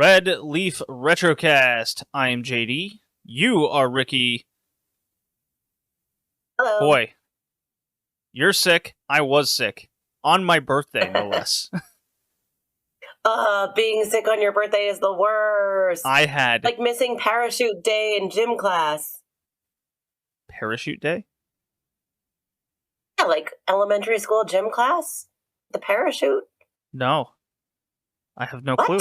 Red Leaf Retrocast. I am JD. You are Ricky. Hello. Boy, you're sick. I was sick. On my birthday, no less. Being sick on your birthday is the worst. I had... Like missing parachute day in gym class. Parachute day? Yeah, like elementary school gym class? The parachute? No. I have no What? clue.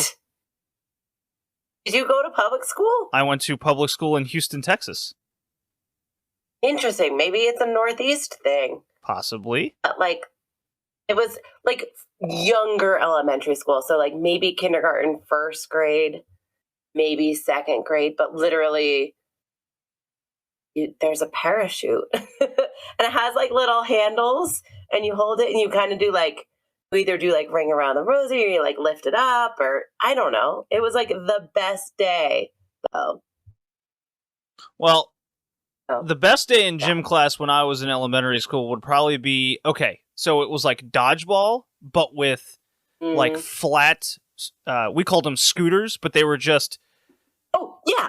Did you go to public school? I went to public school in Houston, Texas. Interesting. Maybe it's a Northeast thing. Possibly. But, like, it was, like, younger elementary school. So, like, maybe kindergarten, first grade, maybe second grade. But literally, there's a parachute. And it has, like, little handles. And you hold it and you kind of do, like, you either do, like, ring around the rosy or you, like, lift it up. Or, I don't know. It was, like, the best day, though. Well... The best day in gym class when I was in elementary school would probably be, okay, so it was like dodgeball, but with like flat, we called them scooters, but they were just... Oh, yeah,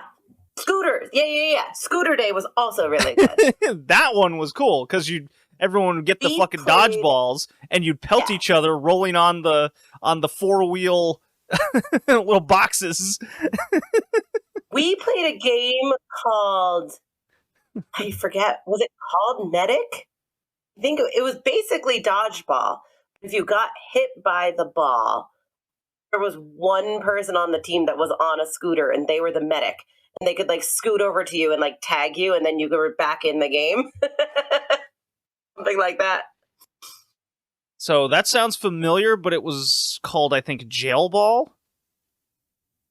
scooters. Yeah. Scooter day was also really good. That one was cool, because everyone would get the fucking dodgeballs, and you'd pelt each other rolling on the four-wheel little boxes. We played a game called... I forget, was it called Medic? I think it was basically dodgeball. If you got hit by the ball, there was one person on the team that was on a scooter, and they were the medic. And they could, like, scoot over to you and, like, tag you, and then you were back in the game. Something like that. So that sounds familiar, but it was called, I think, jail ball?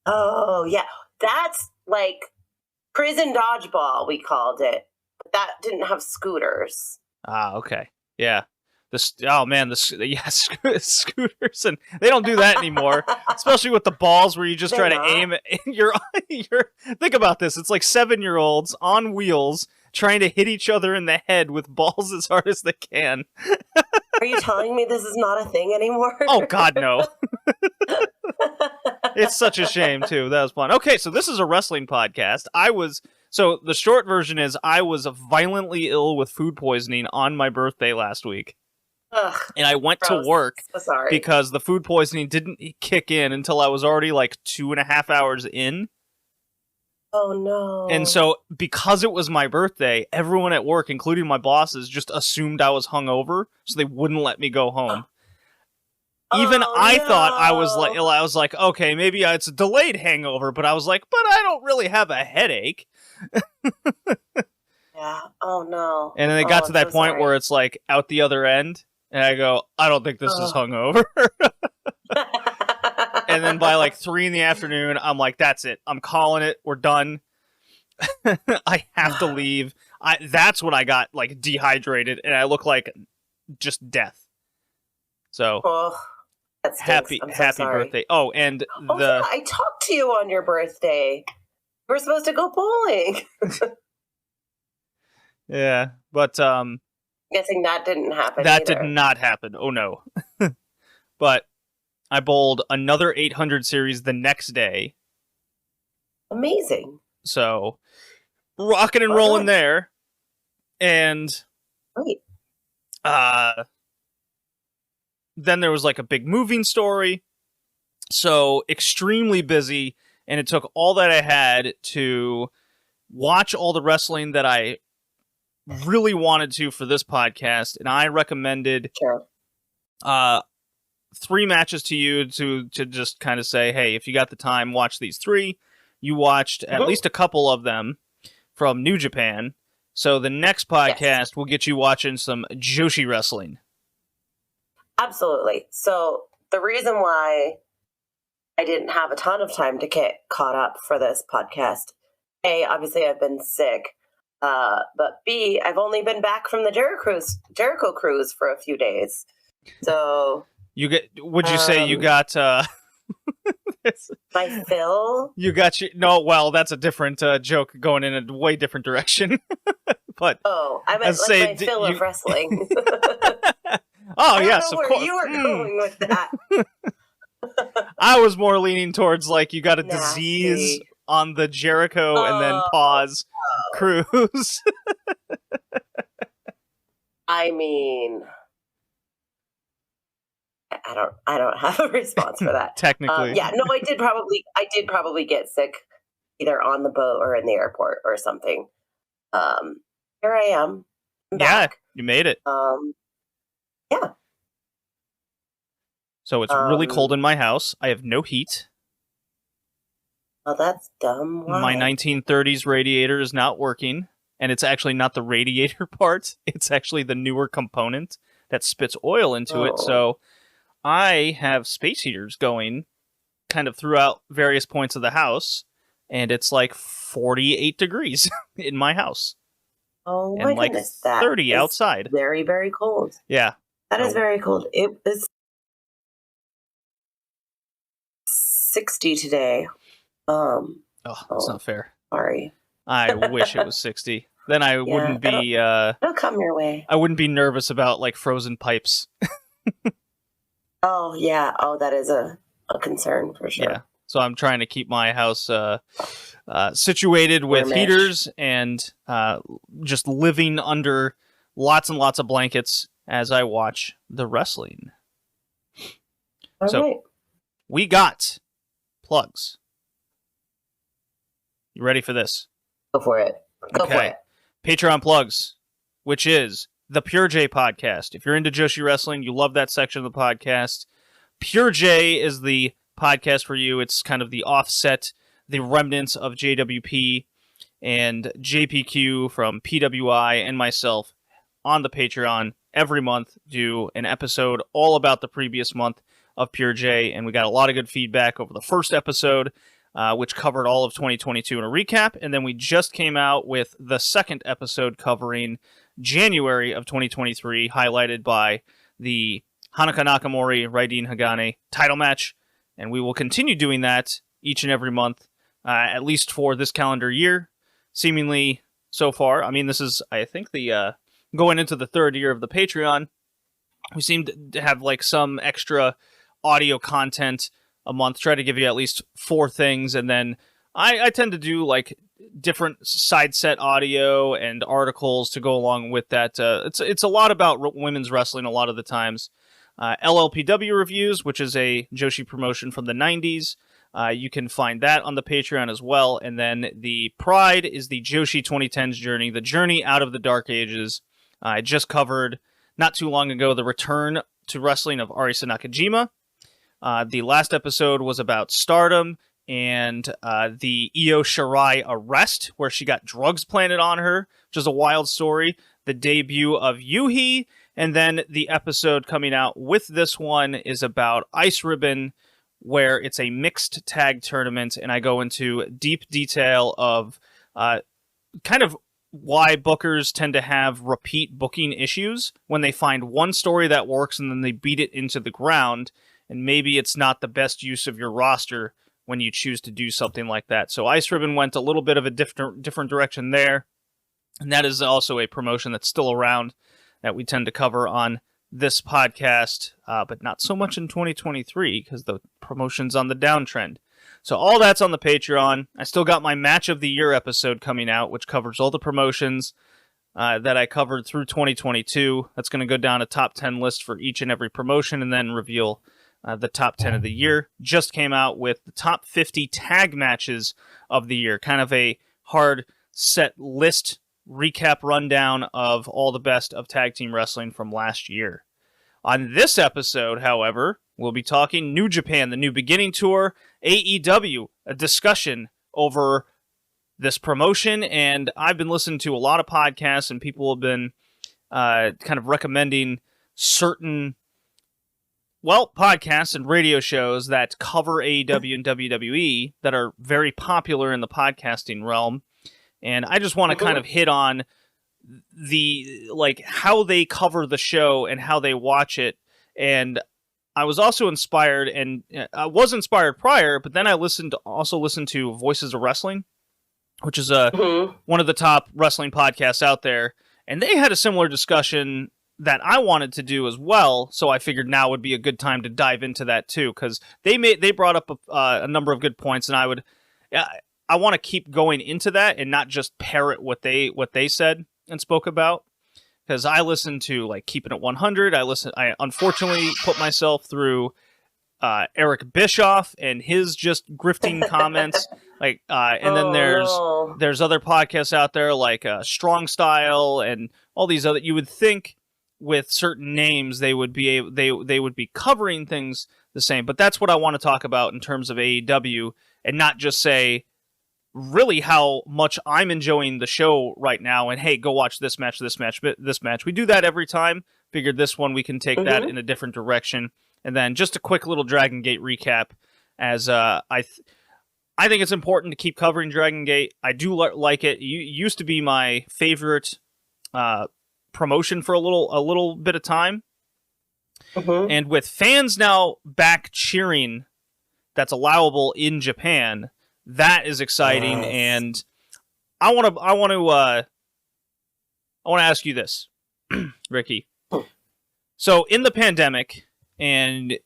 Oh, yeah. That's, like... prison dodgeball, we called it. But that didn't have scooters. Ah, okay. Yeah. Scooters, and they don't do that anymore. Especially with the balls where you just try to aim it. Think about this. It's like 7-year-olds on wheels trying to hit each other in the head with balls as hard as they can. Are you telling me this is not a thing anymore? Oh, God, no. It's such a shame, too. That was fun. Okay, so this is a wrestling podcast. So the short version is I was violently ill with food poisoning on my birthday last week. Ugh, and I went to work because the food poisoning didn't kick in until I was already like 2.5 hours in. Oh, no. And so because it was my birthday, everyone at work, including my bosses, just assumed I was hungover, so they wouldn't let me go home. Even I thought I was like ill. I was like, okay, maybe it's a delayed hangover, but I was like, but I don't really have a headache. Yeah. Oh, no. And then they got to that point where it's like out the other end, and I go, I don't think this is hungover. And then by like 3 PM, I'm like, that's it. I'm calling it. We're done. I have to leave. That's when I got like dehydrated, and I look like just death. So happy birthday! Oh, and I talked to you on your birthday. We're supposed to go bowling. Yeah, but guessing that didn't happen. That did not happen. Oh no! But I bowled another 800 series the next day. Amazing. So rocking and rolling there, and great. Then there was like a big moving story, so extremely busy, and it took all that I had to watch all the wrestling that I really wanted to for this podcast, and I recommended 3 matches to you to just kind of say, hey, if you got the time, watch these 3. You watched at least a couple of them from New Japan, so the next podcast will get you watching some Joshi wrestling. Absolutely. So the reason why I didn't have a ton of time to get caught up for this podcast, A, obviously I've been sick, but B, I've only been back from the Jericho cruise for a few days. So would you say you got my fill? You got that's a different joke going in a way different direction. But I meant my fill of wrestling. Oh, yes, of course. You were going with that. I was more leaning towards like you got a Nasty. disease on the Jericho and then pause cruise. I mean, I don't have a response for that. Technically. Yeah, no, I did probably get sick either on the boat or in the airport or something. Here I am. I'm Yeah, back. you made it. Yeah. So it's really cold in my house. I have no heat. Oh, that's dumb. Why? My 1930s radiator is not working, and it's actually not the radiator part. It's actually the newer component that spits oil into it. So I have space heaters going kind of throughout various points of the house, and it's like 48 degrees in my house. Oh and my like goodness, 30 outside. Very, very cold. Yeah. That is very cold. It was 60 today. That's not fair. Sorry. I wish it was 60. Then I wouldn't be it'll come your way. I wouldn't be nervous about like frozen pipes. Oh yeah. Oh, that is a concern for sure. Yeah. So I'm trying to keep my house situated with heaters and just living under lots and lots of blankets as I watch the wrestling. All right. We got plugs. You ready for this? Go for it. Go for it. Patreon plugs, which is the Pure J podcast. If you're into Joshi wrestling, you love that section of the podcast. Pure J is the podcast for you. It's kind of the offset, the remnants of JWP and JPQ from PWI and myself on the Patreon every month do an episode all about the previous month of Pure J, and we got a lot of good feedback over the first episode, which covered all of 2022 in a recap, and then we just came out with the second episode covering January of 2023, highlighted by the Hanuka Nakamori Raiden Hagane title match, and we will continue doing that each and every month, at least for this calendar year, seemingly so far. I mean, this is, I think, the going into the third year of the Patreon. We seem to have like some extra audio content a month, try to give you at least 4 things, and then I tend to do like different side set audio and articles to go along with that. It's a lot about women's wrestling a lot of the times. LLPW reviews, which is a Joshi promotion from the 90s. You can find that on the Patreon as well. And then the Pride is the Joshi 2010s journey, the journey out of the Dark Ages. I just covered not too long ago the return to wrestling of Arisa Nakajima. The last episode was about Stardom and the Io Shirai arrest, where she got drugs planted on her, which is a wild story. The debut of Yuhi, and then the episode coming out with this one is about Ice Ribbon, where it's a mixed tag tournament, and I go into deep detail of kind of why bookers tend to have repeat booking issues when they find one story that works and then they beat it into the ground. And maybe it's not the best use of your roster when you choose to do something like that. So Ice Ribbon went a little bit of a different direction there. And that is also a promotion that's still around that we tend to cover on this podcast, but not so much in 2023 because the promotion's on the downtrend. So all that's on the Patreon. I still got my Match of the Year episode coming out, which covers all the promotions that I covered through 2022. That's going to go down a top 10 list for each and every promotion and then reveal the top 10 of the year. Just came out with the top 50 tag matches of the year. Kind of a hard set list recap rundown of all the best of tag team wrestling from last year. On this episode, however, we'll be talking New Japan, the New Beginning Tour, AEW, a discussion over this promotion, and I've been listening to a lot of podcasts, and people have been kind of recommending certain podcasts and radio shows that cover AEW and WWE that are very popular in the podcasting realm. And I just want to kind of hit on the, like, how they cover the show and how they watch it. And I was also inspired, and I was inspired prior, but then I also listened to Voices of Wrestling, which is one of the top wrestling podcasts out there. And they had a similar discussion that I wanted to do as well, so I figured now would be a good time to dive into that too, because they brought up a number of good points, and I want to keep going into that and not just parrot what they said and spoke about, because I listened to like Keeping It 100. I unfortunately put myself through Eric Bischoff and his just grifting comments, and then there's other podcasts out there like Strong Style and all these other. You would think with certain names they would be covering things the same, but that's what I want to talk about in terms of AEW, and not just say really how much I'm enjoying the show right now. And hey, go watch this match. We do that every time. Figured this one we can take that in a different direction. And then just a quick little Dragon Gate recap, as I think it's important to keep covering Dragon Gate. I do like it. You used to be my favorite promotion for a little bit of time, and with fans now back cheering, that's allowable in Japan. That is exciting, yes. And I want to ask you this, Ricky. So in the pandemic, and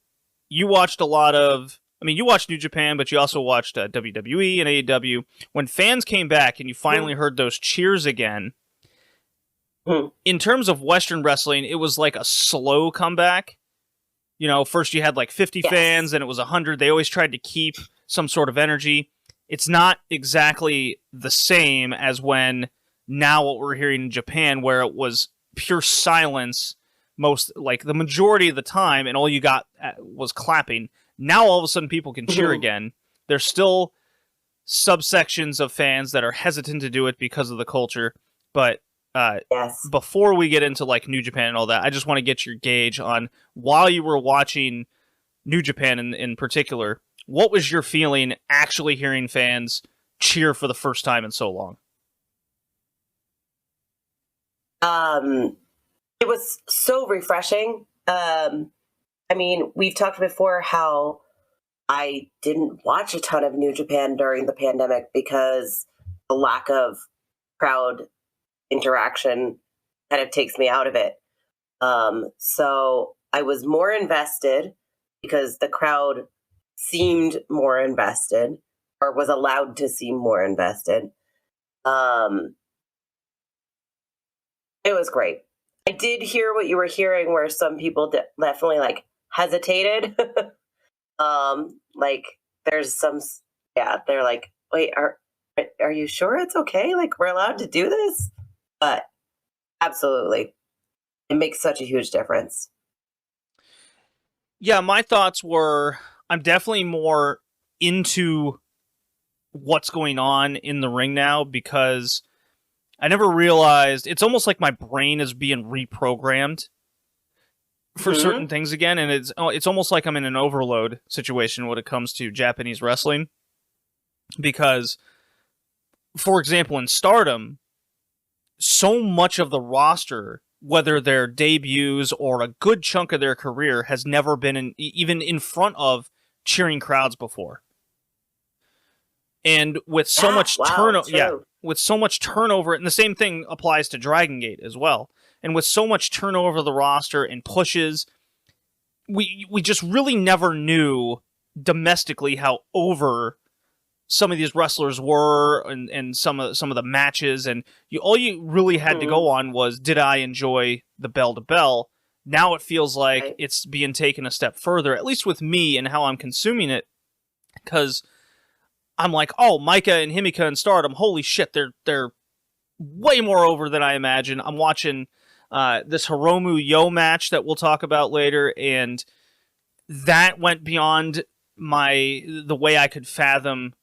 you watched you watched New Japan, but you also watched WWE and AEW. When fans came back and you finally heard those cheers again, in terms of Western wrestling, it was like a slow comeback. First you had like 50 fans, and it was 100. They always tried to keep some sort of energy. It's not exactly the same as what we're hearing in Japan, where it was pure silence the majority of the time, and all you got was clapping. Now all of a sudden people can cheer again. There's still subsections of fans that are hesitant to do it because of the culture, but before we get into like New Japan and all that, I just want to get your gauge on, while you were watching New Japan in particular, what was your feeling actually hearing fans cheer for the first time in so long? It was so refreshing. We've talked before how I didn't watch a ton of New Japan during the pandemic because the lack of crowd interaction kind of takes me out of it. So I was more invested because the crowd seemed more invested, or was allowed to seem more invested. It was great. I did hear what you were hearing, where some people definitely hesitated. There's some, they're like, wait, are you sure it's okay? We're allowed to do this? But absolutely, it makes such a huge difference. Yeah, my thoughts were, I'm definitely more into what's going on in the ring now, because I never realized, it's almost like my brain is being reprogrammed for certain things again, and it's almost like I'm in an overload situation when it comes to Japanese wrestling. Because, for example, in Stardom, so much of the roster, whether their debuts or a good chunk of their career, has never been even in front of cheering crowds before. And with so much turnover, with so much turnover, and the same thing applies to Dragon Gate as well. And with so much turnover of the roster and pushes, we just really never knew domestically how over some of these wrestlers were, and some of the matches, and all you really had to go on was, did I enjoy the bell to bell? Now it feels like it's being taken a step further, at least with me and how I'm consuming it, because I'm like, oh, Micah and Himika and Stardom, holy shit, they're way more over than I imagine. I'm watching this Hiromu Yo match that we'll talk about later, and that went beyond the way I could fathom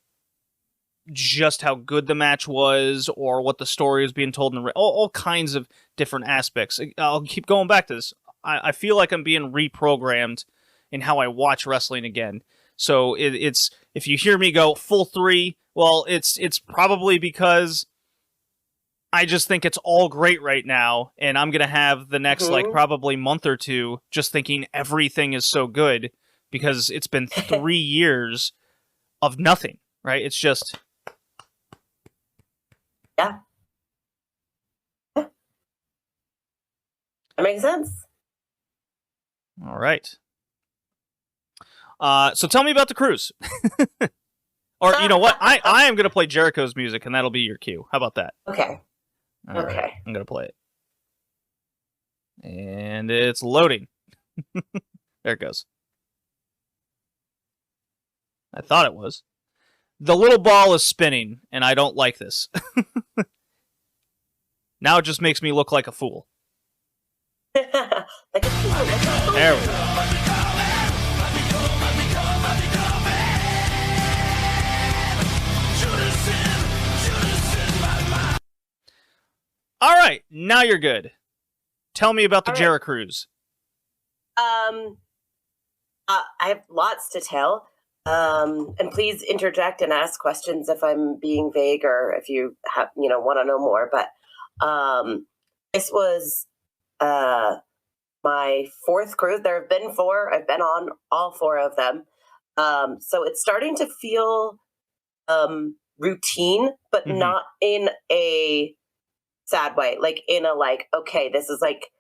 just how good the match was, or what the story was being told, in all kinds of different aspects. I'll keep going back to this. I feel like I'm being reprogrammed in how I watch wrestling again. So it's, if you hear me go full 3, well, it's probably because I just think it's all great right now, and I'm gonna have the next probably month or two just thinking everything is so good, because it's been 3 years of nothing, right? It's just... Yeah. That makes sense. All right. So tell me about the cruise. Or you know what? I am going to play Jericho's music, and that'll be your cue. How about that? Okay. All right. I'm going to play it. And it's loading. There it goes. I thought it was. The little ball is spinning, and I don't like this. Now it just makes me look like a fool. Like a fool. There we go. All right, now you're good. Tell me about the Jericho cruise. I have lots to tell. And please interject and ask questions if I'm being vague or if you have, want to know more. But this was my fourth cruise. There have been 4. I've been on all 4 of them. So it's starting to feel routine, but not in a sad way. Like in a okay, this is like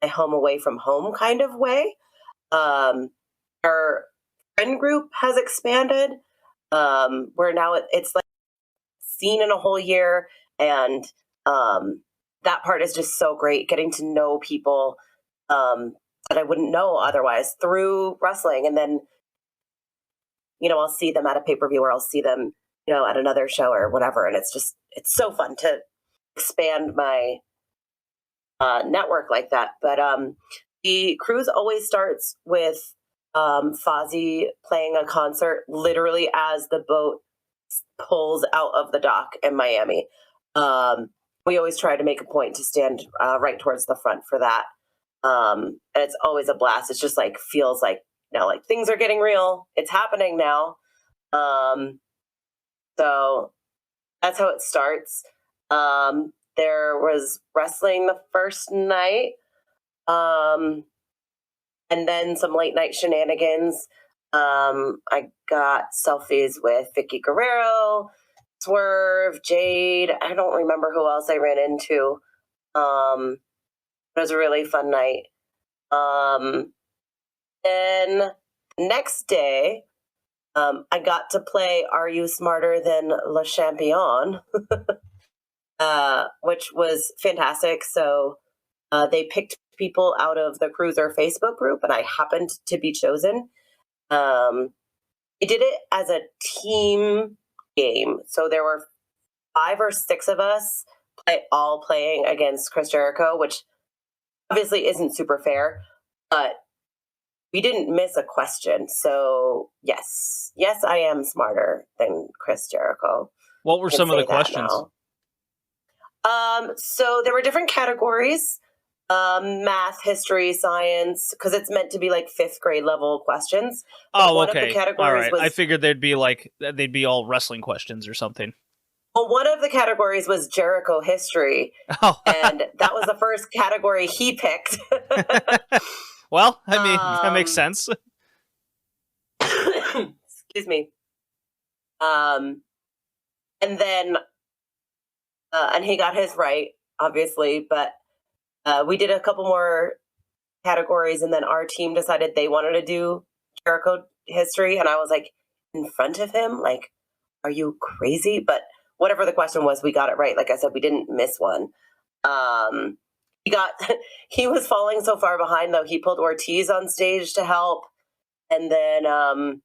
a home away from home kind of way. Our friend group has expanded, where now it's like seen in a whole year, and that part is just so great, getting to know people that I wouldn't know otherwise through wrestling. And then I'll see them at a pay-per-view, or I'll see them at another show or whatever, and it's so fun to expand my network like that. But the cruise always starts with Fozzy playing a concert literally as the boat pulls out of the dock in Miami. We always try to make a point to stand right towards the front for that. And it's always a blast. It's just feels like things are getting real. It's happening now. So that's how it starts. There was wrestling the first night. And then some late night shenanigans. I got selfies with Vicky Guerrero, Swerve, Jade. I don't remember who else I ran into. It was a really fun night. Then next day, I got to play Are You Smarter Than Le Champion? Which was fantastic. So they picked people out of the Cruiser Facebook group, and I happened to be chosen. They did it as a team game. So there were 5 or 6 of us all playing against Chris Jericho, which obviously isn't super fair, but we didn't miss a question. So yes, I am smarter than Chris Jericho. What were some of the questions? So there were different categories. Math, history, science, because it's meant to be 5th grade level questions. Oh, one okay. Of the categories all right. was, I figured they'd be all wrestling questions or something. Well, one of the categories was Jericho history. Oh. And that was the first category he picked. Well, I mean, that makes sense. Excuse me. And then, and he got his right, obviously, but we did a couple more categories, and then our team decided they wanted to do Jericho history, and I was in front of him, are you crazy? But whatever the question was, we got it right. Like I said, we didn't miss one. He was falling so far behind, though. He pulled Ortiz on stage to help, and then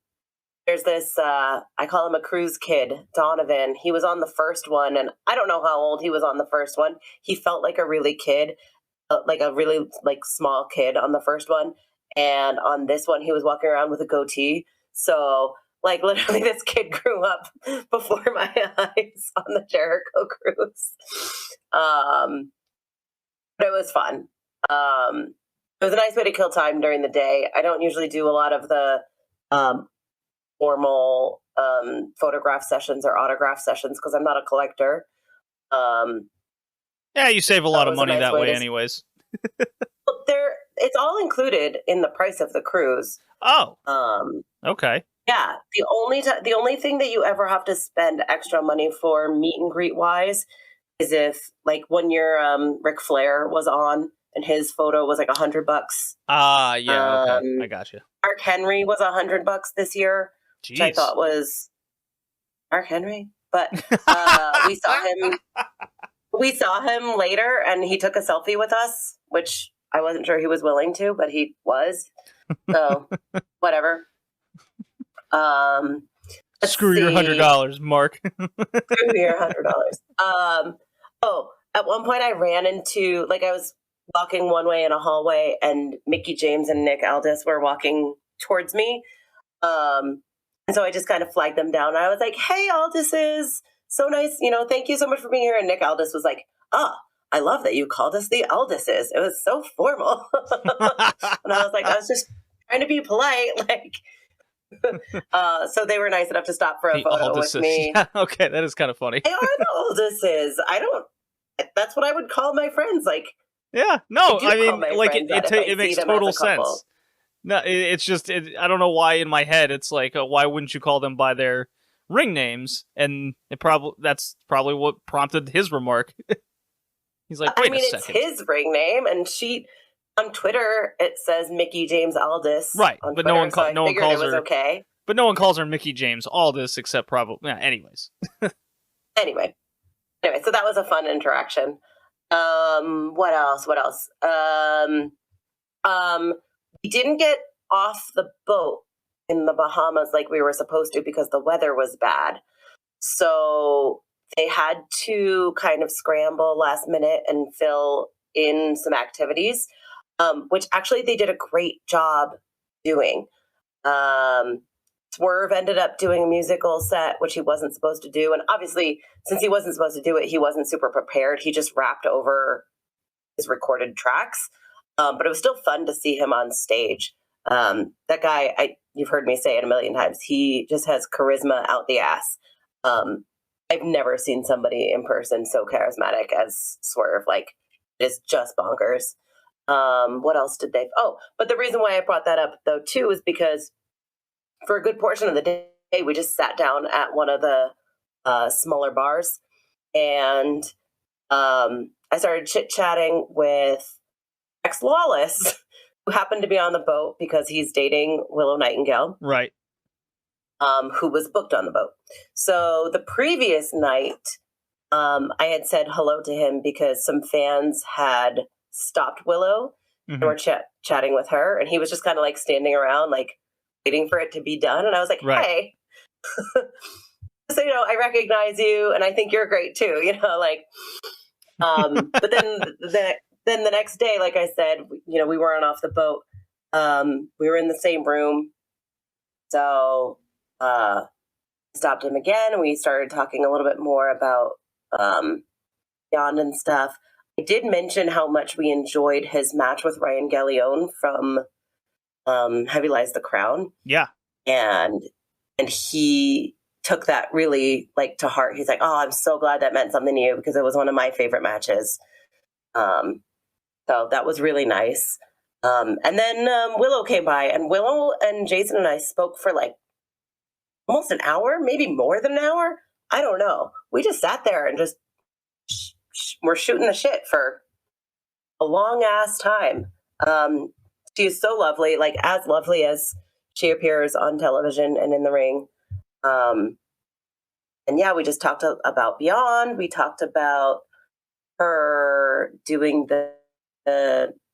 there's this, I call him a cruise kid, Donovan. He was on the first one, and I don't know how old he was on the first one. He felt like a really kid. A really small kid on the first one, and on this one he was walking around with a goatee. So literally this kid grew up before my eyes on the Jericho cruise. But it was fun. It was a nice way to kill time during the day. I don't usually do a lot of the formal photograph sessions or autograph sessions because I'm not a collector. Yeah, you save a lot of money that way anyways. It's all included in the price of the cruise. Oh. Okay. Yeah. The only thing that you ever have to spend extra money for meet and greet wise is if when your Ric Flair was on and his photo was like $100. Yeah, okay. I got you. Mark Henry was $100 this year, Jeez. which I thought was Mark Henry. But we saw him later, and he took a selfie with us, which I wasn't sure he was willing to, but he was. So whatever. Screw your $100, Mark. Screw your $100. At one point I ran into, like, I was walking one way in a hallway, and Mickie James and Nick Aldis were walking towards me. And so I just kind of flagged them down. I was like, "Hey, Aldises, so nice. Thank you so much for being here." And Nick Aldis was like, "I love that you called us the Aldises. It was so formal." And I was like, I was just trying to be polite. Like, so they were nice enough to stop for a photo with me. Yeah, okay, that is kind of funny. They are the Aldises. That's what I would call my friends. Like, yeah, no, I mean, like, it makes total sense. No, it's just, I don't know why in my head it's like, why wouldn't you call them by their ring names? And that's probably what prompted his remark. He's like, wait a second. It's his ring name, and on Twitter it says Mickie James Aldis. Right, but Twitter, no one calls her. Okay, but no one calls her Mickie James Aldis except probably. Yeah, anyways. Anyway, so that was a fun interaction. What else? We didn't get off the boat in the Bahamas like we were supposed to because the weather was bad. So they had to kind of scramble last minute and fill in some activities, which actually they did a great job doing. Swerve ended up doing a musical set, which he wasn't supposed to do. And obviously, since he wasn't supposed to do it, he wasn't super prepared. He just rapped over his recorded tracks. But it was still fun to see him on stage. That guy, you've heard me say it a million times, he just has charisma out the ass. I've never seen somebody in person so charismatic as Swerve. Like, it's just bonkers. What else did they... but the reason why I brought that up, though, too, is because for a good portion of the day, we just sat down at one of the smaller bars, and I started chit-chatting with Max Lawless, who happened to be on the boat because he's dating Willow Nightingale. Right. Who was booked on the boat. So the previous night, I had said hello to him because some fans had stopped Willow and were chatting with her. And he was just kind of like standing around, like waiting for it to be done. And I was like, hey, so, I recognize you and I think you're great too, but then the next day, like I said, we weren't off the boat. We were in the same room. So stopped him again, and we started talking a little bit more about Beyond and stuff. I did mention how much we enjoyed his match with Ryan Gallione from Heavy Lies the Crown. Yeah. And he took that really like to heart. He's like, "Oh, I'm so glad that meant something to you because it was one of my favorite matches." So that was really nice. And then Willow came by, and Willow and Jason and I spoke for like almost an hour, maybe more than an hour. I don't know. We just sat there and just we're shooting the shit for a long ass time. She is so lovely, like as lovely as she appears on television and in the ring. And yeah, we just talked about Beyond. We talked about her doing the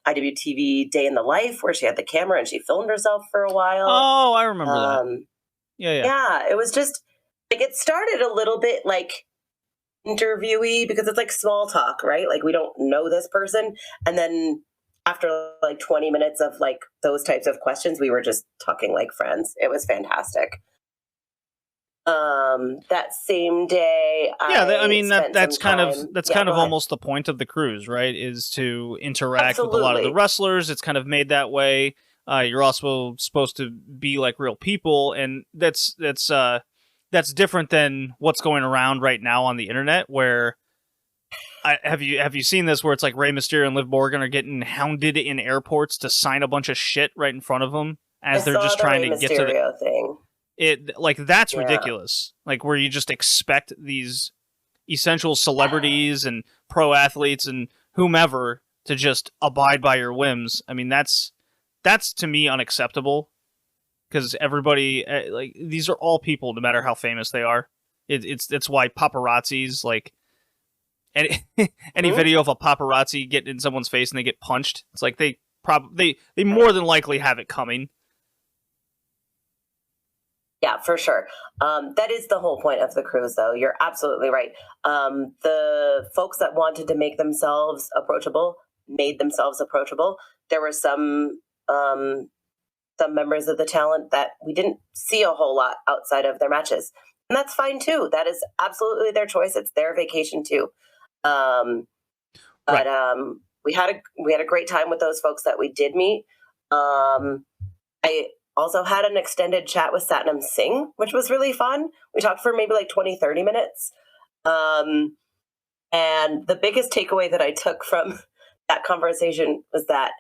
IWTV Day in the Life where she had the camera and she filmed herself for a while. Oh, I remember that. Yeah, it was just like it started a little bit like interviewee because it's like small talk, right? Like we don't know this person. And then after like 20 minutes of like those types of questions, we were just talking like friends. It was fantastic. That same day, that's kind of almost the point of the cruise, right? Is to interact with a lot of the wrestlers. It's kind of made that way. You're also supposed to be like real people, and that's different than what's going around right now on the internet. Where have you seen this? Where it's like Rey Mysterio and Liv Morgan are getting hounded in airports to sign a bunch of shit right in front of them as they're just trying to get to the thing. That's ridiculous. Like where you just expect these essential celebrities and pro athletes and whomever to just abide by your whims. I mean, that's to me unacceptable, because everybody, like, these are all people, no matter how famous they are. It's why paparazzis, like, any video of a paparazzi getting in someone's face and they get punched, it's like they more than likely have it coming. Yeah, for sure. That is the whole point of the cruise, though. You're absolutely right. The folks that wanted to make themselves approachable made themselves approachable. There were some members of the talent that we didn't see a whole lot outside of their matches, and that's fine too. That is absolutely their choice. It's their vacation too. But we had a great time with those folks that we did meet. I also had an extended chat with Satnam Singh, which was really fun. We talked for maybe like 20, 30 minutes. And the biggest takeaway that I took from that conversation was that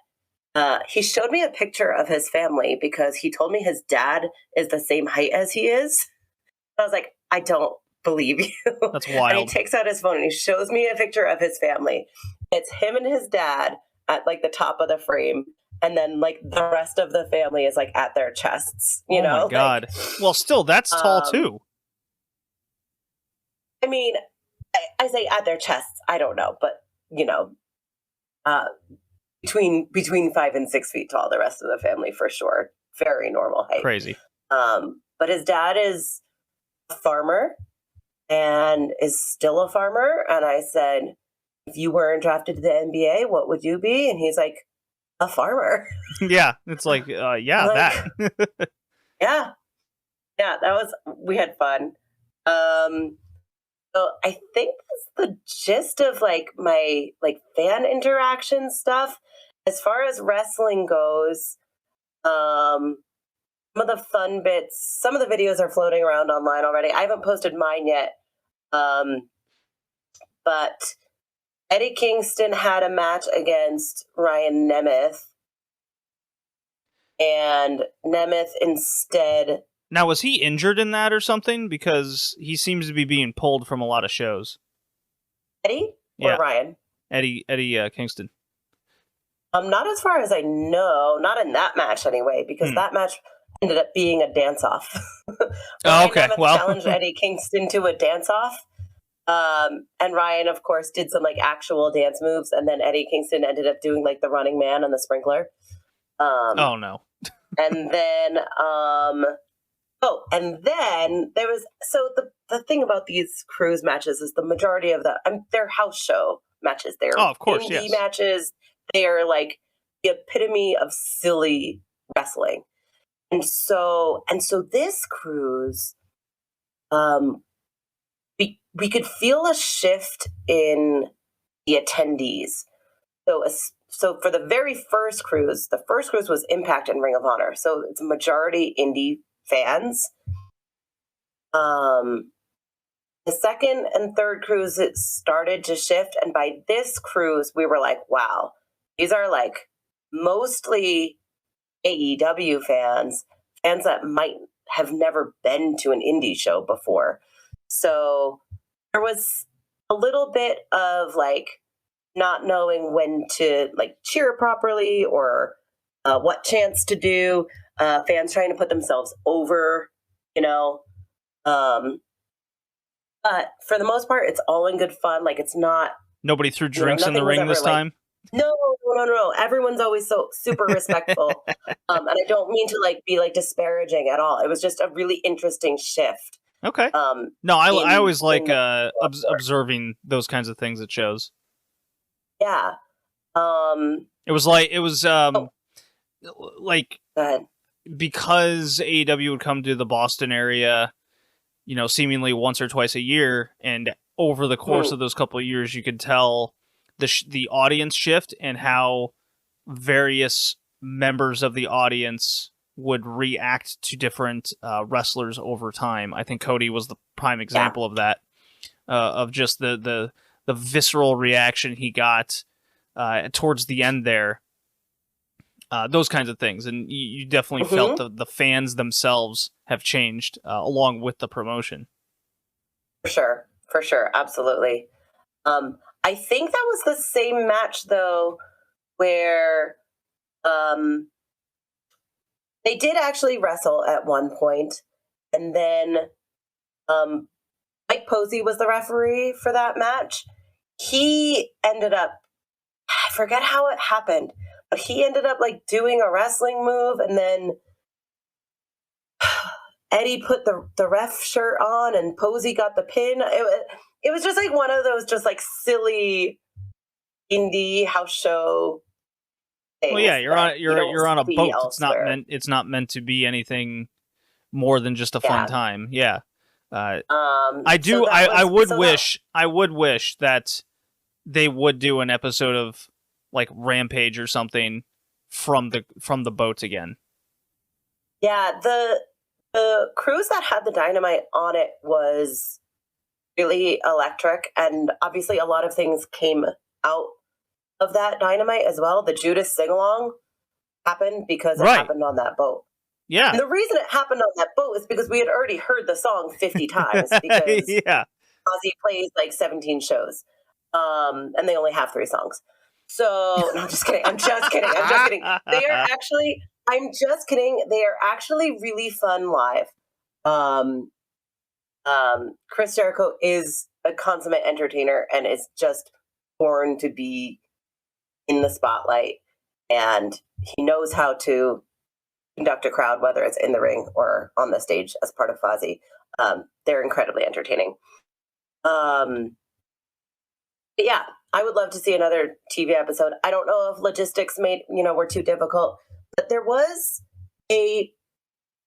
he showed me a picture of his family, because he told me his dad is the same height as he is. I was like, I don't believe you. That's wild. And he takes out his phone and he shows me a picture of his family. It's him and his dad at like the top of the frame. And then, like, the rest of the family is, like, at their chests, you know? Oh, my God. Well, still, that's tall, too. I mean, I say at their chests. I don't know. But, you know, between 5 and 6 feet tall, the rest of the family, for sure. Very normal height. Crazy. But his dad is a farmer and is still a farmer. And I said, if you weren't drafted to the NBA, what would you be? And he's like, a farmer. Yeah, it's like, that. yeah, we had fun. So I think that's the gist of like my like fan interaction stuff. As far as wrestling goes, some of the fun bits, some of the videos are floating around online already. I haven't posted mine yet, but Eddie Kingston had a match against Ryan Nemeth, and Nemeth instead... Now, was he injured in that or something? Because he seems to be being pulled from a lot of shows. Eddie? Or Ryan? Eddie Kingston. Not as far as I know. Not in that match, anyway, because that match ended up being a dance-off. Oh, okay. Nemeth challenged Eddie Kingston to a dance-off. And Ryan, of course, did some like actual dance moves, and then Eddie Kingston ended up doing like the running man and the sprinkler. Oh no. And then there was, so the thing about these cruise matches is the majority of they're house show matches. They're of course, indie matches. They are like the epitome of silly wrestling. And so this cruise, we could feel a shift in the attendees. So for the very first cruise, was Impact and Ring of Honor. So it's a majority indie fans. The second and third cruise, it started to shift. And by this cruise, we were like, wow, these are like mostly AEW fans that might have never been to an indie show before. So there was a little bit of like not knowing when to like cheer properly or what chants to do. Fans trying to put themselves over, you know. But for the most part, it's all in good fun. Like it's not. Nobody threw drinks in the ring this time? No. Everyone's always so super respectful. And I don't mean to like be like disparaging at all. It was just a really interesting shift. Okay. No, I always like observing those kinds of things at shows. Yeah. It was like because AEW would come to the Boston area, you know, seemingly once or twice a year, and over the course of those couple of years, you could tell the audience shift and how various members of the audience would react to different wrestlers over time. I think Cody was the prime example of that, of just the visceral reaction he got towards the end there. Those kinds of things. And you definitely felt the fans themselves have changed along with the promotion. For sure. Absolutely. I think that was the same match, though, where they did actually wrestle at one point, and then Mike Posey was the referee for that match. He ended up, I forget how it happened, but he ended up like doing a wrestling move, and then Eddie put the ref shirt on and Posey got the pin. It was just like one of those just like silly indie house show things. Well, yeah, you're on a boat. Elsewhere. It's not meant to be anything more than just a fun time. Yeah. I would wish that they would do an episode of like Rampage or something from the boats again. Yeah, the cruise that had the Dynamite on it was really electric, and obviously a lot of things came out of that Dynamite as well. The Judas sing-along happened because it happened on that boat. Yeah. And the reason it happened on that boat is because we had already heard the song 50 times because Ozzy plays like 17 shows. And they only have 3 songs. So, no, I'm just kidding. I'm just kidding. They are actually, they are actually really fun live. Chris Jericho is a consummate entertainer and is just born to be in the spotlight. And he knows how to conduct a crowd, whether it's in the ring or on the stage as part of Fozzy. They're incredibly entertaining. But yeah, I would love to see another TV episode. I don't know if logistics were too difficult, but there was a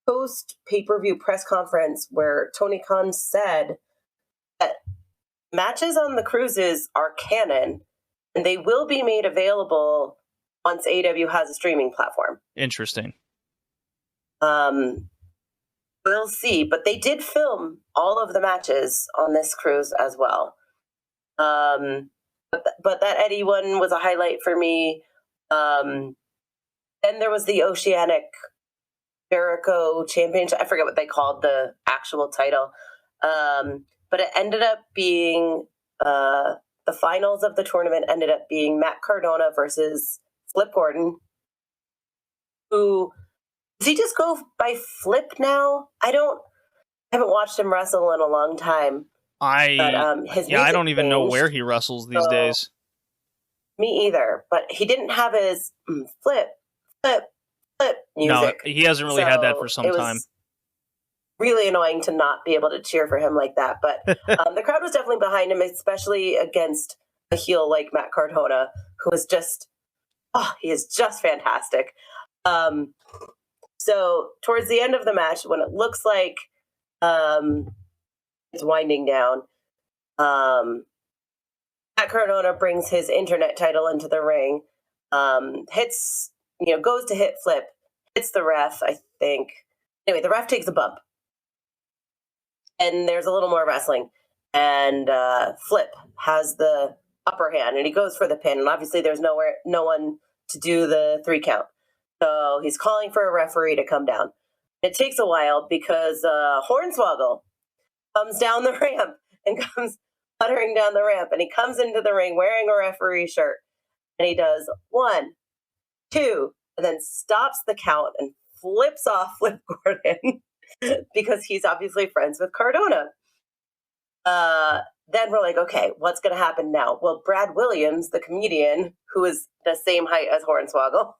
post pay-per-view press conference where Tony Khan said that matches on the cruises are canon and they will be made available once AEW has a streaming platform. Interesting. We'll see, but they did film all of the matches on this cruise as well. But that Eddie one was a highlight for me. Then there was the Oceanic Jericho Championship. I forget what they called the actual title. But it ended up being the finals of the tournament ended up being Matt Cardona versus Flip Gordon, who does he just go by Flip now? I haven't watched him wrestle in a long time. I don't even know where he wrestles these days. Me either, but he didn't have his flip music. No, he hasn't really had that for some time. Really annoying to not be able to cheer for him like that, but the crowd was definitely behind him, especially against a heel like Matt Cardona, who is just, he is just fantastic. So towards the end of the match, when it looks like it's winding down, Matt Cardona brings his internet title into the ring, goes to hit Flip, hits the ref, I think. Anyway, the ref takes a bump. And there's a little more wrestling. And Flip has the upper hand, and he goes for the pin. And obviously there's no one to do the 3 count. So he's calling for a referee to come down. It takes a while because Hornswoggle comes down the ramp and comes puttering down the ramp. And he comes into the ring wearing a referee shirt. And he does 1, 2, and then stops the count and flips off Flip Gordon because he's obviously friends with Cardona. Then we're like, okay, what's going to happen now? Well, Brad Williams, the comedian, who is the same height as Hornswoggle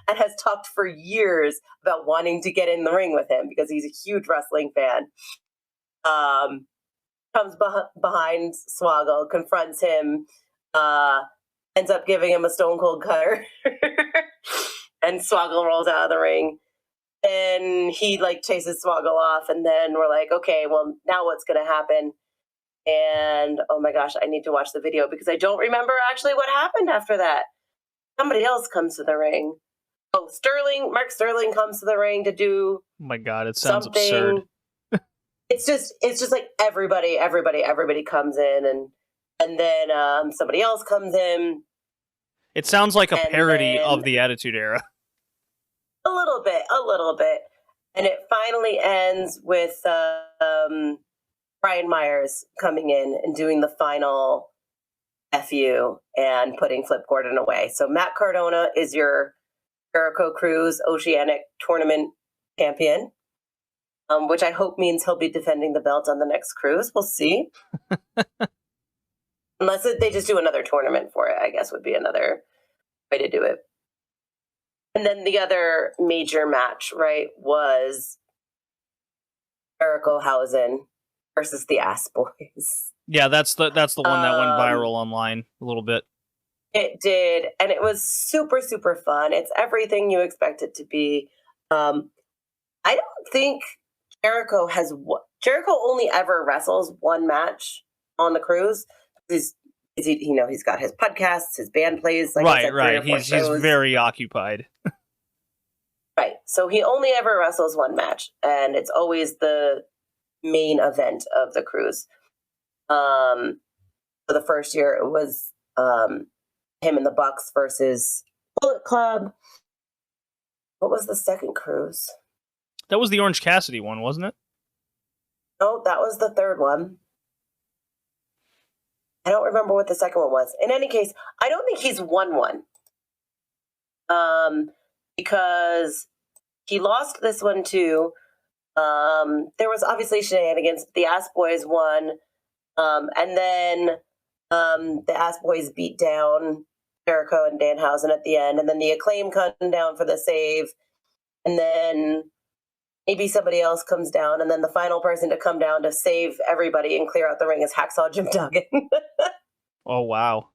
and has talked for years about wanting to get in the ring with him because he's a huge wrestling fan, comes behind Swoggle, confronts him, ends up giving him a Stone Cold Cutter, and Swoggle rolls out of the ring. And he chases Swoggle off, and then we're like, okay, well, now what's going to happen? And oh my gosh, I need to watch the video because I don't remember actually what happened after that. Somebody else comes to the ring. Oh, Mark Sterling comes to the ring to do. Oh my God, it sounds something. Absurd. It's just like everybody comes in, and then somebody else comes in. It sounds like a parody of the Attitude Era. A little bit. And it finally ends with Brian Myers coming in and doing the final FU and putting Flip Gordon away. So Matt Cardona is your Jericho Cruise Oceanic Tournament champion, which I hope means he'll be defending the belt on the next cruise. We'll see. Unless they just do another tournament for it, I guess would be another way to do it. And then the other major match, right, was Jericho Hausen versus the Ass Boys. Yeah, that's the one that went viral online a little bit. It did, and it was super, super fun. It's everything you expect it to be. I don't think Jericho only ever wrestles one match on the cruise. He's got his podcasts, his band plays. Like right. He's very occupied. Right. So he only ever wrestles one match, and it's always the main event of the cruise. So the first year it was him and the Bucks versus Bullet Club. What was the second cruise? That was the Orange Cassidy one, wasn't it? No, that was the third one. I don't remember what the second one was. In any case, I don't think he's won one. Because he lost this one too. There was obviously shenanigans. The Ass Boys won. And then the Ass Boys beat down Jericho and Danhausen at the end. And then the Acclaim come down for the save. And then maybe somebody else comes down. And then the final person to come down to save everybody and clear out the ring is Hacksaw Jim Duggan. Oh, wow.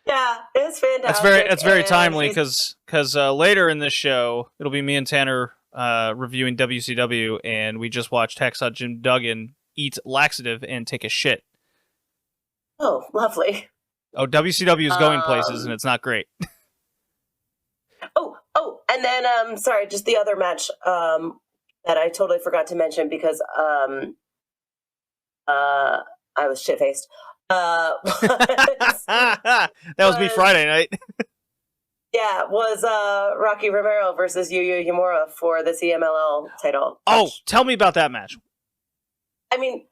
Yeah, it's fantastic. That's very timely because later in this show, it'll be me and Tanner reviewing WCW, and we just watched Hacksaw Jim Duggan eat laxative and take a shit. Oh, lovely. Oh, WCW is going places, and it's not great. And then, sorry, just the other match that I totally forgot to mention because I was shit-faced. That was me Friday night. Yeah, was Rocky Romero versus Yuya Uemura for the CMLL title. Oh, tell me about that match. I mean,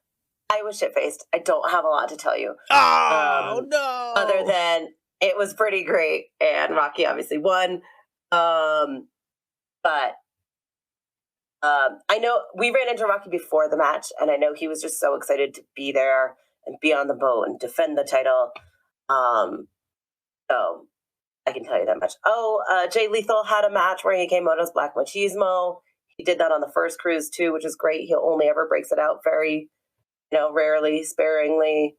I was shit-faced. I don't have a lot to tell you. Oh, no! Other than it was pretty great, and Rocky obviously won. But I know we ran into Rocky before the match, and I know he was just so excited to be there and be on the boat and defend the title. So I can tell you that much. Jay Lethal had a match where he came out as Black Machismo. He did that on the first cruise too, which is great. He only ever breaks it out very, rarely, sparingly.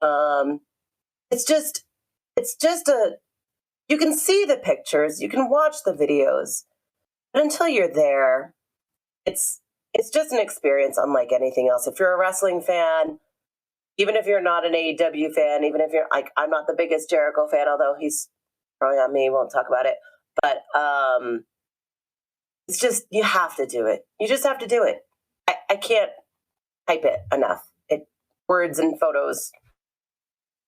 It's just you can see the pictures, you can watch the videos, but until you're there, it's just an experience unlike anything else. If you're a wrestling fan, even if you're not an AEW fan, even if you're like, I'm not the biggest Jericho fan, although he's probably on me, won't talk about it. But it's just, you have to do it. You just have to do it. I can't hype it enough. Words and photos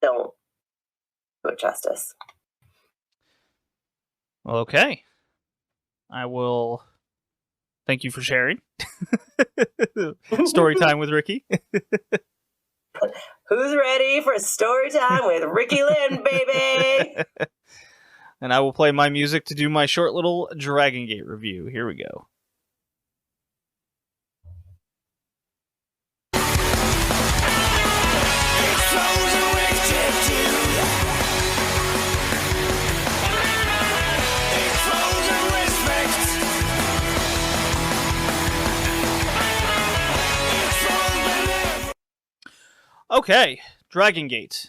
don't do it justice. Well, okay. I will thank you for sharing. Story time with Ricky. Who's ready for story time with Ricky Lynn, baby? And I will play my music to do my short little Dragongate review. Here we go. Okay, Dragongate.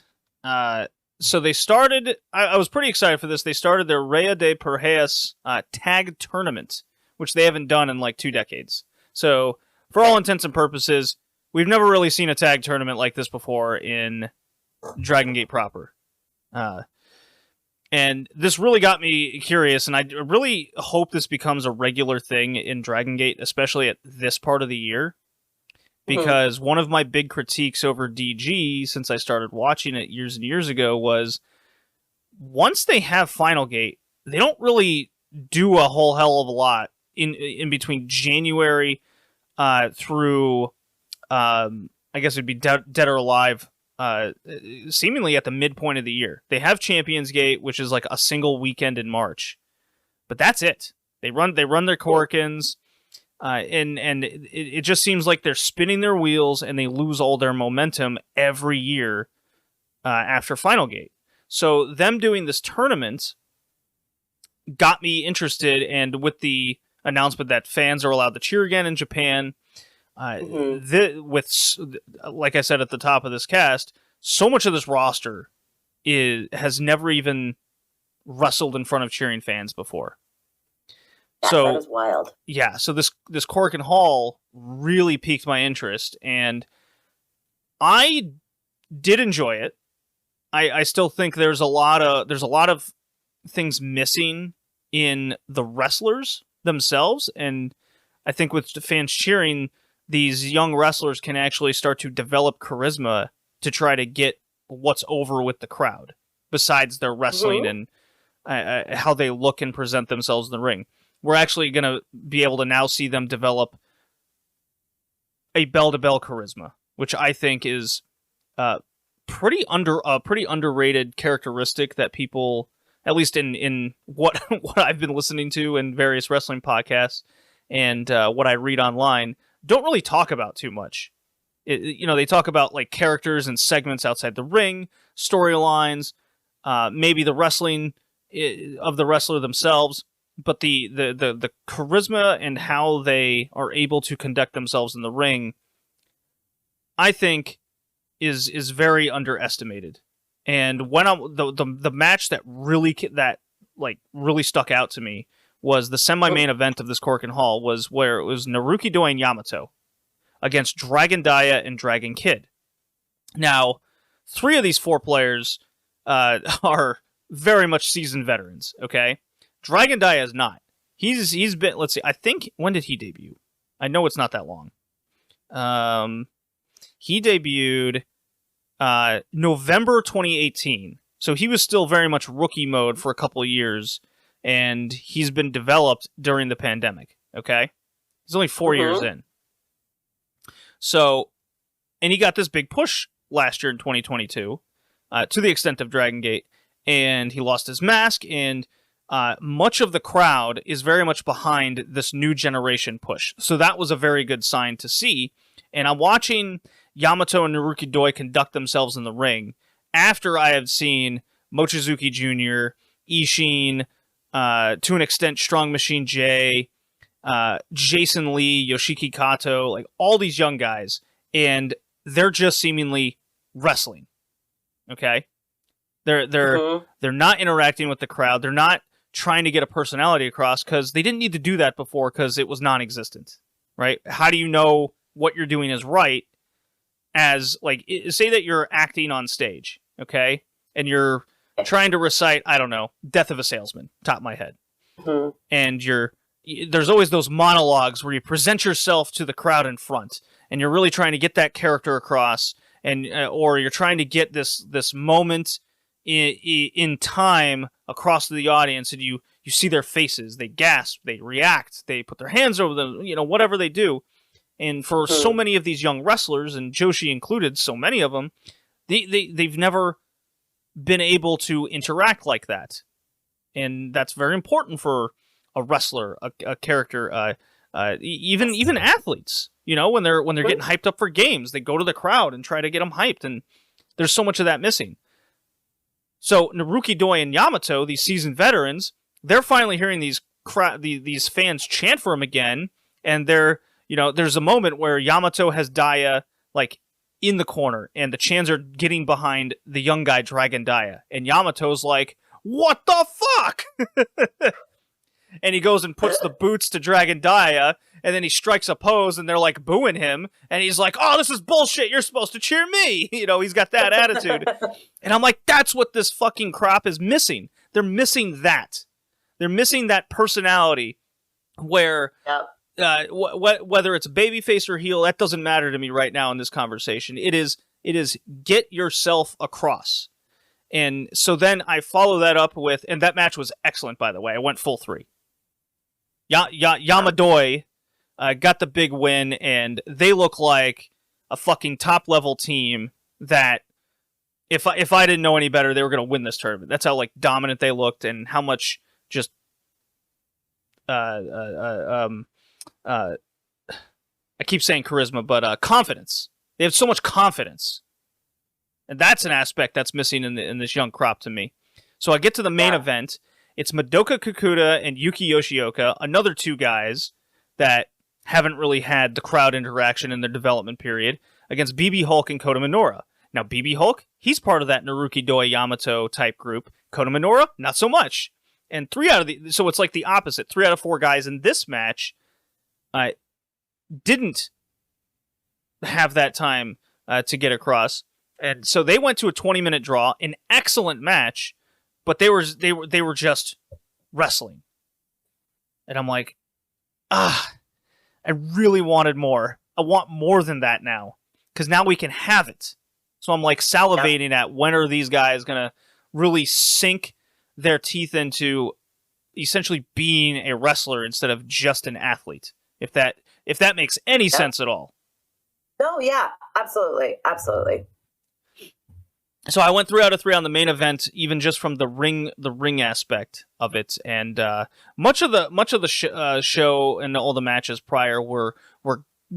So they started, I was pretty excited for this. They started their Rey De Parejas tag tournament, which they haven't done in like 2 decades. So for all intents and purposes, we've never really seen a tag tournament like this before in Dragongate proper. And this really got me curious, and I really hope this becomes a regular thing in Dragongate, especially at this part of the year. Because one of my big critiques over DG, since I started watching it years and years ago, was once they have Final Gate, they don't really do a whole hell of a lot in between January through, I guess it'd be Dead or Alive seemingly at the midpoint of the year. They have Champions Gate, which is like a single weekend in March, but that's it. They run their Korakuens, and it just seems like they're spinning their wheels and they lose all their momentum every year after Final Gate. So them doing this tournament got me interested, and with the announcement that fans are allowed to cheer again in Japan, like I said at the top of this cast, so much of this roster has never even wrestled in front of cheering fans before. So that was wild. Yeah, so this Korakuen Hall really piqued my interest, and I did enjoy it. I still think there's a lot of things missing in the wrestlers themselves, and I think with fans cheering, these young wrestlers can actually start to develop charisma to try to get what's over with the crowd, besides their wrestling and how they look and present themselves in the ring. We're actually going to be able to now see them develop a bell-to-bell charisma, which I think is pretty underrated characteristic that people, at least in what I've been listening to in various wrestling podcasts and what I read online, don't really talk about too much. They talk about like characters and segments outside the ring, storylines, maybe the wrestling of the wrestler themselves, but the charisma and how they are able to conduct themselves in the ring, I think, is very underestimated. And when the match that really stuck out to me was the semi-main event of this Korakuen Hall, was where it was Naruki Doi and Yamato against Dragon Dia and Dragon Kid. Now, 3 of these 4 players are very much seasoned veterans, okay? Dragon Dia is not. He's been, let's see, I think, when did he debut? I know it's not that long. He debuted November 2018. So he was still very much rookie mode for a couple of years, and he's been developed during the pandemic, okay? He's only 4 years in. So, and he got this big push last year in 2022, to the extent of Dragon Gate, and he lost his mask, and much of the crowd is very much behind this new generation push. So that was a very good sign to see. And I'm watching Yamato and Naruki Doi conduct themselves in the ring after I have seen Mochizuki Jr., Ishin, to an extent Strong Machine J, Jason Lee, Yoshiki Kato, like all these young guys, and they're just seemingly wrestling. Okay? They're not interacting with the crowd. They're not trying to get a personality across, because they didn't need to do that before because it was non-existent, right? How do you know what you're doing is right? As, like, say that you're acting on stage, okay? And you're trying to recite, I don't know, Death of a Salesman, top of my head. And there's always those monologues where you present yourself to the crowd in front, and you're really trying to get that character across, and or you're trying to get this moment in time across to the audience, and you see their faces, they gasp, they react, they put their hands over them, whatever they do. And for so many of these young wrestlers, and Joshi included, so many of them, they've never been able to interact like that. And that's very important for a wrestler, a character, even athletes. When they're getting hyped up for games, they go to the crowd and try to get them hyped, and there's so much of that missing. So Naruki Doi and Yamato, these seasoned veterans, they're finally hearing these fans chant for him again, and there's a moment where Yamato has Dia like in the corner, and the chants are getting behind the young guy Dragon Dia, and Yamato's like, "What the fuck?" And he goes and puts the boots to Dragon Dia, and then he strikes a pose, and they're like booing him, and he's like, "Oh, this is bullshit. You're supposed to cheer me." He's got that attitude. And I'm like, that's what this fucking crop is missing. They're missing that. They're missing that personality where whether it's babyface or heel, that doesn't matter to me right now in this conversation. It is get yourself across. And so then I follow that up with, and that match was excellent, by the way. I went full 3. Yamadoi got the big win, and they look like a fucking top-level team that if I didn't know any better, they were going to win this tournament. That's how like dominant they looked and how much just I keep saying charisma, but confidence. They have so much confidence, and that's an aspect that's missing in this young crop to me. So I get to the main event. It's Madoka Kakuta and Yuki Yoshioka, another two guys that haven't really had the crowd interaction in their development period, against BB Hulk and Kota Minoura. Now, BB Hulk, he's part of that Naruki Doi Yamato type group. Kota Minoura, not so much. And so it's like the opposite. 3 out of 4 guys in this match didn't have that time to get across. And so they went to a 20-minute draw, an excellent match, but they were just wrestling. And I'm like, I really wanted more. I want more than that now, because now we can have it. So I'm like salivating at when are these guys going to really sink their teeth into essentially being a wrestler instead of just an athlete. If that makes any sense at all. No, yeah, absolutely. Absolutely. So I went 3 out of 3 on the main event, even just from the ring aspect of it, and much of the show and all the matches prior were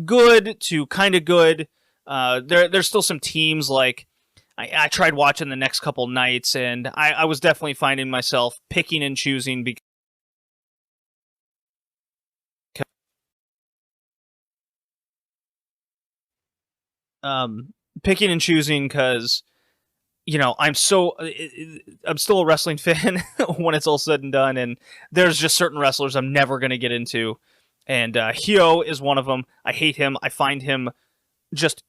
good to kind of good. There's still some teams like I tried watching the next couple nights, and I was definitely finding myself picking and choosing because you know, I'm still a wrestling fan when it's all said and done, and there's just certain wrestlers I'm never going to get into, and Hyo is one of them. I hate him. I find him just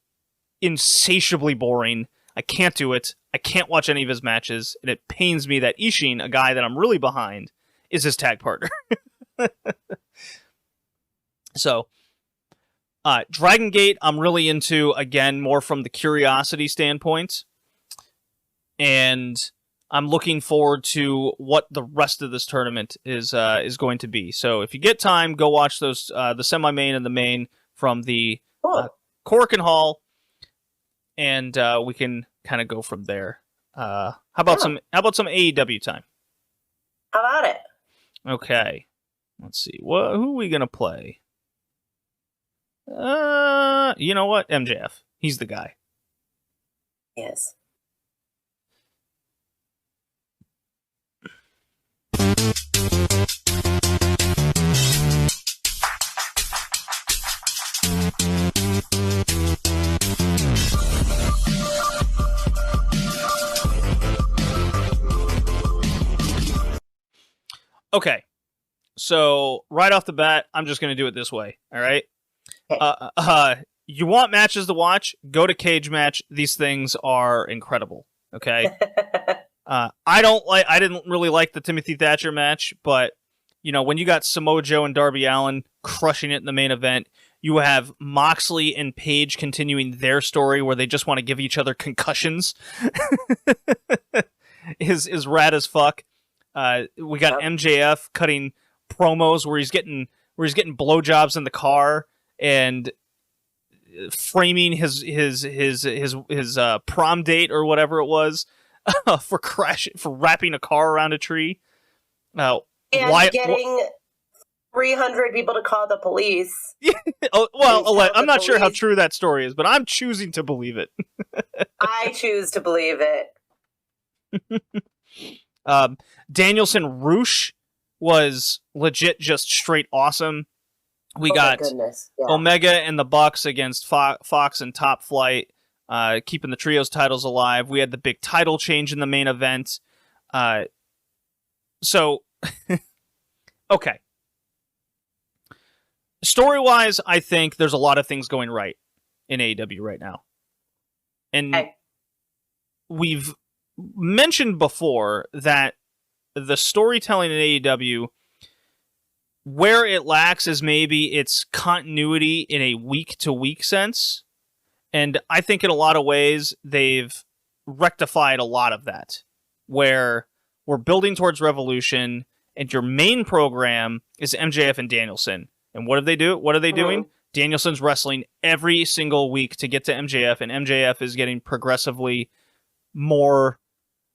insatiably boring. I can't do it. I can't watch any of his matches, and it pains me that Ishin, a guy that I'm really behind, is his tag partner. So, Dragongate, I'm really into, again, more from the curiosity standpoint. And I'm looking forward to what the rest of this tournament is going to be. So if you get time, go watch those the semi-main and the main from the Cork and Hall, and we can kind of go from there. How about some AEW time? How about it? Okay, let's see. Who are we gonna play? You know what? MJF. He's the guy. Yes. Okay, so right off the bat, I'm just going to do it this way, all right? You want matches to watch? Go to Cage Match. These things are incredible, okay? I didn't really like the Timothy Thatcher match, but, you know, when you got Samoa Joe and Darby Allin crushing it in the main event, you have Moxley and Page continuing their story where they just want to give each other concussions. is rad as fuck. We got MJF cutting promos where he's getting blowjobs in the car and framing his prom date or whatever it was for wrapping a car around a tree. And getting 300 people to call the police. Oh, well, I'm not sure how true that story is, but I'm choosing to believe it. I choose to believe it. Danielson Roosh was legit just straight awesome. We got Omega and the Bucks against Fox and Top Flight, keeping the trios titles alive. We had the big title change in the main event. So, okay. Story-wise, I think there's a lot of things going right in AEW right now. And we've mentioned before that the storytelling in AEW, where it lacks is maybe its continuity in a week-to-week sense. And I think in a lot of ways, they've rectified a lot of that, where we're building towards Revolution, and your main program is MJF and Danielson. And what do they do? What are they doing? Danielson's wrestling every single week to get to MJF, and MJF is getting progressively more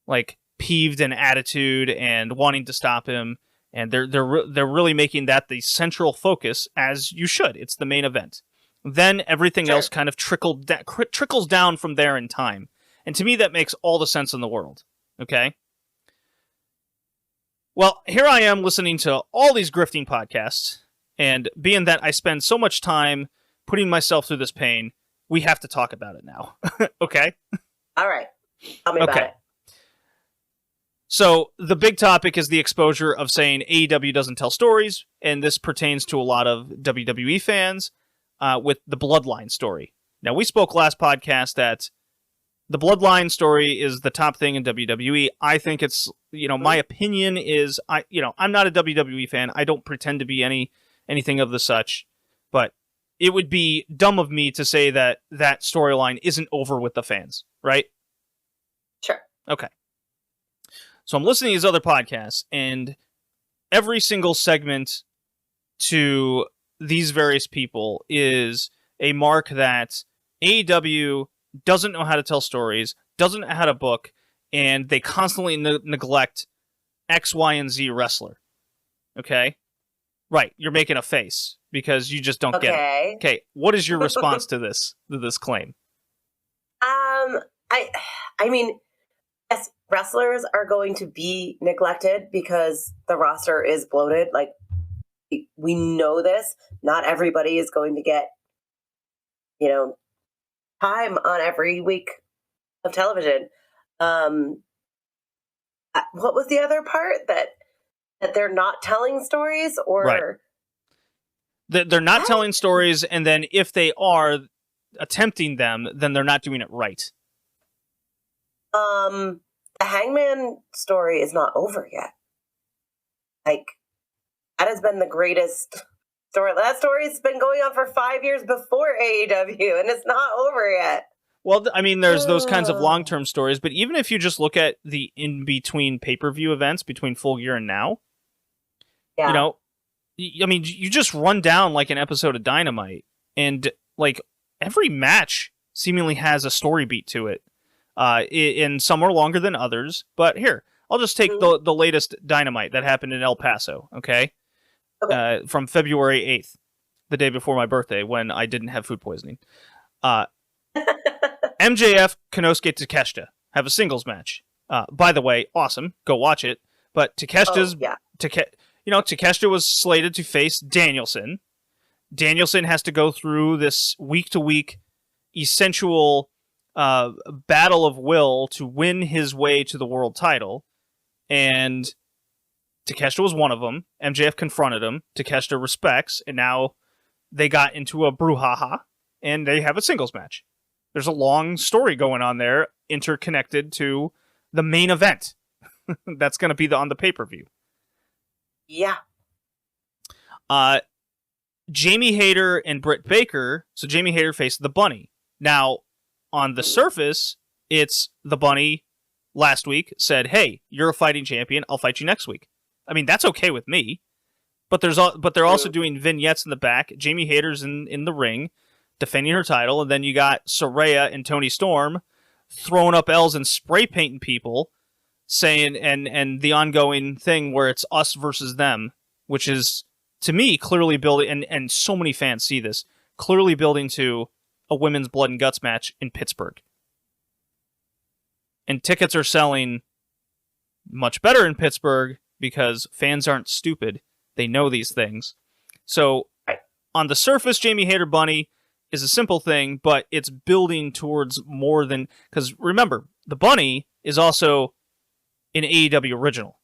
like peeved in attitude and wanting to stop him, and they're really making that the central focus, as you should. It's the main event. Then everything else kind of trickles down from there in time, and to me that makes all the sense in the world. Okay. Well, here I am listening to all these grifting podcasts, and being that I spend so much time putting myself through this pain, we have to talk about it now. Okay? All right. Tell me about it. So the big topic is the exposure of saying AEW doesn't tell stories, and this pertains to a lot of WWE fans with the Bloodline story. Now, we spoke last podcast that the Bloodline story is the top thing in WWE. I think it's, my opinion is, I'm not a WWE fan. I don't pretend to be anything of the such, but it would be dumb of me to say that that storyline isn't over with the fans, right? Sure. Okay. So I'm listening to these other podcasts, and every single segment to these various people is a mark that AEW doesn't know how to tell stories, doesn't know how to book, and they constantly neglect X, Y, and Z wrestler. Okay? Right, you're making a face because you just don't get it. Okay, what is your response to this claim? I mean, yes, wrestlers are going to be neglected because the roster is bloated. Like, we know this. Not everybody is going to get, time on every week of television. What was the other part? That they're not telling stories, or right. They're not telling stories, and then if they are attempting them, then they're not doing it right. The Hangman story is not over yet. Like, that has been the greatest story. That story's been going on for 5 years before AEW, and it's not over yet. Well, I mean, there's those kinds of long-term stories, but even if you just look at the in-between pay-per-view events between Full Gear and now, I mean, you just run down like an episode of Dynamite, and like every match seemingly has a story beat to it. And some are longer than others, but here, I'll just take the latest Dynamite that happened in El Paso, okay? From February 8th, the day before my birthday, when I didn't have food poisoning. MJF, Konosuke Takeshita have a singles match. By the way, awesome. Go watch it. But Takeshita was slated to face Danielson. Danielson has to go through this week-to-week essential battle of will to win his way to the world title. And Takeshita was one of them. MJF confronted him. Takeshita respects. And now they got into a brouhaha. And they have a singles match. There's a long story going on there, interconnected to the main event. That's going to be on the pay-per-view. Yeah. Jamie Hayter and Britt Baker. So Jamie Hayter faced the Bunny. Now, on the surface, it's the Bunny last week said, "Hey, you're a fighting champion. I'll fight you next week." I mean, that's okay with me. But they're also doing vignettes in the back. Jamie Hayter's in the ring, defending her title, and then you got Saraya and Toni Storm throwing up L's and spray painting people, saying and the ongoing thing where it's us versus them, which is, to me, clearly building, and so many fans see this, clearly building to a women's blood and guts match in Pittsburgh. And tickets are selling much better in Pittsburgh because fans aren't stupid. They know these things. So on the surface, Jamie Hayter Bunny is a simple thing, but it's building towards more than... Because remember, the Bunny is also an AEW original.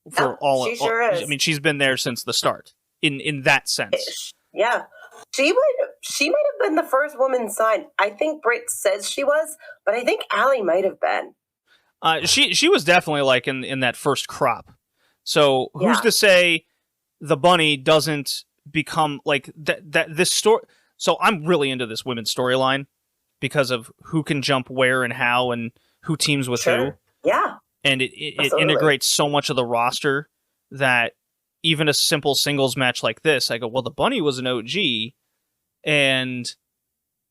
She sure is. I mean, she's been there since the start, in that sense. Yeah. She might have been the first woman signed. I think Britt says she was, but I think Allie might have been. She was definitely like in that first crop. So who's to say the Bunny doesn't become like that this story? So I'm really into this women's storyline because of who can jump where and how and who teams with who. Yeah. And it integrates so much of the roster that even a simple singles match like this, I go, well, the Bunny was an OG, and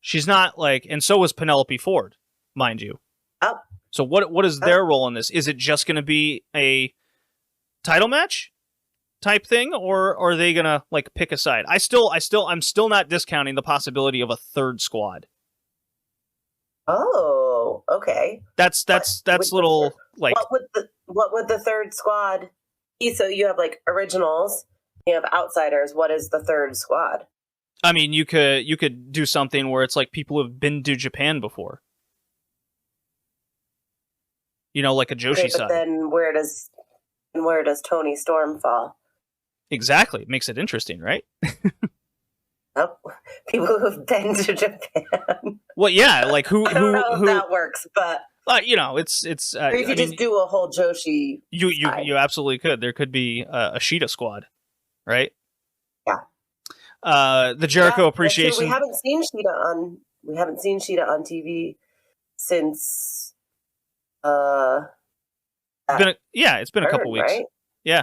she's not like, and so was Penelope Ford, mind you. Oh. So what is their role in this? Is it just going to be a title match type thing, or are they going to like pick a side? I'm still not discounting the possibility of a third squad. Oh, okay. That's little like what would the third squad be? So you have like originals, you have outsiders. What is the third squad? I mean, you could do something where it's like people who've been to Japan before. You know, like a Joshi side. Then where does Tony Storm fall? Exactly. It makes it interesting, right? Oh, people who have been to Japan. Well, yeah, like who I don't know if that works, but you know, it's. Or if you just do a whole Joshi. You absolutely could. There could be a Sheeta squad, right? Yeah. The Jericho appreciation. We haven't seen Sheeta on TV since. It's been a couple weeks, right? Yeah.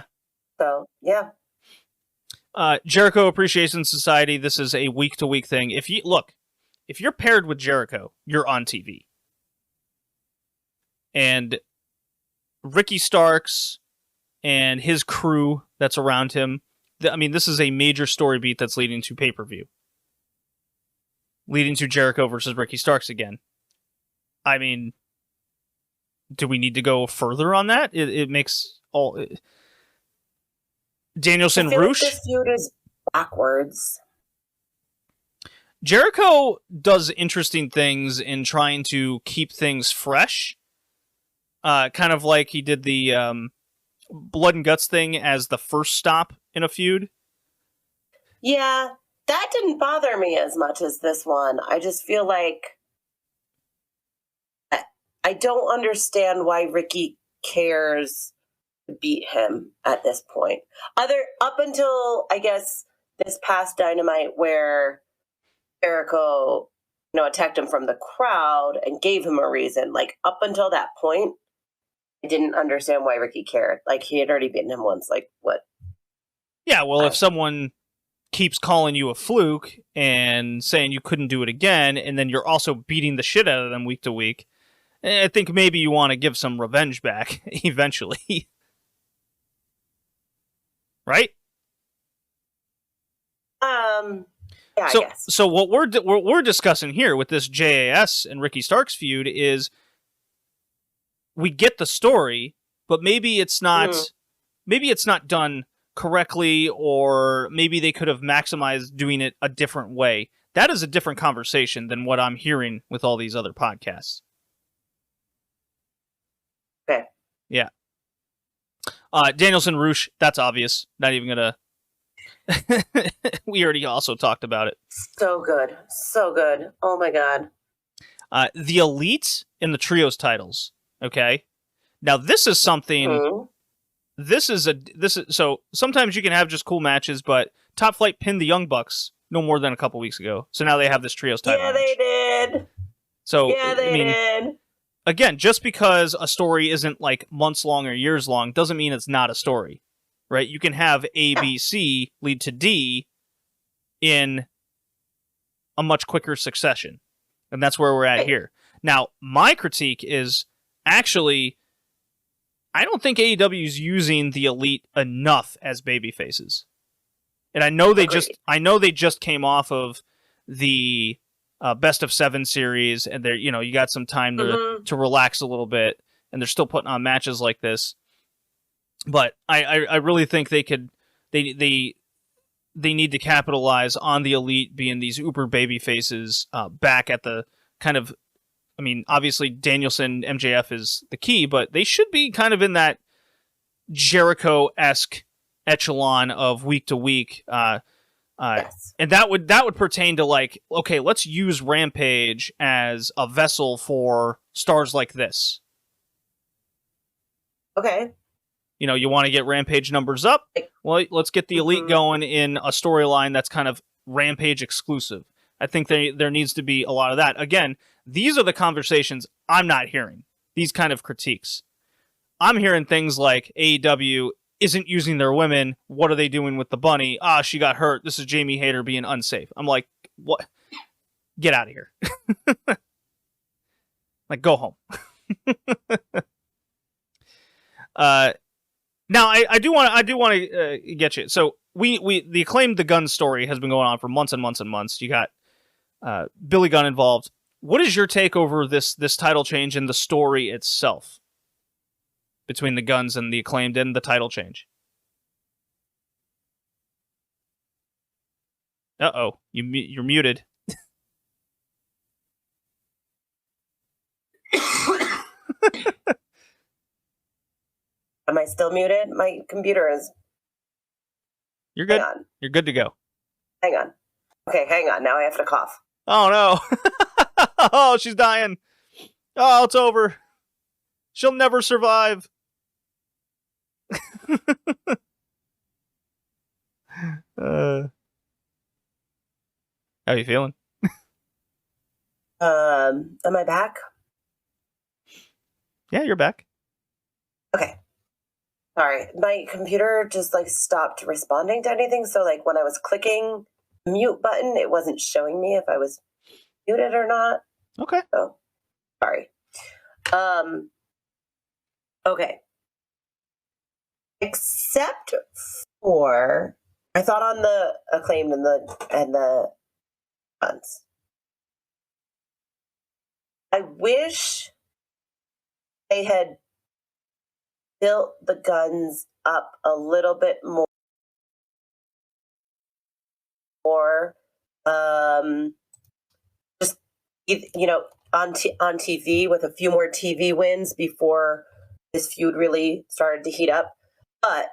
So yeah. Jericho Appreciation Society. This is a week-to-week thing. If you're paired with Jericho, you're on TV. And Ricky Starks and his crew that's around him. This is a major story beat that's leading to pay-per-view. Leading to Jericho versus Ricky Starks again. I mean, do we need to go further on that? It makes all... Danielson Roosh. Like this feud is backwards. Jericho does interesting things in trying to keep things fresh. Kind of like he did the Blood and Guts thing as the first stop in a feud. Yeah, that didn't bother me as much as this one. I just feel like I don't understand why Ricky cares to beat him at this point. Up until, I guess, this past Dynamite where Jericho, attacked him from the crowd and gave him a reason. Like, up until that point, I didn't understand why Ricky cared. Like, he had already beaten him once. Like, what? Yeah, well, if someone keeps calling you a fluke and saying you couldn't do it again, and then you're also beating the shit out of them week to week, I think maybe you want to give some revenge back eventually. Right? Yeah, so, I guess. So what we're discussing here with this JAS and Ricky Starks feud is we get the story, but maybe it's not done correctly, or maybe they could have maximized doing it a different way. That is a different conversation than what I'm hearing with all these other podcasts. Okay. Yeah. Danielson Roosh, that's obvious. Not even gonna. We already also talked about it. So good. So good. Oh my god. The Elite in the Trios titles. Okay. Now this is something. Mm-hmm. This is so sometimes you can have just cool matches, but Top Flight pinned the Young Bucks no more than a couple weeks ago. So now they have this Trios title. Yeah, match. they did. So yeah, they did. Again, just because a story isn't like months long or years long doesn't mean it's not a story, right? You can have A, B, C lead to D in a much quicker succession. And that's where we're at here. Now, my critique is actually, I don't think AEW is using the Elite enough as baby faces. And I know they just came off of the Best of 7 series, and they're, you got some time to relax a little bit, and they're still putting on matches like this. But I really think they need to capitalize on the Elite being these uber baby faces back at the kind of, obviously Danielson MJF is the key, but they should be kind of in that Jericho-esque echelon of week to week. Yes. And that would pertain to, like, okay, let's use Rampage as a vessel for stars like this. Okay. You want to get Rampage numbers up? Well, let's get the Elite going in a storyline that's kind of Rampage exclusive. I think there needs to be a lot of that. Again, these are the conversations I'm not hearing. These kind of critiques. I'm hearing things like AEW isn't using their women. What are they doing with the bunny? She got hurt. This is Jamie Hayter being unsafe. I'm like, what? Get out of here. Like, go home. Now I do want to get you. So the Acclaimed the Gun story has been going on for months and months and months. You got Billy Gunn involved. What is your take over this title change and the story itself between the Guns and the Acclaimed and the title change? Uh-oh, you're muted. Am I still muted? My computer is... You're good. Hang on. You're good to go. Hang on. Okay, hang on. Now I have to cough. Oh, no. Oh, she's dying. Oh, it's over. She'll never survive. How are you feeling? Am I back? Yeah, you're back. Okay. Sorry. My computer just stopped responding to anything. So when I was clicking the mute button, it wasn't showing me if I was muted or not. Okay. So sorry. Okay. Except for I thought on the Acclaimed and the Guns. I wish they had built the Guns up a little bit more, just on TV with a few more TV wins before this feud really started to heat up. But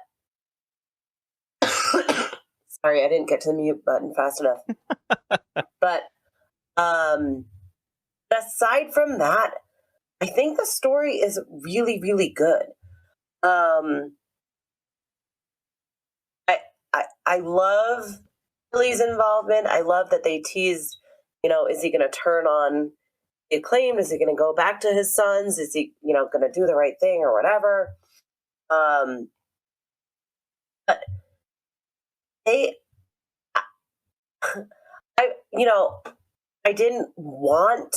sorry, I didn't get to the mute button fast enough. But aside from that, I think the story is really, really good. I love Billy's involvement. I love that they teased, is he going to turn on the Acclaimed? Is he going to go back to his sons? Is he, going to do the right thing or whatever? But I didn't want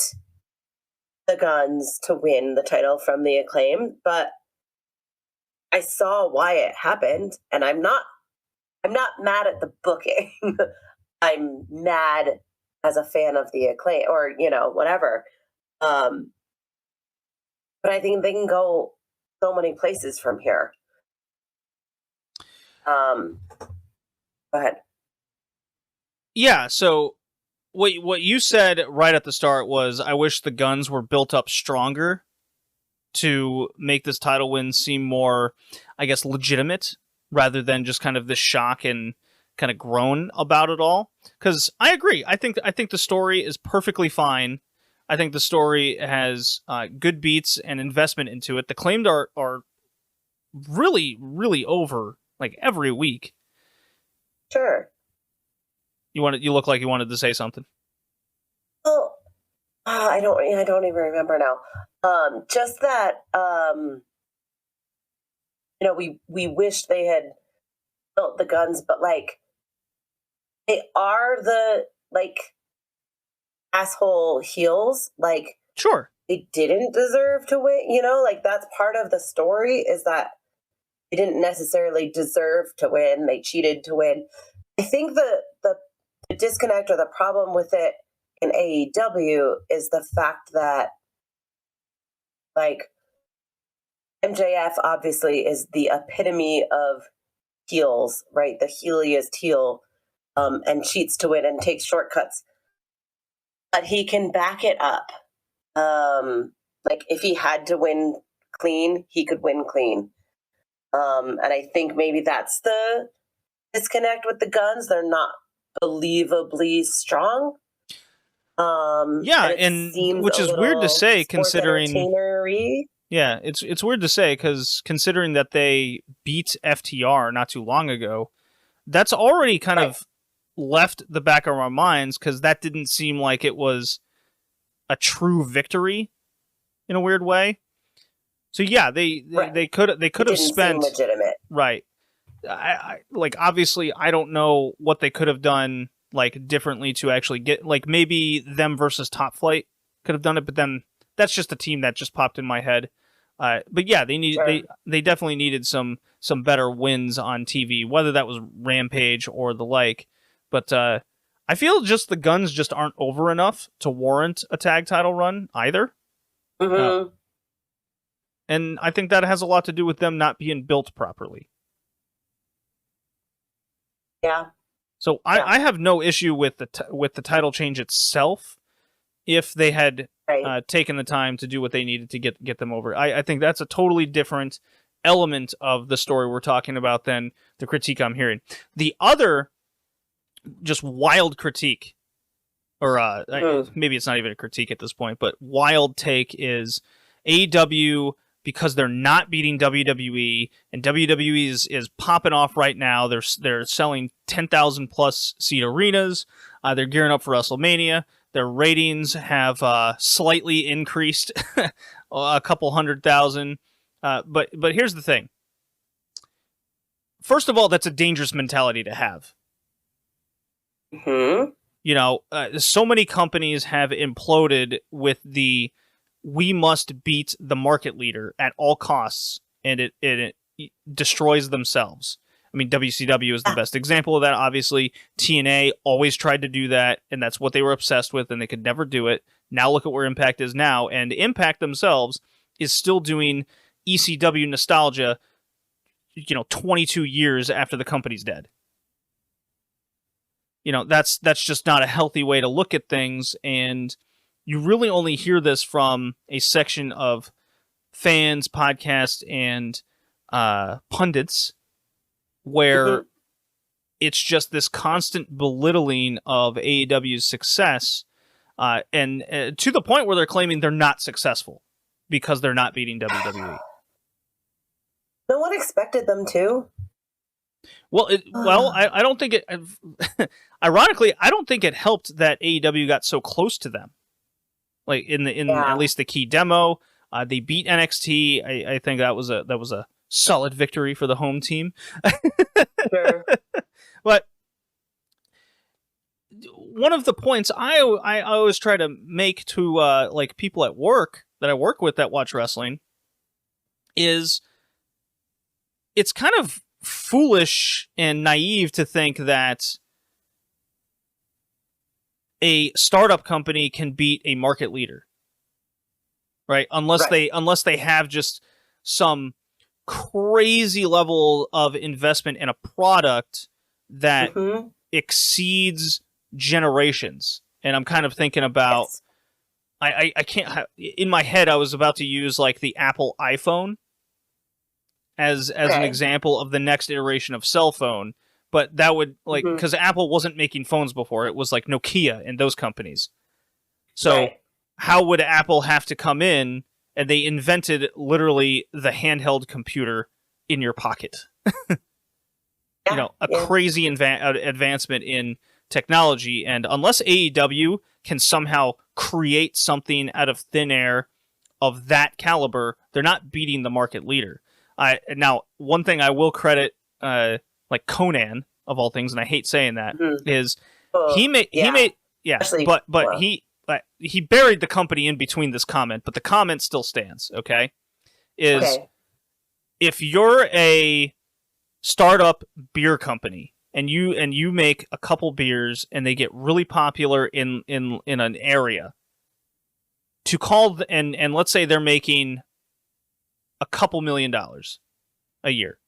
the Guns to win the title from the Acclaimed, but I saw why it happened, and I'm not mad at the booking. I'm mad as a fan of the Acclaim, or whatever. But I think they can go so many places from here. Go ahead. Yeah. So what you said right at the start was, I wish the Guns were built up stronger to make this title win seem more, I guess, legitimate, rather than just kind of this shock and kind of groan about it all. Because I agree. I think the story is perfectly fine. I think the story has good beats and investment into it. The Claimed are really, really over every week. Sure. You look like you wanted to say something. Well, I don't even remember now. Just that we wish they had built the Guns, but they are the asshole heels. Sure. They didn't deserve to win, that's part of the story, is that they didn't necessarily deserve to win. They cheated to win. I think the disconnect or the problem with it in AEW is the fact that MJF obviously is the epitome of heels, right? The heeliest heel, and cheats to win and takes shortcuts. But he can back it up. If he had to win clean, he could win clean. And I think maybe that's the disconnect with the Guns. They're not believably strong. Yeah, and which is weird to say, considering. Yeah, it's weird to say, because considering that they beat FTR not too long ago, that's already kind of left the back of our minds, because that didn't seem like it was a true victory in a weird way. So yeah, they could have spent legitimate. Right. I obviously I don't know what they could have done differently to actually get maybe them versus Top Flight could have done it, but then that's just a team that just popped in my head. But yeah, they definitely needed some better wins on TV, whether that was Rampage or the like. But I feel just the Guns just aren't over enough to warrant a tag title run either. Mm-hmm. And I think that has a lot to do with them not being built properly. Yeah. So I have no issue with the title change itself if they had taken the time to do what they needed to get them over. I think that's a totally different element of the story we're talking about than the critique I'm hearing. The other just wild critique, or maybe it's not even a critique at this point, but wild take is AEW, because they're not beating WWE, and WWE is popping off right now. They're selling 10,000 plus seat arenas. They're gearing up for WrestleMania. Their ratings have slightly increased, a couple 100,000. But here's the thing. First of all, that's a dangerous mentality to have. Mm-hmm. You know, so many companies have imploded with the we must beat the market leader at all costs, and it destroys themselves. I mean, WCW is the best example of that, obviously. TNA always tried to do that, and that's what they were obsessed with, and they could never do it. Now look at where Impact is now, and Impact themselves is still doing ECW nostalgia, 22 years after the company's dead. That's just not a healthy way to look at things, and you really only hear this from a section of fans, podcasts, and pundits where it's just this constant belittling of AEW's success, and to the point where they're claiming they're not successful because they're not beating WWE. No one expected them to. Well, I don't think it. Ironically, I don't think it helped that AEW got so close to them. Like in at least the key demo, they beat NXT. I think that was a solid victory for the home team. Sure. But one of the points I always try to make to like people at work that I work with that watch wrestling is it's kind of foolish and naive to think that a startup company can beat a market leader, right? Unless they have just some crazy level of investment in a product that exceeds generations. And I'm kind of thinking about, I can't, in my head, I was about to use like the Apple iPhone as an example of the next iteration of cell phone. But that would, like, because Apple wasn't making phones before. It was like Nokia and those companies. So how would Apple have to come in? And they invented literally the handheld computer in your pocket. Crazy advancement in technology. And unless AEW can somehow create something out of thin air of that caliber, they're not beating the market leader. Now, one thing I will credit, like Conan of all things, and I hate saying that, is he made he buried the company in between this comment, but the comment still stands. Okay, if you're a startup beer company and you make a couple beers and they get really popular in an area, to call and let's say they're making a couple $1 million a year,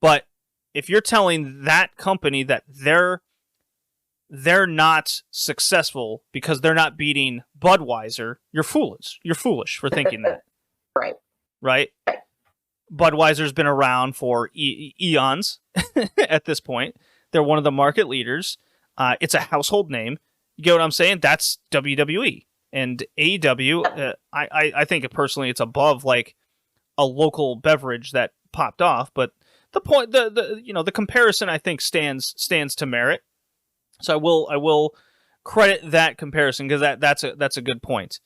but if you're telling that company that they're not successful because they're not beating Budweiser, you're foolish. You're foolish for thinking that. Right? Budweiser's been around for eons at this point. They're one of the market leaders. It's a household name. You get what I'm saying? That's WWE. And AEW, I think personally it's above like a local beverage that popped off, but the point, the comparison, I think stands to merit. So I will credit that comparison because that's a good point.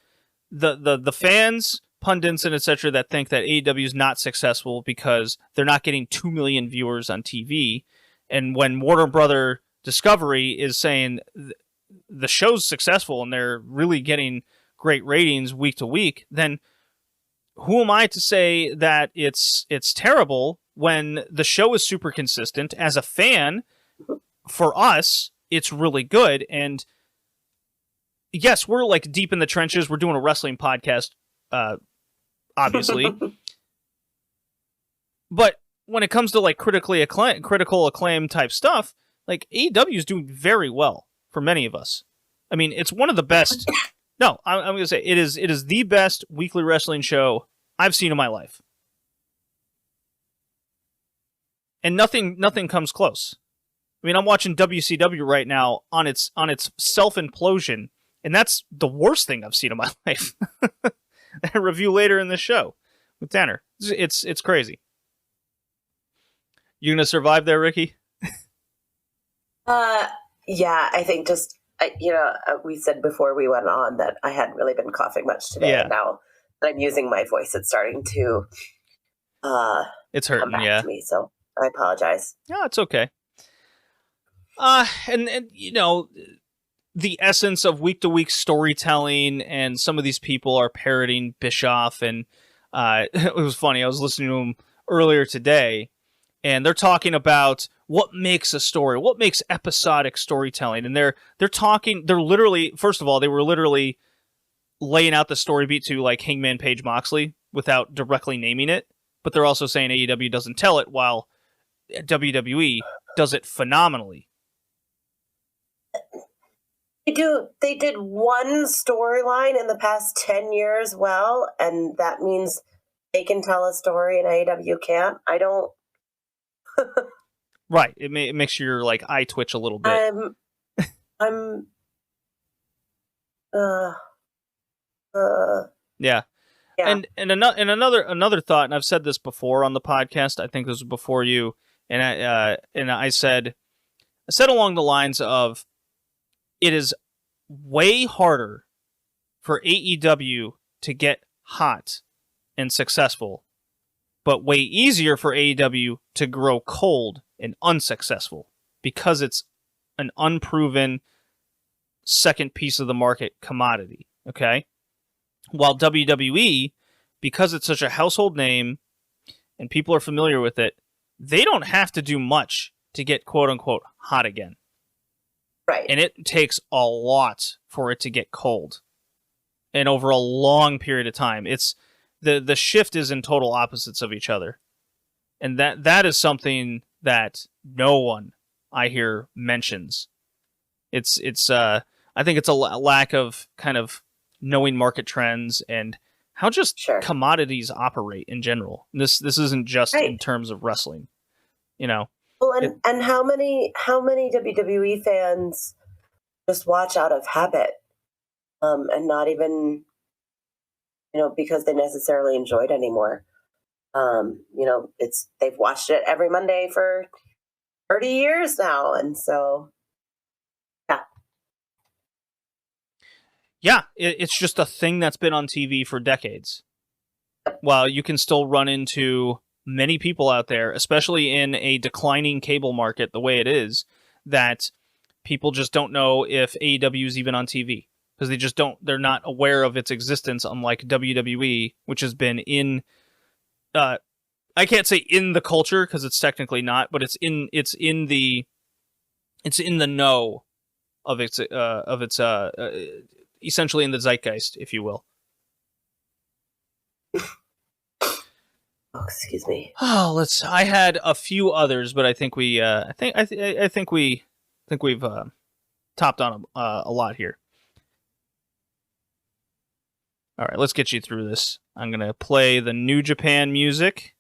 The fans, pundits, and etc. that think that AEW is not successful because they're not getting 2 million viewers on TV, and when Warner Brother Discovery is saying the show's successful and they're really getting great ratings week to week, then who am I to say that it's terrible when the show is super consistent? As a fan, for us, it's really good. And yes, we're like deep in the trenches. We're doing a wrestling podcast, obviously. But when it comes to like critical acclaim type stuff, like AEW is doing very well for many of us. I mean, it's one of the best. No, I'm going to say it is the best weekly wrestling show I've seen in my life. And nothing comes close. I mean, I'm watching WCW right now on its self-implosion, and that's the worst thing I've seen in my life. A review later in the show with Tanner. It's crazy. You gonna survive there, Ricky? Yeah, I think just we said before we went on that I hadn't really been coughing much today, and now that I'm using my voice, it's starting to it's hurting, come back to me. So I apologize. No, it's okay. And the essence of week to week storytelling, and some of these people are parroting Bischoff, and it was funny. I was listening to him earlier today, and they're talking about what makes a story, what makes episodic storytelling, and they're literally, first of all, they were literally laying out the story beat to like Hangman Page Moxley without directly naming it, but they're also saying AEW doesn't tell it while WWE does it phenomenally. They did one storyline in the past 10 years well, and that means they can tell a story and AEW can't. I don't. Right. It makes your like eye twitch a little bit. Yeah. And another thought, and I've said this before on the podcast. I think this was before you, and I said along the lines of, it is way harder for AEW to get hot and successful, but way easier for AEW to grow cold and unsuccessful, because it's an unproven second piece of the market commodity, okay? While WWE, because it's such a household name and people are familiar with it, they don't have to do much to get quote-unquote hot again. Right. And it takes a lot for it to get cold. And over a long period of time. It's the shift is in total opposites of each other. And that is something that no one I hear mentions. It's I think it's a lack of kind of knowing market trends and how just commodities operate in general. This isn't just in terms of wrestling, Well, and how many WWE fans just watch out of habit, and not even, because they necessarily enjoy it anymore. They've watched it every Monday for 30 years now, and so yeah, it's just a thing that's been on TV for decades. While you can still run into many people out there, especially in a declining cable market the way it is, that people just don't know if AEW is even on TV, because they're not aware of its existence, unlike WWE, which has been in, I can't say in the culture because it's technically not, but it's in the know of its essentially in the zeitgeist, if you will. Oh, excuse me. Oh, I had a few others, but I think we've topped on a lot here. All right, let's get you through this. I'm gonna play the New Japan music.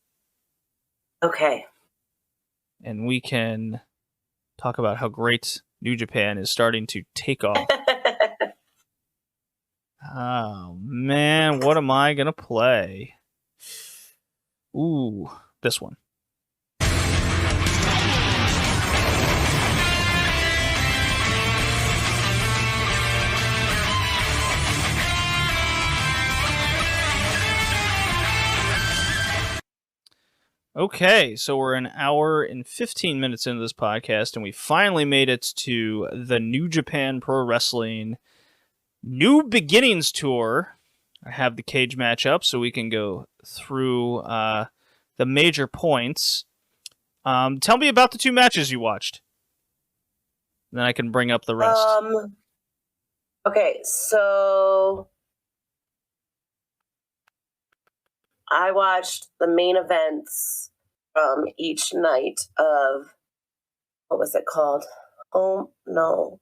Okay. And we can talk about how great New Japan is starting to take off. Oh man, what am I gonna play? Ooh, this one. Okay, so we're an hour and 15 minutes into this podcast, and we finally made it to the New Japan Pro Wrestling New Beginnings tour. I have the cage match up so we can go through the major points. Tell me about the 2 matches you watched. Then I can bring up the rest. Okay, so I watched the main events from each night of, what was it called? Oh, no.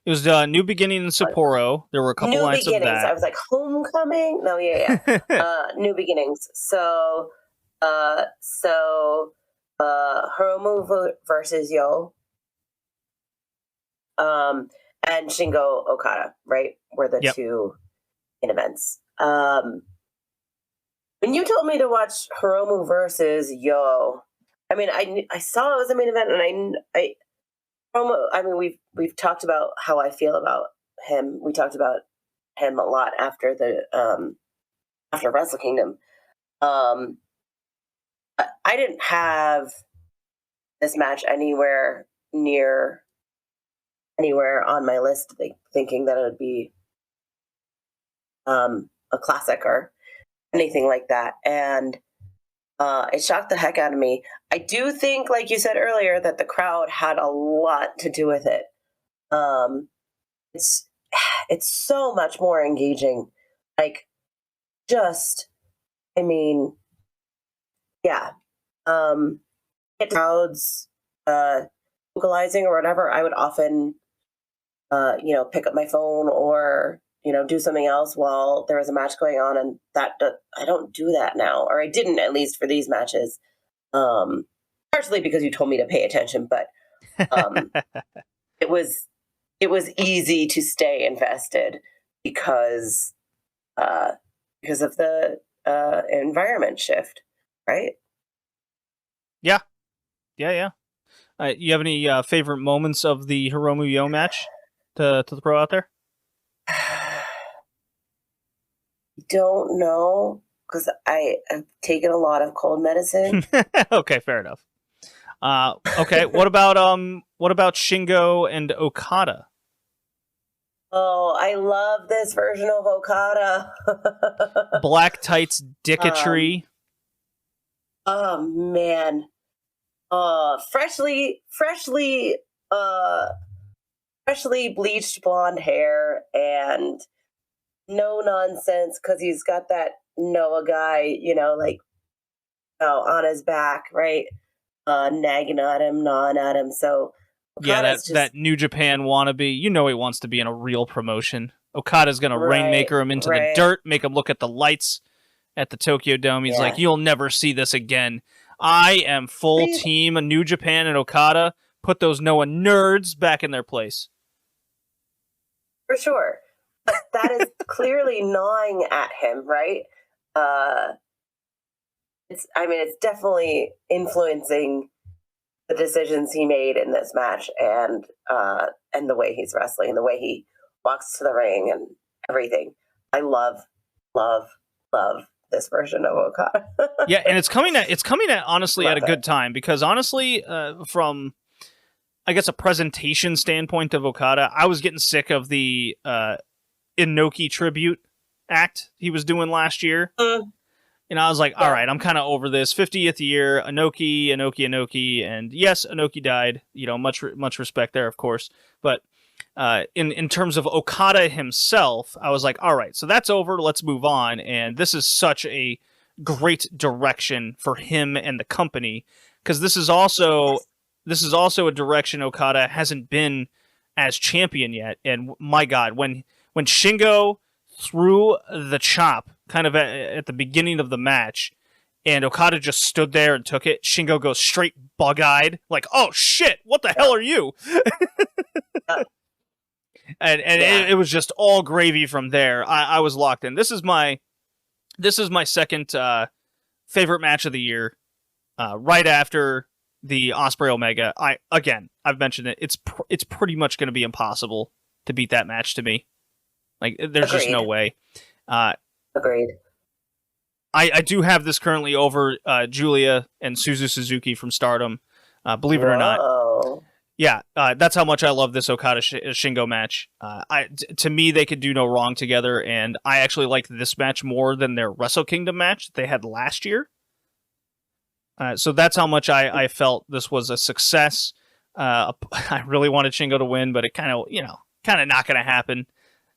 It was New Beginning in Sapporo. There were a couple New nights of Beginnings. that. I was like, Homecoming? No, yeah. New Beginnings. So Hiromu versus Yo. And Shingo Okada, right? Were the 2 in events. When you told me to watch Hiromu versus Yo, I mean, I saw it was a main event, and Hiromu, I mean, we've talked about how I feel about him. We talked about him a lot after after Wrestle Kingdom. I didn't have this match anywhere on my list, thinking that it would be a classic or anything like that, and it shocked the heck out of me. I do think, like you said earlier, that the crowd had a lot to do with it. It's so much more engaging. Like, just, I mean, yeah. Crowds vocalizing or whatever, I would often, pick up my phone or do something else while there was a match going on, and that I don't do that now, or I didn't, at least for these matches. Partially because you told me to pay attention, but it was easy to stay invested because of the environment shift, right? Yeah. You have any favorite moments of the Hiromu Yo match to throw out there? Don't know, because I have taken a lot of cold medicine. Okay, fair enough. Okay, what about Shingo and Okada? Oh, I love this version of Okada. Black tights dicketry. Oh man. Freshly bleached blonde hair and no nonsense, because he's got that Noah guy, on his back, right? Nagging at him, gnawing at him. So Okada's that New Japan wannabe. He wants to be in a real promotion. Okada's gonna rainmaker him into the dirt, make him look at the lights at the Tokyo Dome. He's like, you'll never see this again. I am full team New Japan and Okada. Put those Noah nerds back in their place. For sure. But that is clearly gnawing at him, right? It's definitely influencing the decisions he made in this match, and the way he's wrestling, the way he walks to the ring, and everything. I love this version of Okada. Yeah, and it's coming at honestly at a good time, because honestly, from I guess a presentation standpoint of Okada, I was getting sick of the Inoki tribute act he was doing last year. And I was like, all right, I'm kind of over this. 50th year, Inoki, and yes, Inoki died. Much respect there, of course. But in terms of Okada himself, I was like, all right, so that's over. Let's move on. And this is such a great direction for him and the company, because this is also a direction Okada hasn't been as champion yet. And my God, when Shingo threw the chop kind of at the beginning of the match, and Okada just stood there and took it, Shingo goes straight bug-eyed, like, oh shit, what the hell are you? and it was just all gravy from there. I was locked in. This is my second favorite match of the year, right after the Ospreay Omega. I've mentioned it. It's pretty much going to be impossible to beat that match to me. Like, there's just no way. Agreed. I do have this currently over Giulia and Suzu Suzuki from Stardom. Believe it or not. Yeah, that's how much I love this Okada Shingo match. To me, they could do no wrong together, and I actually like this match more than their Wrestle Kingdom match that they had last year. So that's how much I felt this was a success. I really wanted Shingo to win, but it kind of not going to happen,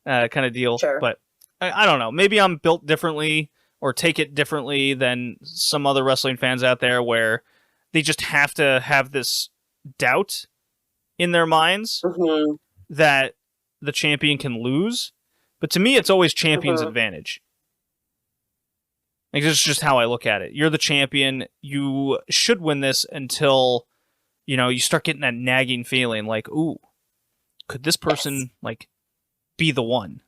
kind of deal. Sure. But I don't know. Maybe I'm built differently or take it differently than some other wrestling fans out there, where they just have to have this doubt in their minds that the champion can lose. But to me, it's always champion's advantage. Like, this is just how I look at it. You're the champion. You should win this until, you start getting that nagging feeling like, ooh, could this person, be the one?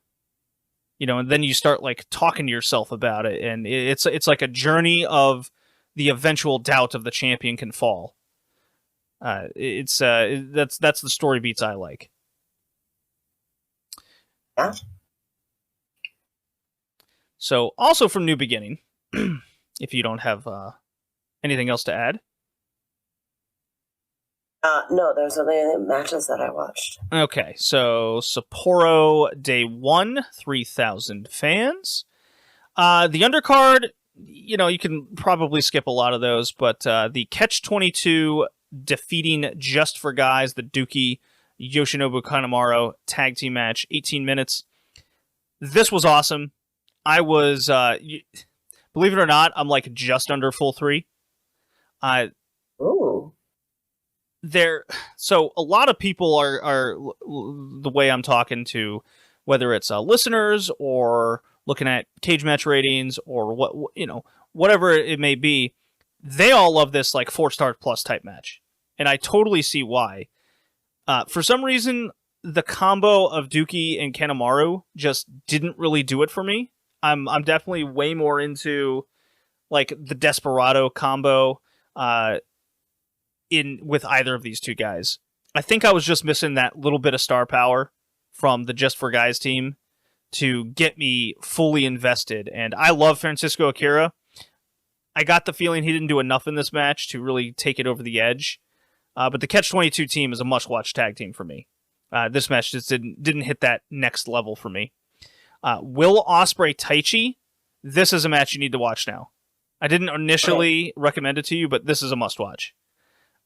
And then you start, talking to yourself about it. And it's like a journey of the eventual doubt of the champion can fall. That's the story beats I like. Yeah. So, also from New Beginning, if you don't have anything else to add. No, those are the matches that I watched. Okay, so Sapporo Day 1, 3,000 fans. The undercard, you can probably skip a lot of those, but the Catch-22 defeating Just for Guys, the Dookie Yoshinobu Kanemaru tag team match, 18 minutes. This was awesome. I was, believe it or not, I'm just under full 3. Ooh. So a lot of people are the way I'm talking to, whether it's listeners or looking at cage match ratings or whatever it may be, they all love this 4-star plus type match, and I totally see why. For some reason, the combo of Dookie and Kanemaru just didn't really do it for me. I'm definitely way more into the Desperado combo with either of these two guys. I think I was just missing that little bit of star power from the Just for Guys team to get me fully invested. And I love Francisco Akira. I got the feeling he didn't do enough in this match to really take it over the edge. But the Catch-22 team is a must-watch tag team for me. This match just didn't hit that next level for me. Will Ospreay Taichi, this is a match you need to watch now. I didn't initially recommend it to you, but this is a must-watch.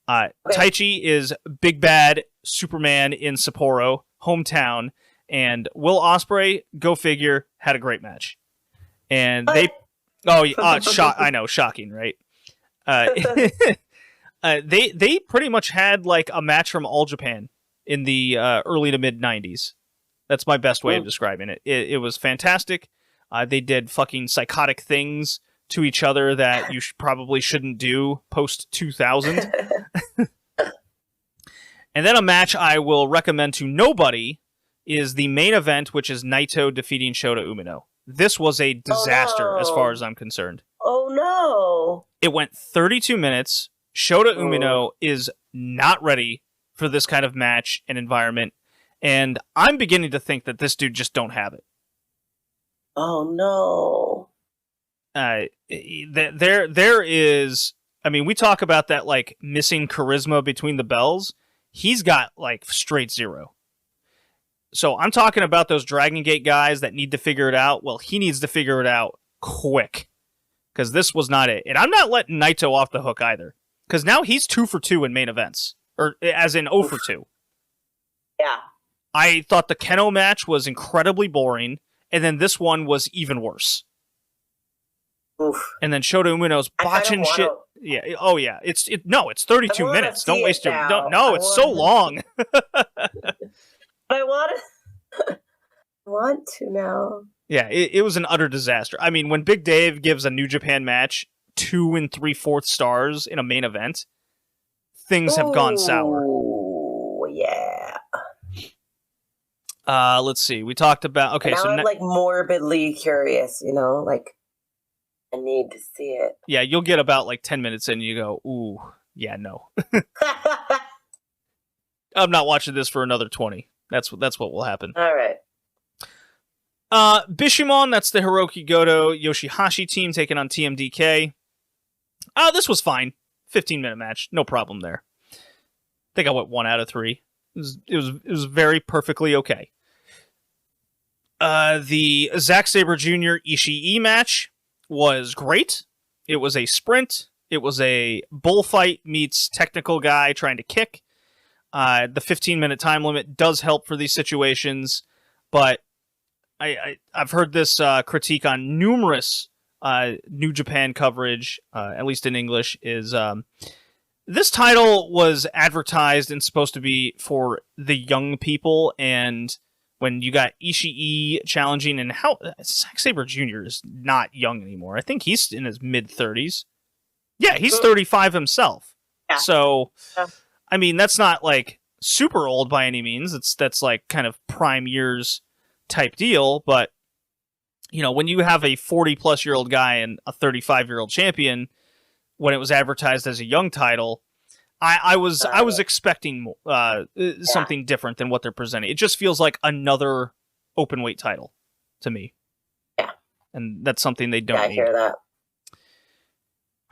Taichi is big bad Superman in Sapporo, hometown, and Will Ospreay, go figure, had a great match. And they... I know, shocking, right? They pretty much had a match from All Japan in the early to mid 90s. That's my best way of describing it. It was fantastic. They did fucking psychotic things to each other that you probably shouldn't do post 2000. And then a match I will recommend to nobody is the main event, which is Naito defeating Shota Umino. This was a disaster as far as I'm concerned. Oh no! It went 32 minutes. Shota Umino is not ready for this kind of match and environment, and I'm beginning to think that this dude just don't have it. Oh no! There is. I mean, we talk about that missing charisma between the bells. He's got straight zero. So I'm talking about those Dragongate guys that need to figure it out. Well, he needs to figure it out quick, because this was not it. And I'm not letting Naito off the hook either, because now he's 2 for 2 in main events, or as in 0 for 2. Yeah. I thought the Keno match was incredibly boring, and then this one was even worse. Oof. And then Shota Umino's botching shit. Yeah. Oh yeah. It's 32 minutes. Don't waste your. It's so long. I want to now. Yeah, it was an utter disaster. I mean, when Big Dave gives a New Japan match 2 3/4 stars in a main event, things have gone sour. Oh yeah. Let's see. We talked about Now I'm morbidly curious. I need to see it. Yeah, you'll get about 10 minutes in, and you go, ooh, yeah, no. I'm not watching this for another 20. That's what will happen. All right. Bishamon, that's the Hiroki Goto Yoshihashi team taking on TMDK. This was fine. 15-minute match. No problem there. think I went 1 out of 3. It was very perfectly okay. The Zack Sabre Jr. Ishii match was great. It was a sprint. It was a bullfight meets technical guy trying to kick. The 15-minute time limit does help for these situations, but I've heard this critique on numerous New Japan coverage, at least in English, is this title was advertised and supposed to be for the young people, and when you got Ishii challenging, and how Zack Sabre Jr. is not young anymore. I think he's in his mid-30s. Yeah, he's 35 himself. Yeah. So, yeah. I mean, that's not like super old by any means. That's like kind of prime years type deal, but you know, when you have a 40-plus-year-old guy and a 35-year-old champion, when it was advertised as a young title, I was expecting something different than what they're presenting. It just feels like another open-weight title to me. Yeah. And that's something they don't need. I hear that.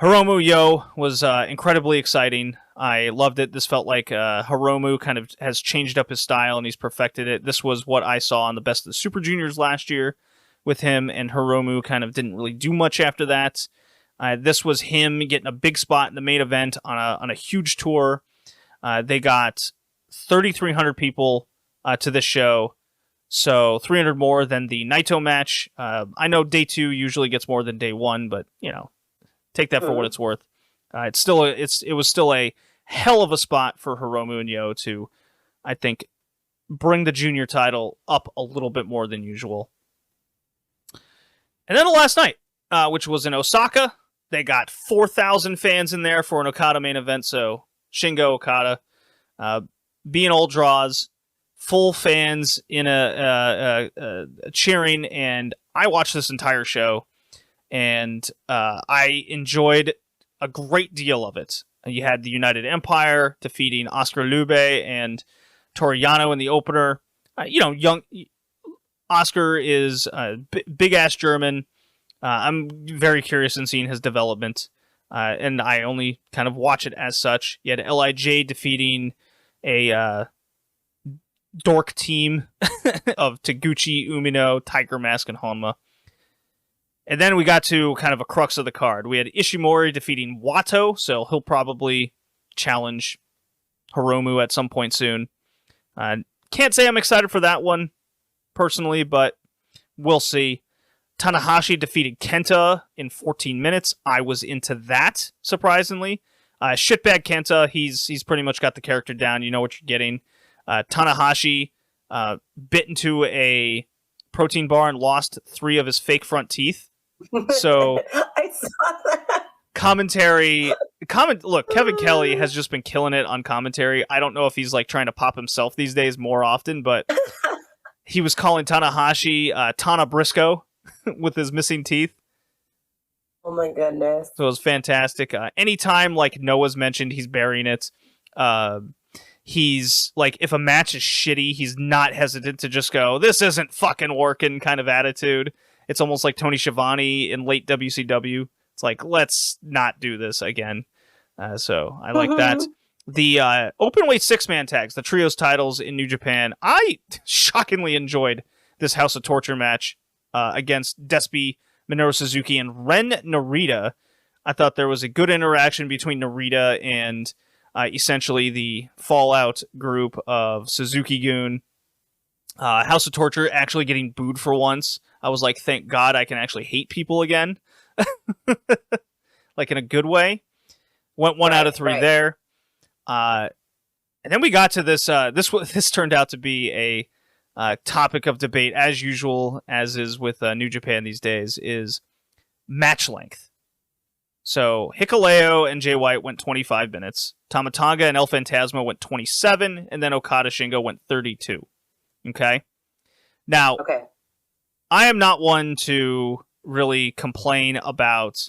Hiromu Yo was incredibly exciting. I loved it. This felt like Hiromu kind of has changed up his style and he's perfected it. This was what I saw on the Best of the Super Juniors last year with him, and Hiromu kind of didn't really do much after that. This was him getting a big spot in the main event on a huge tour. They got 3,300 people to this show, so 300 more than the Naito match. I know day 2 usually gets more than day 1, but you know, take that for what it's worth. It was still a hell of a spot for Hiromu and Yo to, I think, bring the junior title up a little bit more than usual. And then the last night, which was in Osaka, they got 4,000 fans in there for an Okada main event. So Shingo Okada, being all draws, full fans in a cheering, and I watched this entire show, and I enjoyed a great deal of it. You had the United Empire defeating Oscar Lube and Toru Yano in the opener. Young Oscar is a big-ass German. I'm very curious in seeing his development, and I only kind of watch it as such. You had LIJ defeating a dork team of Taguchi, Umino, Tiger Mask, and Honma. And then we got to kind of a crux of the card. We had Ishimori defeating Wato, so he'll probably challenge Hiromu at some point soon. Can't say I'm excited for that one, personally, but we'll see. Tanahashi defeated Kenta in 14 minutes. I was into that, surprisingly. Shitbag Kenta, he's pretty much got the character down. You know what you're getting. Tanahashi bit into a protein bar and lost 3 of his fake front teeth. So I saw that. Look, Kevin Kelly has just been killing it on commentary. I don't know if he's like trying to pop himself these days more often, but he was calling Tanahashi Tana Briscoe with his missing teeth. Oh my goodness. So it was fantastic. Anytime like Noah's mentioned, he's burying it. He's like, if a match is shitty, he's not hesitant to just go, this isn't fucking working kind of attitude. It's almost like Tony Schiavone in late WCW. It's like, let's not do this again. So I like that. The openweight 6-man tags, the trios titles in New Japan, I shockingly enjoyed this House of Torture match against Despi, Minoru Suzuki, and Ren Narita. I thought there was a good interaction between Narita and essentially the Fallout group of Suzuki-gun. House of Torture actually getting booed for once. I was like, thank God I can actually hate people again. Like in a good way. Went 1 out of 3 there. And then we got to this. This turned out to be a topic of debate, as usual, as is with New Japan these days, is match length. So Hikuleo and Jay White went 25 minutes. Tamatanga and El Phantasmo went 27, and then Okada Shingo went 32. Okay? Now, I am not one to really complain about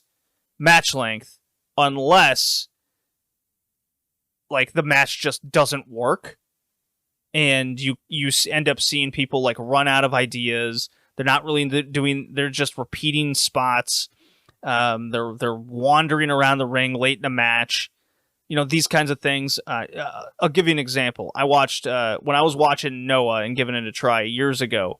match length unless like the match just doesn't work and you end up seeing people like run out of ideas. They're not really they're just repeating spots. They're wandering around the ring late in the match. these kinds of things. I'll give you an example. I watched, when I was watching Noah and giving it a try years ago,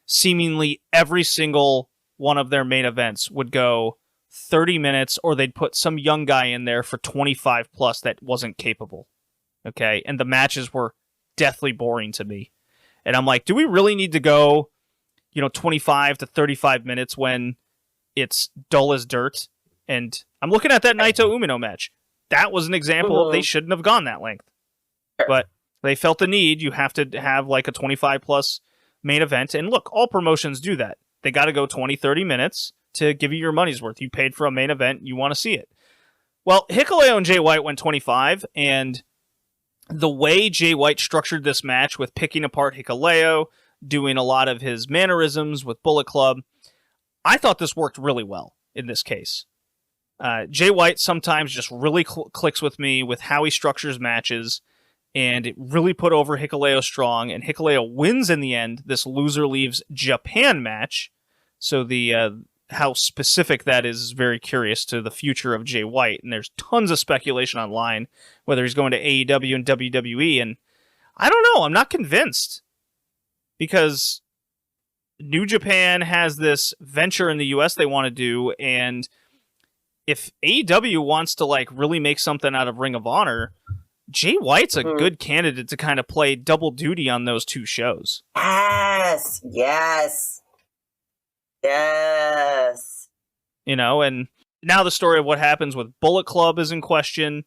seemingly every single one of their main events would go 30 minutes, or they'd put some young guy in there for 25 plus that wasn't capable. Okay. And the matches were deathly boring to me. And I'm like, do we really need to go, 25 to 35 minutes when it's dull as dirt? And I'm looking at that Naito Umino match. That was an example of they shouldn't have gone that length. But they felt the need. You have to have like a 25 plus main event. And look, all promotions do that. They got to go 20, 30 minutes to give you your money's worth. You paid for a main event. You want to see it. Well, Hikuleo and Jay White went 25, and the way Jay White structured this match with picking apart Hikuleo, doing a lot of his mannerisms with Bullet Club, I thought this worked really well in this case. Jay White sometimes just really clicks with me with how he structures matches, and it really put over Hikuleo strong, and Hikuleo wins in the end this loser leaves Japan match. So the how specific that is very curious to the future of Jay White, and there's tons of speculation online whether he's going to AEW and WWE, and I don't know, I'm not convinced, because New Japan has this venture in the US they want to do, and if AEW wants to like really make something out of Ring of Honor, Jay White's a good candidate to kind of play double duty on those two shows. Yes. And now the story of what happens with Bullet Club is in question.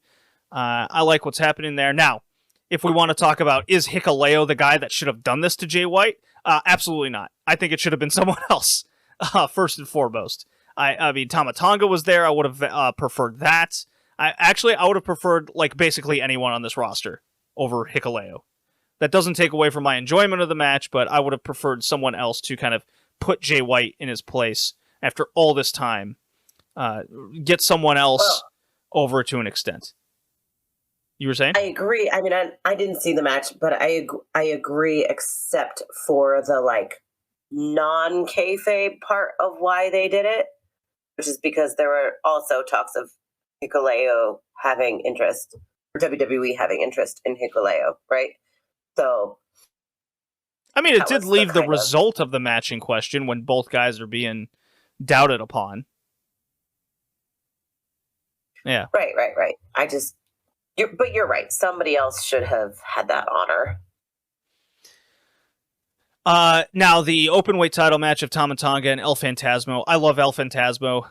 I like what's happening there. Now, if we want to talk about, is Hikuleo the guy that should have done this to Jay White? Absolutely not. I think it should have been someone else, first and foremost. I mean, Tama Tonga was there. I would have preferred that. I would have preferred like basically anyone on this roster over Hikuleo. That doesn't take away from my enjoyment of the match, but I would have preferred someone else to kind of put Jay White in his place after all this time. Get someone else over to an extent. You were saying? I agree. I mean, I didn't see the match, but I agree, except for the like non-kayfabe part of why they did it, which is because there were also talks of Hikuleo having interest, or WWE having interest in Hikuleo, right? So, I mean, it did leave the result of the match in question when both guys are being doubted upon. Yeah. Right. But you're right. Somebody else should have had that honor. Now, the openweight title match of Tama Tonga and El Phantasmo. I love El Phantasmo.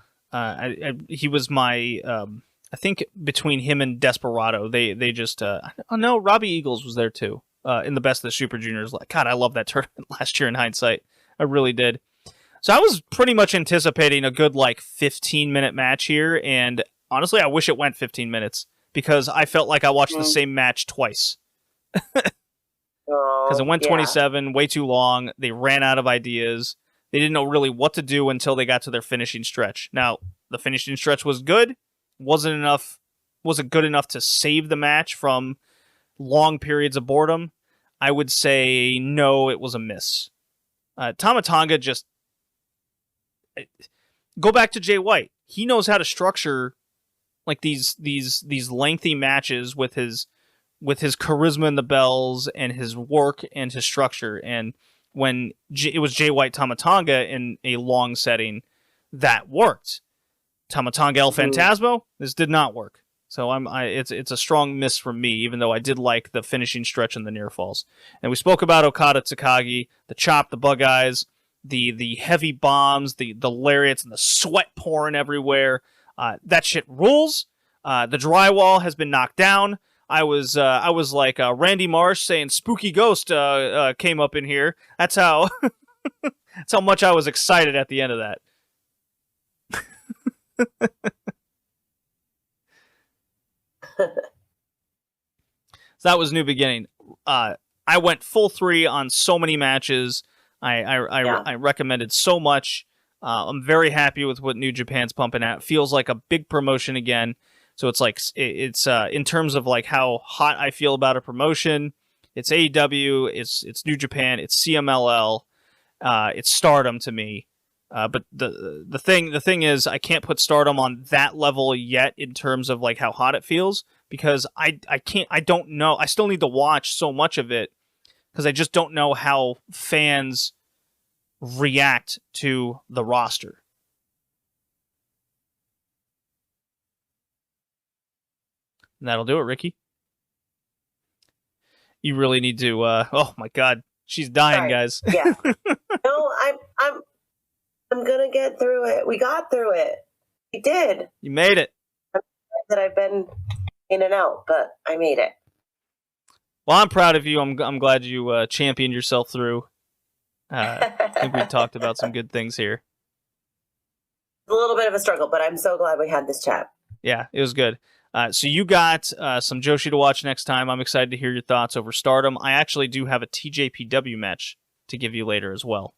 He was my, I think between him and Desperado, they just, no, Robbie Eagles was there too, in the Best of the Super Juniors. God, I love that tournament last year in hindsight. I really did. So I was pretty much anticipating a good, 15-minute match here, and honestly, I wish it went 15 minutes, because I felt like I watched the same match twice. Because it went 27, way too long. They ran out of ideas. They didn't know really what to do until they got to their finishing stretch. Now, the finishing stretch was good. Wasn't good enough to save the match from long periods of boredom. I would say no, it was a miss. Tama Tonga just... Go back to Jay White. He knows how to structure like these lengthy matches with his charisma in the bells and his work and his structure. And when it was Jay White Tama Tonga in a long setting, that worked. Tama Tonga El Phantasmo, this did not work. So it's a strong miss from me, even though I did like the finishing stretch and the near falls. And we spoke about Okada Takagi, the chop, the bug eyes, the heavy bombs, the lariats, and the sweat pouring everywhere. That shit rules. The drywall has been knocked down. I was like Randy Marsh saying "Spooky Ghost" came up in here. That's how that's how much I was excited at the end of that. So that was New Beginning. I went full 3 on so many matches. I recommended so much. I'm very happy with what New Japan's pumping out. It feels like a big promotion again. So it's like it's in terms of like how hot I feel about a promotion. It's AEW. It's New Japan. It's CMLL. It's Stardom to me. But the thing is, I can't put Stardom on that level yet in terms of like how hot it feels, because I don't know. I still need to watch so much of it because I just don't know how fans react to the roster. And that'll do it, Ricky. You really need to. Oh my God, she's dying, guys. Yeah. No, I'm gonna get through it. We got through it. We did. You made it. I'm sorry that I've been in and out, but I made it. Well, I'm proud of you. I'm glad you championed yourself through. I think we've talked about some good things here. It's a little bit of a struggle, but I'm so glad we had this chat. Yeah, it was good. So you got some Joshi to watch next time. I'm excited to hear your thoughts over Stardom. I actually do have a TJPW match to give you later as well.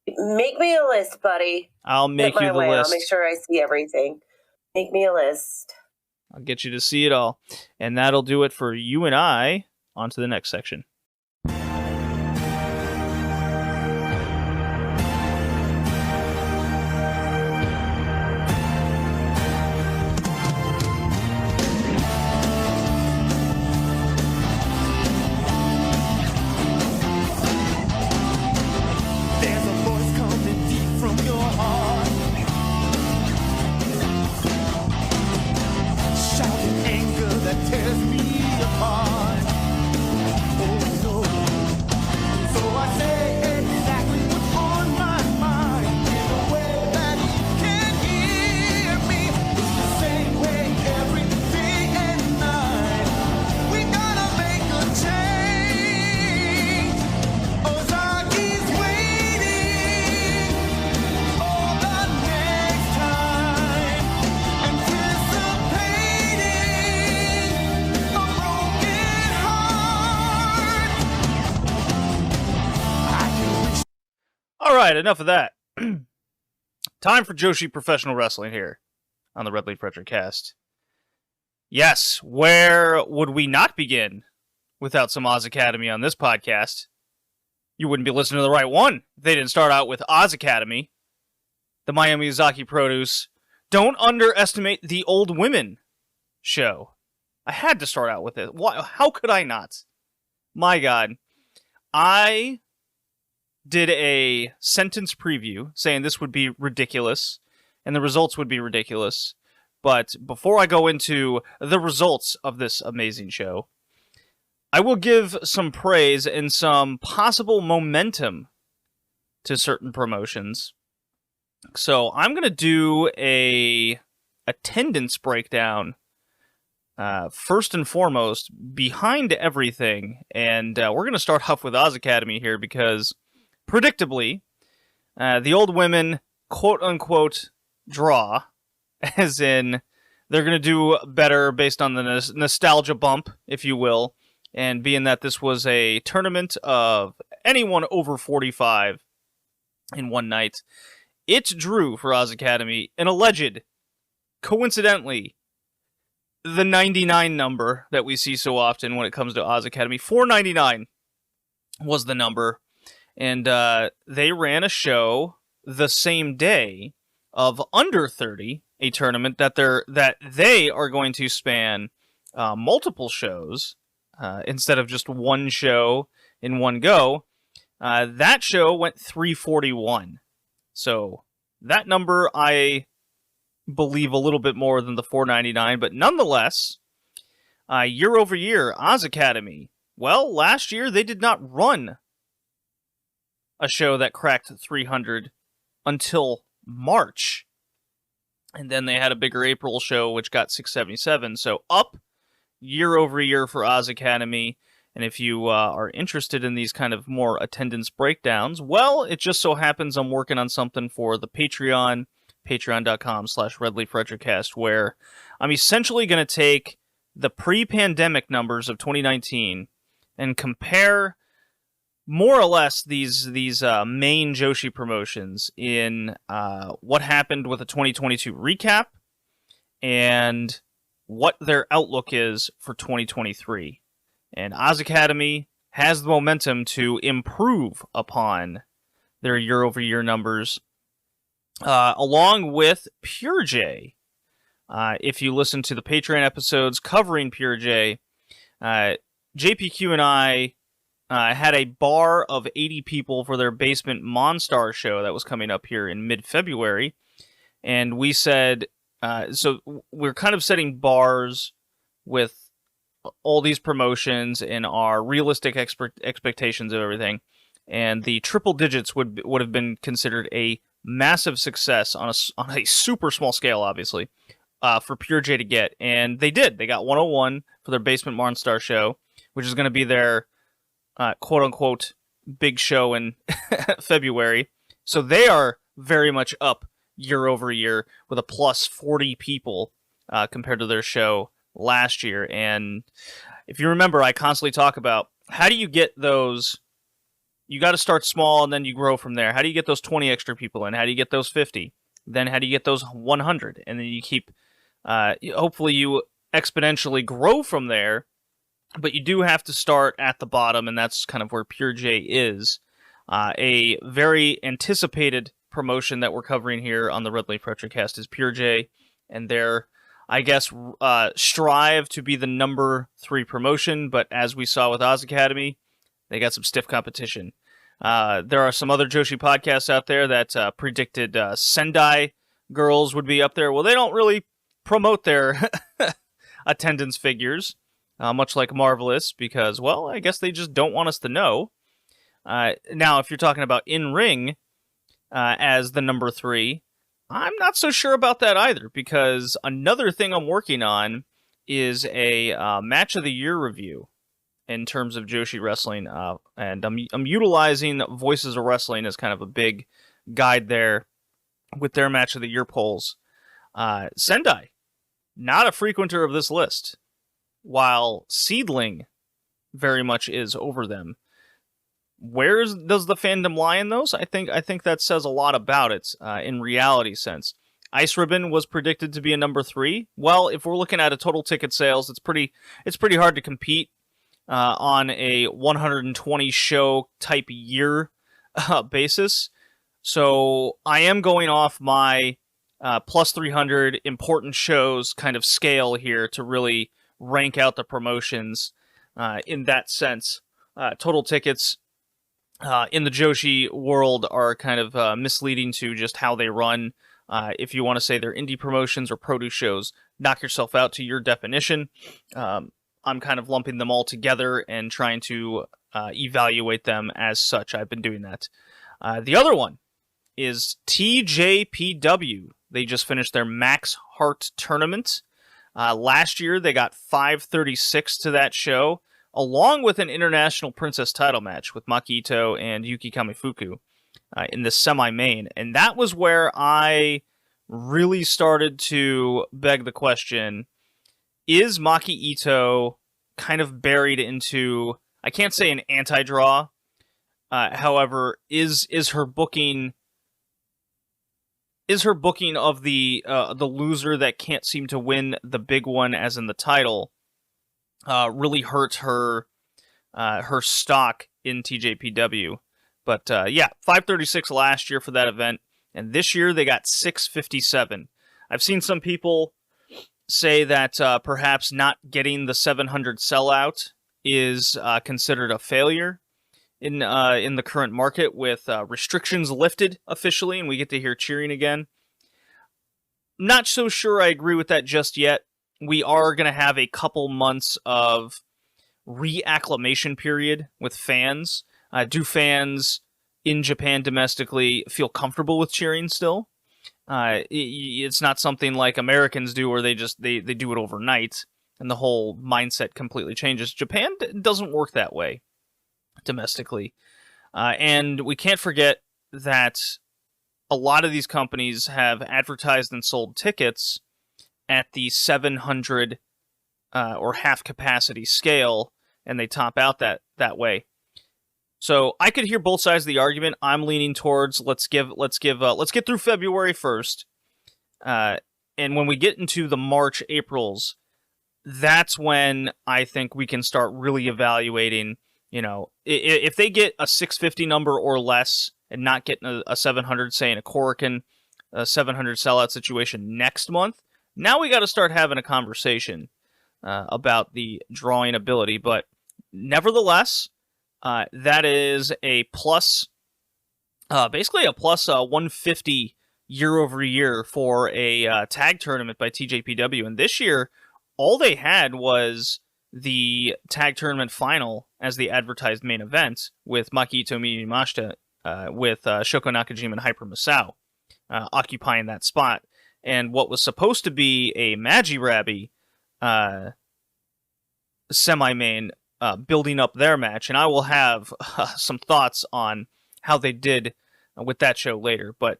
Make me a list, buddy. I'll make you the list. I'll make sure I see everything. Make me a list. I'll get you to see it all. And that'll do it for you and I. On to the next section. Alright, enough of that. Time for Joshi Professional Wrestling here on the Red Leaf Retrocast. Yes, where would we not begin without some Oz Academy on this podcast? You wouldn't be listening to the right one if they didn't start out with Oz Academy, the Miami Yazaki produce. Don't underestimate the old women show. I had to start out with it. Why? How could I not? My God. I did a sentence preview saying this would be ridiculous and the results would be ridiculous. But before I go into the results of this amazing show, I will give some praise and some possible momentum to certain promotions. So I'm going to do a attendance breakdown first and foremost behind everything. And we're going to start off with Oz Academy here because predictably, the old women, quote-unquote, draw, as in they're going to do better based on the nostalgia bump, if you will, and being that this was a tournament of anyone over 45 in one night, it drew for Oz Academy an alleged, coincidentally, the 99 number that we see so often when it comes to Oz Academy. 499 was the number. And they ran a show the same day of Under 30, a tournament that they are going to span multiple shows instead of just one show in one go. That show went 341. So that number I believe a little bit more than the 499, but nonetheless, year over year, Oz Academy. Well, last year they did not run a show that cracked 300 until March. And then they had a bigger April show, which got 677. So up year over year for Oz Academy. And if you are interested in these kind of more attendance breakdowns, well, it just so happens I'm working on something for the Patreon, patreon.com/RedLeafRetrocast, where I'm essentially going to take the pre-pandemic numbers of 2019 and compare more or less these main Joshi promotions in what happened with the 2022 recap and what their outlook is for 2023. And Oz Academy has the momentum to improve upon their year-over-year numbers, along with Pure J, If you listen to the Patreon episodes covering Pure J, JPQ and I had a bar of 80 people for their Basement Monstar show that was coming up here in mid-February. And we said, so we're kind of setting bars with all these promotions and our realistic expectations of everything. And the triple digits would have been considered a massive success on a super small scale, obviously, for Pure J to get. And they did. They got 101 for their Basement Monstar show, which is going to be their quote-unquote big show in February. So they are very much up year over year with a plus 40 people compared to their show last year. And if you remember, I constantly talk about how do you get those. You got to start small and then you grow from there. How do you get those 20 extra people in? How do you get those 50? Then how do you get those 100? And then you keep, hopefully you exponentially grow from there. But you do have to start at the bottom, and that's kind of where Pure J is. A very anticipated promotion that we're covering here on the Red Leaf Retrocast is Pure J, and they're, I guess, strive to be the number 3 promotion, but as we saw with Oz Academy, they got some stiff competition. There are some other Joshi podcasts out there that predicted Sendai girls would be up there. Well, they don't really promote their attendance figures. Much like Marvelous, because, well, I guess they just don't want us to know. Now, if you're talking about in-ring as the number 3, I'm not so sure about that either, because another thing I'm working on is a Match of the Year review in terms of Joshi Wrestling, and I'm utilizing Voices of Wrestling as kind of a big guide there with their Match of the Year polls. Sendai, not a frequenter of this list, while Seedling very much is over them. Where does the fandom lie in those? I think that says a lot about it in reality sense. Ice Ribbon was predicted to be a number 3. Well, if we're looking at a total ticket sales, it's pretty hard to compete on a 120 show type year basis. So I am going off my plus 300 important shows kind of scale here to really rank out the promotions in that sense. Total tickets in the Joshi world are kind of misleading to just how they run. If you want to say they're indie promotions or produce shows, knock yourself out to your definition. I'm kind of lumping them all together and trying to evaluate them as such. I've been doing that. The other one is TJPW. They just finished their Max Heart tournament. Last year, they got 536 to that show, along with an international princess title match with Maki Ito and Yuki Kamifuku in the semi-main. And that was where I really started to beg the question, is Maki Ito kind of buried into, I can't say an anti-draw, however, is her booking of the loser that can't seem to win the big one, as in the title, really hurts her stock in TJPW. But yeah, 536 last year for that event, and this year they got 657. I've seen some people say that perhaps not getting the 700 sellout is considered a failure in the current market, with restrictions lifted officially, and we get to hear cheering again. Not so sure I agree with that just yet. We are going to have a couple months of reacclimation period with fans. Do fans in Japan domestically feel comfortable with cheering still? It's not something like Americans do, where they do it overnight and the whole mindset completely changes. Japan doesn't work that way domestically. And we can't forget that a lot of these companies have advertised and sold tickets at the 700 or half capacity scale, and they top out that way. So I could hear both sides of the argument. I'm leaning towards let's get through February first, and when we get into the March, Aprils, that's when I think we can start really evaluating. You know, if they get a 650 number or less and not getting a 700, say in a Korakuen, a 700 sellout situation next month, Now we got to start having a conversation about the drawing ability, but nevertheless, that is a plus, basically a plus 150 year over year for a tag tournament by TJPW. And this year, all they had was the tag tournament final as the advertised main event with Maki Itomi Mashita with Shoko Nakajima and Hyper Masao occupying that spot. And what was supposed to be a Magi-Rabi semi-main building up their match. And I will have some thoughts on how they did with that show later. But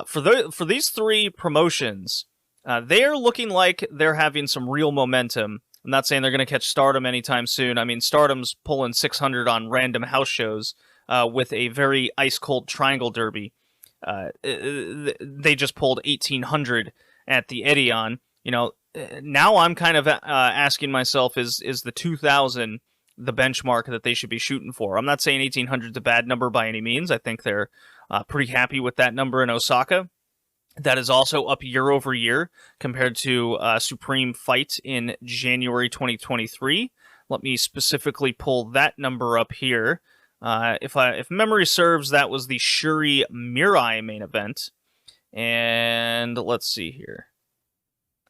for these three promotions, they are looking like they're having some real momentum. I'm not saying they're going to catch Stardom anytime soon. I mean, Stardom's pulling 600 on random house shows with a very ice-cold triangle derby. They just pulled 1,800 at the Edion. Now I'm kind of asking myself, is the 2,000 the benchmark that they should be shooting for? I'm not saying 1,800 is a bad number by any means. I think they're pretty happy with that number in Osaka. That is also up year over year compared to Supreme Fight in January 2023. Let me specifically pull that number up here. If memory serves, that was the Shuri Mirai main event. And let's see here.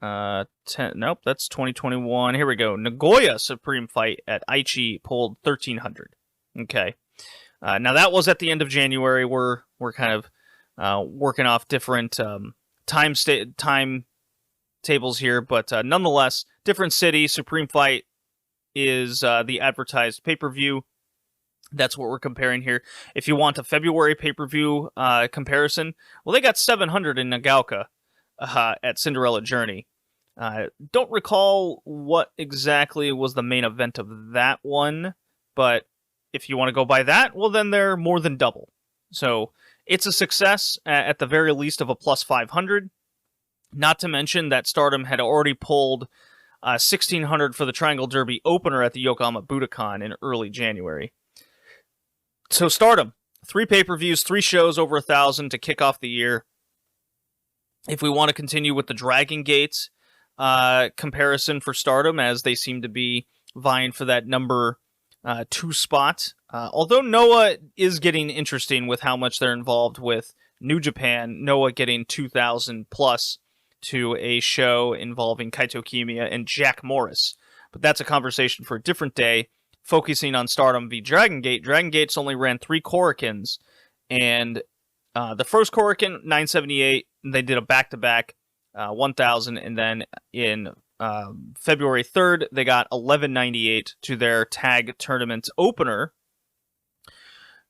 Nope, that's 2021. Here we go. Nagoya Supreme Fight at Aichi pulled 1,300. Okay. Now that was at the end of January. We're kind of working off different time tables here, but nonetheless, different city. Supreme Fight is the advertised pay-per-view. That's what we're comparing here. If you want a February pay-per-view comparison, well, they got 700 in Nagaoka at Cinderella Journey. Don't recall what exactly was the main event of that one, but if you want to go by that, well, then they're more than double. So it's a success at the very least of a plus 500. Not to mention that Stardom had already pulled 1,600 for the Triangle Derby opener at the Yokohama Budokan in early January. So Stardom, 3 pay-per-views, 3 shows over 1,000 to kick off the year. If we want to continue with the Dragongate comparison for Stardom, as they seem to be vying for that number 2 spot. Although Noah is getting interesting with how much they're involved with New Japan, Noah getting 2,000 plus to a show involving Kaito Kiyomiya and Jack Morris. But that's a conversation for a different day, focusing on Stardom v Dragongate. Dragongate's only ran 3 Korikens, and the first Korakuen, 978, they did a back-to-back 1,000, and then in February 3rd, they got 1198 to their tag tournament opener.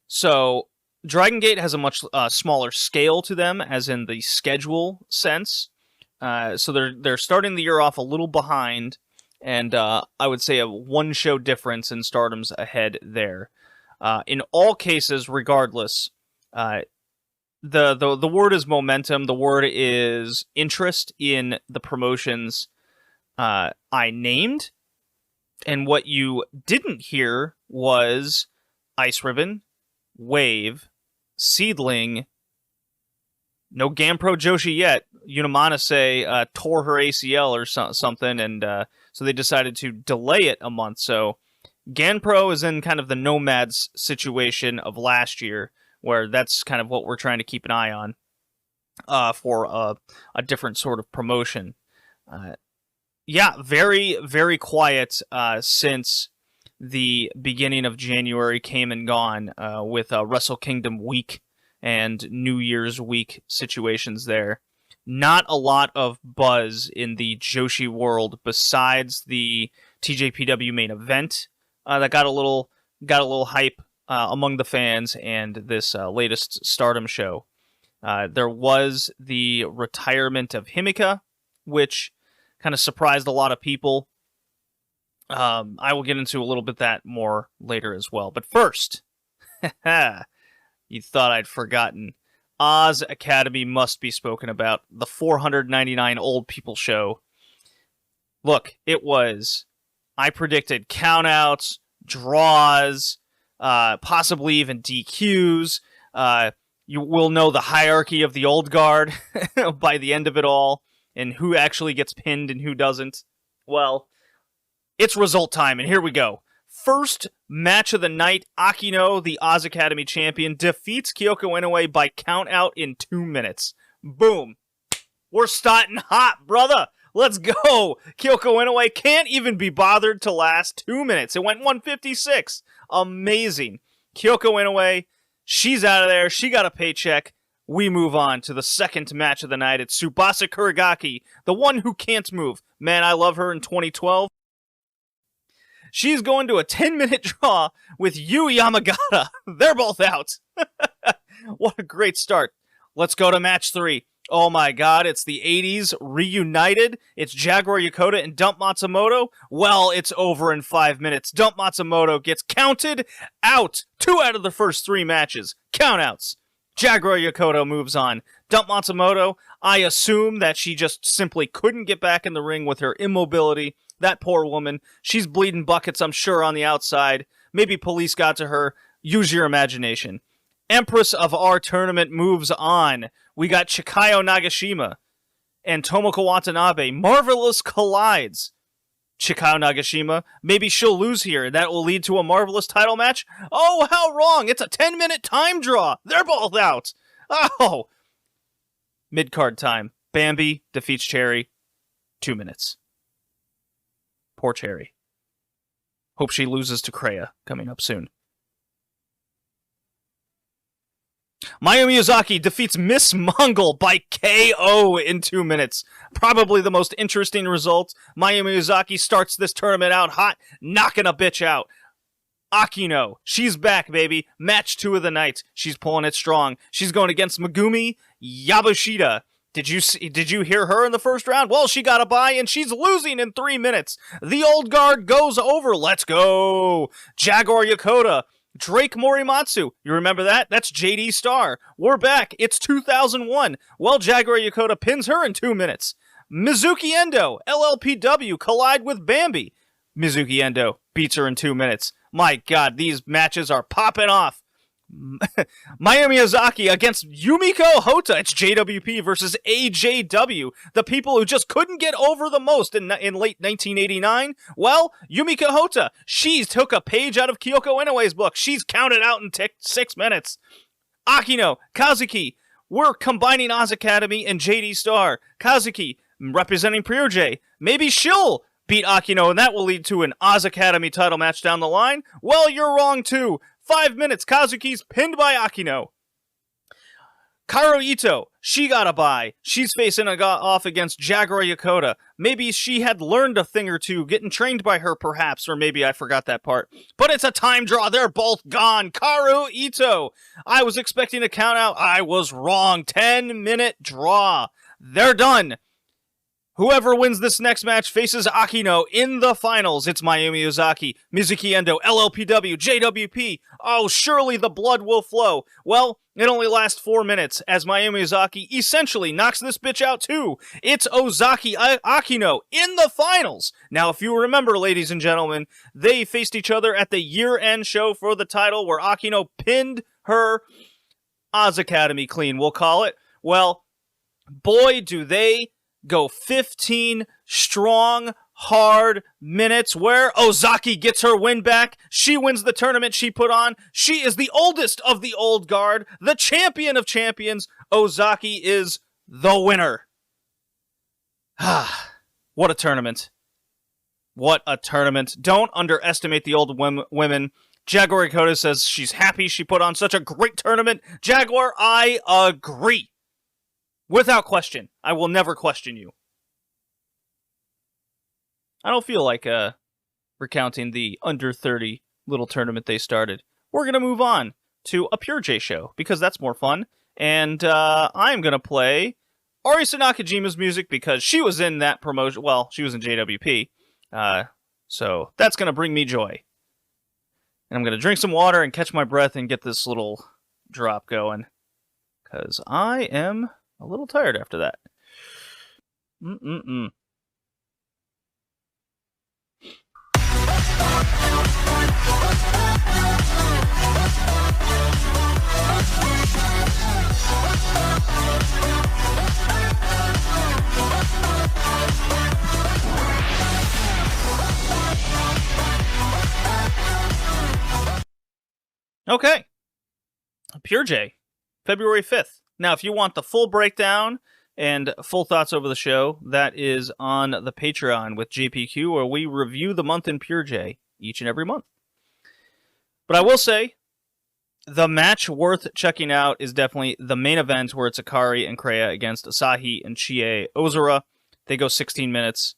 So Dragongate has a much smaller scale to them, as in the schedule sense. So they're starting the year off a little behind, and I would say a 1-show difference in Stardom's ahead there. In all cases, regardless, the word is momentum. The word is interest in the promotions I named. And what you didn't hear was Ice Ribbon, Wave, Seedling, no Gampro Joshi yet. Unamanase tore her ACL or something, and so they decided to delay it a month. So Ganpro is in kind of the Nomads situation of last year, where that's kind of what we're trying to keep an eye on for a different sort of promotion. Yeah, very, very quiet since the beginning of January came and gone with Wrestle Kingdom week and New Year's week situations there. Not a lot of buzz in the Joshi world besides the TJPW main event that got a little hype among the fans, and this latest Stardom show. There was the retirement of Himika, which kind of surprised a lot of people. I will get into a little bit that more later as well. But first, you thought I'd forgotten. Oz Academy must be spoken about. The 499 Old People show. Look, it was... I predicted countouts, draws, possibly even DQs. You will know the hierarchy of the old guard by the end of it all. and who actually gets pinned and who doesn't. Well, it's result time, and here we go. First match of the night, Akino, the Oz Academy champion, defeats Kyoko Inoue by count out in 2 minutes. Boom. We're starting hot, brother. Let's go. Kyoko Inoue can't even be bothered to last 2 minutes. It went 156. Amazing. Kyoko Inoue, she's out of there. She got a paycheck. We move on to the second match of the night. It's Tsubasa Kuragaki, the one who can't move. Man, I love her in 2012. She's going to a 10-minute draw with Yu Yamagata. They're both out. What a great start. Let's go to match 3. Oh my god, it's the 80s reunited. It's Jaguar Yokota and Dump Matsumoto. Well, it's over in 5 minutes. Dump Matsumoto gets counted out. 2 out of the first 3 matches. Countouts. Jaguar Yokota moves on. Dump Matsumoto, I assume that she just simply couldn't get back in the ring with her immobility. That poor woman. She's bleeding buckets, I'm sure, on the outside. Maybe police got to her. Use your imagination. Empress of our tournament moves on. We got Chikayo Nagashima and Tomoko Watanabe. Marvelous collides. Chikayo Nagashima, maybe she'll lose here. That will lead to a marvelous title match. Oh, how wrong. It's a 10-minute time draw. They're both out. Oh. Mid-card time. Bambi defeats Cherry. 2 minutes. Poor Cherry. Hope she loses to Kreia coming up soon. Mayu Miyazaki defeats Miss Mongol by KO in 2 minutes. Probably the most interesting result. Mayu Miyazaki starts this tournament out hot, knocking a bitch out. Akino, she's back, baby. Match 2 of the night. She's pulling it strong. She's going against Megumi Yabushita. Did you hear her in the first round? Well, she got a bye, and she's losing in 3 minutes. The old guard goes over. Let's go. Jaguar Yokota. Drake Morimatsu. You remember that? That's JD Star. We're back. It's 2001. Well, Jaguar Yokota pins her in 2 minutes. Mizuki Endo. LLPW collide with Bambi. Mizuki Endo beats her in 2 minutes. My God, these matches are popping off. Mayu Miyazaki against Yumiko Hota. It's JWP versus AJW. The people who just couldn't get over the most in late 1989. Well, Yumiko Hota, she took a page out of Kyoko Inoue's book. She's counted out in 6 minutes. Akino, Kazuki, we're combining Oz Academy and JD Star. Kazuki, representing Pure. Maybe she'll beat Akino, and that will lead to an Oz Academy title match down the line. Well, you're wrong, too. 5 minutes, Kazuki's pinned by Akino. Kaoru Ito, she got a bye. She's facing off against Jaguar Yokota. Maybe she had learned a thing or two, getting trained by her perhaps, or maybe I forgot that part. But it's a time draw. They're both gone. Kaoru Ito. I was expecting a count out. I was wrong. 10-minute draw. They're done. Whoever wins this next match faces Akino in the finals. It's Mayu Miyazaki, Mizuki Endo, LLPW, JWP. Oh, surely the blood will flow. Well, it only lasts 4 minutes as Mayu Miyazaki essentially knocks this bitch out too. It's Ozaki Akino in the finals. Now, if you remember, ladies and gentlemen, they faced each other at the year-end show for the title where Akino pinned her Oz Academy clean, we'll call it. Well, boy, do they go 15 strong, hard minutes where Ozaki gets her win back. She wins the tournament she put on. She is the oldest of the old guard, the champion of champions. Ozaki is the winner. What a tournament. What a tournament. Don't underestimate the old women. Jaguar Yokota says she's happy she put on such a great tournament. Jaguar, I agree. Without question. I will never question you. I don't feel like recounting the under 30 little tournament they started. We're going to move on to a Pure J show, because that's more fun. And I'm going to play Arisa Nakajima's music, because she was in that promotion. Well, she was in JWP. So that's going to bring me joy. And I'm going to drink some water and catch my breath and get this little drop going, because I am a little tired after that. Okay. Pure J, February 5th. Now, if you want the full breakdown and full thoughts over the show, that is on the Patreon with JPQ, where we review the month in Pure J each and every month. But I will say, the match worth checking out is definitely the main event, where it's Akari and Kreia against Asahi and Chie Ozura. They go 16 minutes.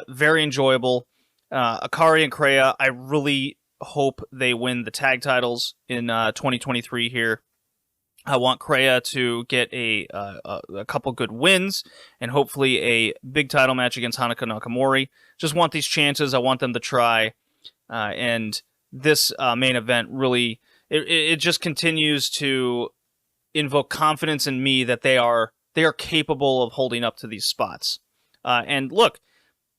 Very enjoyable. Akari and Kreia, I really hope they win the tag titles in 2023 here. I want Kreia to get a couple good wins and hopefully a big title match against Hanuka Nakamori. Just want these chances. I want them to try. And this main event really, it just continues to invoke confidence in me that they are capable of holding up to these spots. And look,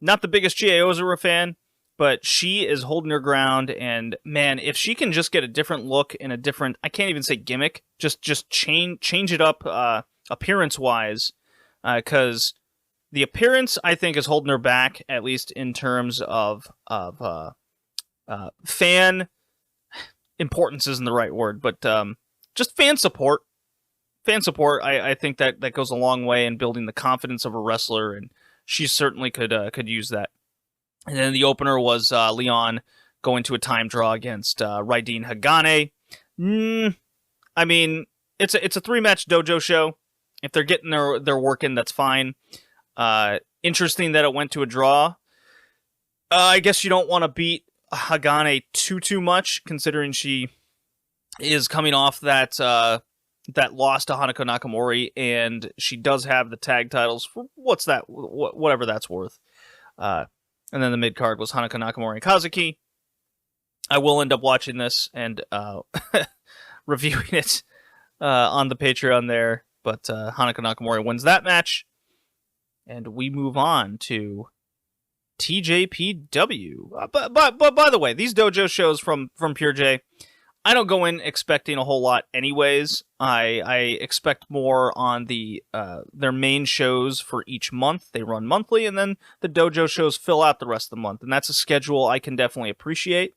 not the biggest Chie Ozura fan, but she is holding her ground, and man, if she can just get a different look and a different, I can't even say gimmick, just change it up appearance-wise, because the appearance, I think, is holding her back, at least in terms of fan importance isn't the right word, but just fan support. Fan support, I think that goes a long way in building the confidence of a wrestler, and she certainly could use that. And then the opener was Leon going to a time draw against Raiden Hagane. I mean, it's a 3-match dojo show. If they're getting their work in, that's fine. Interesting that it went to a draw. I guess you don't want to beat Hagane too much, considering she is coming off that loss to Hanuka Nakamori, and she does have the tag titles for whatever that's worth. And then the mid-card was Hanuka Nakamori and Kazuki. I will end up watching this and reviewing it on the Patreon there. But Hanuka Nakamori wins that match. And we move on to TJPW. But by the way, these dojo shows from Pure J, I don't go in expecting a whole lot anyways. I expect more on their main shows for each month. They run monthly, and then the dojo shows fill out the rest of the month. And that's a schedule I can definitely appreciate.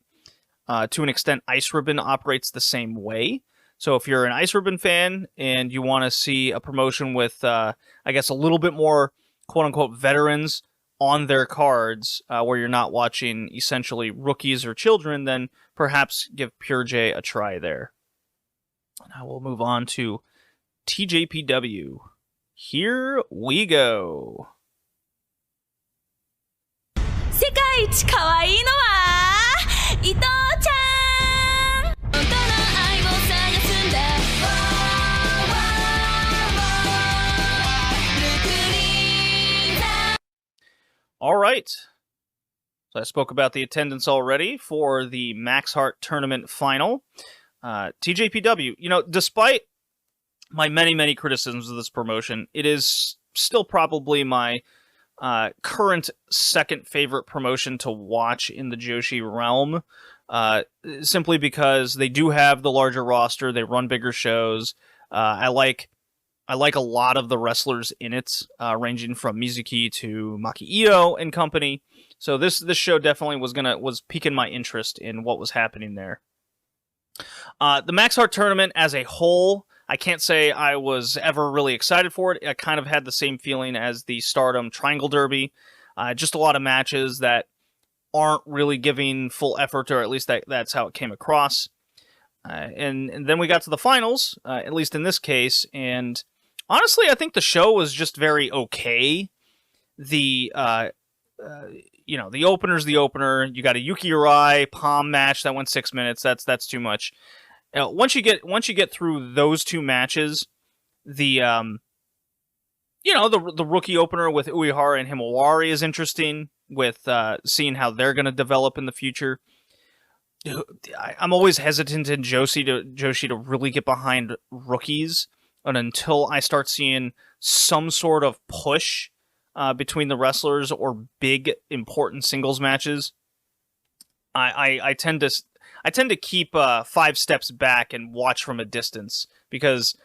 To an extent, Ice Ribbon operates the same way. So if you're an Ice Ribbon fan and you want to see a promotion with, I guess, a little bit more quote-unquote veterans on their cards, where you're not watching essentially rookies or children, then perhaps give Pure J a try there. Now we'll move on to TJPW. Here we go. 世界一可愛いのは伊藤ちゃん。本当の愛を探すんだ。All right. So I spoke about the attendance already for the Max Heart Tournament final. TJPW, despite my many criticisms of this promotion, it is still probably my current second favorite promotion to watch in the Joshi realm. Simply because they do have the larger roster, they run bigger shows. I like a lot of the wrestlers in it, ranging from Mizuki to Maki Ito and company. So this show definitely was piquing my interest in what was happening there. The Max Heart Tournament as a whole, I can't say I was ever really excited for it. I kind of had the same feeling as the Stardom Triangle Derby. Just a lot of matches that aren't really giving full effort, or at least that's how it came across. And then we got to the finals, at least in this case, and honestly, I think the show was just very okay. The opener's the opener. You got a Yuki Arai Palm match that went 6 minutes. That's too much. Once you get through those two matches, the rookie opener with Uehara and Himawari is interesting. With seeing how they're going to develop in the future. I'm always hesitant in Joshi to really get behind rookies, and until I start seeing some sort of push between the wrestlers or big important singles matches, I tend to keep 5 steps back and watch from a distance, because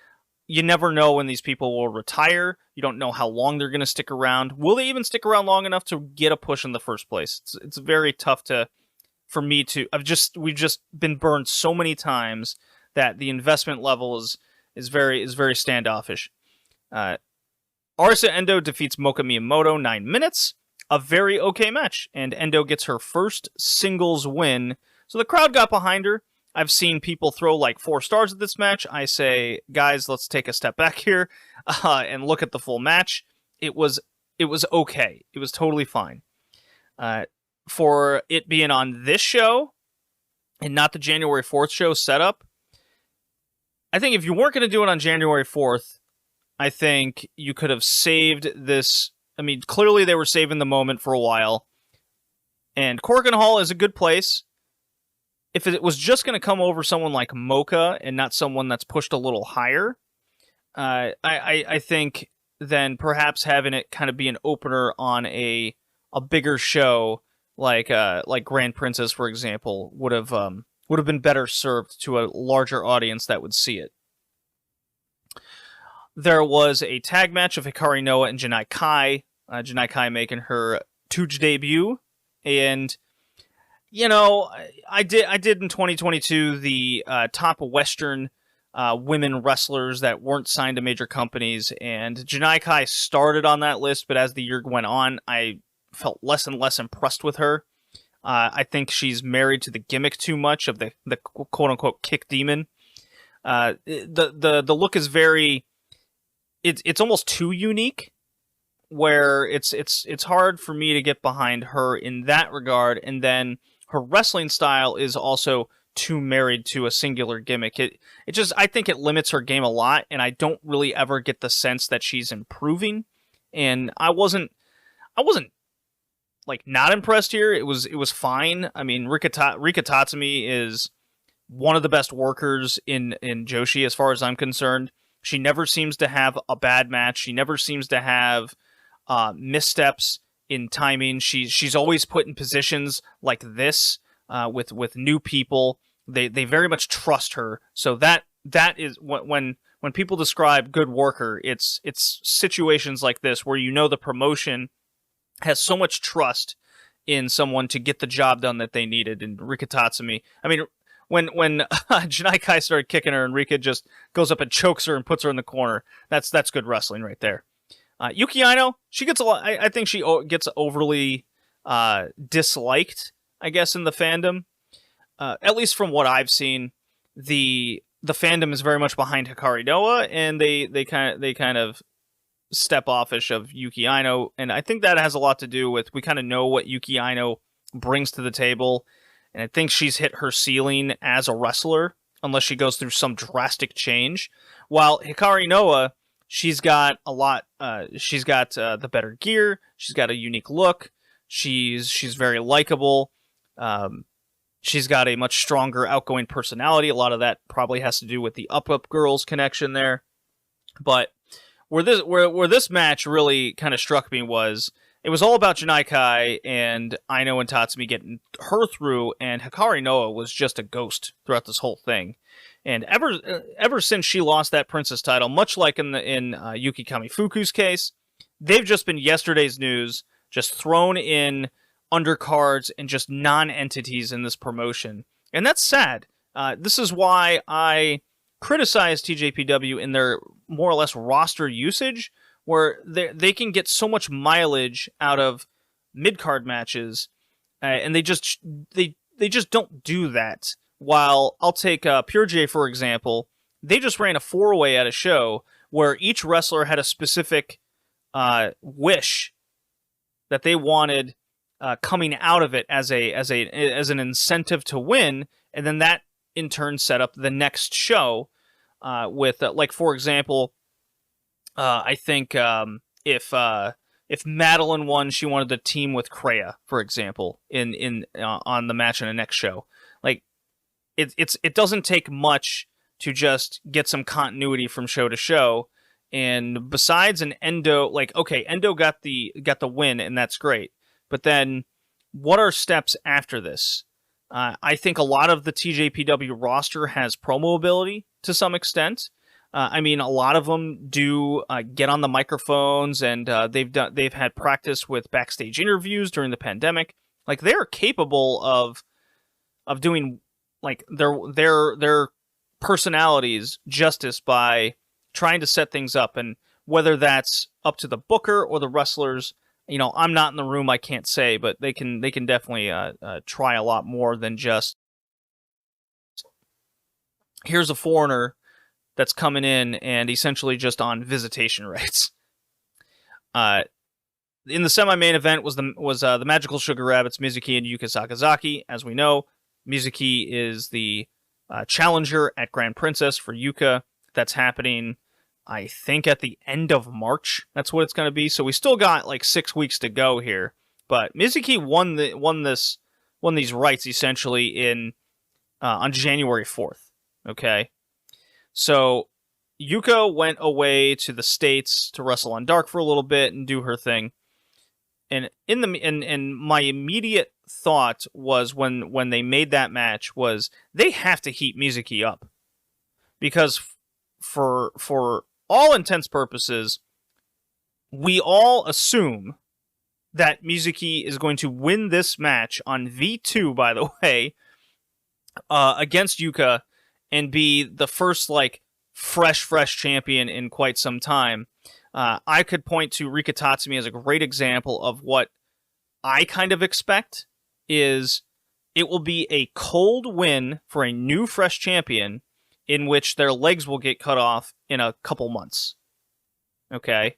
you never know when these people will retire. You don't know how long they're going to stick around. Will they even stick around long enough to get a push in the first place? It's very tough to for me to. We've just been burned so many times that the investment level is very standoffish. Arisa Endo defeats Moka Miyamoto 9 minutes. A very okay match, and Endo gets her first singles win. So the crowd got behind her. I've seen people throw like 4 stars at this match. I say, guys, let's take a step back here and look at the full match. It was okay. It was totally fine. For it being on this show and not the January 4th show setup, I think if you weren't going to do it on January 4th, I think you could have saved this. I mean, clearly they were saving the moment for a while. And Corkin Hall is a good place. If it was just going to come over someone like Mocha and not someone that's pushed a little higher, I think then perhaps having it kind of be an opener on a bigger show like Grand Princess, for example, would have been better served to a larger audience that would see it. There was a tag match of Hikari Noa and Janai Kai. Janai Kai making her Tuj debut. And, you know, I did in 2022 the top Western women wrestlers that weren't signed to major companies. And Janai Kai started on that list, but as the year went on, I felt less and less impressed with her. I think she's married to the gimmick too much of the quote-unquote kick demon. The look is very... It's almost too unique, where it's hard for me to get behind her in that regard, and then her wrestling style is also too married to a singular gimmick. I think it limits her game a lot, and I don't really ever get the sense that she's improving. And I wasn't like not impressed here. It was fine. I mean, Rika Tatsumi is one of the best workers in Joshi as far as I'm concerned. She never seems to have a bad match. She never seems to have missteps in timing. She's always put in positions like this with new people. They very much trust her. So that is when people describe good worker, it's situations like this where you know the promotion has so much trust in someone to get the job done that they needed. And Rika Tatsumi, I mean, when Janai Kai started kicking her and Rika just goes up and chokes her and puts her in the corner, that's good wrestling right there. Yuki Aino, she gets a lot. I think she gets overly disliked, I guess, in the fandom. At least from what I've seen, the fandom is very much behind Hikari Noa, and they kind of step offish of Yuki Aino, and I think that has a lot to do with we kind of know what Yuki Aino brings to the table. And I think she's hit her ceiling as a wrestler, unless she goes through some drastic change. While Hikari Noa, she's got a lot. She's got the better gear. She's got a unique look. She's very likable. She's got a much stronger, outgoing personality. A lot of that probably has to do with the Up Girls connection there. But where this match really kind of struck me was, it was all about Janai Kai and Aino and Tatsumi getting her through, and Hikari Noa was just a ghost throughout this whole thing. And ever since she lost that Princess title, much like in Yuki Kamifuku's case, they've just been yesterday's news, just thrown in undercards and just non-entities in this promotion. And that's sad. This is why I criticize TJPW in their more or less roster usage, where they can get so much mileage out of mid-card matches, and they just don't do that. While I'll take Pure J, for example, they just ran a 4-way at a show where each wrestler had a specific wish that they wanted coming out of it as an incentive to win, and then that in turn set up the next show with like, for example, I think if Madeline won, she wanted to team with Kreia, for example, on the match in the next show. Like, it doesn't take much to just get some continuity from show to show. And besides an Endo, like, okay, Endo got the win, and that's great. But then, what are steps after this? I think a lot of the TJPW roster has promo ability to some extent. I mean, a lot of them do get on the microphones, and they've had practice with backstage interviews during the pandemic. Like, they are capable of doing like their personalities justice by trying to set things up, and whether that's up to the booker or the wrestlers, I'm not in the room, I can't say, but they can definitely try a lot more than just here's a foreigner that's coming in and essentially just on visitation rights. In the semi-main event was the Magical Sugar Rabbits, Mizuki and Yuka Sakazaki. As we know, Mizuki is the challenger at Grand Princess for Yuka. That's happening, I think, at the end of March. That's what it's going to be. So we still got like 6 weeks to go here. But Mizuki won these rights essentially in on January 4th. Okay, so Yuka went away to the States to wrestle on Dark for a little bit and do her thing. And in my immediate thought was when they made that match was they have to heat Mizuki up, because for all intents purposes, we all assume that Mizuki is going to win this match on V2, by the way, against Yuka, and be the first fresh champion in quite some time. I could point to Rika Tatsumi as a great example of what I kind of expect is it will be a cold win for a new fresh champion in which their legs will get cut off in a couple months. Okay?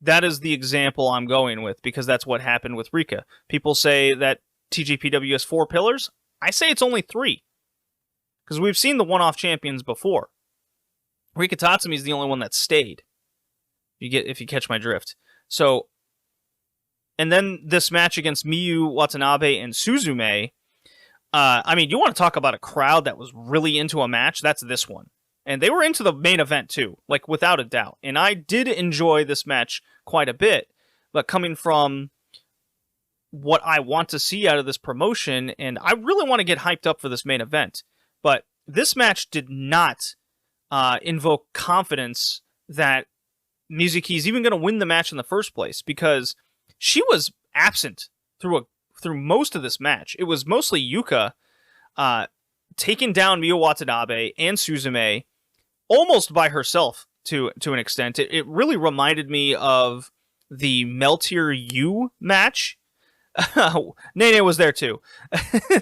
That is the example I'm going with, because that's what happened with Rika. People say that TJPW has 4 pillars. I say it's only 3. Because we've seen the one-off champions before. Rika Tatsumi is the only one that stayed. If you catch my drift. So, and then this match against Miyu Watanabe and Suzume. You want to talk about a crowd that was really into a match? That's this one. And they were into the main event too, without a doubt. And I did enjoy this match quite a bit. But coming from what I want to see out of this promotion, and I really want to get hyped up for this main event. But this match did not invoke confidence that Mizuki is even going to win the match in the first place, because she was absent through most of this match. It was mostly Yuka taking down Miyu Watanabe and Suzume almost by herself to an extent. It really reminded me of the Meltier U match. Nene was there too.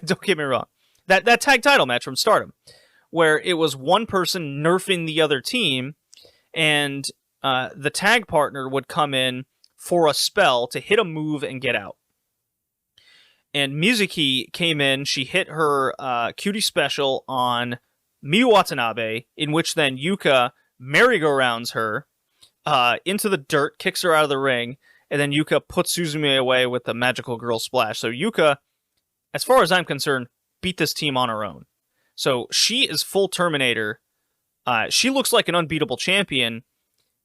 Don't get me wrong. That tag title match from Stardom, where it was one person nerfing the other team, and the tag partner would come in for a spell to hit a move and get out. And Mizuki came in, she hit her cutie special on Miyu Watanabe, in which then Yuka merry-go-rounds her into the dirt, kicks her out of the ring, and then Yuka puts Suzume away with the magical girl splash. So Yuka, as far as I'm concerned, beat this team on her own. So she is full Terminator. She looks like an unbeatable champion.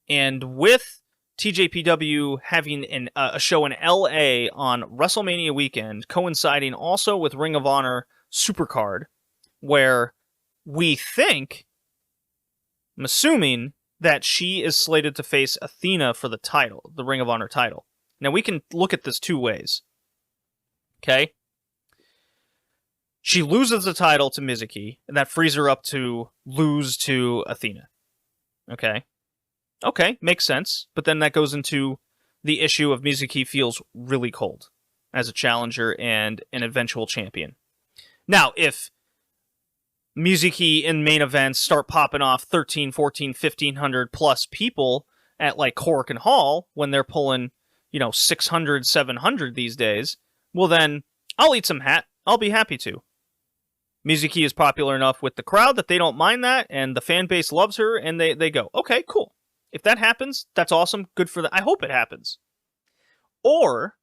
And with TJPW having a show in LA on WrestleMania weekend, coinciding also with Ring of Honor Supercard, where we think, I'm assuming, that she is slated to face Athena for the title, the Ring of Honor title. Now, we can look at this 2 ways. Okay? She loses the title to Mizuki, and that frees her up to lose to Athena. Okay? Okay, makes sense. But then that goes into the issue of Mizuki feels really cold as a challenger and an eventual champion. Now, if Mizuki in main events start popping off 13, 14, 1,500 plus people at Korakuen Hall when they're pulling, 600, 700 these days, well then, I'll eat some hat. I'll be happy to. Mizuki is popular enough with the crowd that they don't mind that, and the fan base loves her, and they go, okay, cool. If that happens, that's awesome. Good for them. I hope it happens. Or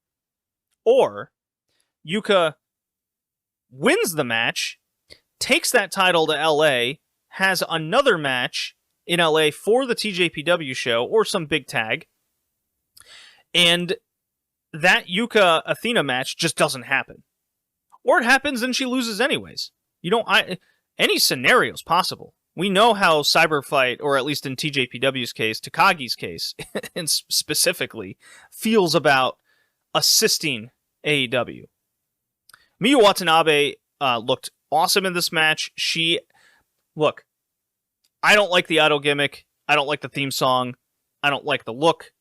Yuka wins the match, takes that title to LA, has another match in LA for the TJPW show or some big tag, and that Yuka Athena match just doesn't happen. Or it happens and she loses anyways. Any scenario is possible. We know how Cyberfight, or at least in TJPW's case, Takagi's case, and specifically, feels about assisting AEW. Miyu Watanabe looked awesome in this match. Look, I don't like the idol gimmick. I don't like the theme song. I don't like the look.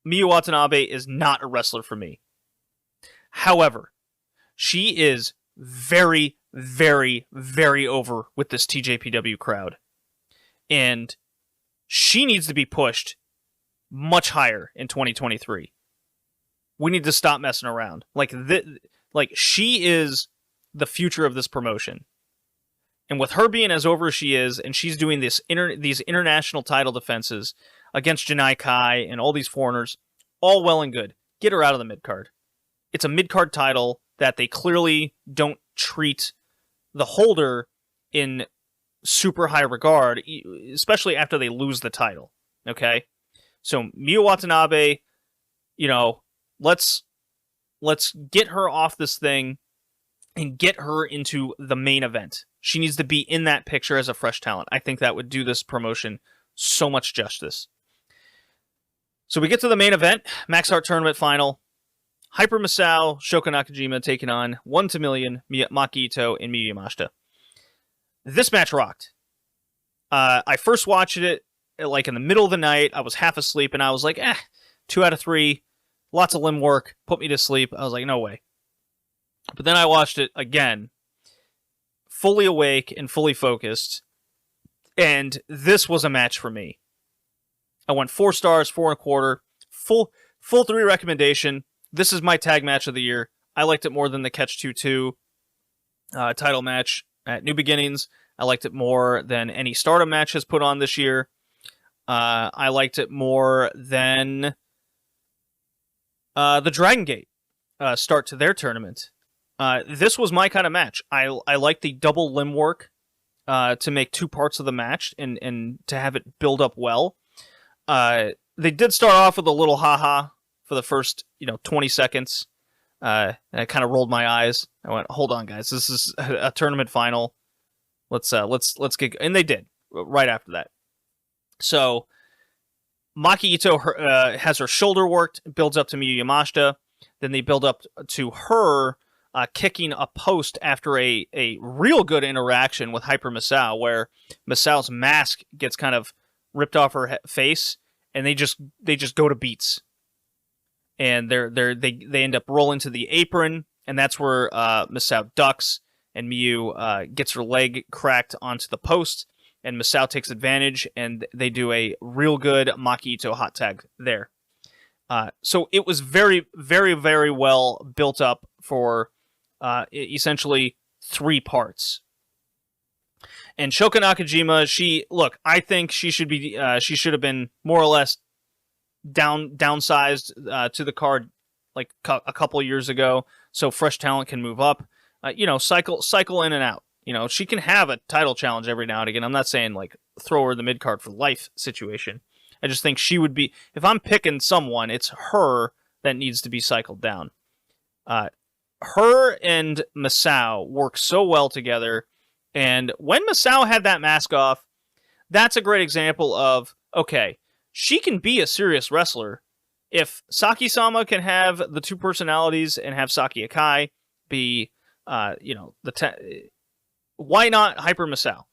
Miyu Watanabe is not a wrestler for me. However, she is very, very, very over with this TJPW crowd. And she needs to be pushed much higher in 2023. We need to stop messing around. Like she is the future of this promotion. And with her being as over as she is, and she's doing these international title defenses against Janai Kai and all these foreigners, all well and good. Get her out of the mid-card. It's a mid-card title that they clearly don't treat the holder in super high regard, especially after they lose the title. Okay? So Miyu Watanabe, let's get her off this thing and get her into the main event. She needs to be in that picture as a fresh talent. I think that would do this promotion so much justice. So we get to the main event, Max Heart Tournament Final. Hyper Misao, Shoko Nakajima taking on 1 to Million, Maki Ito, and Miyu Yamashita. This match rocked. I first watched it like in the middle of the night. I was half asleep, and I was like, 2 out of 3. Lots of limb work. Put me to sleep. I was like, no way. But then I watched it again, fully awake and fully focused, and this was a match for me. I went 4 stars, 4 1/4, full 3 recommendation. This is my tag match of the year. I liked it more than the Catch 2-2 title match at New Beginnings. I liked it more than any Stardom match has put on this year. I liked it more than the Dragongate start to their tournament. This was my kind of match. I like the double limb work to make 2 parts of the match and to have it build up well. They did start off with a little haha for the first 20 seconds. And I kind of rolled my eyes. I went, "Hold on, guys. This is a tournament final. Let's get." And they did right after that. So Maki Ito has her shoulder worked, builds up to Miyu Yamashita. Then they build up to her kicking a post after a real good interaction with Hyper Misao, where Misao's mask gets kind of ripped off her face, and they just go to beats. And they end up rolling to the apron, and that's where Misao ducks, and Miyu gets her leg cracked onto the post, and Misao takes advantage, and they do a real good Maki Ito hot tag there. So it was very, very, very well built up for essentially 3 parts. And Shoko Nakajima, I think she should have been more or less downsized to the card like a couple years ago, so fresh talent can move up. Cycle in and out. She can have a title challenge every now and again. I'm not saying like throw her in the mid card for life situation. I just think she would be, if I'm picking someone, it's her that needs to be cycled down. Her and Misao work so well together, and when Misao had that mask off, that's a great example of, okay, she can be a serious wrestler. If Saki-sama can have the 2 personalities and have Saki Akai be, why not Hyper Misao?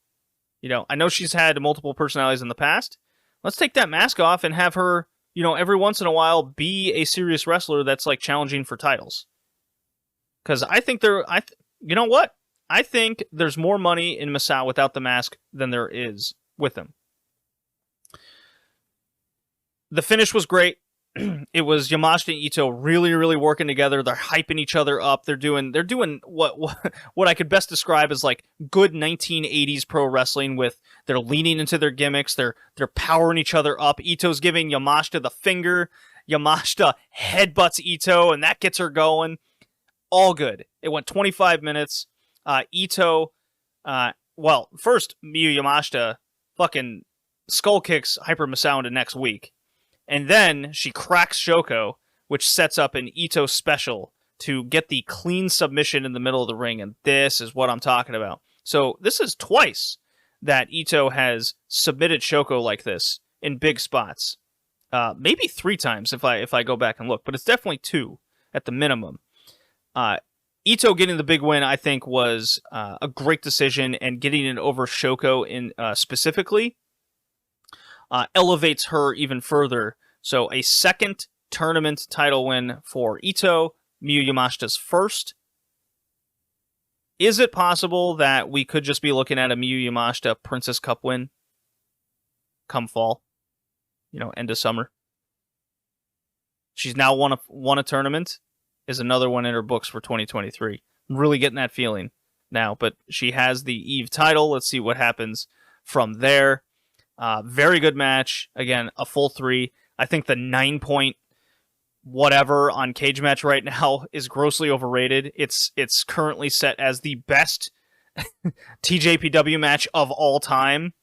I know she's had multiple personalities in the past. Let's take that mask off and have her, every once in a while be a serious wrestler that's like challenging for titles. Because I think I think there's more money in Misao without the mask than there is with him. The finish was great. It was Yamashita and Ito really, really working together. They're hyping each other up. They're doing what I could best describe as like good 1980s pro wrestling. With they're leaning into their gimmicks. They're powering each other up. Ito's giving Yamashita the finger. Yamashita headbutts Ito, and that gets her going. All good. It went 25 minutes. Ito, first Miyu Yamashita fucking skull kicks Hyper Misao into next week. And then she cracks Shoko, which sets up an Ito special to get the clean submission in the middle of the ring. And this is what I'm talking about. So this is twice that Ito has submitted Shoko like this in big spots. Maybe 3 times if I go back and look, but it's definitely 2 at the minimum. Ito getting the big win, I think, was a great decision, and getting it over Shoko in specifically elevates her even further. So a second tournament title win for Ito, Miyu Yamashita's first. Is it possible that we could just be looking at a Miyu Yamashita Princess Cup win come fall? End of summer. She's now won a tournament. Is another one in her books for 2023. I'm really getting that feeling now, but she has the Eve title. Let's see what happens from there. Very good match. Again, a full 3. I think the 9-point whatever on Cage Match right now is grossly overrated. It's currently set as the best TJPW match of all time.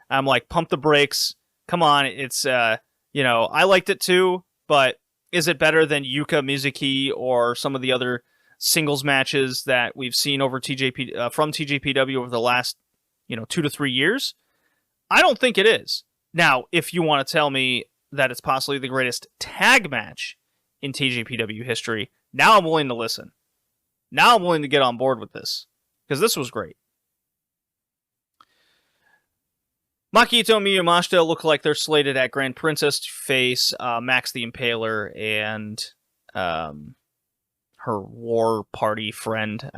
I'm like, pump the brakes. Come on, it's I liked it too, but is it better than Yuka Mizuki or some of the other singles matches that we've seen over from TJPW over the last 2 to 3 years? I don't think it is. Now, if you want to tell me that it's possibly the greatest tag match in TJPW history, now I'm willing to listen. Now I'm willing to get on board with this, because this was great. Maki Ito and Miyu Yamashita look like they're slated at Grand Princess to face Max the Impaler and her war party friend.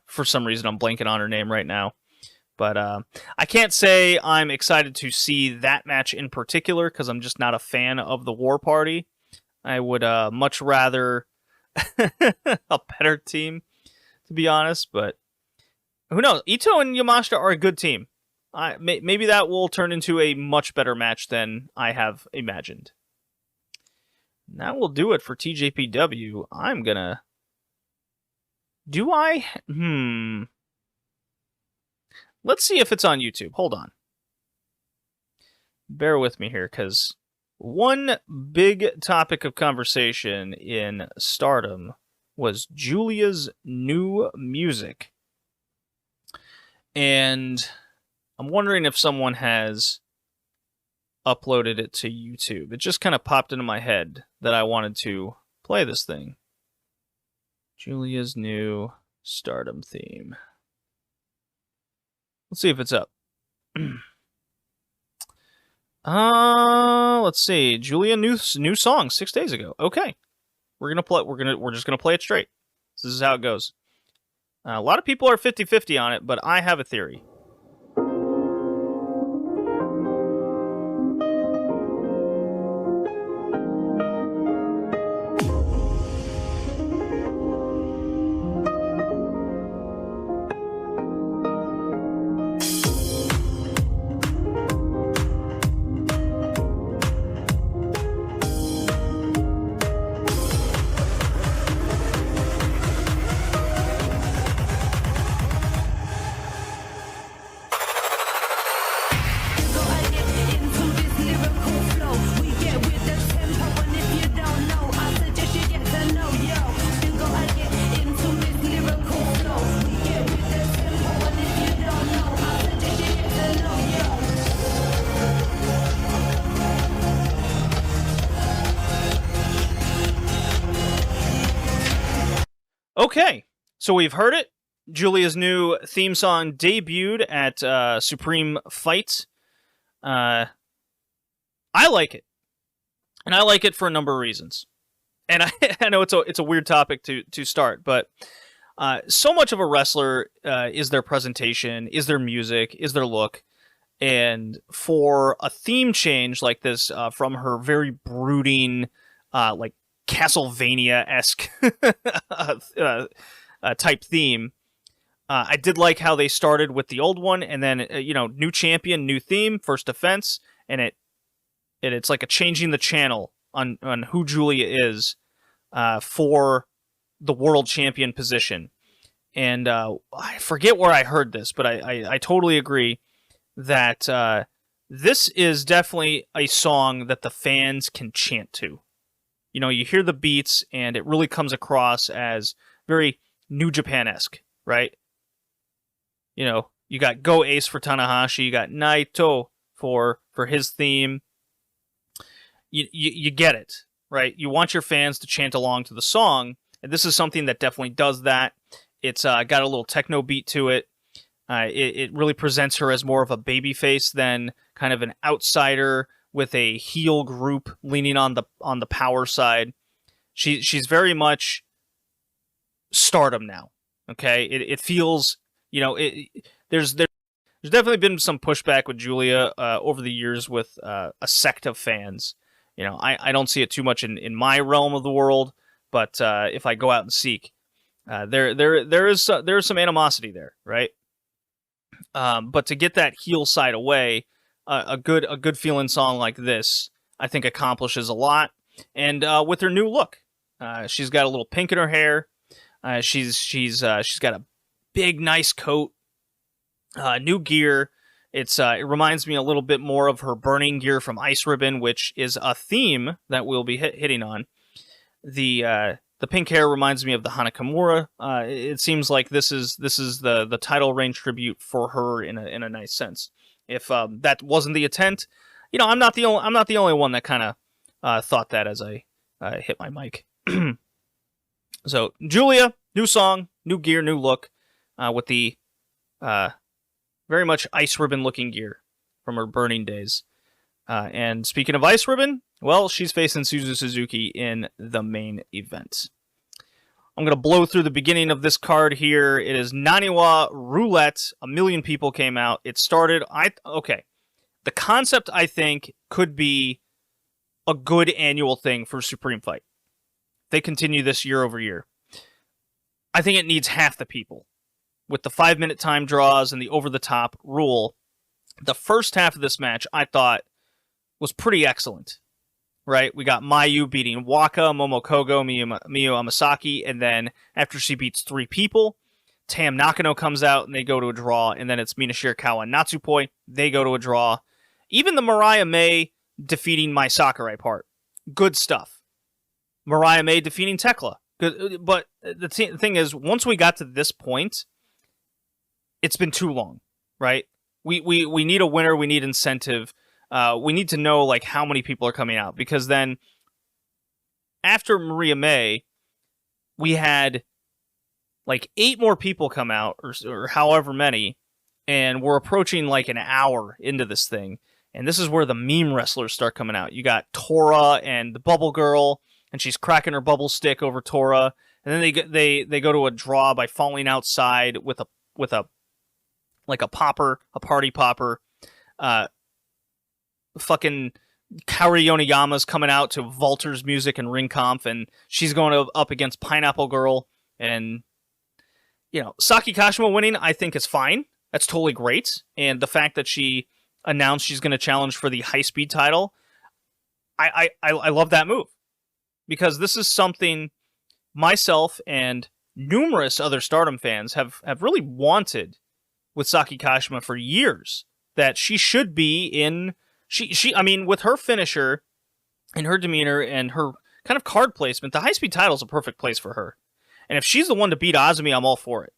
For some reason, I'm blanking on her name right now. But I can't say I'm excited to see that match in particular, because I'm just not a fan of the war party. I would much rather a better team, to be honest. But who knows? Ito and Yamashita are a good team. Maybe that will turn into a much better match than I have imagined. That will do it for TJPW. I'm gonna... Do I? Let's see if it's on YouTube. Hold on. Bear with me here, because one big topic of conversation in Stardom was Giulia's new music. And I'm wondering if someone has uploaded it to YouTube. It just kind of popped into my head that I wanted to play this thing. Giulia's new Stardom theme. Let's see if it's up. Let's see. Giulia new song 6 days ago. Okay. We're just gonna play it straight. This is how it goes. A lot of people are 50-50 on it, but I have a theory. Okay, so we've heard it. Giulia's new theme song debuted at Supreme Fight. I like it, and I like it for a number of reasons. And I know it's a weird topic to start, but so much of a wrestler is their presentation, is their music, is their look, and for a theme change like this from her very brooding, like Castlevania-esque type theme. I did like how they started with the old one, and then new champion, new theme, first defense, and it's like a changing the channel on who Giulia is for the world champion position. And I forget where I heard this, but I totally agree that this is definitely a song that the fans can chant to. You hear the beats, and it really comes across as very New Japan-esque, right? You got Go Ace for Tanahashi, you got Naito for his theme. You get it, right? You want your fans to chant along to the song, and this is something that definitely does that. It's got a little techno beat to it. It really presents her as more of a babyface than kind of an outsider with a heel group leaning on the power side. She's very much Stardom now. Okay, it feels, there's definitely been some pushback with Giulia over the years with a sect of fans. I don't see it too much in my realm of the world, but if I go out and seek, there is some animosity there, right? But to get that heel side away, a good feeling song like this, I think accomplishes a lot. And with her new look, she's got a little pink in her hair. She's got a big nice coat, new gear. It reminds me a little bit more of her burning gear from Ice Ribbon, which is a theme that we'll be hitting on. The pink hair reminds me of the Hana Kimura. It seems like this is the title reign tribute for her in a nice sense. If that wasn't the intent, I'm not the only one that kind of thought that as I hit my mic. So Giulia, new song, new gear, new look, with the very much Ice Ribbon looking gear from her burning days. And speaking of Ice Ribbon, well, she's facing Suzu Suzuki in the main event. I'm going to blow through the beginning of this card here. It is Naniwa Roulette. 1 million people came out. It started... Okay. The concept, I think, could be a good annual thing for Supreme Fight. They continue this year over year. I think it needs half the people. With the 5-minute time draws and the over-the-top rule, the first half of this match, I thought, was pretty excellent. Right? We got Mayu beating Waka, Momokogo, Miyu Amasaki, and then after she beats 3 people, Tam Nakano comes out and they go to a draw, and then it's Mina Shirakawa and Natsupoi. They go to a draw. Even the Mariah May defeating Mai Sakurai part. Good stuff. Mariah May defeating Tekla. Good, but the thing is, once we got to this point, it's been too long, right? We need a winner, we need incentive. We need to know like how many people are coming out, because then after Maria May, we had like 8 more people come out, or however many, and we're approaching like an hour into this thing, and this is where the meme wrestlers start coming out. You got Tora and the Bubble Girl, and she's cracking her bubble stick over Tora, and then they go to a draw by falling outside with a like a popper, a party popper. Fucking Kaori Yoneyama's coming out to Walter's music and Ring Conf, and she's going up against Pineapple Girl, and Saki Kashima winning, I think, is fine. That's totally great, and the fact that she announced she's going to challenge for the high speed title, I love that move, because this is something myself and numerous other Stardom fans have really wanted with Saki Kashima for years, that she should be in. I mean, with her finisher and her demeanor and her kind of card placement, the high-speed title is a perfect place for her. And if she's the one to beat Azumi, I'm all for it.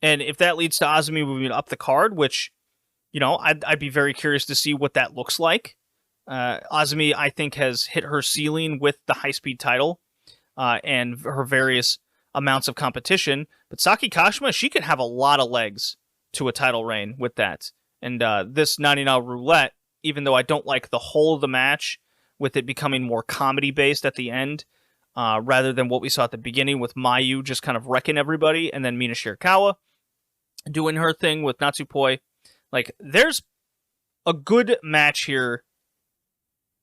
And if that leads to Azumi moving up the card, which, I'd be very curious to see what that looks like. Azumi, I think, has hit her ceiling with the high-speed title and her various amounts of competition. But Saki Kashima, she could have a lot of legs to a title reign with that. And this 99 Roulette, even though I don't like the whole of the match, with it becoming more comedy-based at the end, rather than what we saw at the beginning with Mayu just kind of wrecking everybody, and then Mina Shirakawa doing her thing with Natsupoi. Like, there's a good match here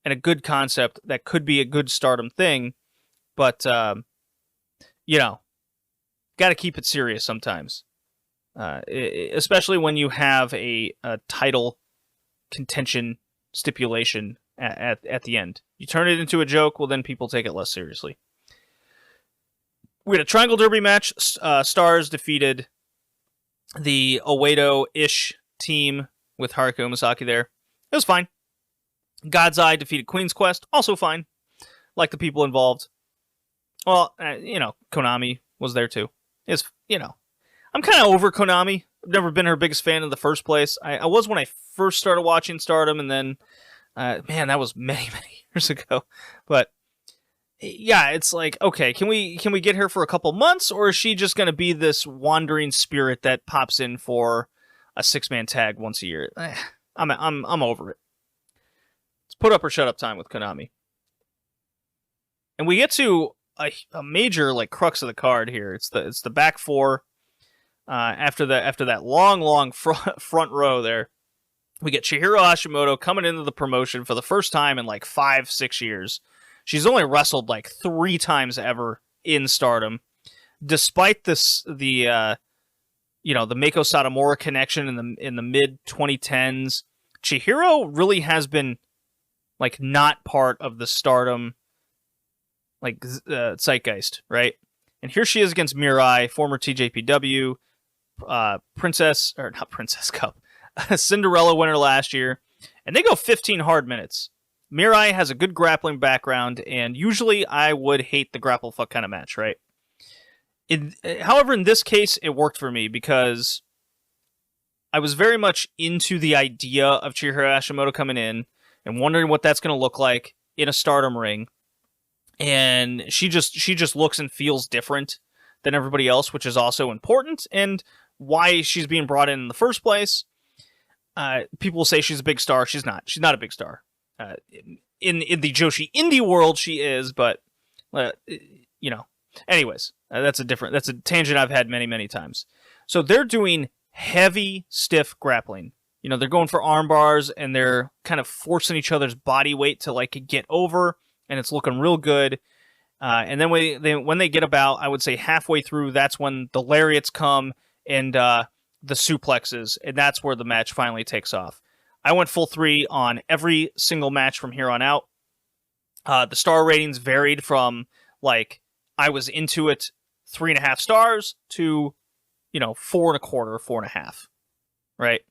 and a good concept that could be a good Stardom thing, but, got to keep it serious sometimes. Especially when you have a title contention stipulation at the end. You turn it into a joke, well, then people take it less seriously. We had a Triangle Derby match. Stars defeated the Oedo-ish team with Haruka Umasaki there. It was fine. God's Eye defeated Queen's Quest. Also fine. Like the people involved. Well, Konami was there too. It's, I'm kind of over Konami. I've never been her biggest fan in the first place. I was when I first started watching Stardom, and then, that was many, many years ago. But yeah, it's like, okay, can we get her for a couple months, or is she just going to be this wandering spirit that pops in for a 6-man tag once a year? I'm over it. Let's put up or shut up time with Konami. And we get to a major like crux of the card here. It's the back four. After that long front row there, we get Chihiro Hashimoto coming into the promotion for the first time in like 5-6 years. She's only wrestled like 3 times ever in Stardom, despite the Meiko Satomura connection in the mid 2010s. Chihiro really has been like not part of the Stardom zeitgeist, right? And here she is against Mirai, former TJPW Cinderella winner last year, and they go 15 hard minutes. Mirai has a good grappling background, and usually I would hate the grapple fuck kind of match, right? However, in this case, it worked for me because I was very much into the idea of Chihiro Hashimoto coming in and wondering what that's going to look like in a Stardom ring. And she just looks and feels different than everybody else, which is also important, and why she's being brought in the first place. People will say she's a big star. She's not. She's not a big star. In the Joshi indie world, she is, but Anyways, that's a tangent I've had many times. So they're doing heavy, stiff grappling. They're going for arm bars, and they're kind of forcing each other's body weight to like get over, and it's looking real good. And then when they get about, I would say halfway through, that's when the lariats come and the suplexes, and that's where the match finally takes off. I went full 3 on every single match from here on out. The star ratings varied from like I was into it 3.5 stars to 4.25, 4.5. Right.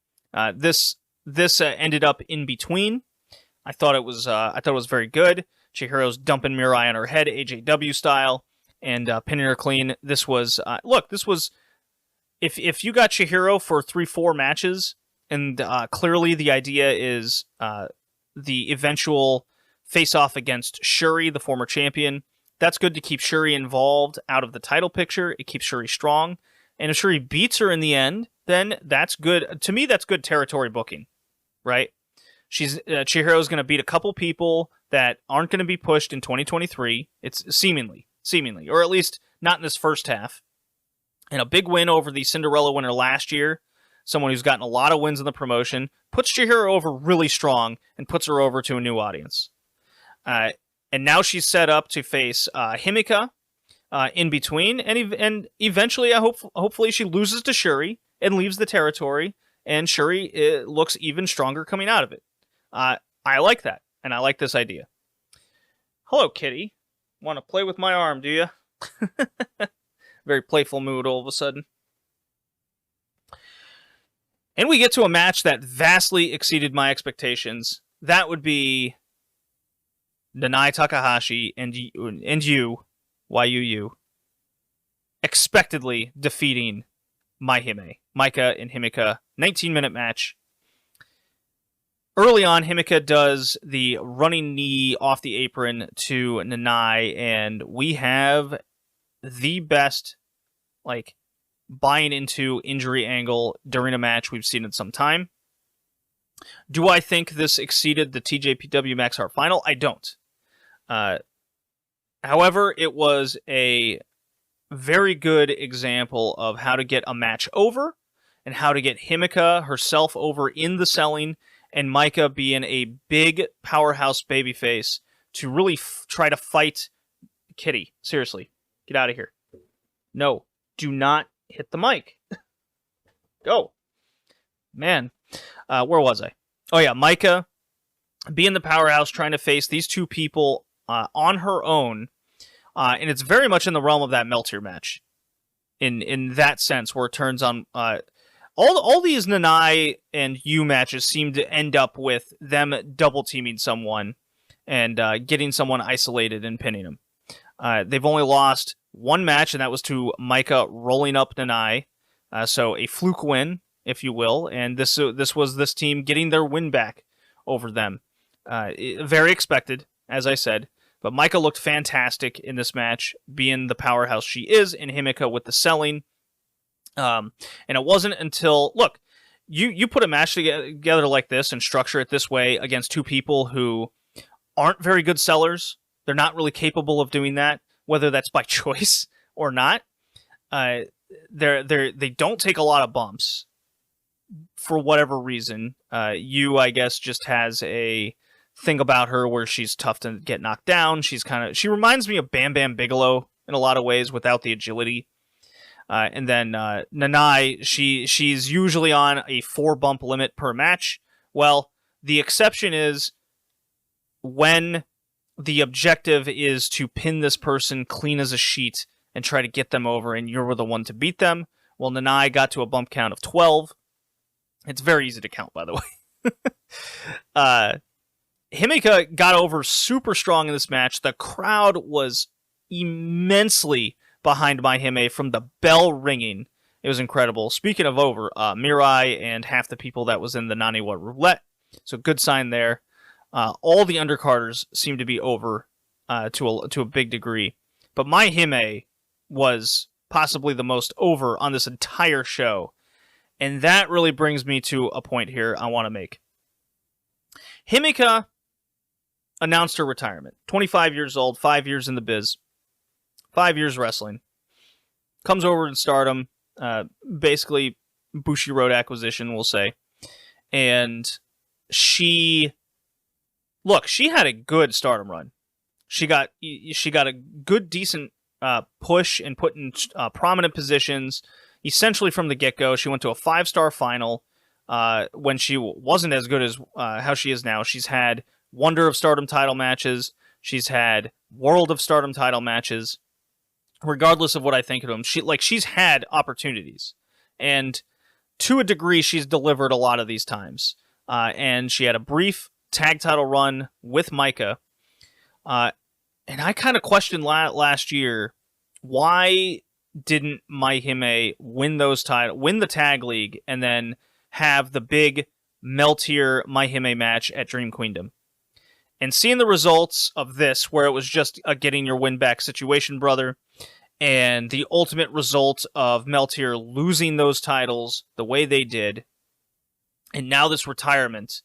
This ended up in between. I thought it was very good. Chihiro's dumping Mirai on her head, AJW style, and pinning her clean. This was if you got Chihiro for 3-4 matches, and clearly the idea is the eventual face-off against Shuri, the former champion. That's good to keep Shuri involved out of the title picture. It keeps Shuri strong. And if Shuri beats her in the end, then that's good. To me, that's good territory booking, right? Chihiro's going to beat a couple people that aren't going to be pushed in 2023. It's seemingly, or at least not in this first half. And a big win over the Cinderella winner last year, someone who's gotten a lot of wins in the promotion, puts Chihiro over really strong and puts her over to a new audience. And now she's set up to face Himika in between, and eventually, hopefully, she loses to Shuri and leaves the territory, and Shuri looks even stronger coming out of it. I like that, and I like this idea. Hello, kitty. Want to play with my arm, do you? Very playful mood all of a sudden. And we get to a match that vastly exceeded my expectations. That would be Nanae Takahashi and YUU expectedly defeating Maika and Himika. 19-minute match. Early on, Himika does the running knee off the apron to Nanae, and we have the best, buying into injury angle during a match we've seen in some time. Do I think this exceeded the TJPW Max Heart Final? I don't. However, it was a very good example of how to get a match over and how to get Himika herself over in the selling, and Maika being a big powerhouse babyface to really try to fight Kitty. Seriously, get out of here. No, do not hit the mic. Go. Man, where was I? Oh yeah, Maika being the powerhouse, trying to face these two people on her own, and it's very much in the realm of that Meltier match. In that sense, where it turns on all these Nanae and Yu matches seem to end up with them double teaming someone and getting someone isolated and pinning them. They've only lost one match, and that was to Maika rolling up Nanae. So a fluke win, if you will, and this was this team getting their win back over them. Very expected, as I said. But Maika looked fantastic in this match, being the powerhouse she is, and Himeka with the selling. And it wasn't until, look, you put a match together like this and structure it this way against two people who aren't very good sellers. They're not really capable of doing that, whether that's by choice or not. They don't take a lot of bumps for whatever reason. I guess, just has a thing about her where she's tough to get knocked down. She reminds me of Bam Bam Bigelow in a lot of ways without the agility. And then Nanai, she's usually on a 4-bump limit per match. Well, the exception is when the objective is to pin this person clean as a sheet and try to get them over, and you're the one to beat them. Well, Nanai got to a bump count of 12. It's very easy to count, by the way. Himeka got over super strong in this match. The crowd was immensely behind my Hime from the bell ringing. It was incredible. Speaking of over, Mirai and half the people that was in the Naniwa roulette. So good sign there. All the undercarders seem to be over to a big degree. But my Hime was possibly the most over on this entire show. And that really brings me to a point here I want to make. Himeka announced her retirement. 25 years old, 5 years in the biz, 5 years wrestling. Comes over to Stardom, basically Bushiroad acquisition, we'll say. And she had a good Stardom run. She got a good, decent push and put in prominent positions. Essentially from the get-go, she went to a 5-star final when she wasn't as good as how she is now. She's had Wonder of Stardom title matches. She's had World of Stardom title matches. Regardless of what I think of them, she's had opportunities. And to a degree, she's delivered a lot of these times. And she had a brief tag title run with Maika. And I kind of questioned last year, why didn't Mai Hime win the tag league, and then have the big Meltier Mai Hime match at Dream Queendom? And seeing the results of this, where it was just a getting your win back situation, brother, and the ultimate result of Meltier losing those titles the way they did, and now this retirement,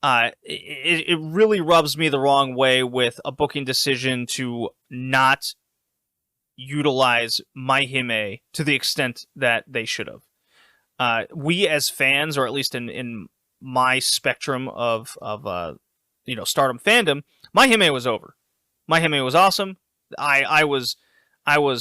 it really rubs me the wrong way with a booking decision to not utilize Mai Hime to the extent that they should have. We as fans, or at least in my spectrum of Stardom fandom, Mai Hime was over. Mai Hime was awesome. I was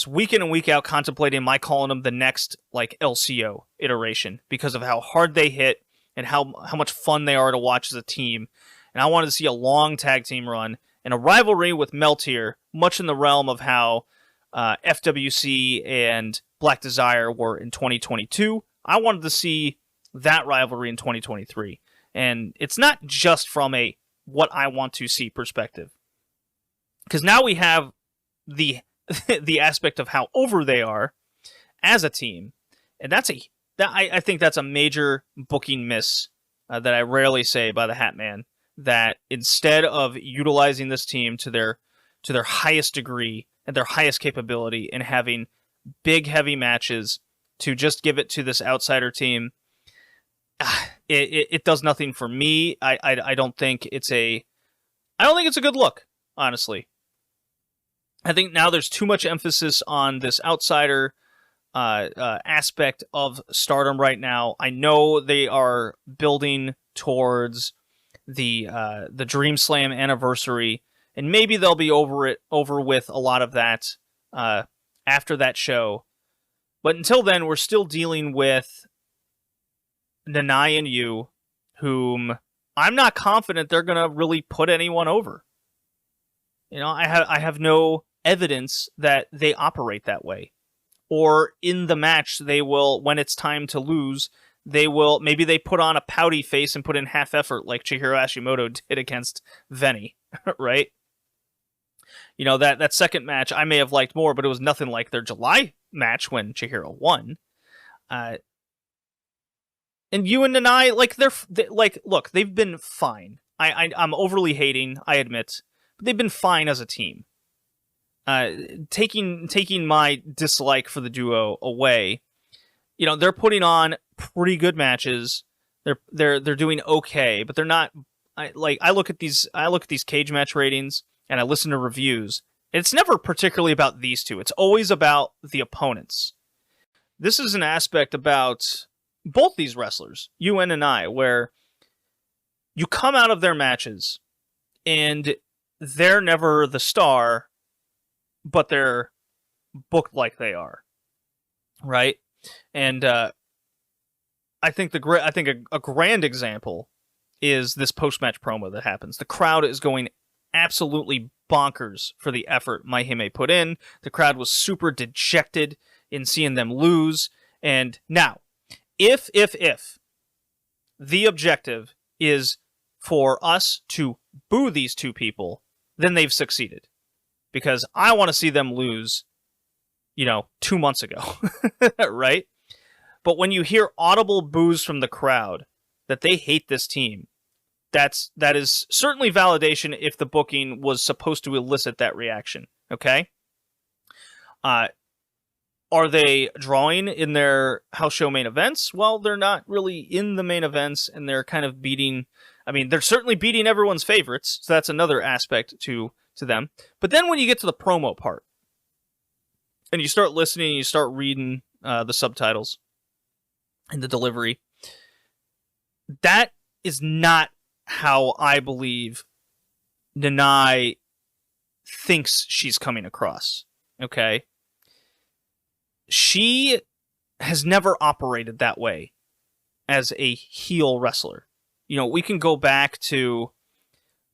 week in and week out contemplating my calling them the next LCO iteration because of how hard they hit and how much fun they are to watch as a team. And I wanted to see a long tag team run and a rivalry with Meltier, much in the realm of how FWC and Black Desire were in 2022. I wanted to see that rivalry in 2023. And it's not just from a what I want to see perspective. Because now we have the aspect of how over they are as a team. And I think that's a major booking miss that I rarely say by the Hat Man. That instead of utilizing this team to their highest degree and their highest capability and having big, heavy matches, to just give it to this outsider team, it does nothing for me. I don't think it's a good look, honestly. I think now there's too much emphasis on this outsider aspect of Stardom right now. I know they are building towards the Dream Slam anniversary, and maybe they'll be over with a lot of that after that show. But until then, we're still dealing with Nanai and Yu, whom I'm not confident they're going to really put anyone over. I have no evidence that they operate that way. Or in the match, they will, when it's time to lose, maybe they put on a pouty face and put in half effort like Chihiro Hashimoto did against Venny, right? That second match I may have liked more, but it was nothing like their July match when Chihiro won. And Yu and Nanai, look, they've been fine. I'm overly hating, I admit, but they've been fine as a team. Taking my dislike for the duo away, they're putting on pretty good matches. They're doing okay, but they're not. I look at these cage match ratings and I listen to reviews. It's never particularly about these two. It's always about the opponents. This is an aspect about both these wrestlers, UN and I, where you come out of their matches and they're never the star, but they're booked like they are, right? And I think a grand example is this post-match promo that happens. The crowd is going absolutely bonkers for the effort Maihime put in. The crowd was super dejected in seeing them lose. And now, if the objective is for us to boo these two people, then they've succeeded. Because I want to see them lose, 2 months ago, right? But when you hear audible boos from the crowd that they hate this team, that is certainly validation if the booking was supposed to elicit that reaction, okay? Are they drawing in their house show main events? Well, they're not really in the main events, and they're kind of they're certainly beating everyone's favorites, so that's another aspect to them. But then when you get to the promo part, and you start listening, and you start reading the subtitles and the delivery, that is not how I believe Nanae thinks she's coming across, okay? She has never operated that way as a heel wrestler. We can go back to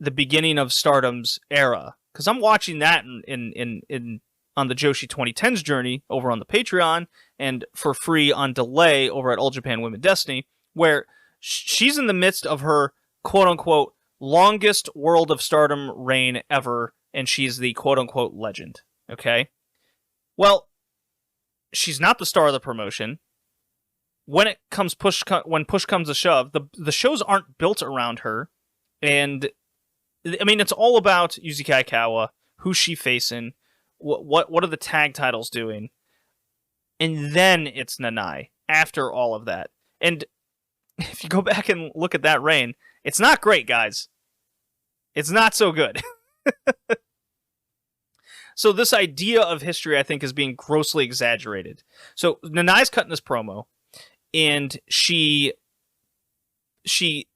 the beginning of Stardom's era, because I'm watching that in on the Joshi 2010s journey over on the Patreon, and for free on delay over at All Japan Women Destiny, where she's in the midst of her quote-unquote longest World of Stardom reign ever, and she's the quote-unquote legend, okay? Well, she's not the star of the promotion. When push comes to shove, the shows aren't built around her, and it's all about Yuzuki Aikawa, who's she facing, what are the tag titles doing, and then it's Nanae after all of that. And if you go back and look at that reign, it's not great, guys. It's not so good. So this idea of history, I think, is being grossly exaggerated. So Nanae's cutting this promo, and she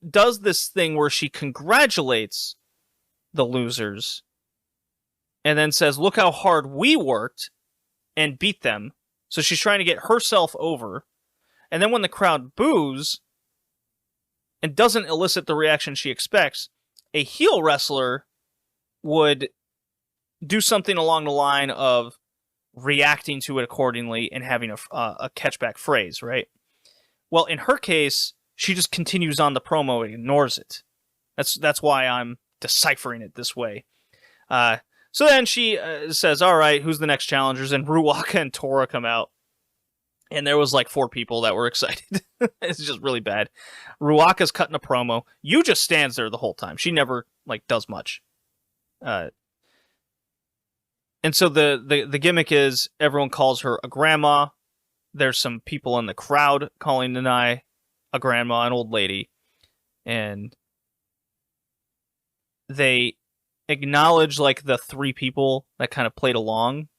does this thing where she congratulates the losers and then says, look how hard we worked and beat them. So she's trying to get herself over. And then when the crowd boos and doesn't elicit the reaction she expects, a heel wrestler would do something along the line of reacting to it accordingly and having a catchback phrase, right? Well, in her case, she just continues on the promo and ignores it. That's why I'm deciphering it this way. So then she says, all right, who's the next challengers? And Ruaka and Tora come out. And there was like 4 people that were excited. It's just really bad. Ruaka's cutting a promo. Yu just stands there the whole time. She never does much. And so the gimmick is everyone calls her a grandma. There's some people in the crowd calling Nanae a grandma, an old lady. And they acknowledge the 3 people that kind of played along.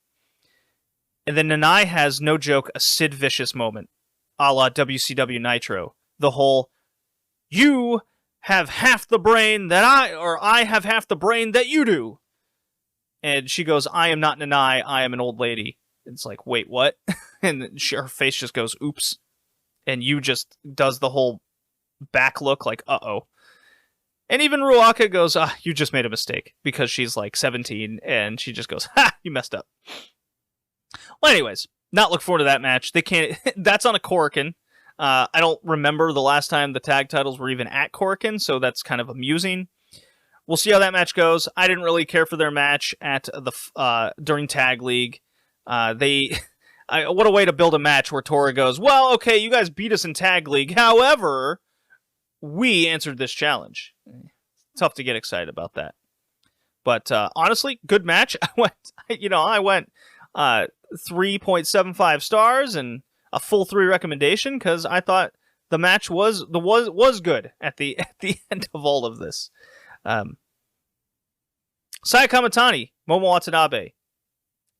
And then Nanae has, no joke, a Sid Vicious moment, a la WCW Nitro. The whole, you have half the brain that I have half the brain that you do. And she goes, I am not Nanae, I am an old lady. It's like, wait, what? And her face just goes, oops. And you just does the whole back look like, uh-oh. And even Ruaka goes, you just made a mistake. Because she's 17, and she just goes, ha, you messed up. Well, anyways, not look forward to that match. They can't. That's on a Korakuen. I don't remember the last time the tag titles were even at Korakuen, so that's kind of amusing. We'll see how that match goes. I didn't really care for their match at the during Tag League. What a way to build a match where Tora goes, well, okay, you guys beat us in Tag League. However, we answered this challenge. Tough to get excited about that. But honestly, good match. I went 3.75 stars and a full 3 recommendation because I thought the match was good at the end of all of this. Saya Kamitani, Momo Watanabe.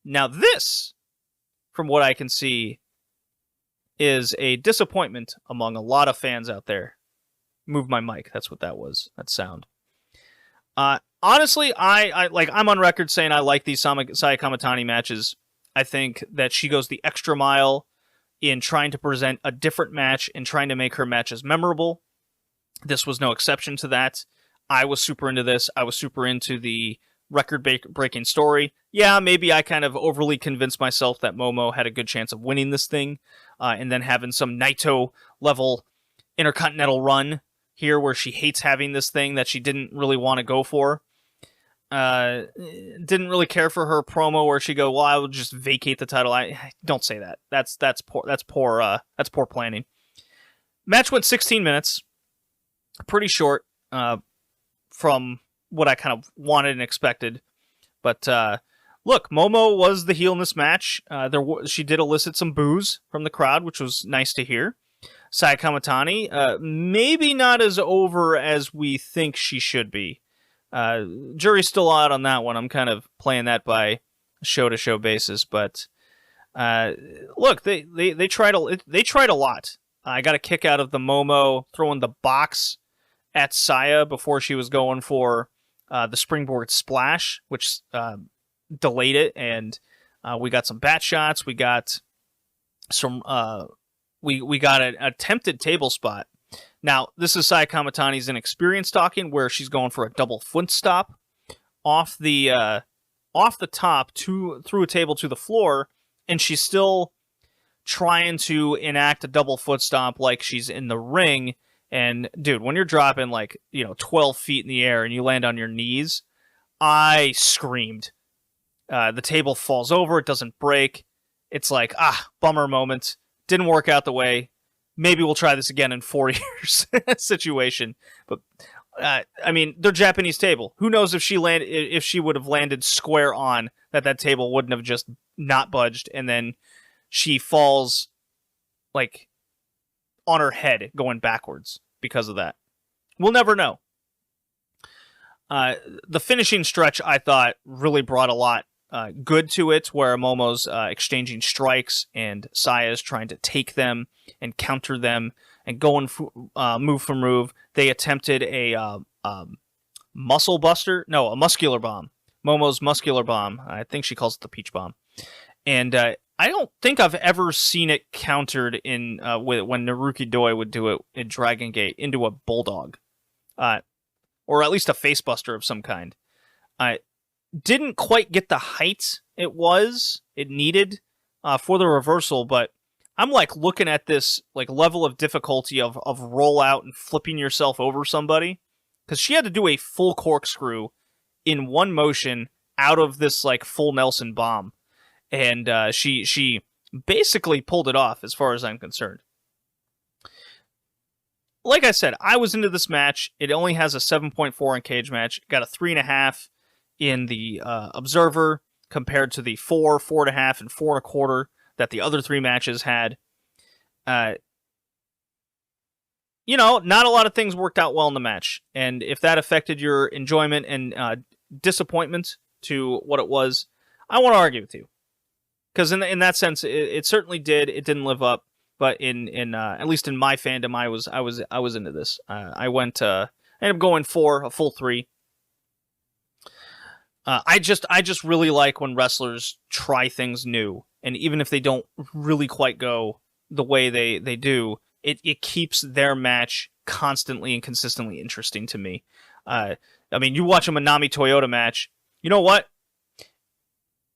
Now this, from what I can see, is a disappointment among a lot of fans out there. Move my mic. That's what that was. That sound. Honestly, I'm on record saying I like these Saya Kamitani matches. I think that she goes the extra mile in trying to present a different match and trying to make her matches memorable. This was no exception to that. I was super into this. I was super into the record-breaking story. Yeah, maybe I kind of overly convinced myself that Momo had a good chance of winning this thing, and then having some Naito-level Intercontinental run here where she hates having this thing that she didn't really want to go for. Didn't really care for her promo where she go, well, I will just vacate the title. I don't say that. That's poor planning. Match went 16 minutes. Pretty short, from what I kind of wanted and expected. But, look, Momo was the heel in this match. She did elicit some boos from the crowd, which was nice to hear. Saya Kamitani, maybe not as over as we think she should be. Jury's still out on that one. I'm kind of playing that by show-to-show basis, but look, they tried a lot. I got a kick out of the Momo throwing the box at Saya before she was going for the springboard splash, which delayed it, and we got some bat shots. We got some we got an attempted table spot. Now, this is Saya Kamitani's inexperience talking, where she's going for a double foot stop off the top through a table to the floor, and she's still trying to enact a double foot stomp like she's in the ring. And dude, when you're dropping 12 feet in the air and you land on your knees, I screamed. The table falls over, it doesn't break. It's like, bummer moment. Didn't work out the way. Maybe we'll try this again in 4 years situation. But I mean, they're Japanese table. Who knows if she would have landed square on, that table wouldn't have just not budged, and then she falls on her head going backwards because of that. We'll never know. The finishing stretch, I thought, really brought a lot good to it, where Momo's exchanging strikes and Saya's trying to take them and counter them and going move for move. They attempted a muscular bomb. Momo's muscular bomb. I think she calls it the peach bomb. And I don't think I've ever seen it countered in when Naruki Doi would do it in Dragon Gate into a bulldog, or at least a facebuster of some kind. Didn't quite get the height it needed for the reversal, but I'm looking at this level of difficulty of rollout and flipping yourself over somebody, because she had to do a full corkscrew in one motion out of this full Nelson bomb, and she basically pulled it off as far as I'm concerned. Like I said, I was into this match. It only has a 7.4 in Cage Match. Got a 3.5 in the Observer compared to the 4, 4.5, and 4.25 that the other 3 matches had. Not a lot of things worked out well in the match. And if that affected your enjoyment and disappointment to what it was, I won't argue with you. Because in that sense, it certainly did. It didn't live up. But in at least in my fandom, I was into this. I ended up going for a full 3. I just really like when wrestlers try things new, and even if they don't really quite go the way they do, it keeps their match constantly and consistently interesting to me. I mean, you watch a Manami Toyota match. You know what?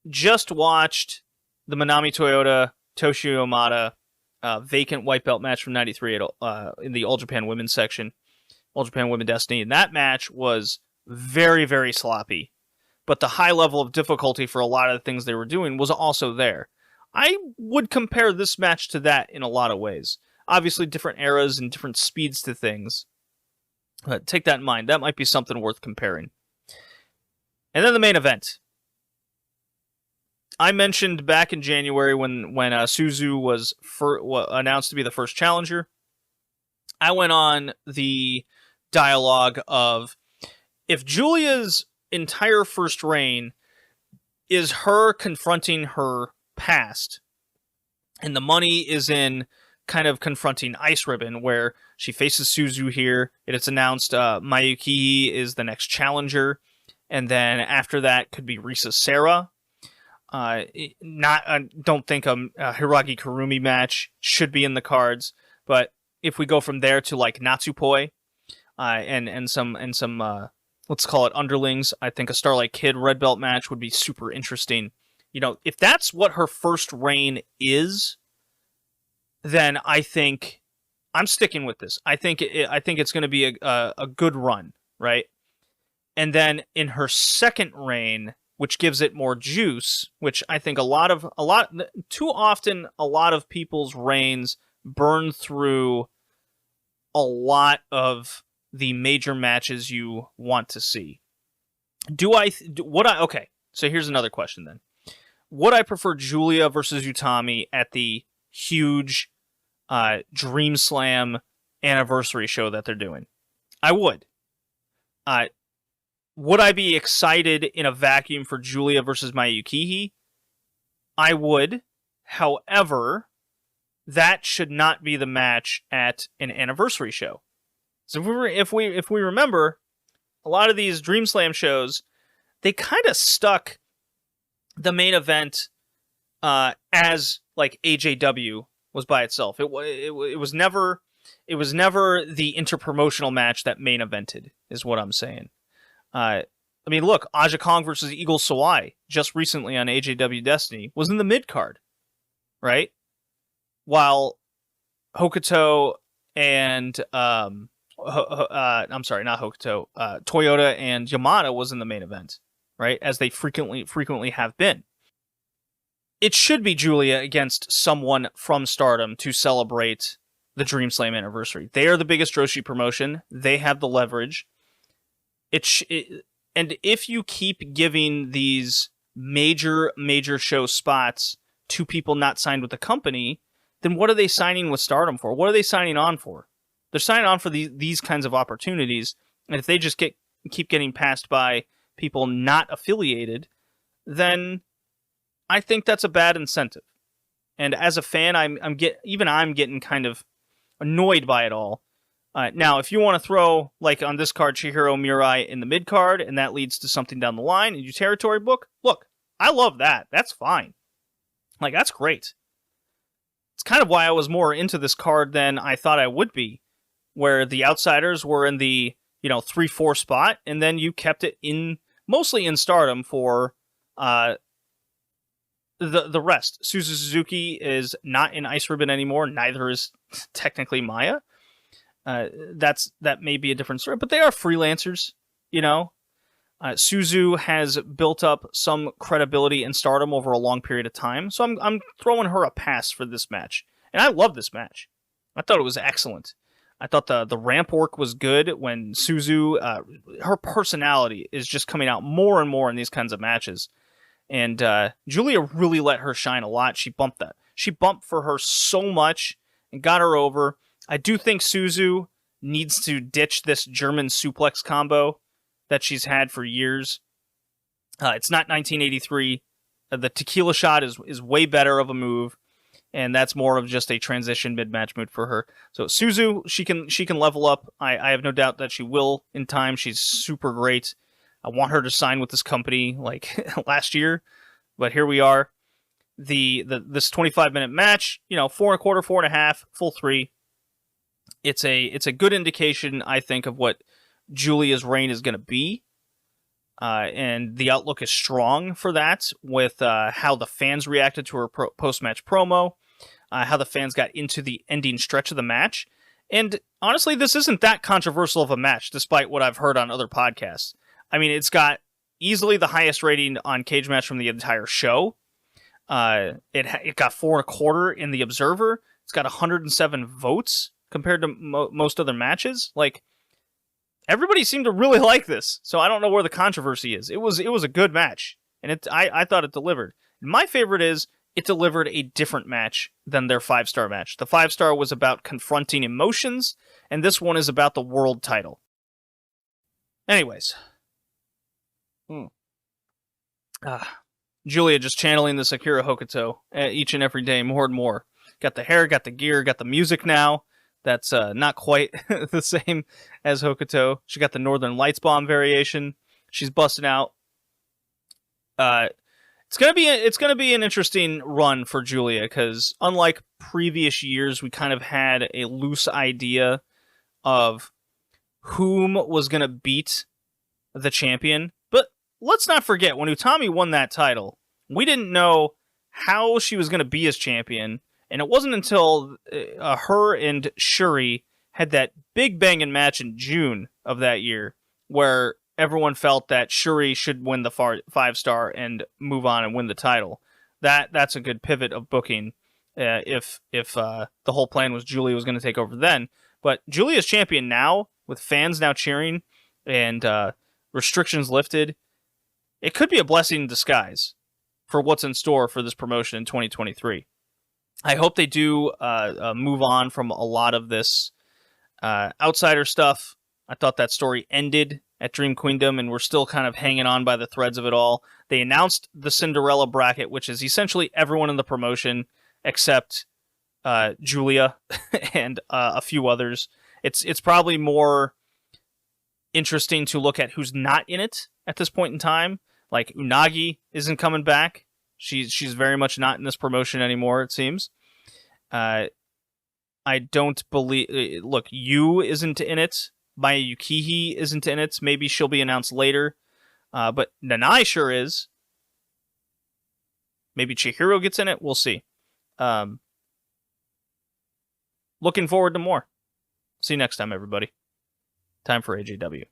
Just watched the Manami Toyota Toshio Yamada vacant white belt match from '93 in the All Japan Women's section, All Japan Women Destiny, and that match was very, very sloppy. But the high level of difficulty for a lot of the things they were doing was also there. I would compare this match to that in a lot of ways. Obviously, different eras and different speeds to things. But take that in mind. That might be something worth comparing. And then the main event. I mentioned back in January when Suzu was announced to be the first challenger, I went on the dialogue of, if Giulia's entire first reign is her confronting her past, and the money is in kind of confronting Ice Ribbon, where she faces Suzu here, and it's announced Mayuki is the next challenger, and then after that could be Risa Sera. Don't think a Hiragi Kurumi match should be in the cards, but if we go from there to like Natsupoi, and some let's call it underlings, I think a Starlight Kid red belt match would be super interesting. You know, if that's what her first reign is, then I think I'm sticking with this. I think it's going to be a good run, right? And then in her second reign, which gives it more juice, which I think too often a lot of people's reigns burn through a lot of the major matches you want to see. Okay, so here's another question then. Would I prefer Giulia versus Utami at the huge Dream Slam anniversary show that they're doing? I would. Would I be excited in a vacuum for Giulia versus Mayuki? I would. However, that should not be the match at an anniversary show. So if we remember, a lot of these Dream Slam shows, they kind of stuck the main event as like AJW was by itself. It was never the interpromotional match that main evented, is what I'm saying. I mean, look, Aja Kong versus Eagle Sawai just recently on AJW Destiny was in the mid card, right? While Hokuto and I'm sorry, not Hokuto, Toyota and Yamada was in the main event, right? As they frequently have been. It should be Giulia against someone from Stardom to celebrate the Dream Slam anniversary. They are the biggest Joshi promotion. They have the leverage. And if you keep giving these major show spots to people not signed with the company, then what are they signing with Stardom for? What are they signing on for? They're signing on for these kinds of opportunities, and if they just keep getting passed by people not affiliated, then I think that's a bad incentive. And as a fan, I'm getting kind of annoyed by it all. Now, if you want to throw, like on this card, Chihiro Mirai in the mid card, and that leads to something down the line, and you territory book, look, I love that. That's fine. Like, that's great. It's kind of why I was more into this card than I thought I would be, where the outsiders were in the 3-4 spot, and then you kept it mostly in Stardom for the rest. Suzu Suzuki is not in Ice Ribbon anymore. Neither is technically Maya. That may be a different story, but they are freelancers, Suzu has built up some credibility in Stardom over a long period of time, so I'm throwing her a pass for this match. And I love this match. I thought it was excellent. I thought the ramp work was good when Suzu, her personality is just coming out more and more in these kinds of matches. And Giulia really let her shine a lot. She bumped for her so much and got her over. I do think Suzu needs to ditch this German suplex combo that she's had for years. It's not 1983. The tequila shot is way better of a move, and that's more of just a transition mid-match move for her. So Suzu, she can level up. I have no doubt that she will in time. She's super great. I want her to sign with this company like last year, but here we are. This 25-minute match, 4 1/4, 4 1/2, full 3. It's a good indication, I think, of what Giulia's reign is going to be, and the outlook is strong for that. With how the fans reacted to her post-match promo, how the fans got into the ending stretch of the match, and honestly, this isn't that controversial of a match, despite what I've heard on other podcasts. I mean, it's got easily the highest rating on Cage Match from the entire show. It got 4 1/4 in the Observer. It's got 107 votes compared to most other matches. Like, everybody seemed to really like this, so I don't know where the controversy is. It was a good match, and I thought it delivered. My favorite is it delivered a different match than their 5-star match. The 5-star was about confronting emotions, and this one is about the world title. Anyways. Giulia just channeling the Sakura Hokuto each and every day, more and more. Got the hair, got the gear, got the music now. That's not quite the same as Hokuto. She got the Northern Lights Bomb variation. She's busting out. It's gonna be an interesting run for Giulia, because unlike previous years, we kind of had a loose idea of whom was gonna beat the champion. But let's not forget, when Utami won that title, we didn't know how she was gonna be as champion. And it wasn't until her and Shuri had that big banging match in June of that year where everyone felt that Shuri should win the 5-star and move on and win the title. That's a good pivot of booking if the whole plan was Giulia was going to take over then. But Giulia's champion now, with fans now cheering and restrictions lifted, it could be a blessing in disguise for what's in store for this promotion in 2023. I hope they do move on from a lot of this outsider stuff. I thought that story ended at Dream Queendom, and we're still kind of hanging on by the threads of it all. They announced the Cinderella bracket, which is essentially everyone in the promotion except Giulia and a few others. It's probably more interesting to look at who's not in it at this point in time. Like Unagi isn't coming back. She's very much not in this promotion anymore, it seems. I don't believe... Look, Yu isn't in it. Maya Yukihi isn't in it. Maybe she'll be announced later. But Nanai sure is. Maybe Chihiro gets in it. We'll see. Looking forward to more. See you next time, everybody. Time for AJW.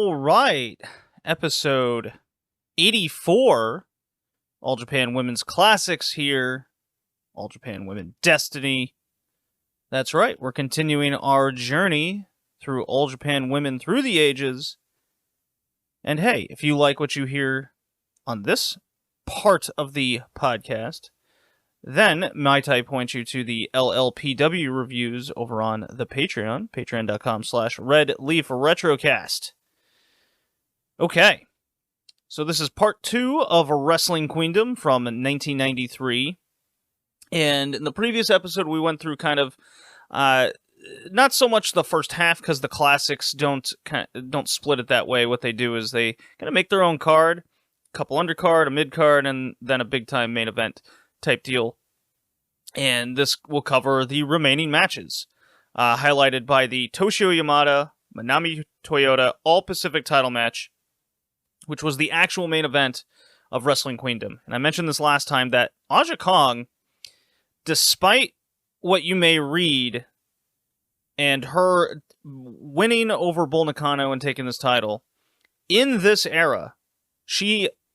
Right, episode 84, All Japan Women's Classics here, All Japan Women Destiny. That's right, we're continuing our journey through All Japan Women through the ages. And hey, if you like what you hear on this part of the podcast, then might I point you to the LLPW reviews over on the Patreon, patreon.com/redleafretrocast. Okay, so this is part 2 of Wrestling Queendom from 1993, and in the previous episode we went through kind of, not so much the first half, because the classics don't split it that way. What they do is they kind of make their own card, a couple undercard, a mid-card, and then a big-time main event type deal, and this will cover the remaining matches, highlighted by the Toshio Yamada, Manami Toyota All-Pacific title match, which was the actual main event of Wrestling Queendom. And I mentioned this last time that Aja Kong, despite what you may read, and her winning over Bull Nakano and taking this title, in this era,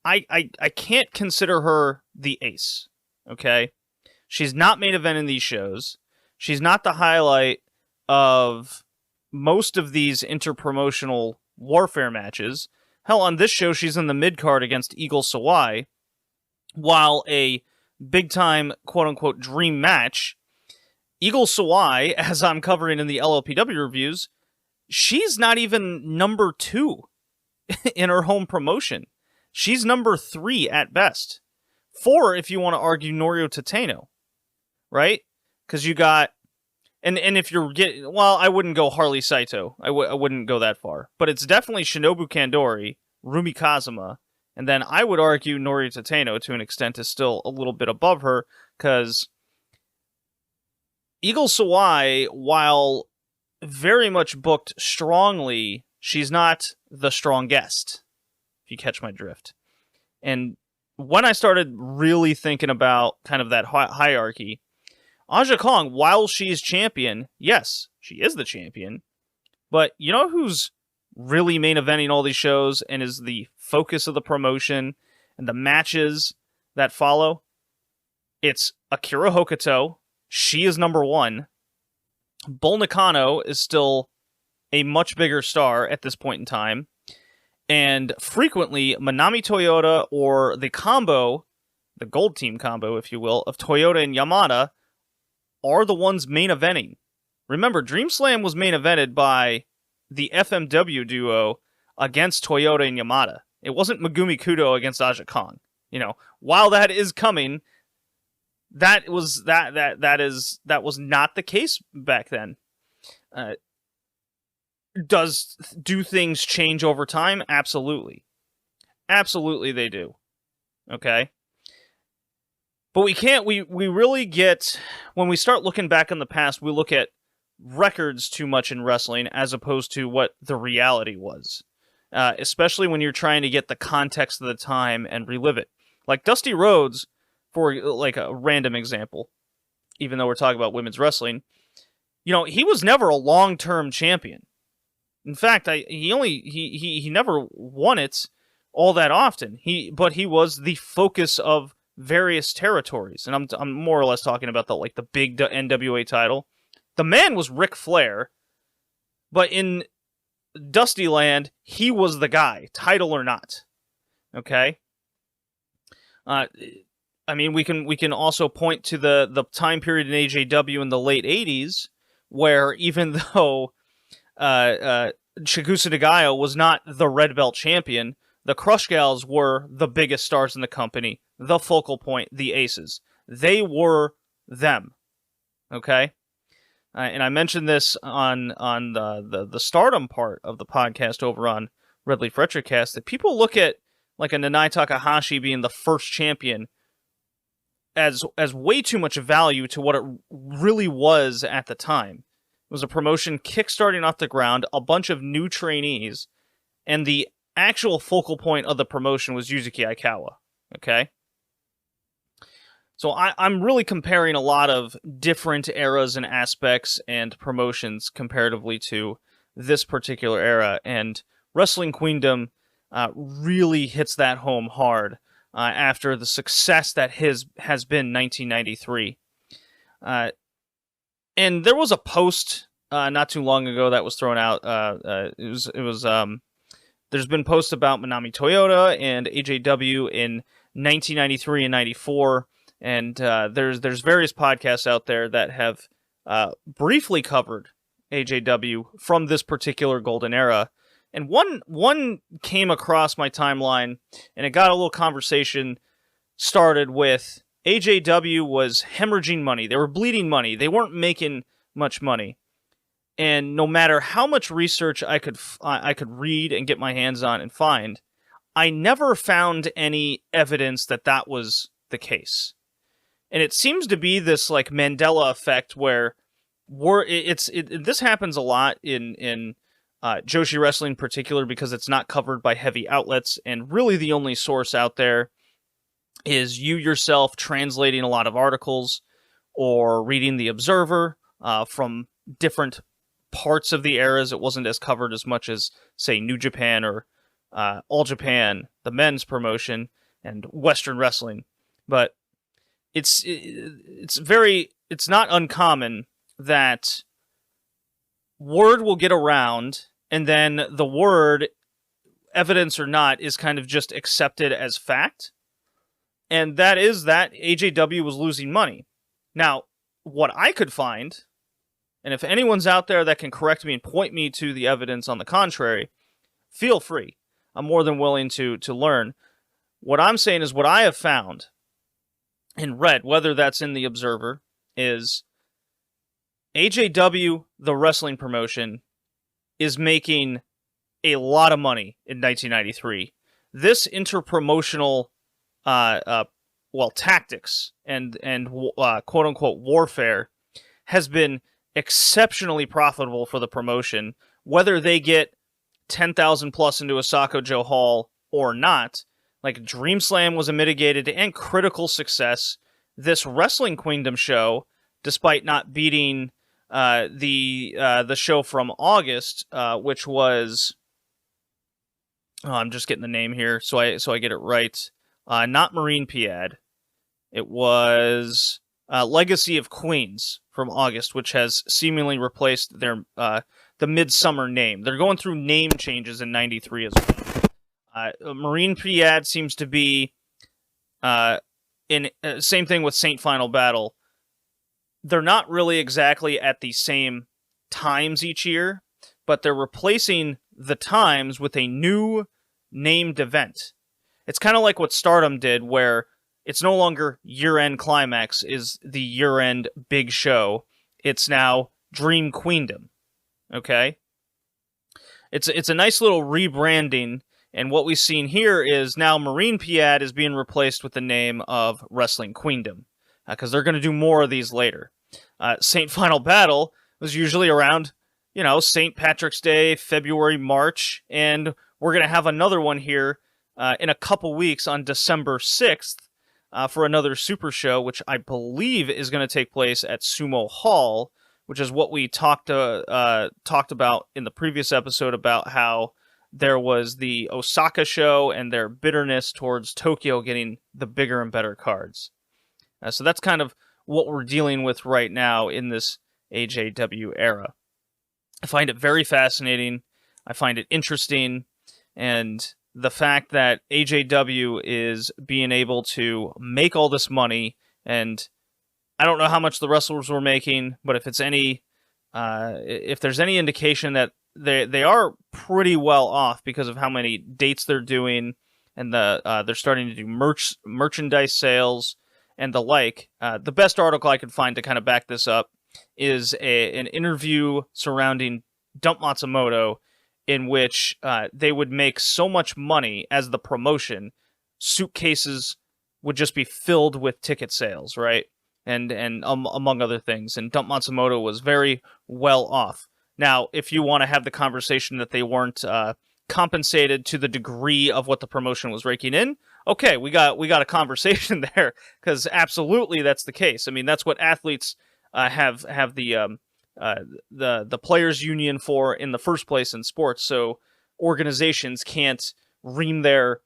I can't consider her the ace, okay? She's not main event in these shows. She's not the highlight of most of these interpromotional warfare matches. Hell, on this show, she's in the mid-card against Eagle Sawai, while a big-time, quote-unquote, dream match, Eagle Sawai, as I'm covering in the LLPW reviews, she's not even number 2 in her home promotion. She's number 3 at best. 4 if you want to argue Norio Tateno, right? Because you got, and if you're getting, well, I wouldn't go Harley Saito. I wouldn't go that far. But it's definitely Shinobu Kandori, Rumi Kazuma, and then I would argue Norio Tateno to an extent is still a little bit above her, because Eagle Sawai, while very much booked strongly, she's not the strongest, if you catch my drift. And when I started really thinking about kind of that hierarchy, Aja Kong, while she's champion, yes, she is the champion, but you know who's really main eventing all these shows and is the focus of the promotion and the matches that follow? It's Akira Hokuto. She is number 1. Bull Nakano is still a much bigger star at this point in time. And frequently, Manami Toyota, or the combo, the gold team combo, if you will, of Toyota and Yamada, are the ones main eventing. Remember, Dream Slam was main evented by the FMW duo against Toyota and Yamada. It wasn't Megumi Kudo against Aja Kong. You know, while that is coming, that was not the case back then. Do things change over time? Absolutely. Absolutely they do. Okay? But we really get, when we start looking back in the past, we look at records too much in wrestling as opposed to what the reality was. Especially when you're trying to get the context of the time and relive it. Like Dusty Rhodes, for like a random example, even though we're talking about women's wrestling, you know, he was never a long-term champion. In fact, he never won it all that often. But he was the focus of various territories, and I'm more or less talking about the big NWA title. The man was Ric Flair, but in Dusty Land, he was the guy, title or not. Okay. I mean, we can also point to the time period in AJW in the late 80s, where even though Chigusa Nagayo was not the Red Belt champion, the Crush Gals were the biggest stars in the company, the focal point, the aces. They were them. Okay? And I mentioned this on the Stardom part of the podcast over on Red Leaf Retrocast, that people look at like a Nanai Takahashi being the first champion as way too much value to what it really was at the time. It was a promotion kickstarting off the ground, a bunch of new trainees, and the actual focal point of the promotion was Yuzuki Aikawa. Okay? So I'm really comparing a lot of different eras and aspects and promotions comparatively to this particular era, and Wrestling Queendom really hits that home hard after the success that has been 1993. And there was a post not too long ago that was thrown out. There's been posts about Manami Toyota and AJW in 1993 and 94. And there's various podcasts out there that have briefly covered AJW from this particular golden era. And one came across my timeline, and it got a little conversation started with AJW was hemorrhaging money. They were bleeding money. They weren't making much money. And no matter how much research I could read and get my hands on and find, I never found any evidence that was the case. And it seems to be this like Mandela effect where this happens a lot in Joshi wrestling in particular, because it's not covered by heavy outlets, and really the only source out there is you yourself translating a lot of articles or reading the Observer from different parts of the eras. It wasn't as covered as much as, say, New Japan or All Japan, the men's promotion, and Western wrestling. But it's not uncommon that word will get around, and then the word, evidence or not, is kind of just accepted as fact. And that is that AJW was losing money. Now, what I could find, and if anyone's out there that can correct me and point me to the evidence on the contrary, feel free. I'm more than willing to learn. What I'm saying is what I have found and read, whether that's in the Observer, is AJW, the wrestling promotion, is making a lot of money in 1993. This interpromotional, tactics and quote unquote warfare has been exceptionally profitable for the promotion, whether they get 10,000 plus into Osaka Joe Hall or not. Like, Dream Slam was a mitigated and critical success. This Wrestling Queendom show, despite not beating the show from August, which was, I'm just getting the name here so I get it right. Not Marine Piad. It was Legacy of Queens from August, which has seemingly replaced their the Midsummer name. They're going through name changes in '93 as well. Marine Piad seems to be same thing with Saint Final Battle. They're not really exactly at the same times each year, but they're replacing the times with a new named event. It's kind of like what Stardom did, where it's no longer year-end climax is the year-end big show. It's now Dream Queendom. Okay? It's a nice little rebranding, and what we've seen here is now Marine Piad is being replaced with the name of Wrestling Queendom, because they're going to do more of these later. Saint Final Battle was usually around, St. Patrick's Day, February, March, and we're going to have another one here in a couple weeks on December 6th for another super show, which I believe is going to take place at Sumo Hall, which is what we talked about in the previous episode about how there was the Osaka show and their bitterness towards Tokyo getting the bigger and better cards. So that's kind of what we're dealing with right now in this AJW era. I find it very fascinating. I find it interesting. And the fact that AJW is being able to make all this money, and I don't know how much the wrestlers were making, but if there's any indication that they are pretty well off because of how many dates they're doing, and they're starting to do merchandise sales and the like. The best article I could find to kind of back this up is an interview surrounding Dump Matsumoto, in which they would make so much money as the promotion, suitcases would just be filled with ticket sales, right? And among other things. And Dump Matsumoto was very well off. Now, if you want to have the conversation that they weren't compensated to the degree of what the promotion was raking in, okay, we got a conversation there, because absolutely that's the case. I mean, that's what athletes have the players' union for in the first place in sports. So organizations can't ream their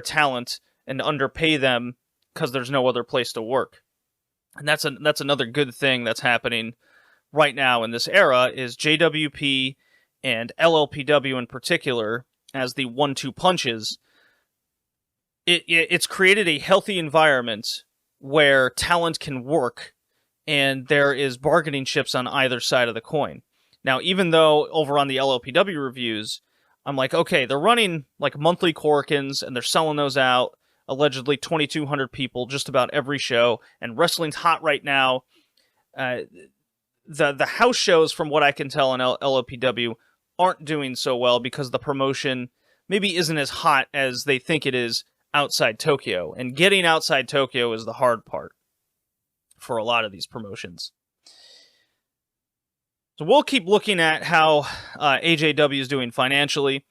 talent and underpay them because there's no other place to work. And that's another good thing that's happening right now in this era, is JWP and LLPW in particular, as the 1-2 punches. It's created a healthy environment where talent can work, and there is bargaining chips on either side of the coin. Now, even though over on the LLPW reviews, I'm like, okay, they're running like monthly Corkins, and they're selling those out, allegedly 2,200 people just about every show, and wrestling's hot right now. The house shows, from what I can tell on LLPW, aren't doing so well because the promotion maybe isn't as hot as they think it is outside Tokyo, and getting outside Tokyo is the hard part for a lot of these promotions. So we'll keep looking at how AJW is doing financially.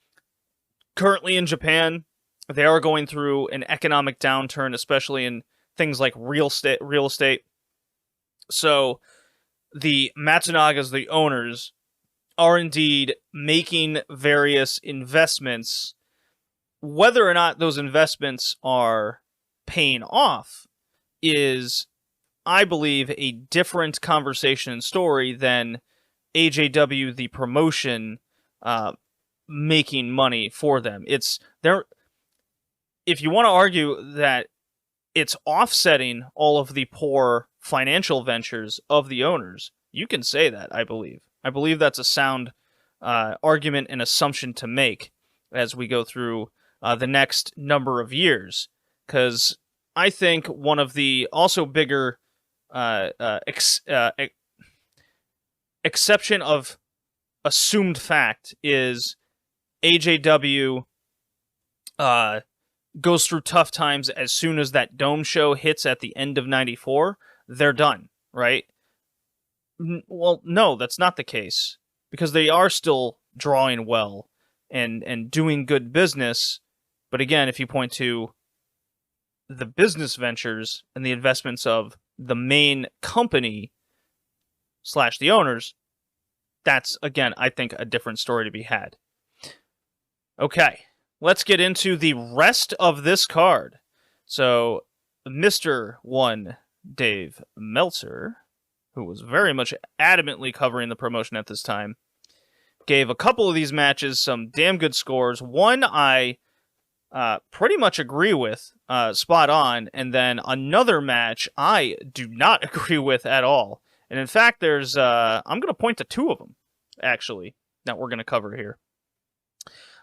Currently in Japan, they are going through an economic downturn, especially in things like real estate. So the Matsunagas, the owners, are indeed making various investments. Whether or not those investments are paying off is, I believe, a different conversation and story than AJW, the promotion, making money for them. It's there. If you want to argue that it's offsetting all of the poor financial ventures of the owners, you can say that, I believe. I believe that's a sound argument and assumption to make. as we go through the next number of years. Because I think one of the also bigger exception of assumed fact is AJW goes through tough times as soon as that Dome show hits at the end of 94. They're done, right? Well, no, that's not the case, because they are still drawing well and doing good business. But again, if you point to the business ventures and the investments of the main company / the owners, that's, again, I think a different story to be had. Okay, let's get into the rest of this card. So, Mr. One Dave Meltzer, who was very much adamantly covering the promotion at this time, gave a couple of these matches some damn good scores. One I pretty much agree with, spot on, and then another match I do not agree with at all. And in fact, there's I'm going to point to two of them, actually, that we're going to cover here.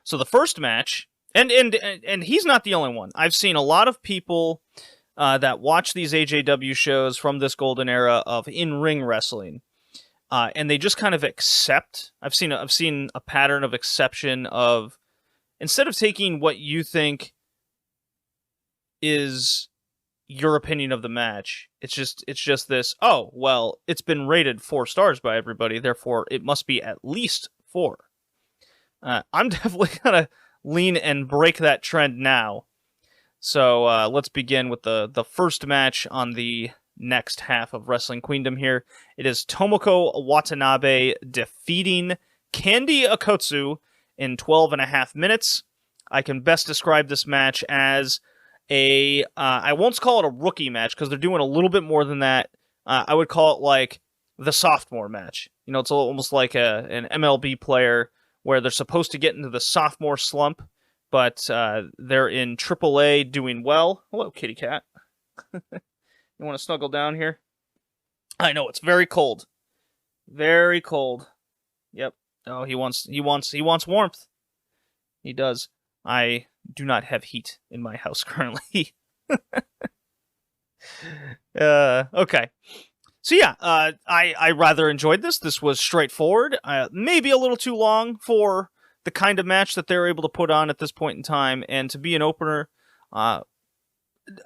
So the first match, and he's not the only one. I've seen a lot of people that watch these AJW shows from this golden era of in-ring wrestling, and they just kind of accept. I've seen a pattern of exception of, instead of taking what you think is your opinion of the match, it's just this, oh, well, it's been rated 4 stars by everybody, therefore it must be at least 4. I'm definitely gonna lean and break that trend now. So let's begin with the first match on the next half of Wrestling Queendom here. It is Tomoko Watanabe defeating Candy Akotsu in 12.5 minutes. I can best describe this match as I won't call it a rookie match, because they're doing a little bit more than that. I would call it like the sophomore match. You know, it's almost like an MLB player where they're supposed to get into the sophomore slump, but they're in AAA doing well. Hello, kitty cat. You want to snuggle down here? I know, it's very cold. Very cold. Yep. Oh, he wants warmth. He does. I do not have heat in my house currently. Okay. So yeah, I rather enjoyed this. This was straightforward. Maybe a little too long for the kind of match that they were able to put on at this point in time, and to be an opener, I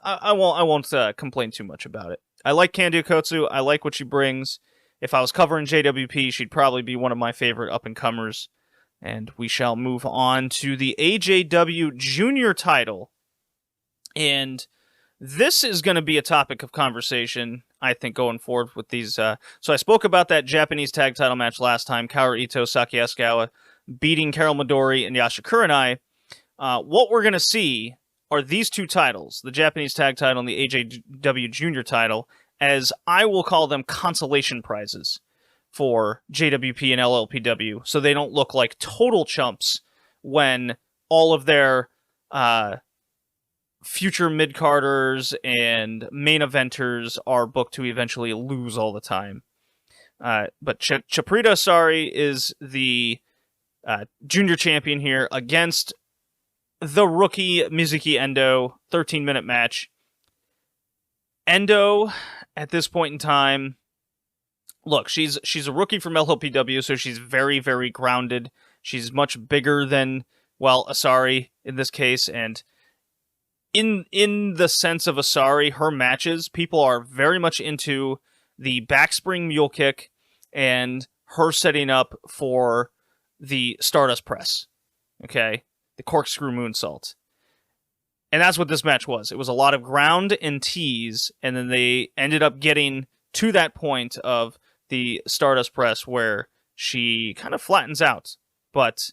won't complain too much about it. I like Candy Akotsu. I like what she brings. If I was covering JWP, she'd probably be one of my favorite up-and-comers. And we shall move on to the AJW Junior title. And this is going to be a topic of conversation, I think, going forward with these. So I spoke about that Japanese tag title match last time, Kaoru Ito, Saki Asukawa, beating Carol Midori and Yasha Kurenai. What we're going to see are these two titles, the Japanese tag title and the AJW Junior title, as I will call them consolation prizes for JWP and LLPW, so they don't look like total chumps when all of their future mid-carders and main eventers are booked to eventually lose all the time. But Chaprita Asari is the junior champion here against the rookie Mizuki Endo. 13-minute match. Endo, at this point in time, look, she's a rookie from LLPW, so she's very, very grounded. She's much bigger than, well, Asari in this case, and in the sense of Asari, her matches, people are very much into the backspring mule kick and her setting up for the Stardust press, okay? The corkscrew moonsault. And that's what this match was. It was a lot of ground and tease, and then they ended up getting to that point of the Stardust press where she kind of flattens out. But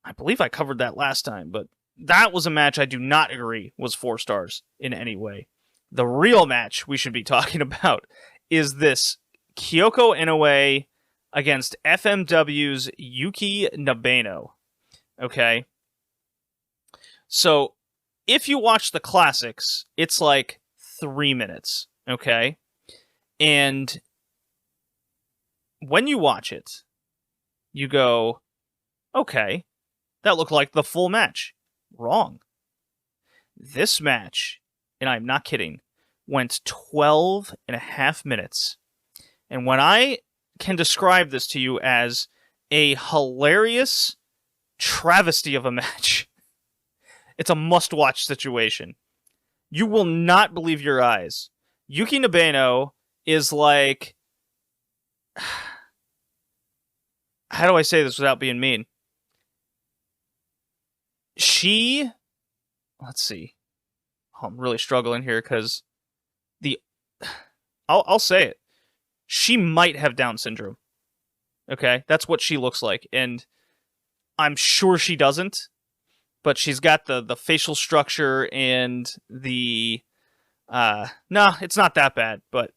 I believe I covered that last time, but that was a match I do not agree was 4 stars in any way. The real match we should be talking about is this Kyoko Inoue against FMW's Yuki Nabeno. Okay? So, if you watch the classics, it's like 3 minutes, okay? And when you watch it, you go, okay, That looked like the full match. Wrong. This match, and I'm not kidding, went 12 and a half minutes. And when I can describe this to you as a hilarious travesty of a match, it's a must-watch situation. You will not believe your eyes. Yuki Nabeno is like... How do I say this without being mean? She... Let's see. Oh, I'm really struggling here because I'll say it. She might have Down syndrome. Okay? That's what she looks like. And I'm sure she doesn't. But she's got the facial structure and the... no, it's not that bad. But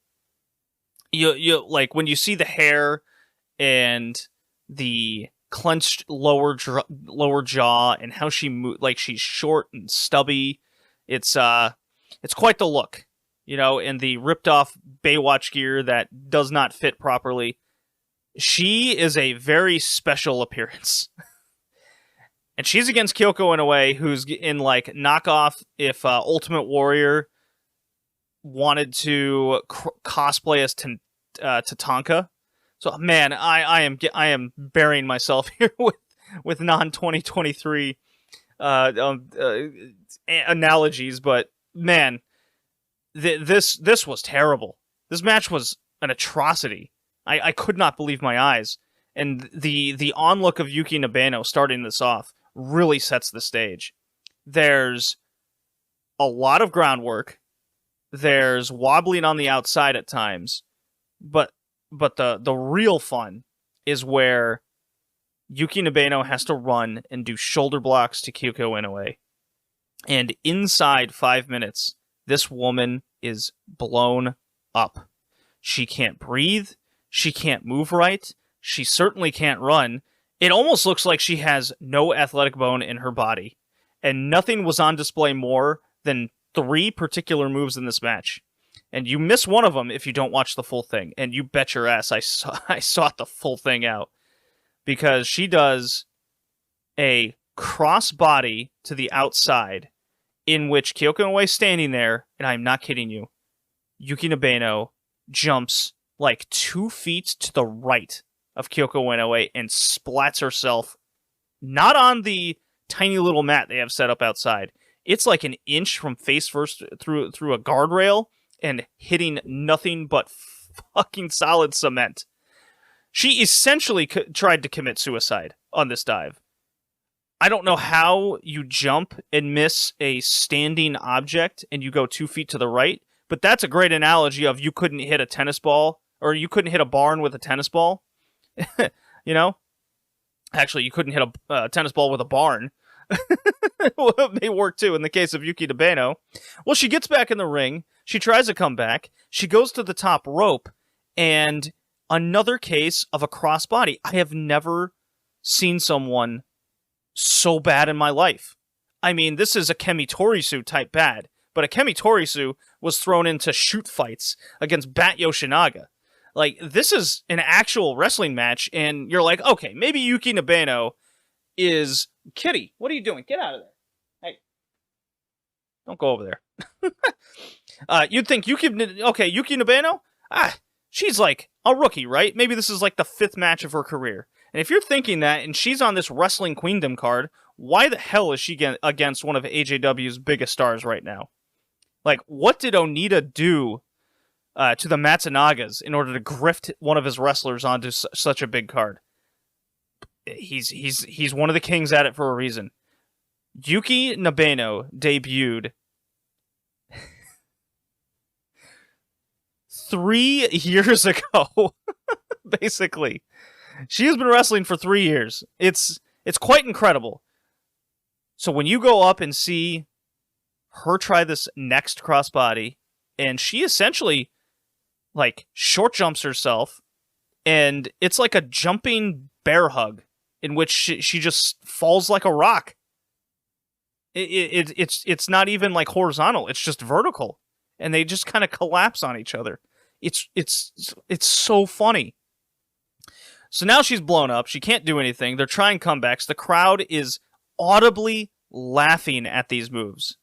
you like when you see the hair and the clenched lower jaw and how she like she's short and stubby. It's quite the look, and the ripped off Baywatch gear that does not fit properly. She is a very special appearance. And she's against Kyoko Inoue, who's in like knockoff if Ultimate Warrior wanted to cosplay as Tatanka. So man, I am burying myself here with non-2023 analogies, but man, this was terrible. This match was an atrocity. I could not believe my eyes, and the onlook of Yuki Nabeno starting this off really sets the stage. There's a lot of groundwork. There's wobbling on the outside at times, but the real fun is where Yuki Nabeno has to run and do shoulder blocks to Kyoko Inoue. And inside 5 minutes, this woman is blown up. She can't breathe. She can't move right. She certainly can't run. It almost looks like she has no athletic bone in her body. And nothing was on display more than 3 particular moves in this match. And you miss one of them if you don't watch the full thing. And you bet your ass I sought the full thing out. Because she does a cross-body to the outside, in which Kyoko Inoue is standing there, and I'm not kidding you, Yuki Nabeno jumps like 2 feet to the right of Kyoko Inoue and splats herself, not on the tiny little mat they have set up outside. It's like an inch from face first through a guardrail, and hitting nothing but fucking solid cement. She essentially tried to commit suicide on this dive. I don't know how you jump and miss a standing object and you go 2 feet to the right, but that's a great analogy of you couldn't hit a tennis ball, or you couldn't hit a barn with a tennis ball. Actually, you couldn't hit a tennis ball with a barn. Well, it may work too in the case of Yuki Nabeno. Well, she gets back in the ring. She tries to come back. She goes to the top rope, and another case of a crossbody. I have never seen someone so bad in my life. I mean, this is a Kemi Torisu type bad, but a Kemi Torisu was thrown into shoot fights against Bat Yoshinaga. Like, this is an actual wrestling match, and you're like, okay, maybe Yuki Nabeno is... Kitty, what are you doing? Get out of there. Hey. Don't go over there. You'd think Yuki Nabeno? She's like a rookie, right? Maybe this is like the 5th match of her career. And if you're thinking that, and she's on this Wrestling Queendom card, why the hell is she against one of AJW's biggest stars right now? Like, what did Onita do to the Matsunagas in order to grift one of his wrestlers onto such a big card? He's one of the kings at it for a reason. Yuki Nabeno debuted 3 years ago, basically. She has been wrestling for 3 years. It's quite incredible. So when you go up and see her try this next crossbody, and she essentially like short jumps herself, and it's like a jumping bear hug in which she just falls like a rock. It's not even like horizontal, it's just vertical, and they just kind of collapse on each other. It's so funny. So now she's blown up. She can't do anything. They're trying comebacks. The crowd is audibly laughing at these moves.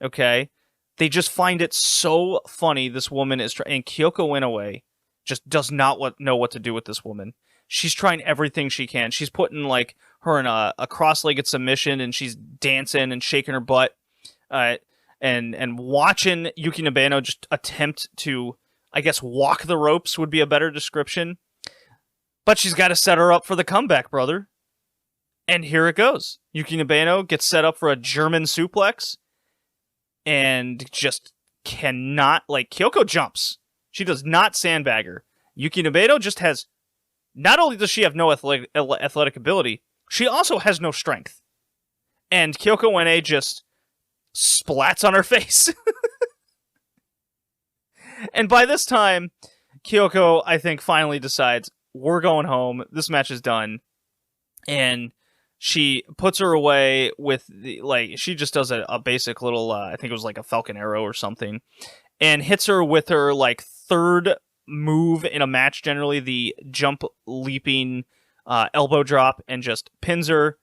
Okay? They just find it so funny. This woman is trying, and Kyoko Inoue just does not know what to do with this woman. She's trying everything she can. She's putting like her in a cross-legged submission, and she's dancing and shaking her butt, and watching Yuki Nobano just attempt to, I guess, walk the ropes would be a better description. But she's got to set her up for the comeback, brother. And here it goes. Yuki Nobano gets set up for a German suplex, and just cannot, like, Kyoko jumps. She does not sandbag her. Yuki Nobano just has, not only does she have no athletic ability, she also has no strength. And Kyoko Inoue just splats on her face. And by this time, Kyoko, I think, finally decides, we're going home. This match is done. And she puts her away with, she just does a basic little, I think it was like a Falcon Arrow or something, and hits her with her, third move in a match, generally, the jump leaping elbow drop, and just pins her.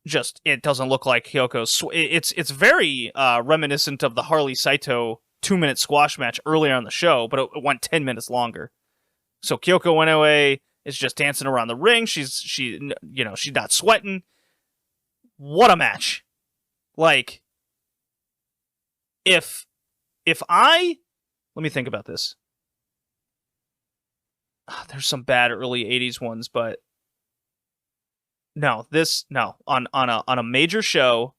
Just, it doesn't look like Kyoko's... It's very reminiscent of the Harley Saito 2-minute squash match earlier on the show, but it went 10 minutes longer. So Kyoko Inoue is just dancing around the ring. She's not sweating. What a match! If I... Let me think about this. There's some bad early 80s ones, but... No. On a major show,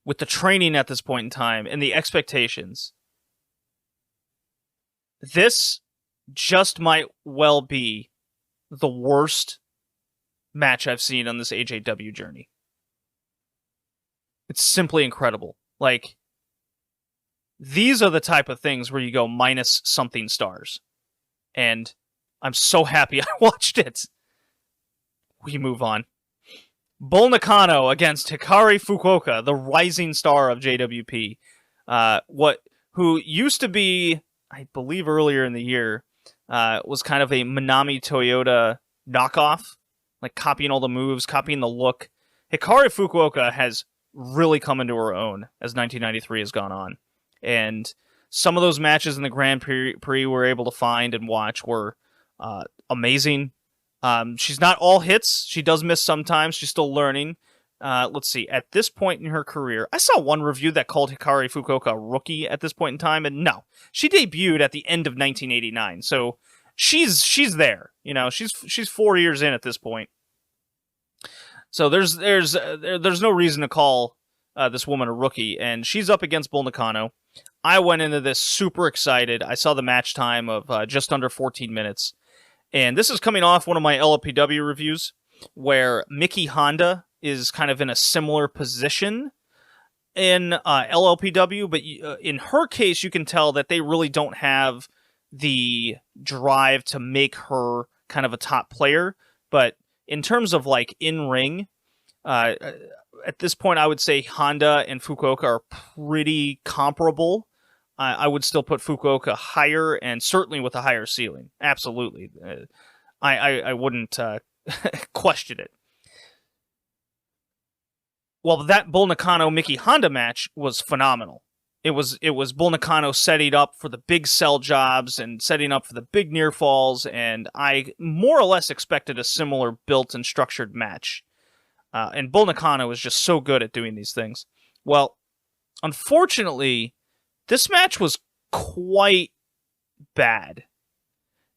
with the training at this point in time, and the expectations, this just might well be the worst match I've seen on this AJW journey. It's simply incredible. These are the type of things where you go minus something stars. And I'm so happy I watched it. We move on. Bull Nakano against Hikari Fukuoka, the rising star of JWP. Who used to be, I believe earlier in the year, was kind of a Manami Toyota knockoff, copying all the moves, copying the look. Hikari Fukuoka has really come into her own as 1993 has gone on. And some of those matches in the Grand Prix we were able to find and watch were amazing. She's not all hits. She does miss sometimes. She's still learning. Let's see. At this point in her career, I saw one review that called Hikari Fukuoka a rookie at this point in time, and no. She debuted at the end of 1989, so she's there. She's 4 years in at this point. So there's no reason to call this woman a rookie, and she's up against Bull Nakano. I went into this super excited. I saw the match time of just under 14 minutes. And this is coming off one of my LLPW reviews, where Miki Honda is kind of in a similar position in LLPW, but in her case, you can tell that they really don't have the drive to make her kind of a top player. But in terms of in-ring, at this point, I would say Honda and Fukuoka are pretty comparable. I would still put Fukuoka higher, and certainly with a higher ceiling. Absolutely. I wouldn't question it. Well, that Bull Nakano Miki Honda match was phenomenal. It was Bull Nakano setting up for the big sell jobs and setting up for the big near falls, and I more or less expected a similar built and structured match. And Bull Nakano was just so good at doing these things. Well, unfortunately, this match was quite bad.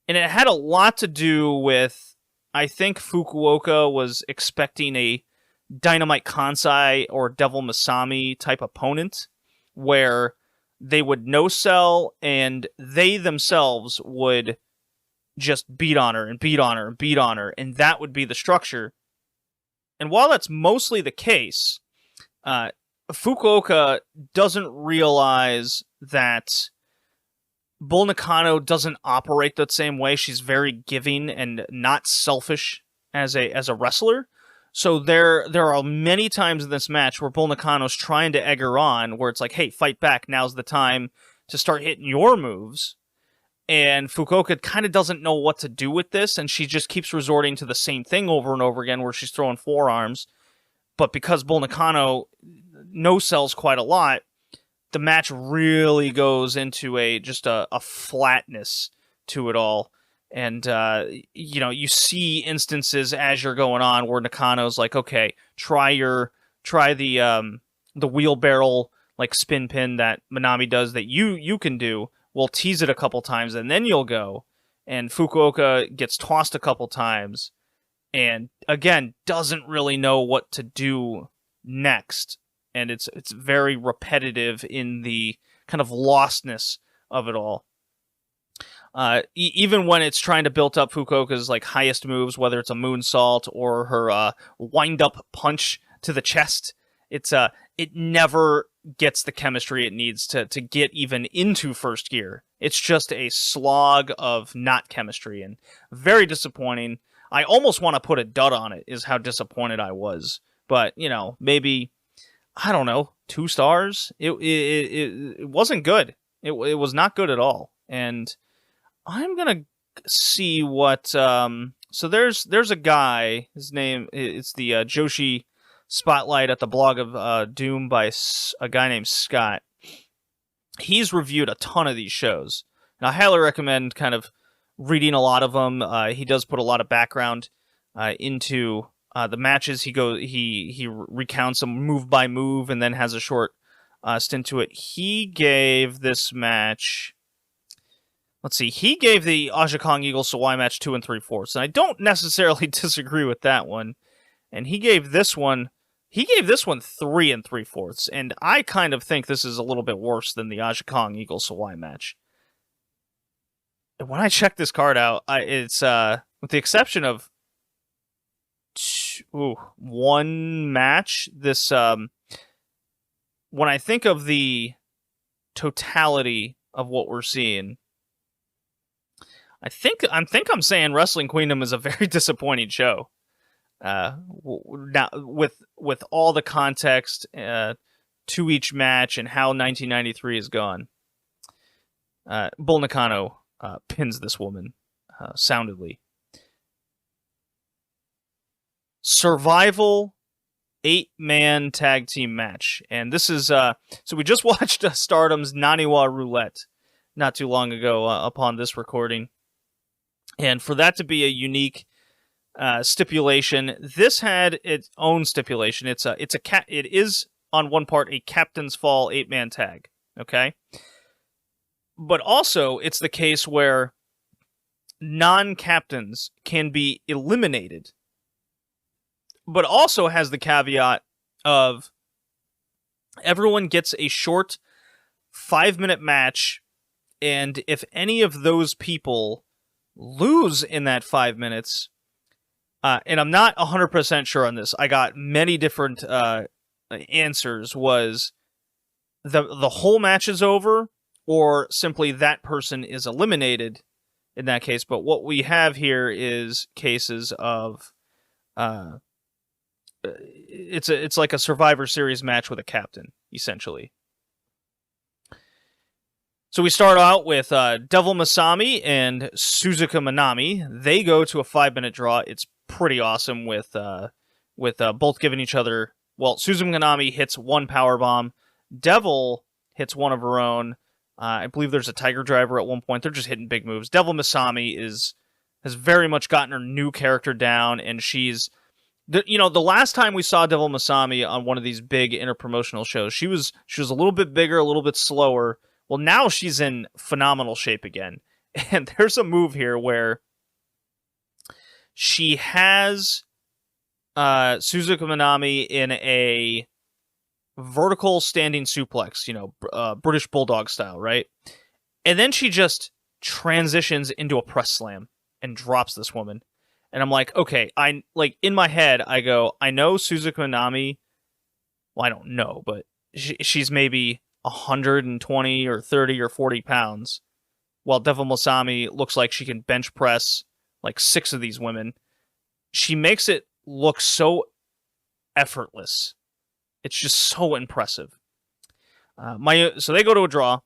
And it had a lot to do with, I think Fukuoka was expecting a Dynamite Kansai or Devil Masami type opponent, where they would no-sell and they themselves would just beat on her and beat on her and beat on her, and that would be the structure. And while that's mostly the case, Fukuoka doesn't realize that Bull Nakano doesn't operate that same way. She's very giving and not selfish as a wrestler. So there are many times in this match where Bull Nakano's trying to egg her on, where it's like, hey, fight back, now's the time to start hitting your moves. And Fukuoka kind of doesn't know what to do with this, and she just keeps resorting to the same thing over and over again where she's throwing forearms. But because Bull Nakano no-sells quite a lot, the match really goes into a flatness to it all. And, you see instances as you're going on where Nakano's like, okay, try the wheelbarrow, like, spin pin that Manami does that you can do. We'll tease it a couple times, and then you'll go. And Fukuoka gets tossed a couple times, and, again, doesn't really know what to do next. And it's very repetitive in the kind of lostness of it all. Even when it's trying to build up Fukuoka's like highest moves, whether it's a moonsault or her wind-up punch to the chest, it never gets the chemistry it needs to get even into first gear. It's just a slog of not chemistry, and very disappointing. I almost want to put a dud on it, is how disappointed I was. But, maybe, I don't know, 2 stars? It wasn't good. It was not good at all. And I'm gonna see what. So there's a guy. His name it's the Joshi Spotlight at the blog of Doom by a guy named Scott. He's reviewed a ton of these shows, and I highly recommend kind of reading a lot of them. He does put a lot of background into the matches. He recounts them move by move, and then has a short stint to it. He gave this match. Let's see, he gave the Aja Kong Eagle Sawai match 2 3/4, and I don't necessarily disagree with that one. And he gave this one 3 3/4, and I kind of think this is a little bit worse than the Aja Kong Eagle Sawai match. When I check this card out, it's with the exception of one match. This when I think of the totality of what we're seeing, I think I'm saying Wrestling Queendom is a very disappointing show. Now with all the context to each match and how 1993 is gone, Bull Nakano pins this woman soundly. Survival 8-man tag team match, and this is so we just watched Stardom's Naniwa Roulette not too long ago upon this recording. And for that to be a unique stipulation, this had its own stipulation. It is on one part a captain's fall 8-man tag, okay? But also it's the case where non-captains can be eliminated, but also has the caveat of everyone gets a short 5-minute match, and if any of those people lose in that 5 minutes, and I'm not 100% sure on this, I got many different answers, was the whole match is over, or simply that person is eliminated in that case. But what we have here is cases of it's like a Survivor Series match with a captain, essentially. So we start out with Devil Masami and Suzuka Manami. They go to a 5-minute draw. It's pretty awesome with both giving each other. Well, Suzuka Manami hits one powerbomb. Devil hits one of her own. I believe there's a Tiger Driver at one point. They're just hitting big moves. Devil Masami has very much gotten her new character down, and she's the last time we saw Devil Masami on one of these big interpromotional shows, she was a little bit bigger, a little bit slower. Well, now she's in phenomenal shape again. And there's a move here where she has Suzuka Manami in a vertical standing suplex, British Bulldog style, right? And then she just transitions into a press slam and drops this woman. And I'm like, okay, in my head, I go, I know Suzuka Manami, well, I don't know, but she's maybe 120 or 30 or 40 pounds, while Devil Masami looks like she can bench press like 6 of these women. She makes it look so effortless. It's just so impressive. So they go to a draw.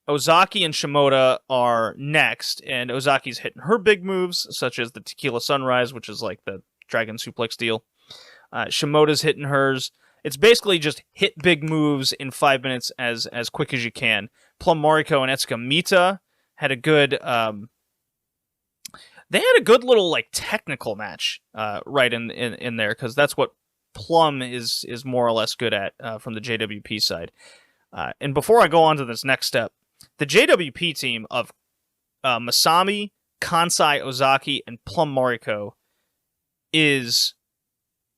Ozaki and Shimoda are next, and Ozaki's hitting her big moves, such as the Tequila Sunrise, which is like the Dragon Suplex deal. Shimoda's hitting hers. It's basically just hit big moves in 5 minutes as quick as you can. Plum Mariko and Etsuka Mita had a good... they had a good little like technical match right in there, because that's what Plum is more or less good at from the JWP side. And before I go on to this next step, the JWP team of Masami, Kansai, Ozaki, and Plum Mariko is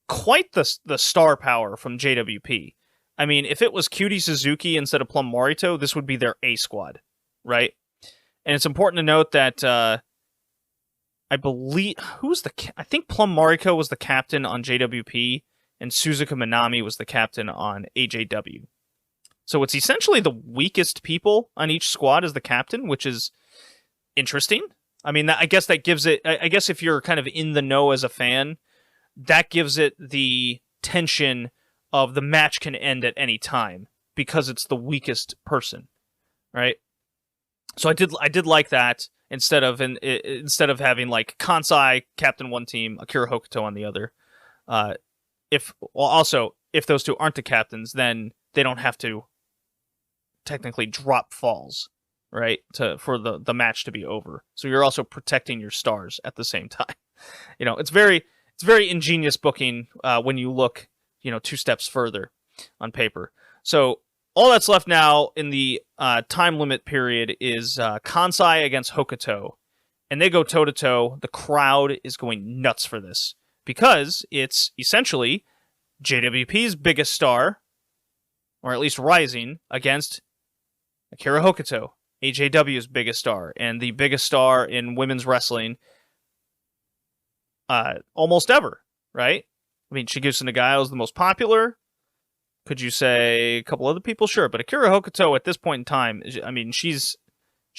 quite the star power from JWP. I mean, if it was Cutie Suzuki instead of Plum Mariko, this would be their A squad, right? And it's important to note that I believe I think Plum Mariko was the captain on JWP, and Suzuka Minami was the captain on AJW. So it's essentially the weakest people on each squad as the captain, which is interesting. I mean, I guess that gives it... I guess if you're kind of in the know as a fan, that gives it the tension of the match can end at any time because it's the weakest person, right? So I did like that instead of having like Kansai captain one team, Akira Hokuto on the other. If those two aren't the captains, then they don't have to technically drop falls, right? For the match to be over. So you're also protecting your stars at the same time. You know, it's very ingenious booking when you look, you know, 2 steps further on paper. So all that's left now in the time limit period is Kansai against Hokuto, and they go toe to toe. The crowd is going nuts for this because it's essentially JWP's biggest star, or at least rising, against Akira Hokuto, AJW's biggest star, and the biggest star in women's wrestling almost ever, right? I mean, Chigusa Nagayo is the most popular. Could you say a couple other people? Sure, but Akira Hokuto at this point in time, I mean, she's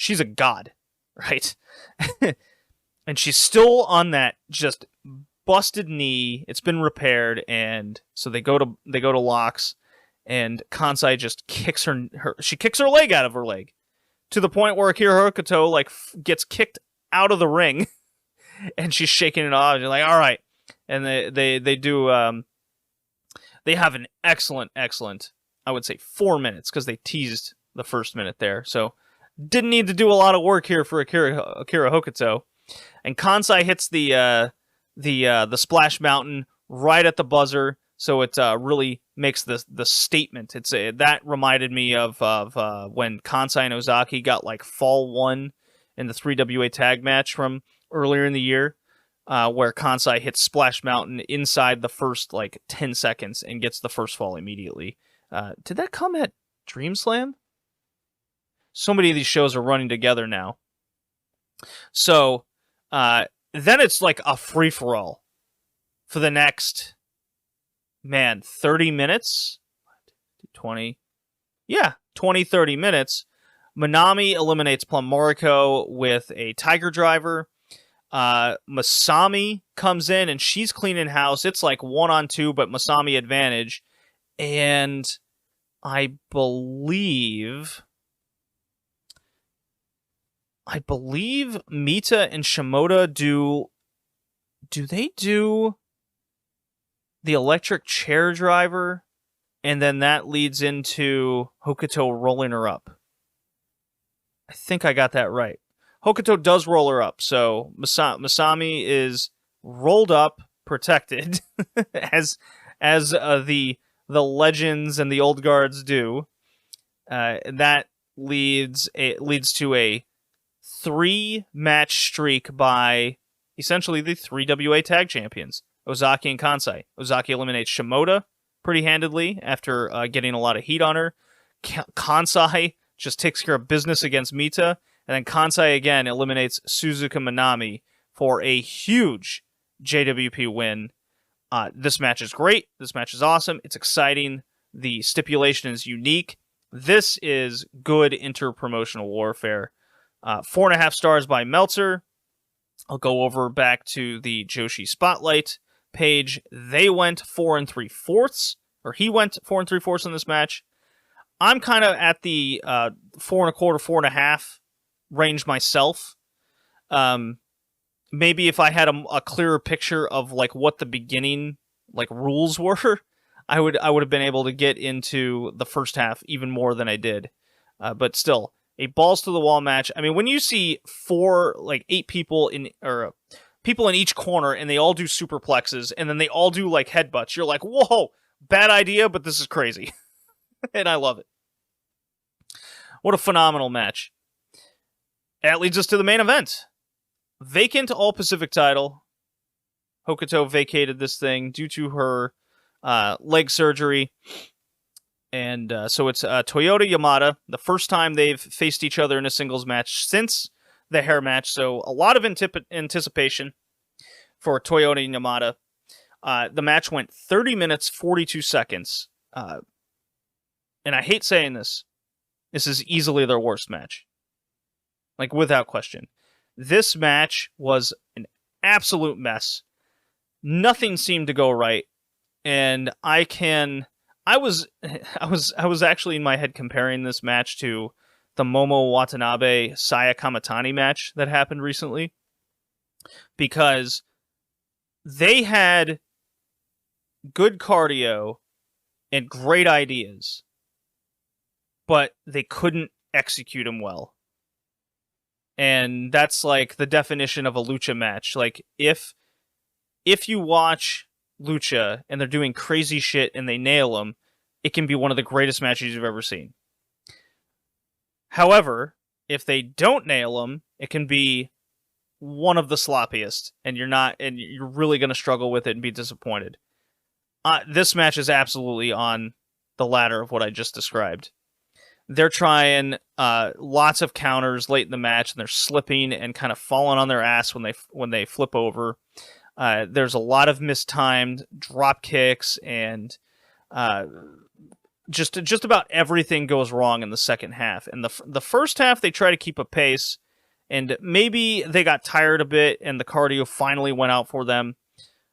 a god, right? And she's still on that just busted knee. It's been repaired, and so they go to locks. And Kansai just kicks her leg out of her leg, to the point where Akira Hokuto like gets kicked out of the ring, and she's shaking it off. And you're like, all right, and they have an excellent, I would say 4 minutes, because they teased the first minute there, so didn't need to do a lot of work here for Akira Hokuto. And Kansai hits the Splash Mountain right at the buzzer. So it really makes the statement. That reminded me of when Kansai and Ozaki got like fall 1 in the 3WA tag match from earlier in the year, where Kansai hits Splash Mountain inside the first like 10 seconds and gets the first fall immediately. Did that come at Dream Slam? So many of these shows are running together now. So then it's like a free-for-all for the next... 30 minutes? 20, 30 minutes. Minami eliminates Plum Mariko with a Tiger Driver. Masami comes in, and she's cleaning house. It's like 1-on-2, but Masami advantage. And I believe Mita and Shimoda do they do the electric chair driver, and then that leads into Hokuto rolling her up. I think I got that right. Hokuto does roll her up, so Masami is rolled up, protected, as the legends and the old guards do. That leads to a 3-match streak by essentially the 3WA tag champions, Ozaki and Kansai. Ozaki eliminates Shimoda pretty handedly after getting a lot of heat on her. Kansai just takes care of business against Mita. And then Kansai again eliminates Suzuka Minami for a huge JWP win. This match is great. This match is awesome. It's exciting. The stipulation is unique. This is good interpromotional warfare. 4.5 stars by Meltzer. I'll go over back to the Joshi Spotlight page. They went 4 3/4, or he went 4 3/4 in this match. I'm kind of at the 4.25, 4.5 range myself. Maybe if I had a clearer picture of like what the beginning like rules were, I would have been able to get into the first half even more than I did. But still, a balls to the wall match. I mean, when you see 8 people people in each corner and they all do superplexes and then they all do like headbutts, you're like, whoa, bad idea, but this is crazy. And I love it. What a phenomenal match. That leads us to the main event. Vacant All Pacific title. Hokuto vacated this thing due to her leg surgery. And so it's Toyota Yamada, the first time they've faced each other in a singles match since the hair match. So a lot of anticipation for Toyota and Yamada. The match went 30 minutes, 42 seconds. And I hate saying this. This is easily their worst match. Like, without question. This match was an absolute mess. Nothing seemed to go right. And I was actually in my head comparing this match to the Momo Watanabe Saya Kamatani match that happened recently. Because they had good cardio and great ideas, but they couldn't execute them well. And that's like the definition of a lucha match. Like, if you watch lucha and they're doing crazy shit and they nail them, it can be one of the greatest matches you've ever seen. However, if they don't nail them, it can be one of the sloppiest, and you're really going to struggle with it and be disappointed. This match is absolutely on the ladder of what I just described. They're trying lots of counters late in the match, and they're slipping and kind of falling on their ass when they flip over. There's a lot of mistimed drop kicks, and just about everything goes wrong in the second half. And the first half, they try to keep a pace, and maybe they got tired a bit, and the cardio finally went out for them.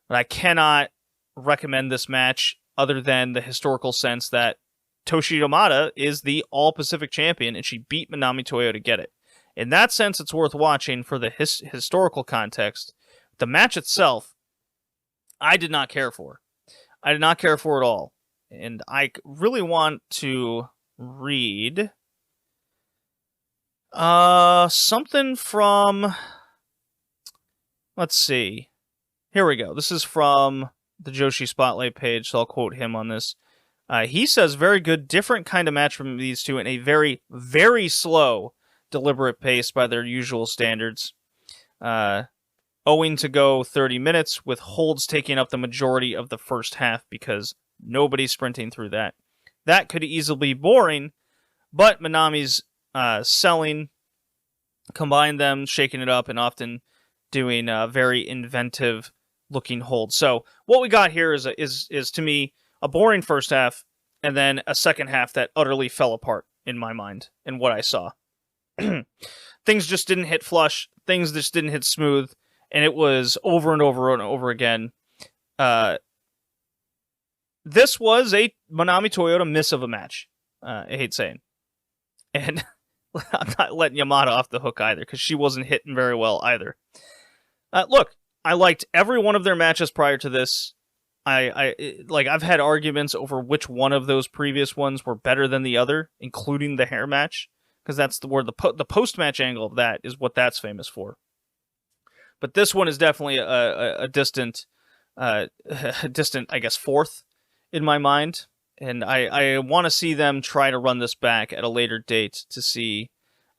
But I cannot recommend this match other than the historical sense that Toshi Yamada is the All-Pacific champion, and she beat Manami Toyo to get it. In that sense, it's worth watching for the historical context. The match itself, I did not care for. I did not care for at all. And I really want to read something from... Let's see. Here we go. This is from the Joshi Spotlight page, so I'll quote him on this. He says, very good, different kind of match from these two, and a very, very slow, deliberate pace by their usual standards. Owing to go 30 minutes, with holds taking up the majority of the first half, because nobody's sprinting through that. That could easily be boring, but Manami's selling, combined them, shaking it up, and often doing very inventive looking holds. So what we got here is to me a boring first half, and then a second half that utterly fell apart in my mind and what I saw. Things just didn't hit flush. Things just didn't hit smooth, and it was over and over and over again. This was a Manami Toyota miss of a match. I hate saying. And I'm not letting Yamada off the hook either, because she wasn't hitting very well either. Look, I liked every one of their matches prior to this. I've had arguments over which one of those previous ones were better than the other, including the hair match, because that's where the post-match angle of that is what that's famous for. But this one is definitely a distant, I guess, fourth in my mind, and I want to see them try to run this back at a later date to see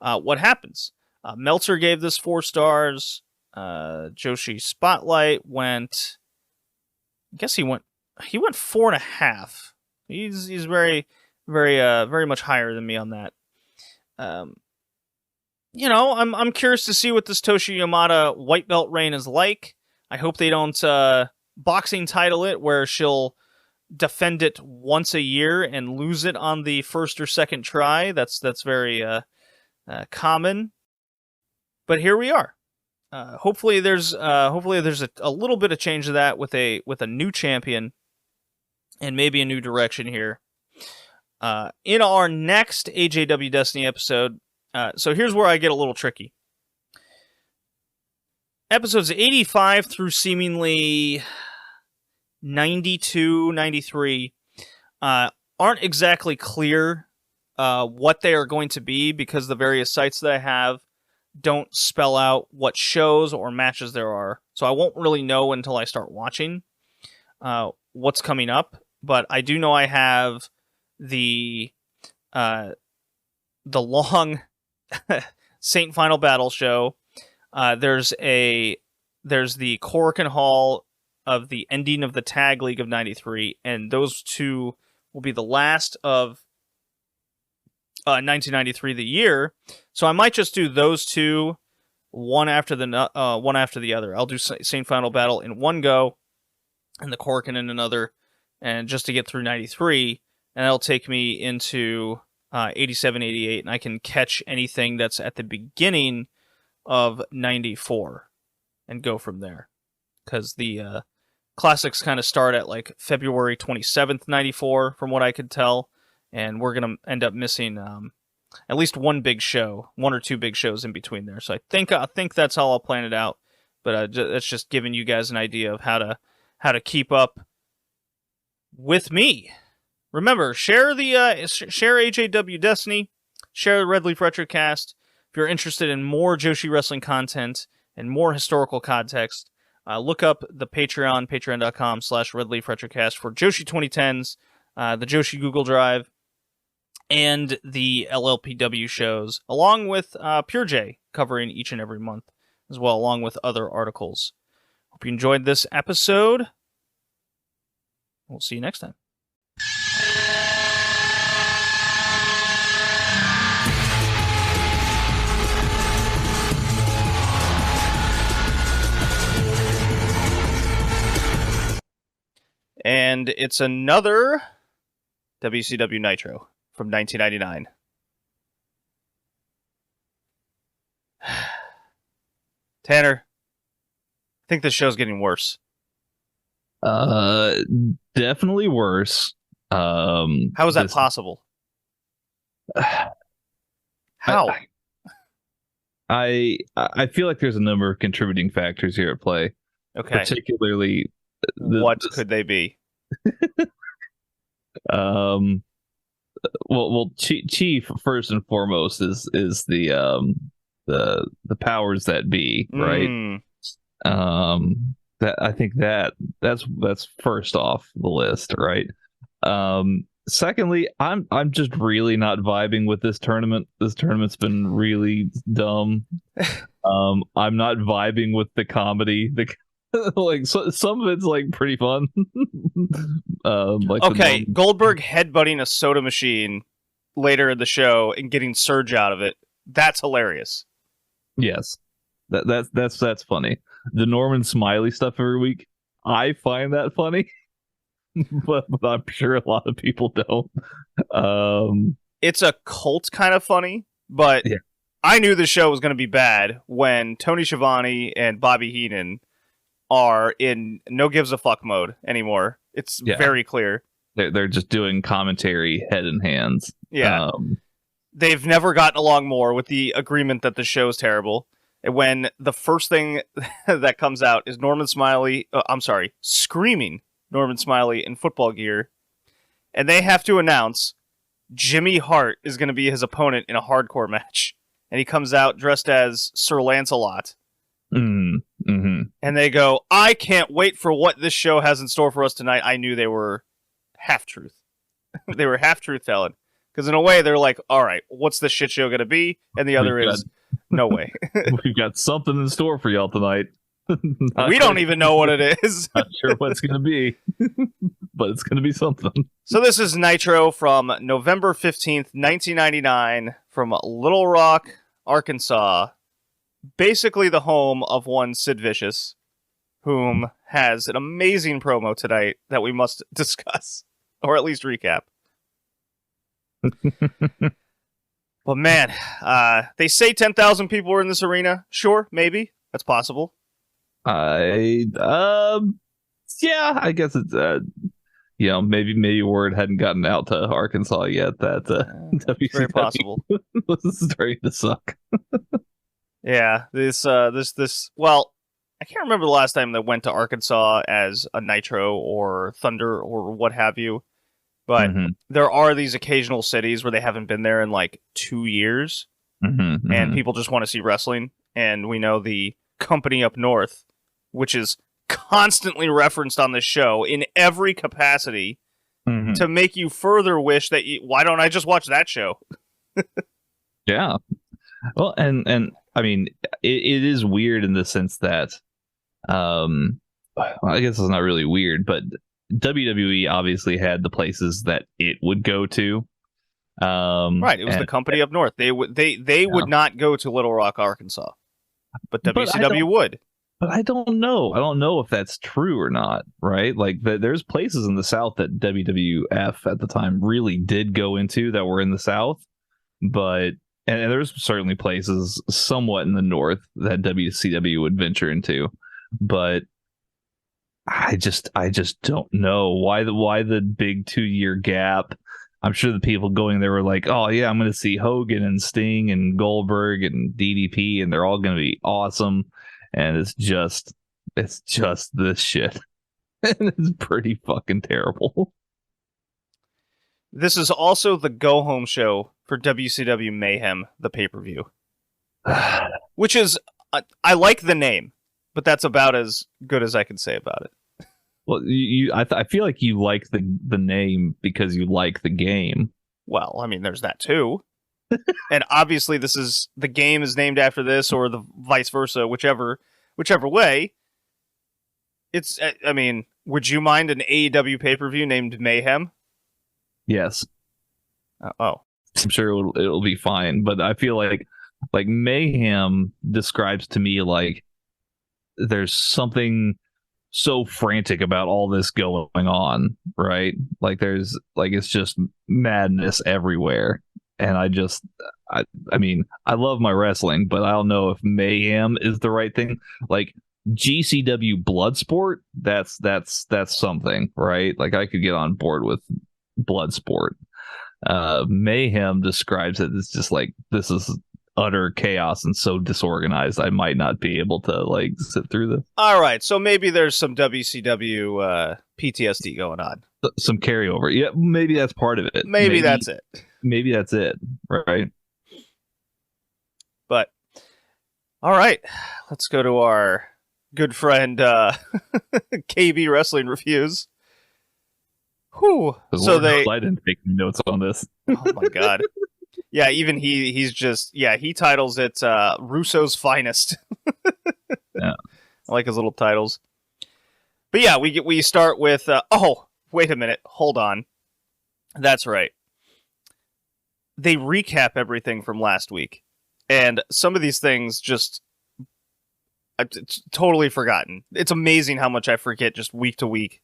what happens. Meltzer gave this 4 stars. Joshi Spotlight went... I guess he went 4.5. He's very, very much higher than me on that. I'm curious to see what this Toshi Yamada white belt reign is like. I hope they don't boxing title it where she'll defend it once a year and lose it on the first or second try. That's very common. But here we are. Hopefully there's a little bit of change of that with a new champion and maybe a new direction here. In our next AJW Destiny episode, so here's where I get a little tricky. Episodes 85 through seemingly 92, 93 aren't exactly clear what they are going to be because the various sites that I have don't spell out what shows or matches there are. So I won't really know until I start watching what's coming up. But I do know I have the long Saint Final Battle show. There's the Korakuen Hall of the ending of the Tag League of 93, and those two will be the last of 1993, the year. So I might just do those two, one after the other. I'll do Saint Final Battle in one go, and the Korakuen in another, and just to get through 93, and that'll take me into 87, 88, and I can catch anything that's at the beginning of 94 and go from there. Because the classics kind of start at like February 27th, 94, from what I could tell, and we're going to end up missing at least one or two big shows in between there. So I think that's how I'll plan it out, but that's just giving you guys an idea of how to keep up with me. Remember, share AJW Destiny, share the Red Leaf Retrocast. If you're interested in more Joshi wrestling content and more historical context, look up the Patreon, patreon.com/Red Leaf Retrocast for Joshi 2010s, the Joshi Google Drive, and the LLPW shows, along with Pure J covering each and every month as well, along with other articles. Hope you enjoyed this episode. We'll see you next time. And it's another WCW Nitro from 1999. Tanner, I think this show's getting worse. Definitely worse. How is that possible? How? I feel like there's a number of contributing factors here at play. Okay. Particularly, what could they be? Well, Chief first and foremost is the powers that be, right? That I think that's first off the list, right? Secondly, I'm just really not vibing with this tournament. This tournament's been really dumb. I'm not vibing with the comedy. Like some of it's like pretty fun. Okay, Goldberg headbutting a soda machine later in the show and getting Surge out of it. That's hilarious. Yes, that's funny. The Norman Smiley stuff every week, I find that funny, but I'm sure a lot of people don't. It's a cult kind of funny, but yeah. I knew the show was going to be bad when Tony Schiavone and Bobby Heenan are in no gives a fuck mode anymore. It's very clear. They're just doing commentary head in hands. Yeah. They've never gotten along more with the agreement that the show is terrible. And when the first thing that comes out is screaming Norman Smiley in football gear, and they have to announce Jimmy Hart is going to be his opponent in a hardcore match. And he comes out dressed as Sir Lancelot. Mm-hmm. And they go, I can't wait for what this show has in store for us tonight. I knew they were half-truth. They were half-truth telling. Because in a way, they're like, all right, what's this shit show going to be? And the other is, no way. We've got something in store for y'all tonight. We don't even know what it is. Not sure what it's going to be, but it's going to be something. So this is Nitro from November 15th, 1999, from Little Rock, Arkansas. Basically the home of one Sid Vicious, whom has an amazing promo tonight that we must discuss, or at least recap. Well, man, they say 10,000 people were in this arena. Sure, maybe. That's possible. Yeah, I guess it's maybe word hadn't gotten out to Arkansas yet that WCW very possible was starting to suck. Yeah, this. Well, I can't remember the last time that went to Arkansas as a Nitro or Thunder or what have you. But there are these occasional cities where they haven't been there in like 2 years, and people just want to see wrestling. And we know the company up north, which is constantly referenced on this show in every capacity, to make you further wish that why don't I just watch that show? Yeah. Well, and I mean, it is weird in the sense that, I guess it's not really weird, but WWE obviously had the places that it would go to. Right, it was the company up north. They would not go to Little Rock, Arkansas, but WCW would. But I don't know. I don't know if that's true or not. Right? Like there's places in the South that WWF at the time really did go into that were in the South, but and there's certainly places somewhat in the North that WCW would venture into, but I just don't know why the big 2-year gap. I'm sure the people going there were like, oh yeah, I'm going to see Hogan and Sting and Goldberg and DDP, and they're all going to be awesome. And it's just this shit. And it's pretty fucking terrible. This is also the go-home show for WCW Mayhem, the pay-per-view. Which is, I like the name, but that's about as good as I can say about it. Well, I feel like you like the name because you like the game. Well, I mean, there's that too. And obviously the game is named after this, or the vice versa, whichever way. It's, I mean, would you mind an AEW pay-per-view named Mayhem? Yes. Oh. I'm sure it'll be fine, but I feel like Mayhem describes to me like there's something so frantic about all this going on, right? Like there's like it's just madness everywhere. And I mean, I love my wrestling, but I don't know if Mayhem is the right thing. Like GCW Bloodsport, that's something, right? Like I could get on board with Bloodsport. Mayhem describes it as just like this is utter chaos and so disorganized. I might not be able to like sit through this. All right, so maybe there's some WCW PTSD going on. Some carryover. Yeah, maybe that's part of it. Maybe that's it. Maybe that's it, right? But, all right, let's go to our good friend KB Wrestling Reviews. Whew. So I didn't take notes on this. Oh my god. Yeah, even he titles it Russo's Finest. Yeah. I like his little titles. But yeah, we start with oh, wait a minute. Hold on. That's right. They recap everything from last week. And some of these things just I've totally forgotten. It's amazing how much I forget just week to week.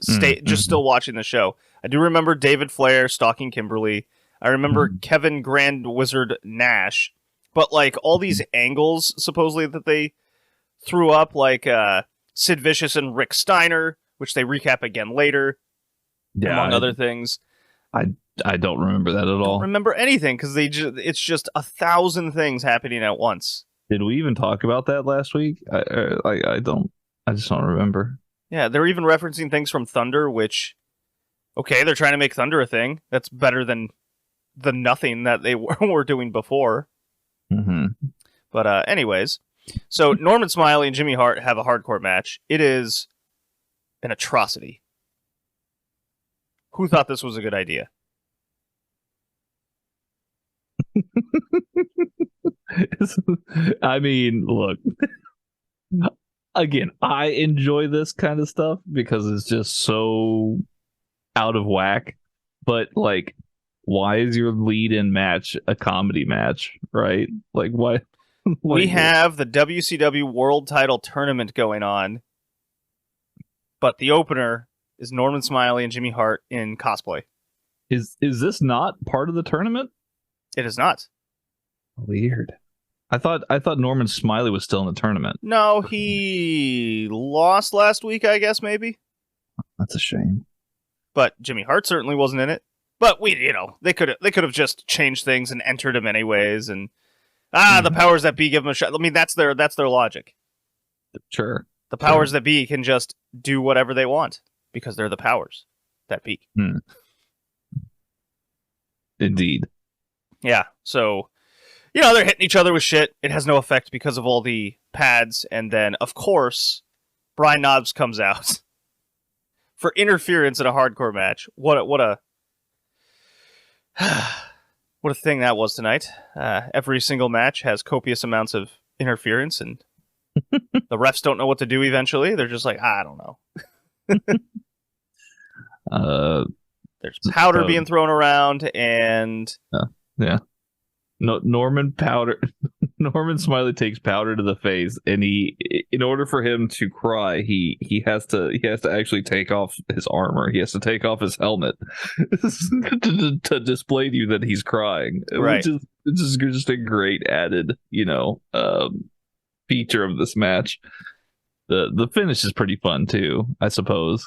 Still watching the show. I do remember David Flair stalking Kimberly. I remember Kevin Grand Wizard Nash. But like all these angles supposedly that they threw up, like Sid Vicious and Rick Steiner, which they recap again later, among other things. I don't remember that at all. I don't remember anything because it's just 1,000 things happening at once. Did we even talk about that last week? I just don't remember. Yeah, they're even referencing things from Thunder, which, okay, they're trying to make Thunder a thing. That's better than the nothing that they were doing before. But anyways, so Norman Smiley and Jimmy Hart have a hardcore match. It is an atrocity. Who thought this was a good idea? I mean, look. Again, I enjoy this kind of stuff because it's just so out of whack. But like, why is your lead-in match a comedy match, right? Like, why? We have the WCW World Title Tournament going on, but the opener is Norman Smiley and Jimmy Hart in cosplay. Is this not part of the tournament? It is not. Weird. I thought Norman Smiley was still in the tournament. No, he lost last week, I guess, maybe. That's a shame. but Jimmy Hart certainly wasn't in it. But they could have just changed things and entered him anyways, and the powers that be give him a shot. I mean, that's their logic. Sure. The powers that be can just do whatever they want because they're the powers that be. Indeed. Yeah. So, they're hitting each other with shit. It has no effect because of all the pads, and then of course, Brian Knobbs comes out for interference in a hardcore match. What a thing that was tonight. Every single match has copious amounts of interference, and the refs don't know what to do eventually. They're just like, I don't know. There's powder being thrown around, and... yeah. No, Norman Smiley takes powder to the face, and in order for him to cry, he has to actually take off his armor. He has to take off his helmet to display to you that he's crying. Right. Which is just a great added, feature of this match. The finish is pretty fun too, I suppose.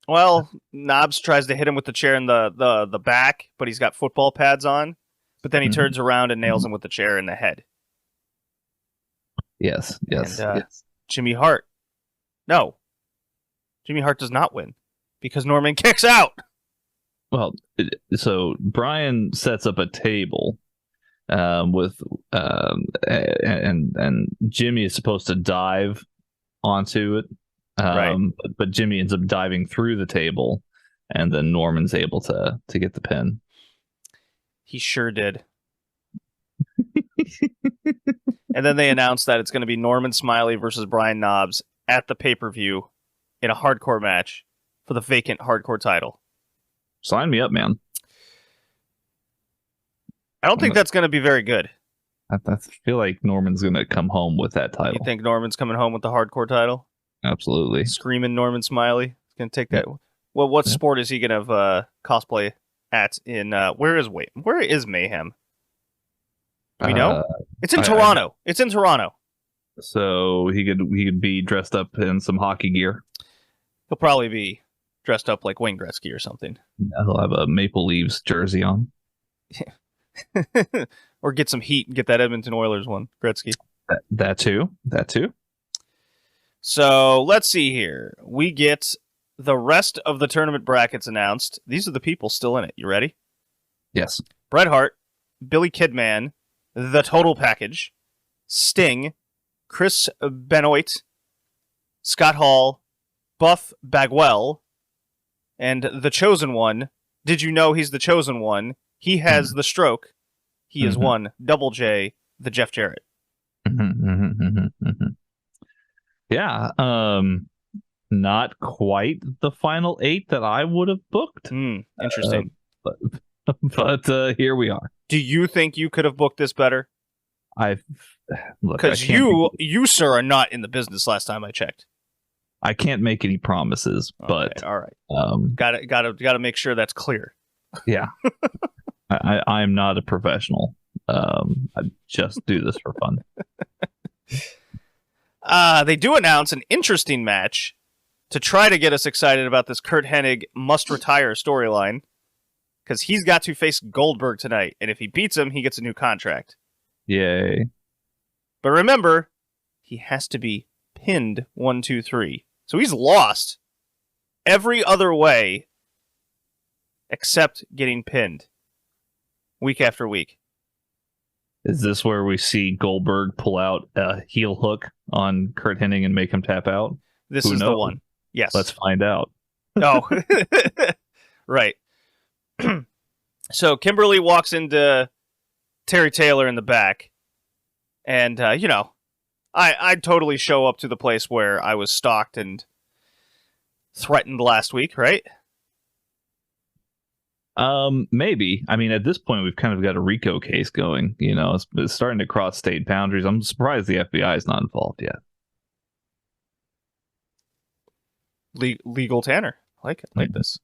Well, Knobbs tries to hit him with the chair in the back, but he's got football pads on. But then he turns around and nails him with the chair in the head. Yes. And, Jimmy Hart. No. Jimmy Hart does not win because Norman kicks out. Well, so Brian sets up a table with and Jimmy is supposed to dive onto it. Right. But Jimmy ends up diving through the table, and then Norman's able to get the pin. He sure did. And then they announced that it's going to be Norman Smiley versus Brian Knobbs at the pay-per-view in a hardcore match for the vacant hardcore title. Sign me up, man. I don't think that's going to be very good. I feel like Norman's going to come home with that title. You think Norman's coming home with the hardcore title? Absolutely. Screaming Norman Smiley. He's going to take that. Well, what sport is he going to cosplay at in... Where is Mayhem? Do we know? It's in Toronto. It's in Toronto. So he could be dressed up in some hockey gear. He'll probably be dressed up like Wayne Gretzky or something. He'll have a Maple Leafs jersey on. Or get some heat and get that Edmonton Oilers one, Gretzky. That too. So let's see here. We get the rest of the tournament brackets announced. These are the people still in it. You ready? Yes. Bret Hart, Billy Kidman, The Total Package, Sting, Chris Benoit, Scott Hall, Buff Bagwell, and The Chosen One. Did you know he's the Chosen One? He has the stroke. He is one. Double J, the Jeff Jarrett. Yeah. Not quite the final 8 that I would have booked. Interesting. But here we are. Do you think you could have booked this better? Because you, sir, are not in the business last time I checked. I can't make any promises, but all right. Gotta make sure that's clear. Yeah. I am not a professional. I just do this for fun. They do announce an interesting match to try to get us excited about this Kurt Hennig must retire storyline, because he's got to face Goldberg tonight, and if he beats him, he gets a new contract. Yay. But remember, he has to be pinned 1, 2, 3. So he's lost every other way except getting pinned week after week. Is this where we see Goldberg pull out a heel hook on Kurt Hennig and make him tap out? This is the one. Yes. Let's find out. Oh, right. So Kimberly walks into Terry Taylor in the back, and I'd totally show up to the place where I was stalked and threatened last week, right? Maybe. I mean, at this point, we've kind of got a RICO case going. It's starting to cross state boundaries. I'm surprised the FBI is not involved yet. Legal Tanner. I like this.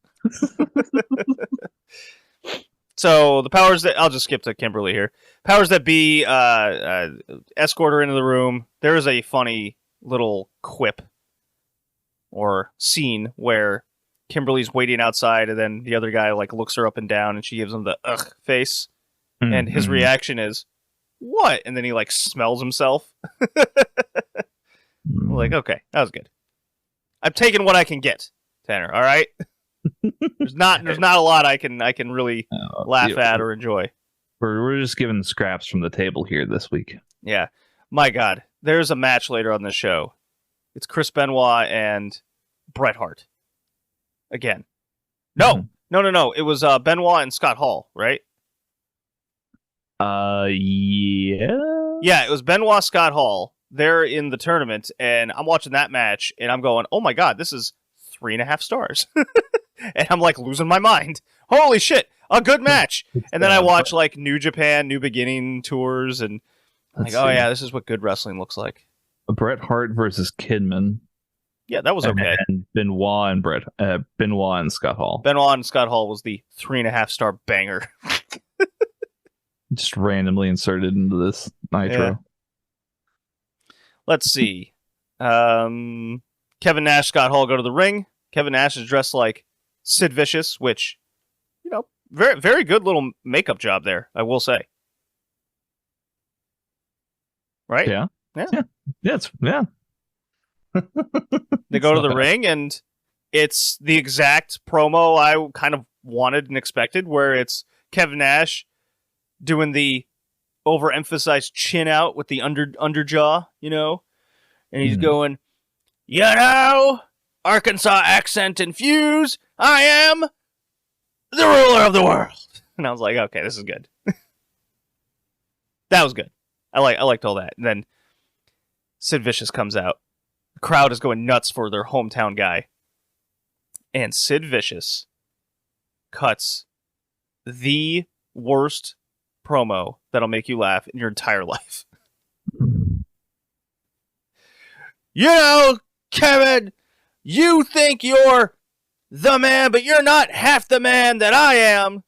So the powers that... I'll just skip to Kimberly here. Powers that be escort her into the room. There is a funny little quip or scene where Kimberly's waiting outside, and then the other guy like looks her up and down, and she gives him the ugh face, and his reaction is, "What?" And then he like smells himself. Like, okay, that was good. I'm taking what I can get, Tanner. All right. There's not a lot I can really laugh at or enjoy. We're just giving scraps from the table here this week. Yeah, my God, there's a match later on the show. It's Chris Benoit and Bret Hart. Again, no. It was Benoit and Scott Hall, right? Yeah. Yeah, it was Benoit Scott Hall. They're in the tournament, and I'm watching that match, and I'm going, "Oh my God, this is 3.5 stars," and I'm like losing my mind. Holy shit, a good match! And then I watch like New Japan, New Beginning tours, and I'm like, "Oh yeah, this is what good wrestling looks like." Bret Hart versus Kidman. Yeah, that was okay. And Benoit and Scott Hall. Benoit and Scott Hall was the 3.5 star banger. Just randomly inserted into this Nitro. Yeah. Let's see. Kevin Nash, Scott Hall go to the ring. Kevin Nash is dressed like Sid Vicious, which, very, very good little makeup job there, I will say. Right? Yeah. They go to the ring, and it's the exact promo I kind of wanted and expected, where it's Kevin Nash doing the overemphasized chin out with the underjaw, and he's going, Arkansas accent infused, I am the ruler of the world. And I was like, okay, this is good. That was good. I liked all that. And then Sid Vicious comes out. The crowd is going nuts for their hometown guy. And Sid Vicious cuts the worst promo that'll make you laugh in your entire life. Kevin, you think you're the man, but you're not half the man that I am.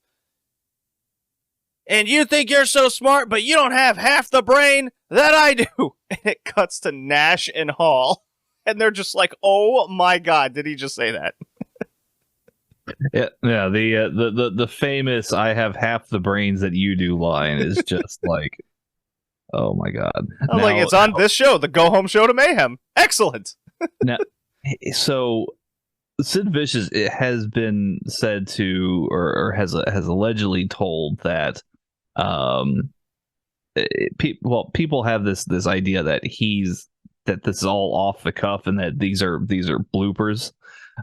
And you think you're so smart, but you don't have half the brain that I do. And it cuts to Nash and Hall. And they're just like, oh my God, did he just say that? Yeah, the famous "I have half the brains that you do" line is just like, oh my God. I'm like, it's on this show, the Go Home Show to Mayhem. Excellent. Now, so Sid Vicious, it has been said to, or has allegedly told that, people have this idea that this is all off the cuff and that these are bloopers.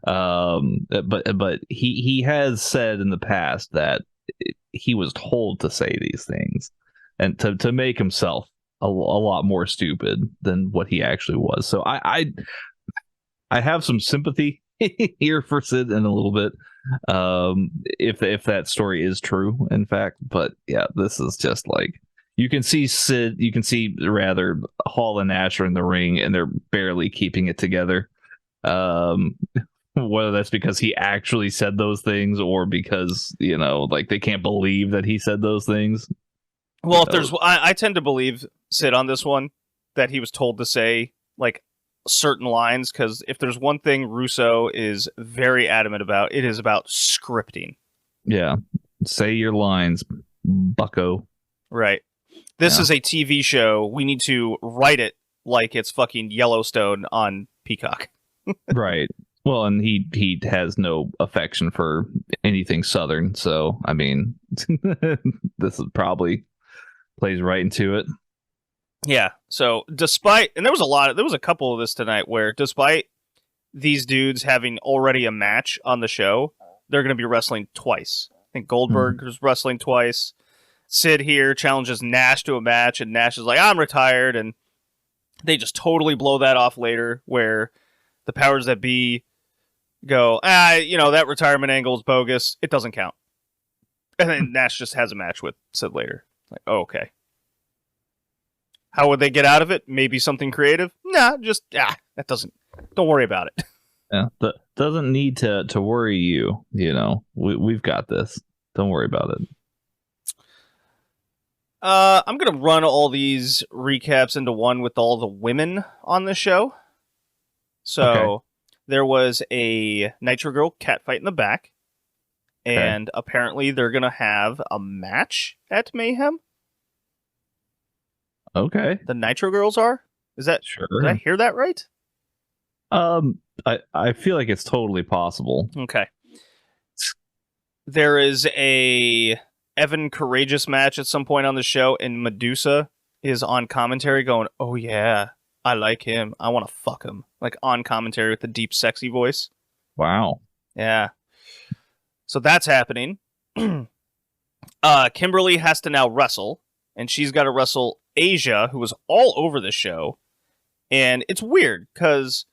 But he has said in the past that he was told to say these things and to make himself a lot more stupid than what he actually was. So I have some sympathy here for Sid in a little bit, if that story is true, in fact. But yeah, this is just like, you can see Hall and Nash are in the ring and they're barely keeping it together. Whether that's because he actually said those things or because, like they can't believe that he said those things. Well, I tend to believe Sid on this one, that he was told to say like certain lines, because if there's one thing Russo is very adamant about, it is about scripting. Yeah. Say your lines, bucko. Right. This is a TV show. We need to write it like it's fucking Yellowstone on Peacock. Right. Well, and he has no affection for anything Southern, so I mean, this probably plays right into it. Yeah. So and there was a couple of this tonight where despite these dudes having already a match on the show, they're going to be wrestling twice. I think Goldberg was wrestling twice. Sid here challenges Nash to a match, and Nash is like, I'm retired, and they just totally blow that off later, where the powers that be go, that retirement angle is bogus. It doesn't count. And then Nash just has a match with Sid later. Like, oh, okay. How would they get out of it? Maybe something creative? Nah, just, that doesn't, don't worry about it. Yeah, that doesn't need to worry you. We've got this. Don't worry about it. I'm going to run all these recaps into one with all the women on the show. So, there was a Nitro Girl catfight in the back, and apparently they're going to have a match at Mayhem. Okay. The Nitro Girls are? Is that Sure. Did I hear that right? I feel like it's totally possible. Okay. There is a Evan Courageous match at some point on the show, and Medusa is on commentary going, "Oh yeah, I like him. I want to fuck him." Like on commentary with the deep, sexy voice. Wow. Yeah. So that's happening. Kimberly has to now wrestle, and she's got to wrestle Asia, who was all over the show. And it's weird, because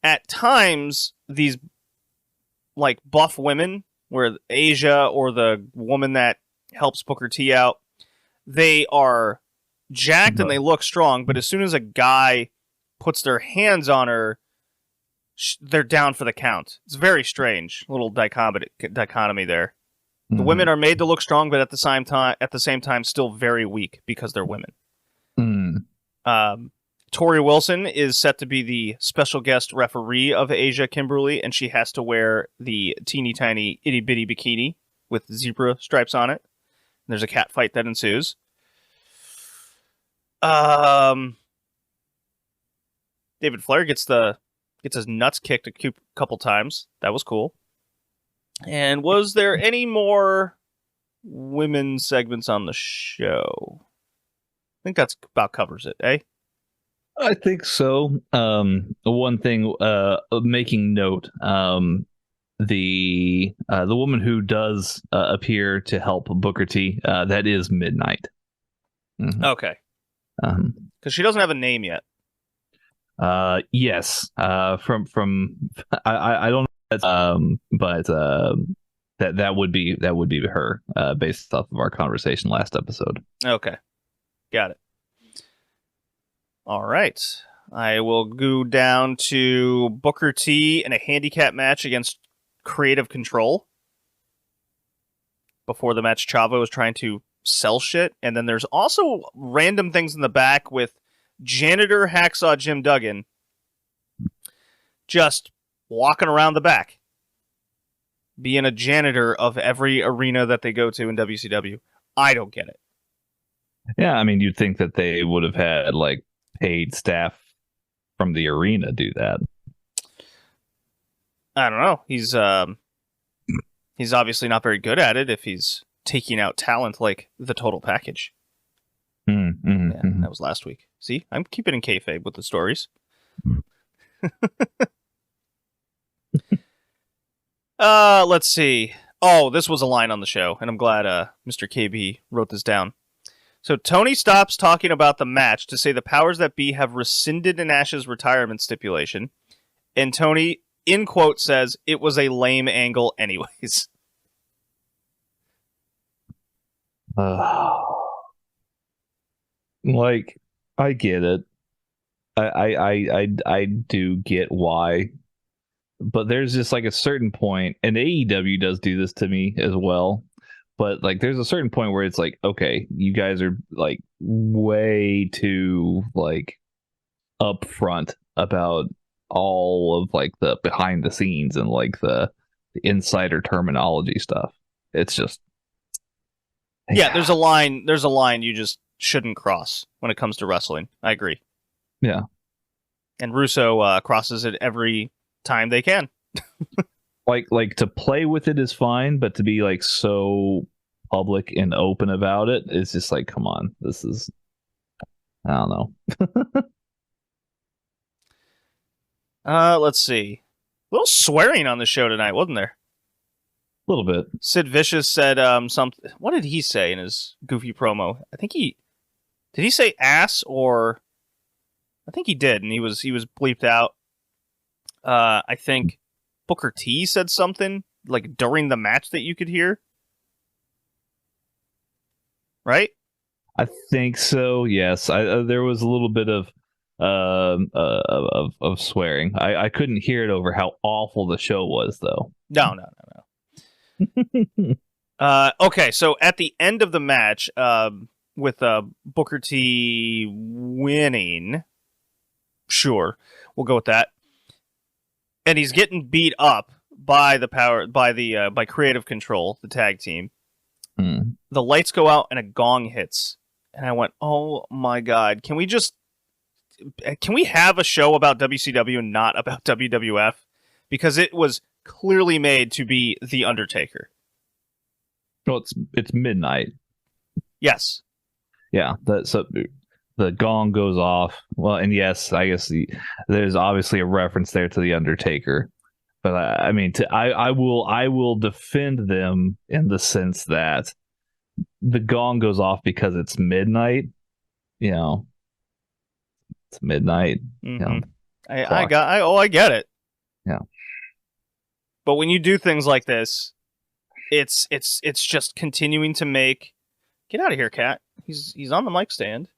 at times, these like buff women, where Asia or the woman that helps Booker T out, they are jacked and they look strong, but as soon as a guy puts their hands on her, they're down for the count. It's very strange, little dichotomy there. The women are made to look strong, but at the same time, still very weak because they're women. Tori Wilson is set to be the special guest referee of Asia Kimberly, and she has to wear the teeny tiny itty bitty bikini with zebra stripes on it. And there's a cat fight that ensues. David Flair gets his nuts kicked a couple times. That was cool. And was there any more women's segments on the show? I think that's about covers it, eh? I think so. One thing, making note, the woman who does appear to help Booker T, that is Midnight. Okay. Because she doesn't have a name yet. Yes. From I don't know, but that would be her, based off of our conversation last episode. Okay, got it. All right, I will go down to Booker T in a handicap match against Creative Control. Before the match, Chavo was trying to sell shit, and then there's also random things in the back with janitor Hacksaw Jim Duggan just walking around the back, being a janitor of every arena that they go to in WCW. I don't get it. Yeah, I mean, you'd think that they would have had like paid staff from the arena do that. I don't know. He's obviously not very good at it if he's taking out talent like the Total Package. That was last week. See, I'm keeping in kayfabe with the stories. Let's see. Oh, this was a line on the show, and I'm glad Mr. KB wrote this down. So Tony stops talking about the match to say the powers that be have rescinded Nash's retirement stipulation, and Tony, in quote, says it was a lame angle anyways. Like, I get it. I do get why. But there's just like a certain point, and AEW does do this to me as well. But like, there's a certain point where it's like, okay, you guys are like way too like upfront about all of like the behind the scenes and like the insider terminology stuff. It's just, yeah, there's a line you just shouldn't cross when it comes to wrestling. I agree. Yeah. And Russo crosses it every time they can. like to play with it is fine, but to be like so public and open about it is just like, come on, this is, I don't know. Let's see. A little swearing on the show tonight, wasn't there? A little bit. Sid Vicious said something. What did he say in his goofy promo? I think did he say ass, or I think he did, and he was bleeped out. I think Booker T said something like during the match that you could hear. Right? I think so. Yes, there was a little bit of swearing. I couldn't hear it over how awful the show was, though. No. Okay, so at the end of the match, with Booker T winning, sure, we'll go with that. and he's getting beat up by by Creative Control, the tag team. The lights go out and a gong hits, and I went, "Oh my god! Can we have a show about WCW and not about WWF?" Because it was clearly made to be The Undertaker. Well, it's midnight. Yes. Yeah. So the gong goes off. Well, and yes, I guess there's obviously a reference there to The Undertaker. But I mean, I will defend them in the sense that the gong goes off because it's midnight. You know, it's midnight. Mm-hmm. You know, I get it. Yeah. But when you do things like this, it's just continuing to make. Get out of here, Cat. He's on the mic stand.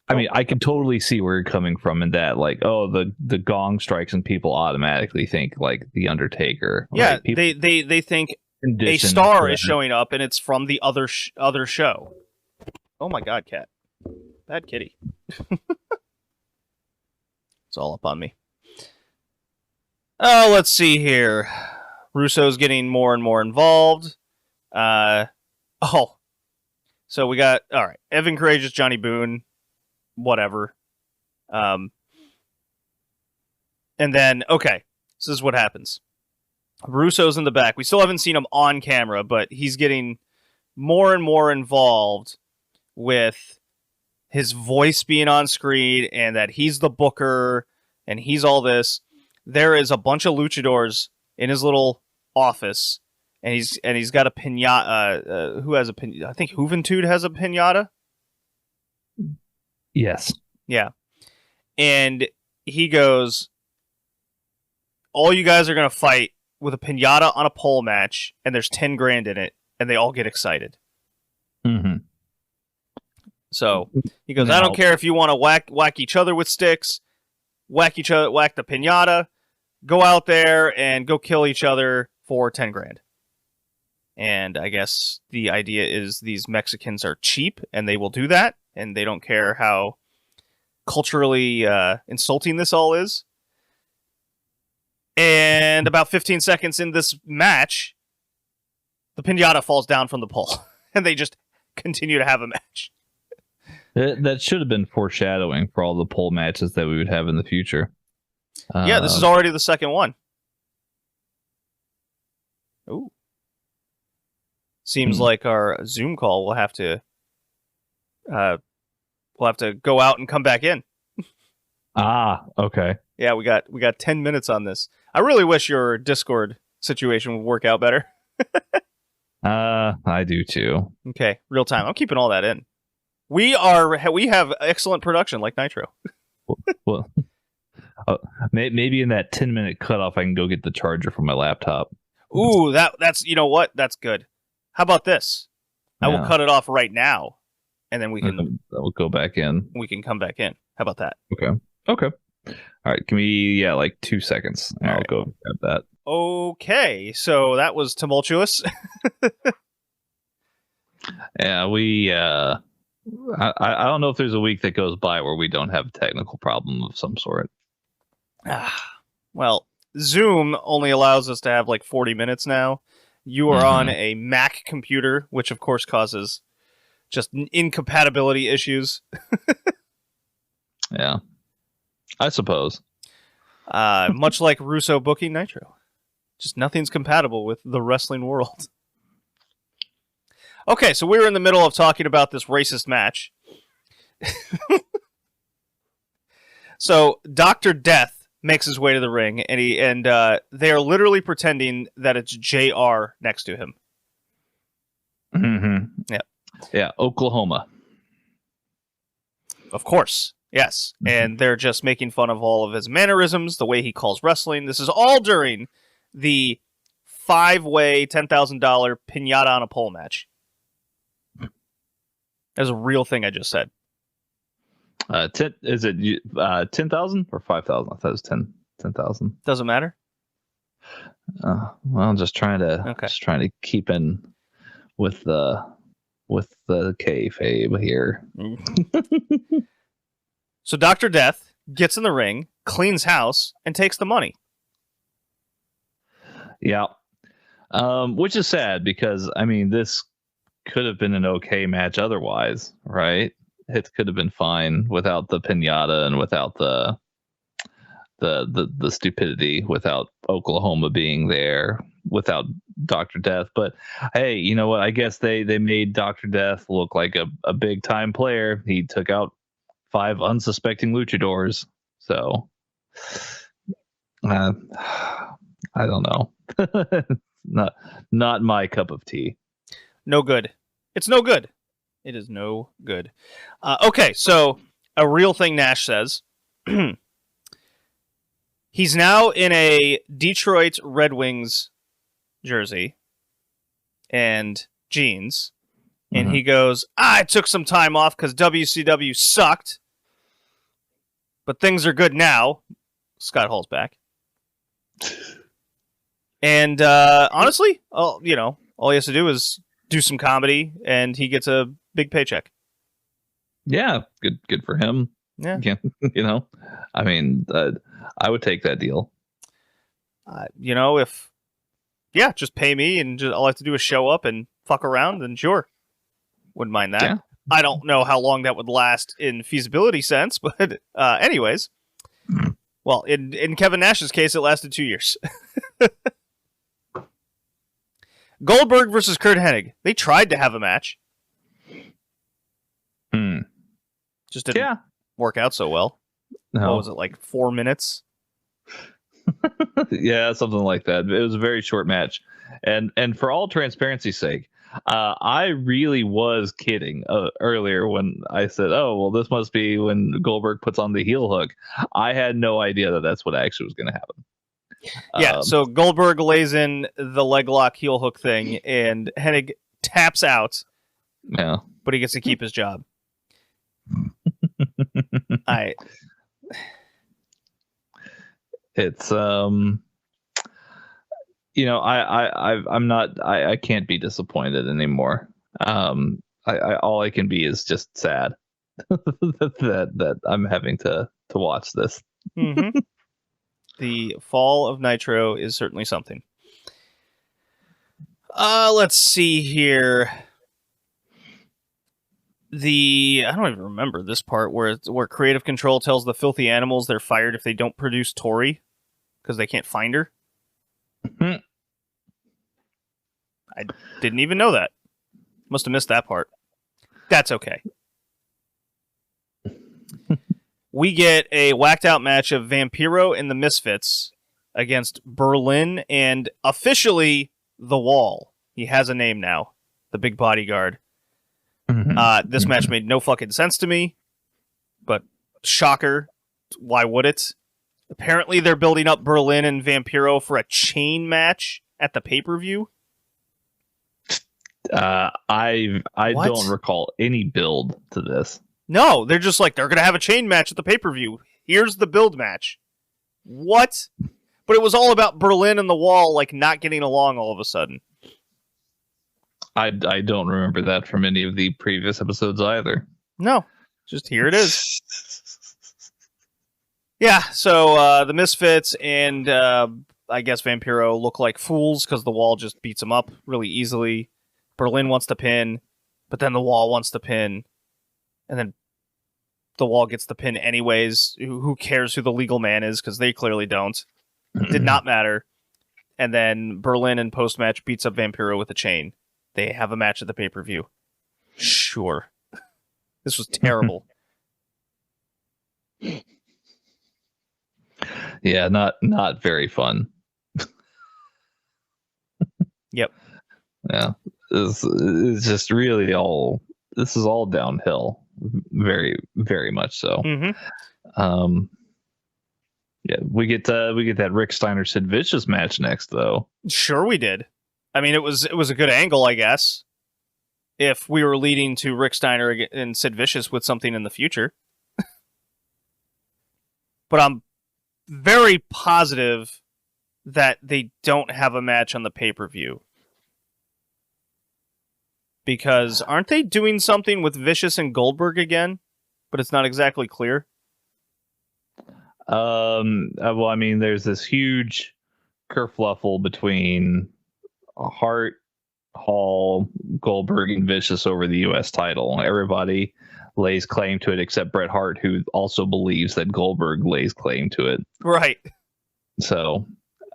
I mean, I can totally see where you're coming from in that, like, oh, the gong strikes and people automatically think like The Undertaker. Yeah, right? People they think a star is showing up and it's from the other show. Oh my god, Cat. Bad kitty. It's all up on me. Oh, let's see here. Russo's getting more and more involved. So we got, all right, Evan Courageous, Johnny Boone, whatever. And then, okay, so this is what happens. Russo's in the back. We still haven't seen him on camera, but he's getting more and more involved with his voice being on screen and that he's the booker and he's all this. There is a bunch of luchadors in his little office, and he's got a piñata. Who has a piñata? I think Juventud has a piñata. Yes. Yeah. And he goes, all you guys are going to fight with a piñata on a pole match, and there's 10 grand in it, and they all get excited. Mm-hmm. So he goes, I don't care if you want to whack each other with sticks, whack the piñata, go out there and go kill each other for 10 grand. And I guess the idea is these Mexicans are cheap, and they will do that, and they don't care how culturally insulting this all is. And about 15 seconds in this match, the piñata falls down from the pole, and they just continue to have a match. That should have been foreshadowing for all the pole matches that we would have in the future. Yeah, this is already the second one. Ooh. Seems like our Zoom call will have to go out and come back in. Okay. Yeah, we got 10 minutes on this. I really wish your Discord situation would work out better. I do too. Okay, real time. I'm keeping all that in. We have excellent production like Nitro. Well, maybe in that 10-minute cutoff, I can go get the charger from my laptop. Ooh, that's you know what? That's good. How about this? I will cut it off right now, and then we'll go back in. We can come back in. How about that? Okay. All right. Give me like 2 seconds. And I'll go grab that. Okay. So that was tumultuous. Yeah, we. I don't know if there's a week that goes by where we don't have a technical problem of some sort. Well, Zoom only allows us to have like 40 minutes now. You are on a Mac computer, which of course causes just incompatibility issues. Yeah, I suppose. Much like Russo booking Nitro. Just nothing's compatible with the wrestling world. Okay, so we were in the middle of talking about this racist match. So Dr. Death makes his way to the ring, and they are literally pretending that it's JR next to him. Mm-hmm. Yeah, Oklahoma. Of course, yes. Mm-hmm. And they're just making fun of all of his mannerisms, the way he calls wrestling. This is all during the 5-way $10,000 piñata on a pole match. That's a real thing I just said. Is it 10,000 or 5,000? I thought it was 10,000. Doesn't matter. Well, I'm just trying to keep in with the kayfabe here. So Dr. Death gets in the ring, cleans house, and takes the money. Yeah. Which is sad because I mean this could have been an okay match otherwise, right? It could have been fine without the pinata and without the stupidity, without Oklahoma being there, without Dr. Death. But hey, you know what? I guess they made Dr. Death look like a big time player. He took out 5 unsuspecting luchadors. So I don't know. Not my cup of tea. No good. It's no good. It is no good. Okay, so a real thing Nash says. He's now in a Detroit Red Wings jersey and jeans. And he goes, I took some time off because WCW sucked. But things are good now. Scott Hall's back. And honestly, all he has to do is do some comedy, and he gets a big paycheck. Yeah, good for him. Yeah. I mean, I would take that deal. Just pay me, and all I have to do is show up and fuck around, then sure, wouldn't mind that. Yeah. I don't know how long that would last in feasibility sense, but anyways. Well, in Kevin Nash's case, it lasted 2 years. Goldberg versus Kurt Hennig. They tried to have a match. Just didn't work out so well. No. What was it, like 4 minutes? Yeah, something like that. It was a very short match. And for all transparency's sake, I really was kidding earlier when I said, oh, well, this must be when Goldberg puts on the heel hook. I had no idea that that's what actually was going to happen. Yeah, so Goldberg lays in the leg lock heel hook thing, and Hennig taps out. Yeah, but he gets to keep his job. It's I can't be disappointed anymore. All I can be is just sad that I'm having to watch this. Mm-hmm. The fall of Nitro is certainly something. Let's see here. I don't even remember this part where Creative Control tells the Filthy Animals they're fired if they don't produce Tori because they can't find her. I didn't even know that. Must have missed that part. That's okay. We get a whacked out match of Vampiro and the Misfits against Berlin and officially The Wall. He has a name now. The big bodyguard. This match made no fucking sense to me, but shocker. Why would it? Apparently they're building up Berlin and Vampiro for a chain match at the pay-per-view. I don't recall any build to this. No, they're just like, they're going to have a chain match at the pay-per-view. Here's the build match. What? But it was all about Berlin and the Wall, like, not getting along all of a sudden. I don't remember that from any of the previous episodes either. No, just here it is. Yeah, so the Misfits and I guess Vampiro look like fools because the Wall just beats them up really easily. Berlin wants to pin, but then the Wall wants to pin. And then the Wall gets the pin anyways. Who cares who the legal man is? Because they clearly don't. Did not matter. And then Berlin in post-match beats up Vampiro with a chain. They have a match at the pay-per-view. Sure. This was terrible. Yeah, not very fun. Yep. Yeah. It's just really this is all downhill. Very, very much so. Mm-hmm. Yeah, we get that Rick Steiner Sid Vicious match next, though. Sure, we did. I mean, it was a good angle, I guess. If we were leading to Rick Steiner and Sid Vicious with something in the future, but I'm very positive that they don't have a match on the pay-per-view. Because aren't they doing something with Vicious and Goldberg again? But it's not exactly clear. Well, I mean, there's this huge kerfluffle between Hart, Hall, Goldberg, and Vicious over the U.S. title. Everybody lays claim to it except Bret Hart, who also believes that Goldberg lays claim to it. Right. So,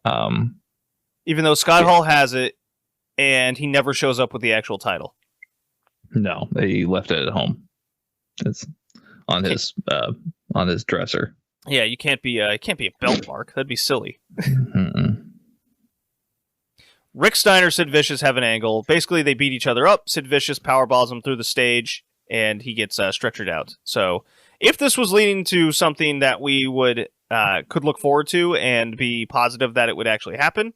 even though Scott Hall has it, and he never shows up with the actual title. No, they left it at home. It's on his dresser. Yeah, you can't be a belt mark. That'd be silly. Rick Steiner, Sid Vicious have an angle. Basically, they beat each other up. Sid Vicious powerballs him through the stage, and he gets stretchered out. So, if this was leading to something that we would could look forward to and be positive that it would actually happen.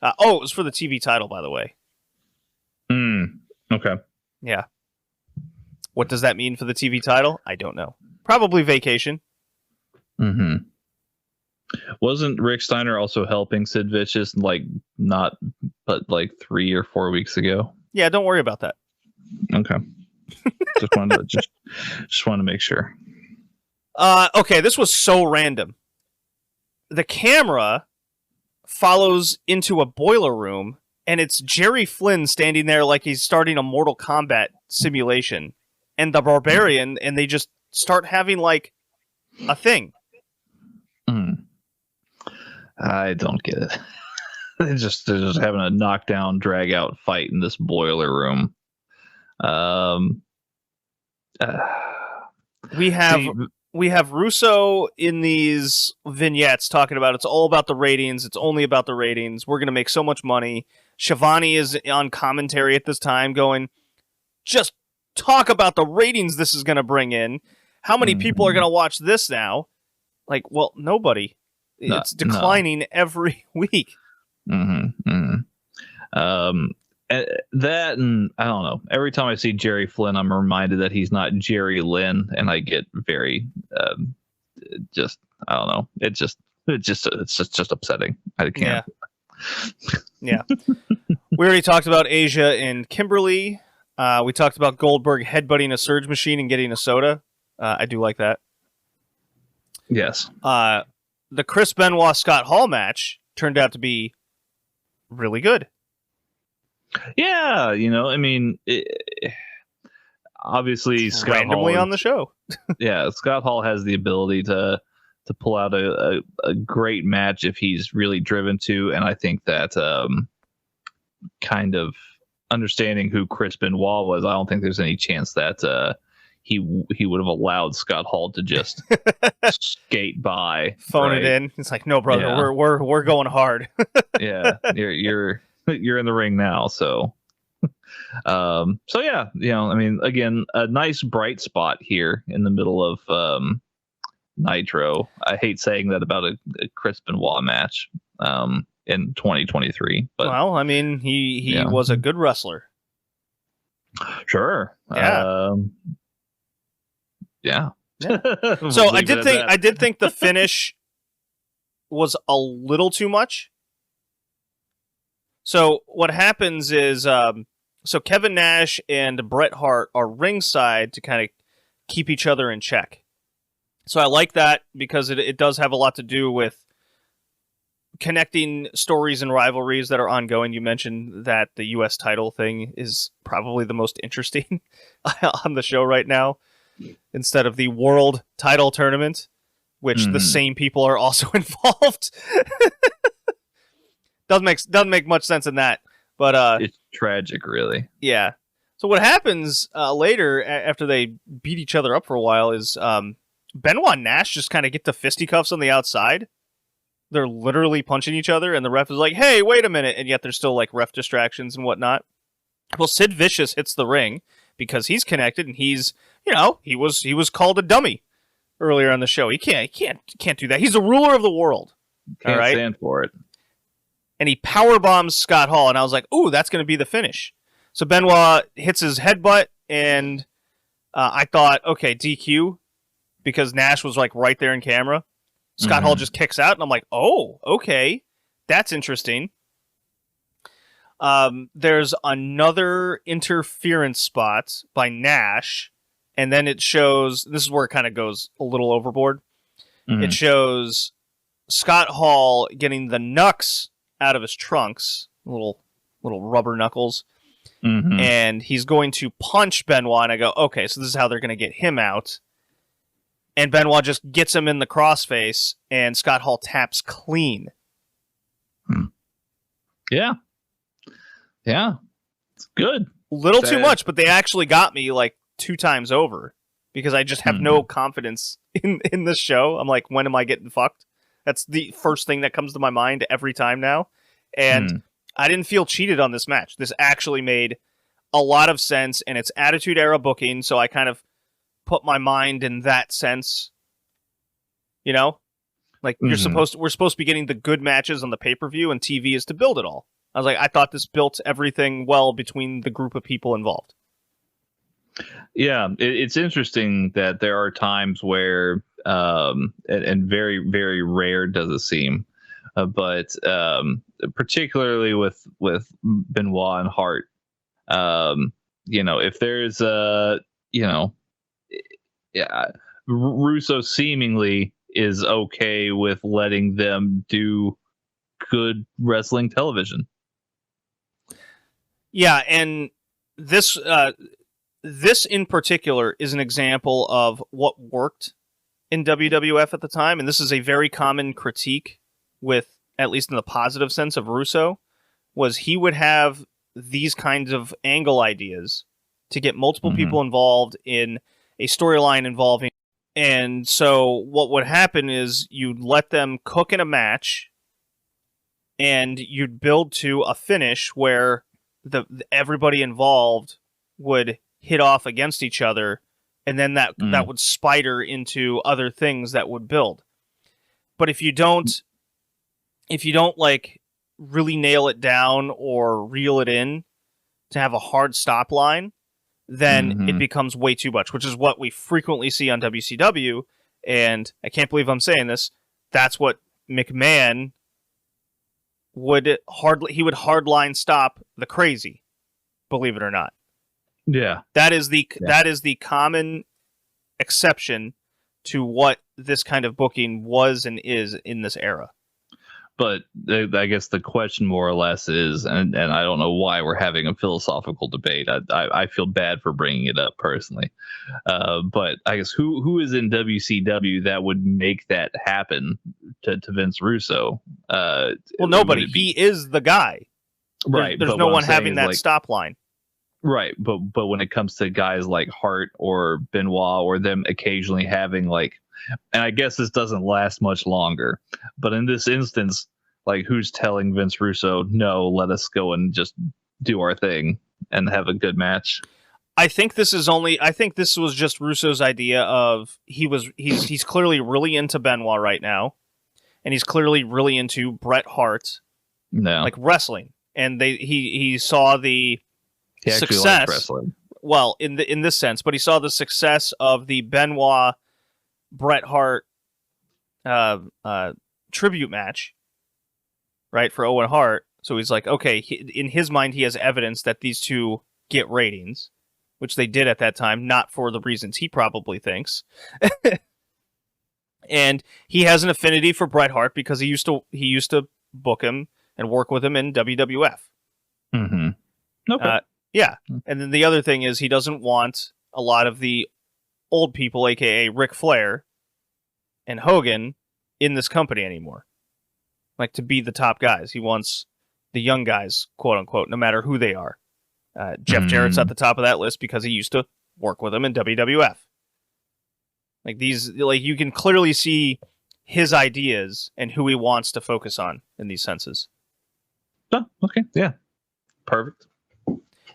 It was for the TV title, by the way. Okay. Yeah. What does that mean for the TV title? I don't know. Probably vacation. Mm-hmm. Wasn't Rick Steiner also helping Sid Vicious but 3 or 4 weeks ago? Yeah, don't worry about that. Okay. just wanted to make sure. Okay, this was so random. The camera follows into a boiler room, and it's Jerry Flynn standing there like he's starting a Mortal Kombat simulation, and the Barbarian, and they just start having like a thing. I don't get it. they're just having a knockdown, drag out fight in this boiler room. We have Russo in these vignettes talking about it's all about the ratings. It's only about the ratings. We're going to make so much money. Shivani is on commentary at this time going, just talk about the ratings this is going to bring in. How many people are going to watch this now? Like, well, nobody. It's declining every week. That, and I don't know. Every time I see Jerry Flynn, I'm reminded that he's not Jerry Lynn, and I get very, I don't know. It's just upsetting. I can't. Yeah. We already talked about Asia and Kimberly. We talked about Goldberg headbutting a surge machine and getting a soda. I do like that. Yes. The Chris Benoit Scott Hall match turned out to be really good. Yeah, I mean, obviously Scott randomly Hall on the show. Yeah, Scott Hall has the ability to pull out a great match if he's really driven to, and I think that kind of understanding who Chris Benoit was, I don't think there's any chance that he would have allowed Scott Hall to just skate by, phone it in. It's like, no, brother, yeah. we're going hard. Yeah, you're in the ring now, so yeah, I mean, again, a nice bright spot here in the middle of Nitro. I hate saying that about a Chris Benoit match in 2023, but well, I mean, he was a good wrestler. Sure. Yeah. Yeah. So I did think the finish was a little too much. So what happens is, so Kevin Nash and Bret Hart are ringside to kind of keep each other in check. So I like that because it does have a lot to do with connecting stories and rivalries that are ongoing. You mentioned that the U.S. title thing is probably the most interesting on the show right now, instead of the world title tournament, which the same people are also involved. Doesn't make much sense in that, but it's tragic, really. Yeah. So what happens later after they beat each other up for a while is Benoit and Nash just kind of get to fisticuffs on the outside. They're literally punching each other, and the ref is like, "Hey, wait a minute!" And yet there's still like ref distractions and whatnot. Well, Sid Vicious hits the ring because he's connected, and he's he was called a dummy earlier on the show. He can't do that. He's the ruler of the world. Can't all right? stand for it. And he power bombs Scott Hall, and I was like, "Ooh, that's going to be the finish." So Benoit hits his headbutt, and I thought, okay, DQ, because Nash was like right there in camera. Scott Hall just kicks out, and I'm like, "Oh, okay, that's interesting." There's another interference spot by Nash, and then it shows. This is where it kind of goes a little overboard. It shows Scott Hall getting the knucks out of his trunks, little rubber knuckles, Mhm. and he's going to punch Benoit, and I go, okay, so this is how they're going to get him out. And Benoit just gets him in the crossface, and Scott Hall taps clean. Yeah. It's good. Little too much, but they actually got me like 2 times over because I just have no confidence in this show. I'm like, when am I getting fucked? That's the first thing that comes to my mind every time now. And I didn't feel cheated on this match. This actually made a lot of sense, and it's Attitude Era booking, so I kind of put my mind in that sense. You know? Like, we're supposed to be getting the good matches on the pay-per-view, and TV is to build it all. I was like, I thought this built everything well between the group of people involved. Yeah, it's interesting that there are times where, and very, very rare does it seem, but particularly with Benoit and Hart, if there's Russo seemingly is okay with letting them do good wrestling television. Yeah, and this in particular is an example of what worked in WWF at the time, and this is a very common critique with, at least in the positive sense, of Russo, was he would have these kinds of angle ideas to get multiple people involved in a storyline involving, and so what would happen is you'd let them cook in a match, and you'd build to a finish where everybody involved would hit off against each other, and then that would spider into other things that would build. But if you don't like really nail it down or reel it in to have a hard stop line, then it becomes way too much, which is what we frequently see on WCW. And I can't believe I'm saying this. That's what McMahon would hardline stop the Crazy, believe it or not. Yeah, that is the common exception to what this kind of booking was and is in this era. But I guess the question more or less is, and I don't know why we're having a philosophical debate. I feel bad for bringing it up personally, but I guess who is in WCW that would make that happen to Vince Russo? Well, nobody. He is the guy. Right. There's no one having that stop line. Right, but when it comes to guys like Hart or Benoit, or them occasionally having like, and I guess this doesn't last much longer, but in this instance, like, who's telling Vince Russo, no, let us go and just do our thing and have a good match? I think this was just Russo's idea of he's clearly really into Benoit right now, and he's clearly really into Bret Hart, like wrestling, and he saw the success. Well, in this sense, but he saw the success of the Benoit Bret Hart tribute match, right, for Owen Hart. So he's like, okay, in his mind, he has evidence that these two get ratings, which they did at that time, not for the reasons he probably thinks. And he has an affinity for Bret Hart because he used to book him and work with him in WWF. Okay. Yeah, and then the other thing is he doesn't want a lot of the old people, aka Ric Flair and Hogan, in this company anymore. Like, to be the top guys. He wants the young guys, quote unquote, no matter who they are. Jeff Jarrett's at the top of that list because he used to work with him in WWF. Like, you can clearly see his ideas and who he wants to focus on in these senses. Oh, okay, yeah, perfect.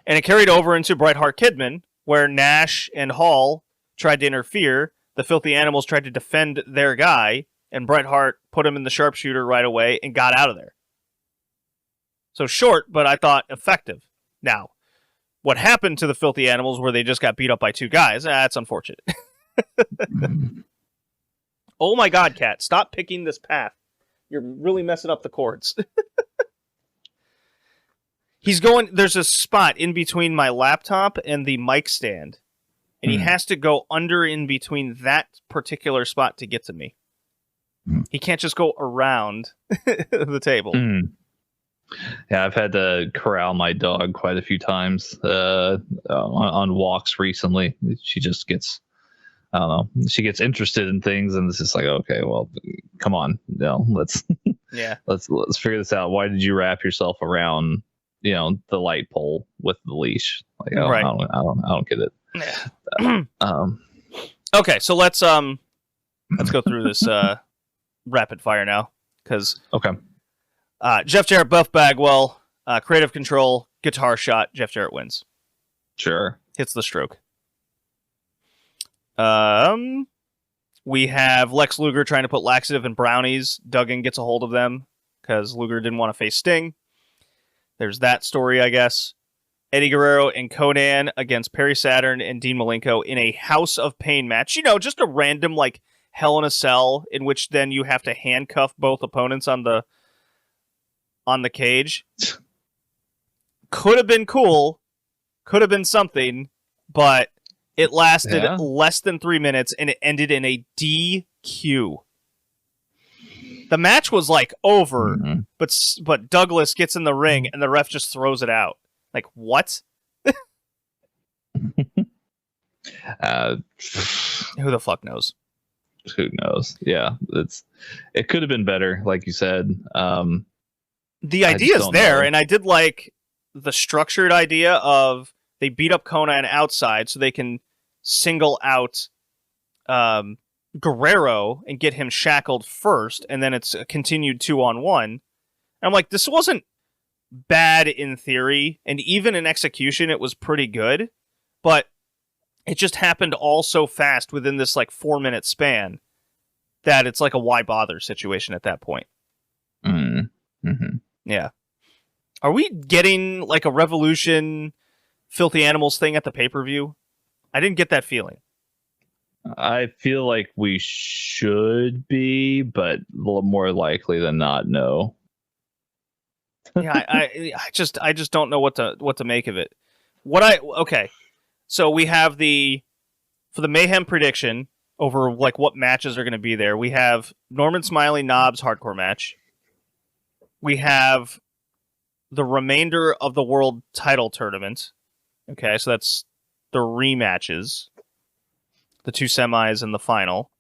And it carried over into Bret Hart Kidman, where Nash and Hall tried to interfere. The Filthy Animals tried to defend their guy, and Bret Hart put him in the sharpshooter right away and got out of there. So short, but I thought effective. Now, what happened to the Filthy Animals where they just got beat up by 2 guys? That's unfortunate. Oh my God, Kat, stop picking this path. You're really messing up the chords. There's a spot in between my laptop and the mic stand, and he has to go under in between that particular spot to get to me. He can't just go around the table. Yeah, I've had to corral my dog quite a few times on walks recently. She just gets, I don't know, she gets interested in things, and it's just like, okay, well, come on, let's let's figure this out. Why did you wrap yourself around, the light pole with the leash? Like, Right. I don't get it. Yeah. Okay, so let's go through this rapid fire now, because Okay. Jeff Jarrett, Buff Bagwell, creative control, guitar shot. Jeff Jarrett wins. Sure. Hits the stroke. We have Lex Luger trying to put laxative in brownies. Duggan gets a hold of them because Luger didn't want to face Sting. There's that story, I guess. Eddie Guerrero and Conan against Perry Saturn and Dean Malenko in a House of Pain match. Just a random, like, Hell in a Cell in which then you have to handcuff both opponents on the cage. Could have been cool. Could have been something, but it lasted less than 3 minutes and it ended in a DQ. The match was like over, but Douglas gets in the ring and the ref just throws it out. Like, what? Who the fuck knows? Who knows? Yeah, it could have been better, like you said. The idea's there, and I did like the structured idea of they beat up Conan outside so they can single out Guerrero and get him shackled first, and then it's a continued 2-on-1. And I'm like, this wasn't bad in theory, and even in execution it was pretty good, but it just happened all so fast within this like 4-minute span that it's like a why bother situation at that point. Yeah. Are we getting like a Revolution Filthy Animals thing at the pay-per-view? I didn't get that feeling. I feel like we should be, but more likely than not, no. Yeah, I just don't know what to make of it. Okay. So we have for the Mayhem prediction over like what matches are going to be there. We have Norman Smiley Knobs hardcore match. We have the remainder of the world title tournament. Okay, so that's the rematches, the 2 semis and the final.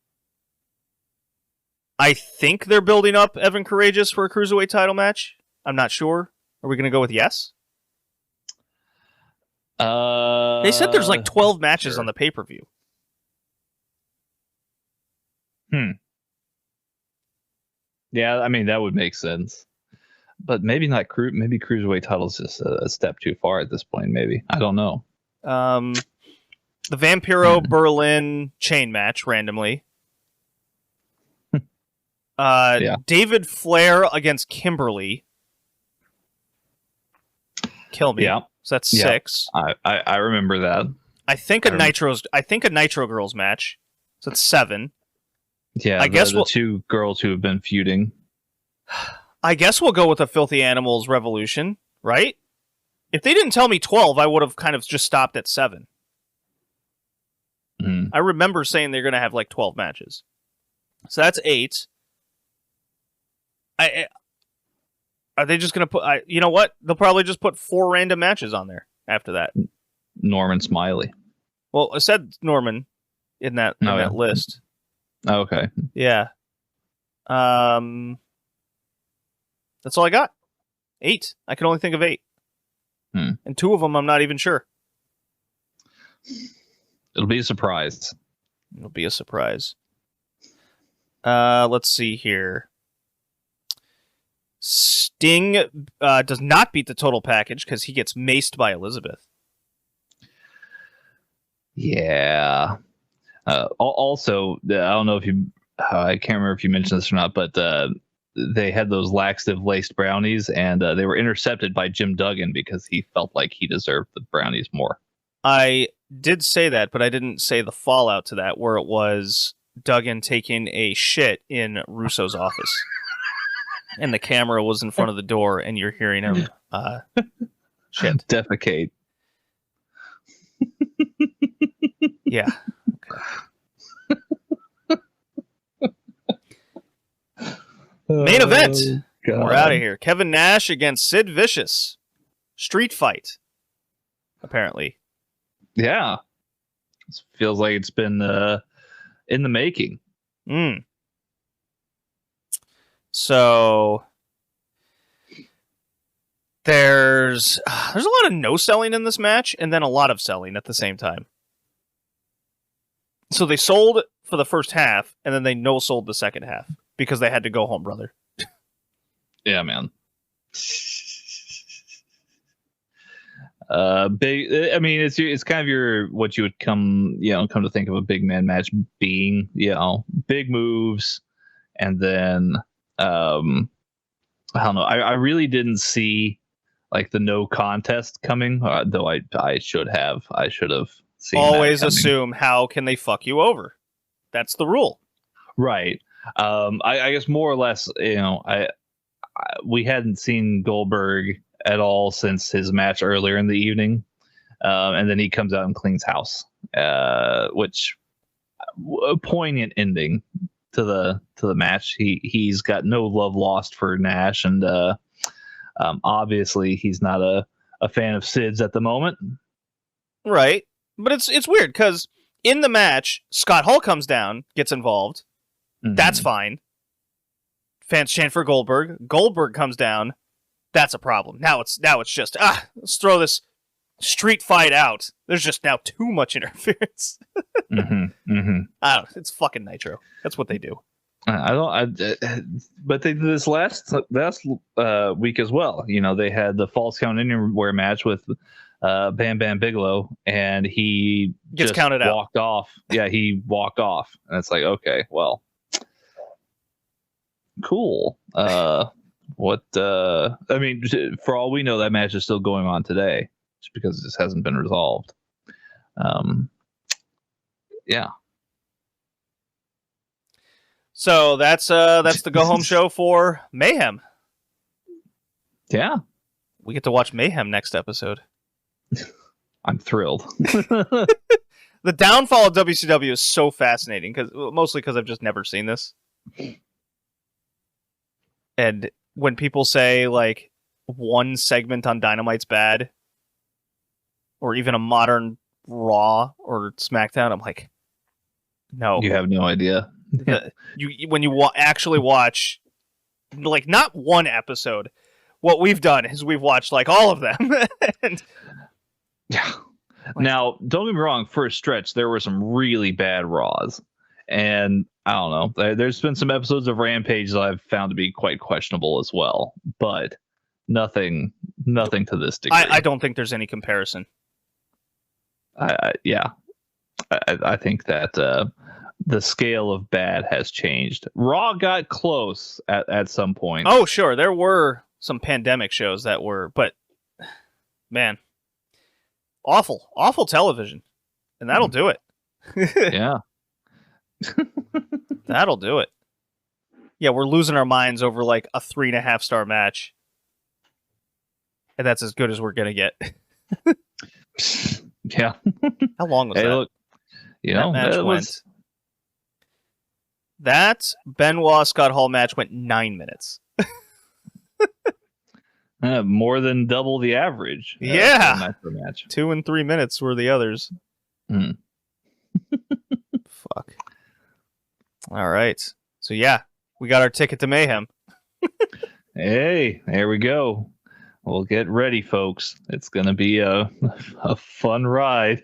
I think they're building up Evan Courageous for a cruiserweight title match. I'm not sure. Are we going to go with yes? They said there's like 12 matches on the pay-per-view. Yeah, I mean, that would make sense. But maybe not maybe cruiserweight title's just a step too far at this point, maybe. I don't know. The Vampiro Berlin chain match randomly. David Flair against Kimberly. Kill me. Yeah. So that's 6. I remember that. I think a Nitro Girls match. So that's 7. Yeah, I guess the 2 girls who have been feuding. I guess we'll go with the Filthy Animals Revolution, right? If they didn't tell me 12, I would have kind of just stopped at 7. I remember saying they're going to have like 12 matches. So that's 8. Are they just going to put... you know what? They'll probably just put 4 random matches on there after that. Norman Smiley. Well, I said Norman in that list. Oh, okay. Yeah. That's all I got. 8. I can only think of 8. And 2 of them I'm not even sure. It'll be a surprise. It'll be a surprise. Let's see here. Sting does not beat the total package because he gets maced by Elizabeth. Yeah. Also, I don't know if I can't remember if you mentioned this or not, but they had those laxative laced brownies, and they were intercepted by Jim Duggan because he felt like he deserved the brownies more. I did say that, but I didn't say the fallout to that, where it was Duggan taking a shit in Russo's office. And the camera was in front of the door, and you're hearing him shit. Defecate. Yeah. Okay. Main event. God. We're out of here. Kevin Nash against Sid Vicious. Street fight. Apparently. Yeah. This feels like it's been in the making. So there's a lot of no selling in this match, and then a lot of selling at the same time. So they sold for the first half, and then they no sold the second half because they had to go home, brother. Yeah, man. Big. I mean, it's kind of your what you would come to think of a big man match being. Big moves, and then I don't know. I really didn't see like the no contest coming, though I should have. I should have seen. Always that assume how can they fuck you over. That's the rule, right? I guess more or less, we hadn't seen Goldberg at all since his match earlier in the evening, and then he comes out and cleans house, which a poignant ending to the match. He's got no love lost for Nash, and obviously he's not a fan of Sid's at the moment, right? But it's weird because in the match, Scott Hall comes down, gets involved. Mm-hmm. That's fine. Fans chant for Goldberg. Goldberg comes down. That's a problem. Now it's just let's throw this street fight out. There's just now too much interference. Mm-hmm. Mm-hmm. I don't know. It's fucking Nitro. That's what they do. But they did this last week as well. They had the Falls Count Anywhere match with Bam Bam Bigelow, and he gets just counted out. Walked off. Yeah, he walked off, and it's like, okay, well, cool. What? I mean, for all we know, that match is still going on today, just because this hasn't been resolved. Yeah. So that's the go home show for Mayhem. Yeah. We get to watch Mayhem next episode. I'm thrilled. The downfall of WCW is so fascinating mostly because I've just never seen this. And when people say like one segment on Dynamite's bad, or even a modern Raw or SmackDown, I'm like, no. You have no idea. When you actually watch, like, not one episode, what we've done is we've watched like all of them. And, yeah. Now, don't get me wrong. For a stretch, there were some really bad Raws, and I don't know. There's been some episodes of Rampage that I've found to be quite questionable as well, but nothing to this degree. I don't think there's any comparison. I think that the scale of bad has changed. Raw got close at some point. Oh, sure, there were some pandemic shows that were, but man, awful television, and that'll do it. Yeah. That'll do it. Yeah, we're losing our minds over like a 3.5-star match. And that's as good as we're going to get. Yeah. How long was that? Look, that match went. That Benoit Scott Hall match went 9 minutes. More than double the average. Yeah. Match. 2 and 3 minutes were the others. Mm. Fuck. All right. So yeah, we got our ticket to Mayhem. Hey, there we go. Well, get ready, folks. It's gonna be a fun ride.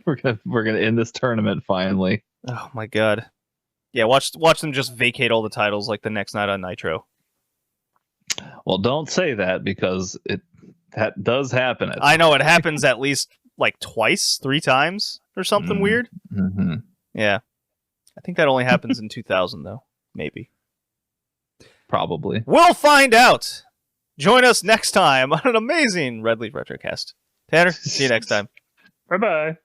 we're gonna end this tournament finally. Oh my god. Yeah, watch them just vacate all the titles like the next night on Nitro. Well, don't say that because that does happen. I know it happens at least like twice, 3 times or something weird. Mm-hmm. Yeah. I think that only happens in 2000 though. Maybe. Probably. We'll find out. Join us next time on an amazing Red Leaf Retrocast. Tanner, see you next time. Bye-bye.